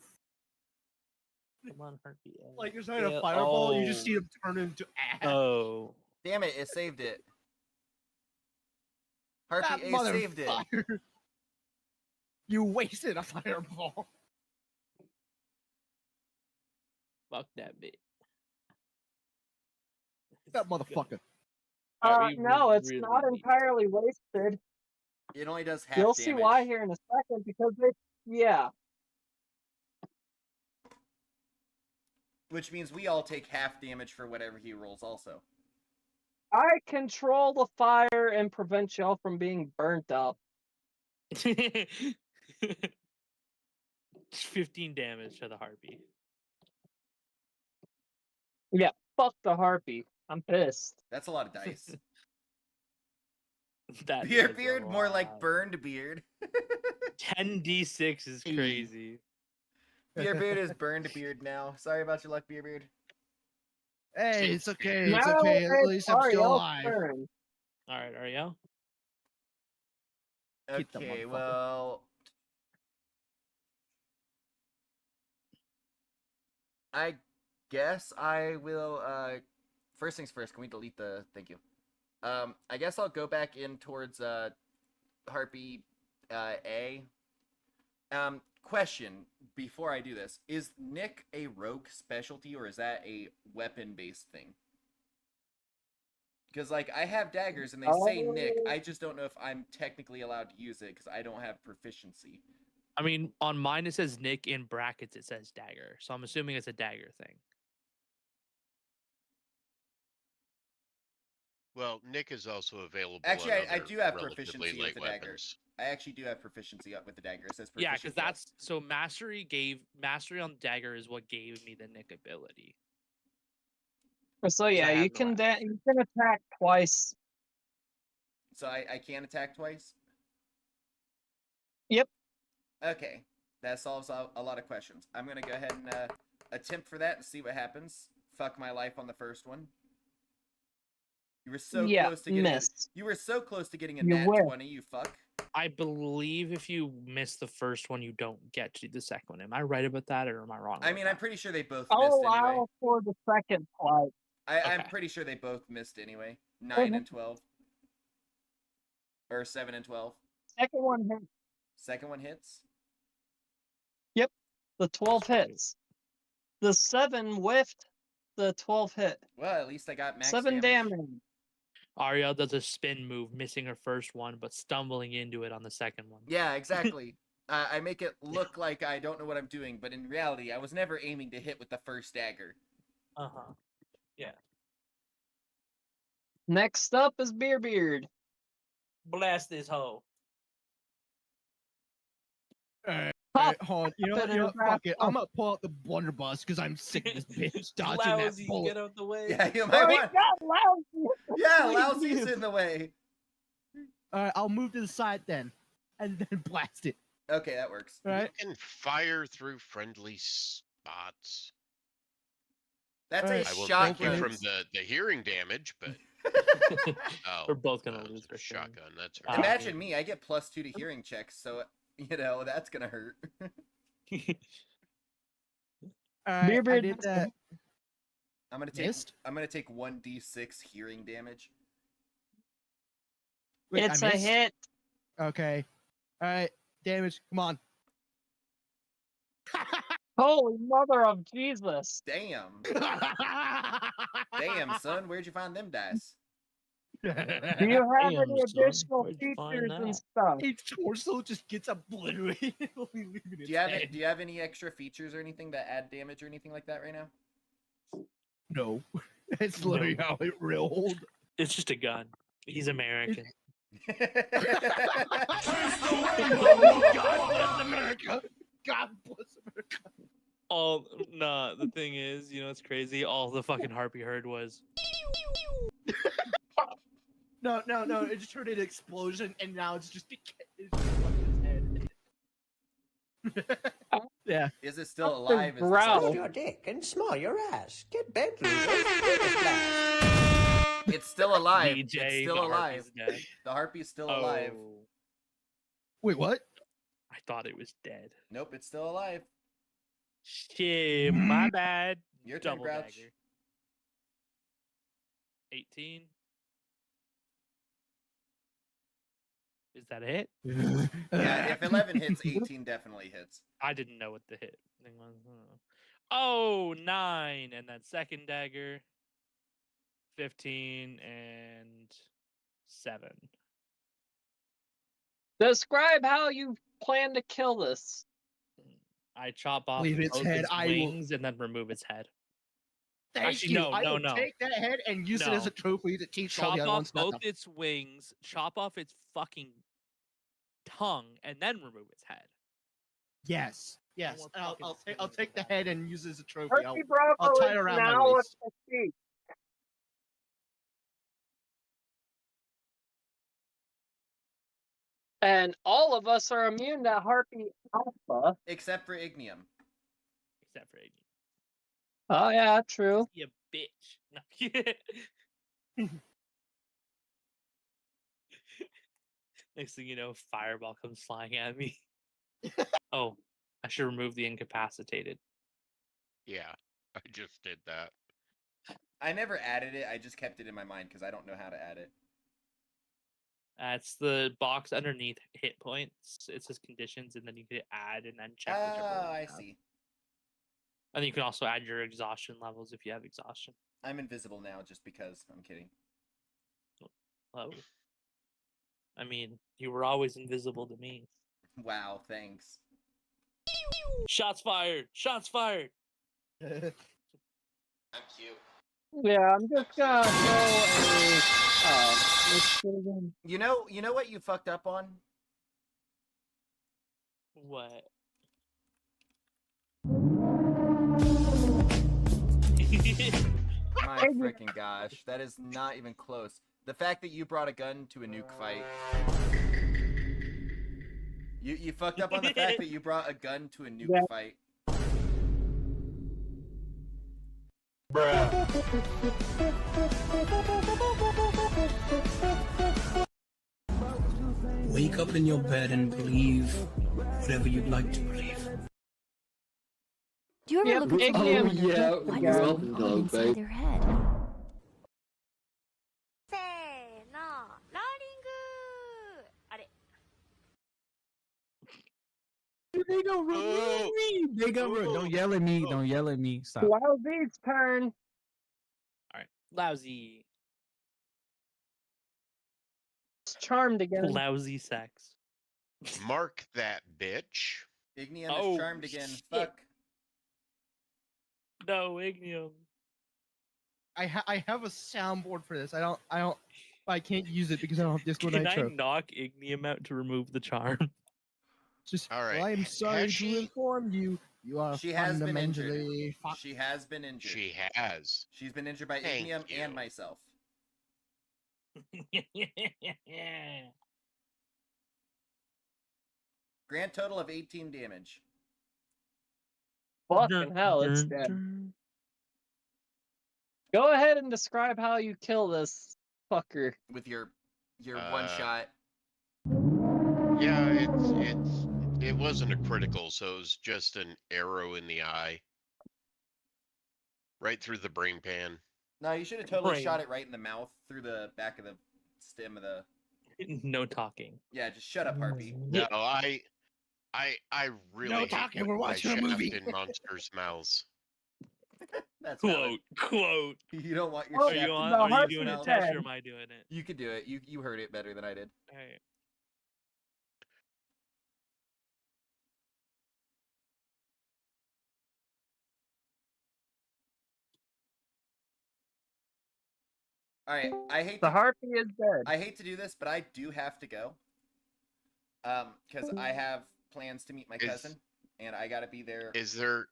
on, Harpy. like you're trying to Yeah, fireball, you just oh. see him turn into ash. Oh. Damn it, it saved it. That Harpy A saved it. motherfucker. You wasted a fireball. Fuck that bit. That motherfucker. No, it's not entirely wasted. It only does half You'll damage. see why here in a second, because yeah. Which means we all take half damage for whatever he rolls also. I control the fire and prevent y'all from being burnt up. 15 damage to the harpy. Yeah, fuck the harpy. I'm pissed. That's a lot of dice. That Beard, is a more like lot. burned beard. 10d6 is crazy. Beard is burned beard now. Sorry about your luck, Beard. Hey, it's okay. It's Now okay. At it's least I'm still Ariel's alive. turn. Alright, Ariel. Get the Okay, motherfucker. well... I guess I will, first things first, can we delete the... Thank you. I guess I'll go back in towards, Harpy, A. Question, before I do this, is Nick a rogue specialty, or is that a weapon-based thing? Because, like, I have daggers, and they say Nick, I just don't know if I'm technically allowed to use it, because I don't have proficiency. I mean, on mine it says Nick, in brackets it says dagger, so I'm assuming it's a dagger thing. Well, Nick is also available. Actually, on I other do have relatively proficiency with light the dagger. weapons. I actually do have proficiency up with the dagger. It says Yeah, proficiency. because that's so mastery on dagger is what gave me the Nick ability. So yeah, I have you no can weapons. you can attack twice. So I can attack twice? Yep. Okay. That solves a lot of questions. I'm going to go ahead and attempt for that and see what happens. Fuck my life on the first one. You were so close to getting You were so close to getting a nat 20, you fuck. I believe if you miss the first one, you don't get to the second one. Am I right about that, or am I wrong? I mean, I'm pretty sure they both I'll missed allow anyway. for the second flight. I'm pretty sure they both missed anyway. 9 and 12. Or 7 and 12. Second one hit. Second one hits? Yep. The 12 hits. The 7 whiffed the 12 hit. Well, at least I got max 7 damage. damage. Ariel does a spin move, missing her first one, but stumbling into it on the second one. Yeah, exactly. I make it look like I don't know what I'm doing, but in reality, I was never aiming to hit with the first dagger. Uh-huh. Yeah. Next up is Beard. Blast this hoe. Alright, hold on. You know Better what? wrap Fuck it. up. I'm gonna pull out the blunderbuss because I'm sick of this bitch dodging that Lousy, bullet. get out the way. Yeah, you might want. Lousy. Yeah, Please Lousy's leave. in the way. Alright, I'll move to the side then, and then blast it. Okay, that works. Alright. You can fire through friendly spots. That's a Alright. I will shotgun. take you from the hearing damage, but oh, We're both gonna lose. it's a Christian. shotgun. That's Ah. right. Imagine me, I get +2 to hearing checks, so that's gonna hurt. Alright, I Beard. did that. I'm gonna take Missed? 1d6 hearing damage. Wait, It's I a missed? hit. Okay. Alright, damage. Come on. Holy mother of Jesus. Damn. Damn, son, where'd you find them dice? Do you have Damn, any son, additional where'd you find features and that? stuff? Its torso just gets obliterated. Only leaving its Do head. you have any extra features or anything that add damage or anything like that right now? No. It's literally how it rolled. It's just a gun. He's American. God bless America. God bless America. All nah. The thing is, you know, it's crazy. All the fucking harpy heard was. No. It just heard an explosion, and now it's just fucking his head. Yeah. Is it still alive? Is the growl. question. your dick and smile your ass. Get Bentley's blast. It's still alive. DJ, It's still the alive. harpy's dead. The harpy's still alive. Oh, Wait, what? I thought it was dead. Nope, it's still alive. Shit, my bad. Your turn, Double Grouch. dagger. 18. Is that a hit? Yeah, if 11 hits, 18 definitely hits. I didn't know what the hit thing was. Oh, 9, and then second dagger. 15 and 7. Describe how you plan to kill this. I chop off Leave its both head, its I will- wings and then remove its head. Thank Actually, you. no, I no, will no. take that head and use it as No. a trophy to teach all Chop the other off ones not both to. its wings, chop off its fucking tongue, and then remove its head. Yes. Yes. More And fucking I'll silly take the than head and use it as a trophy. Turkey Bravo I'll tie it is around my now at waist. the seat. And all of us are immune to Harpy Alpha. Except for Ignium. Except for Aiden. Oh yeah, true. You bitch. No. Next thing you know, fireball comes flying at me. Oh, I should remove the incapacitated. Yeah, I just did that. I never added it, I just kept it in my mind because I don't know how to add it. That's the box underneath hit points. It says conditions, and then you can add and then check whichever one Oh, you I have. see. And you can also add your exhaustion levels if you have exhaustion. I'm invisible now just because. I'm kidding. Oh. I mean, you were always invisible to me. Wow, thanks. Shots fired! Shots fired! I'm cute. Yeah, I'm just gonna throw a. Let's do it again. You know what you fucked up on? What? My freaking gosh, that is not even close. The fact that you brought a gun to a nuke fight. You fucked up on the fact that you brought a gun to a nuke Yeah. fight. Wake up in your bed and believe whatever you'd like to believe. Do you ever Yep, look at someone Ignium. and wonder yeah, what is well going done, on inside babe. their head? They gonna remove me. They gonna don't yell at me. Don't yell at me. Stop. Lousy's turn. All right, lousy, It's charmed again. lousy sex. Mark that bitch. Ignium Oh, is charmed again. shit. Fuck. No, Ignium. I have a soundboard for this. I can't use it because I don't have Discord Can I Nitro. knock Ignium out to remove the charm? Just, All right. well, I'm sorry Has to she- inform you, you are She has been injured. fundamentally She has been injured. She has. She's been injured by Thank Ignium you. and myself. Grand total of 18 damage. Fucking hell, it's dead. Go ahead and describe how you kill this fucker. With your one shot. Yeah, it wasn't a critical, so it was just an arrow in the eye. Right through the brain pan. No, you should have totally Brain. shot it right in the mouth through the back of the stem of the. No talking. Yeah, just shut up, Harpy. No, I really hate talking, putting we're my watching a shaft movie. in monsters' mouths. That's valid. Quote. You don't want your Oh, Are shaft you in on? the the Are you heart doing is it, dead. Tesh, or am I doing it? You could do it. You heard it better than I did. Alright. All right, I hate The to, harpy is dead. I hate to do this, but I do have to go. Because I have plans to meet my Is- cousin, and I gotta be there. Is there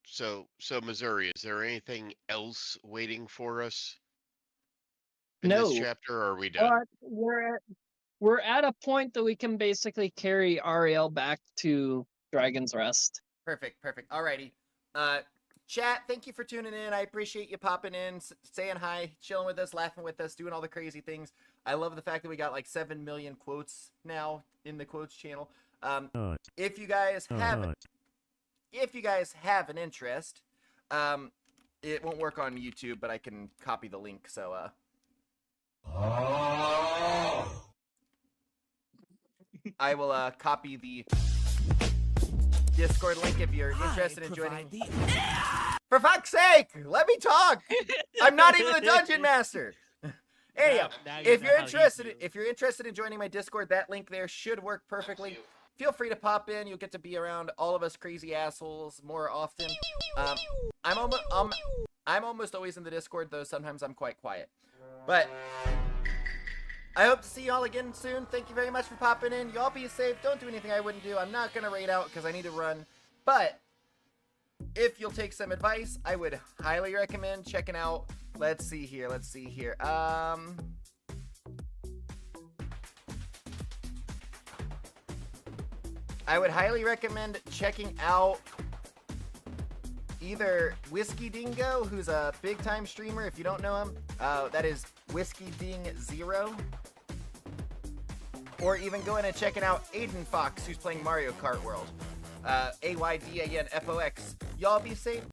so Missouri, is there anything else waiting for us in No. this chapter, or are we done? But we're at a point that we can basically carry Ariel back to Dragon's Rest. Perfect. Alrighty. Chat, thank you for tuning in. I appreciate you popping in, saying hi, chilling with us, laughing with us, doing all the crazy things. I love the fact that we got like 7 million quotes now in the quotes channel. If you guys have an interest, it won't work on YouTube, but I can copy the link. So I will copy the Discord link if you're interested in joining. For fuck's sake, let me talk. I'm not even the dungeon master. Anyhow, Now you if know you're how he interested, feels. in joining my Discord, that link there should work perfectly. Feel free to pop in. You'll get to be around all of us crazy assholes more often. I'm almost always in the Discord, though sometimes I'm quite quiet. But I hope to see y'all again soon. Thank you very much for popping in. Y'all be safe. Don't do anything I wouldn't do. I'm not gonna raid out because I need to run. But if you'll take some advice, I would highly recommend checking out. Let's see here. I would highly recommend checking out either Whiskey Dingo, who's a big time streamer. If you don't know him, that is Whiskey Ding 0. Or even going and checking out Aiden Fox, who's playing Mario Kart World. AYD again, FOX. Y'all be safe.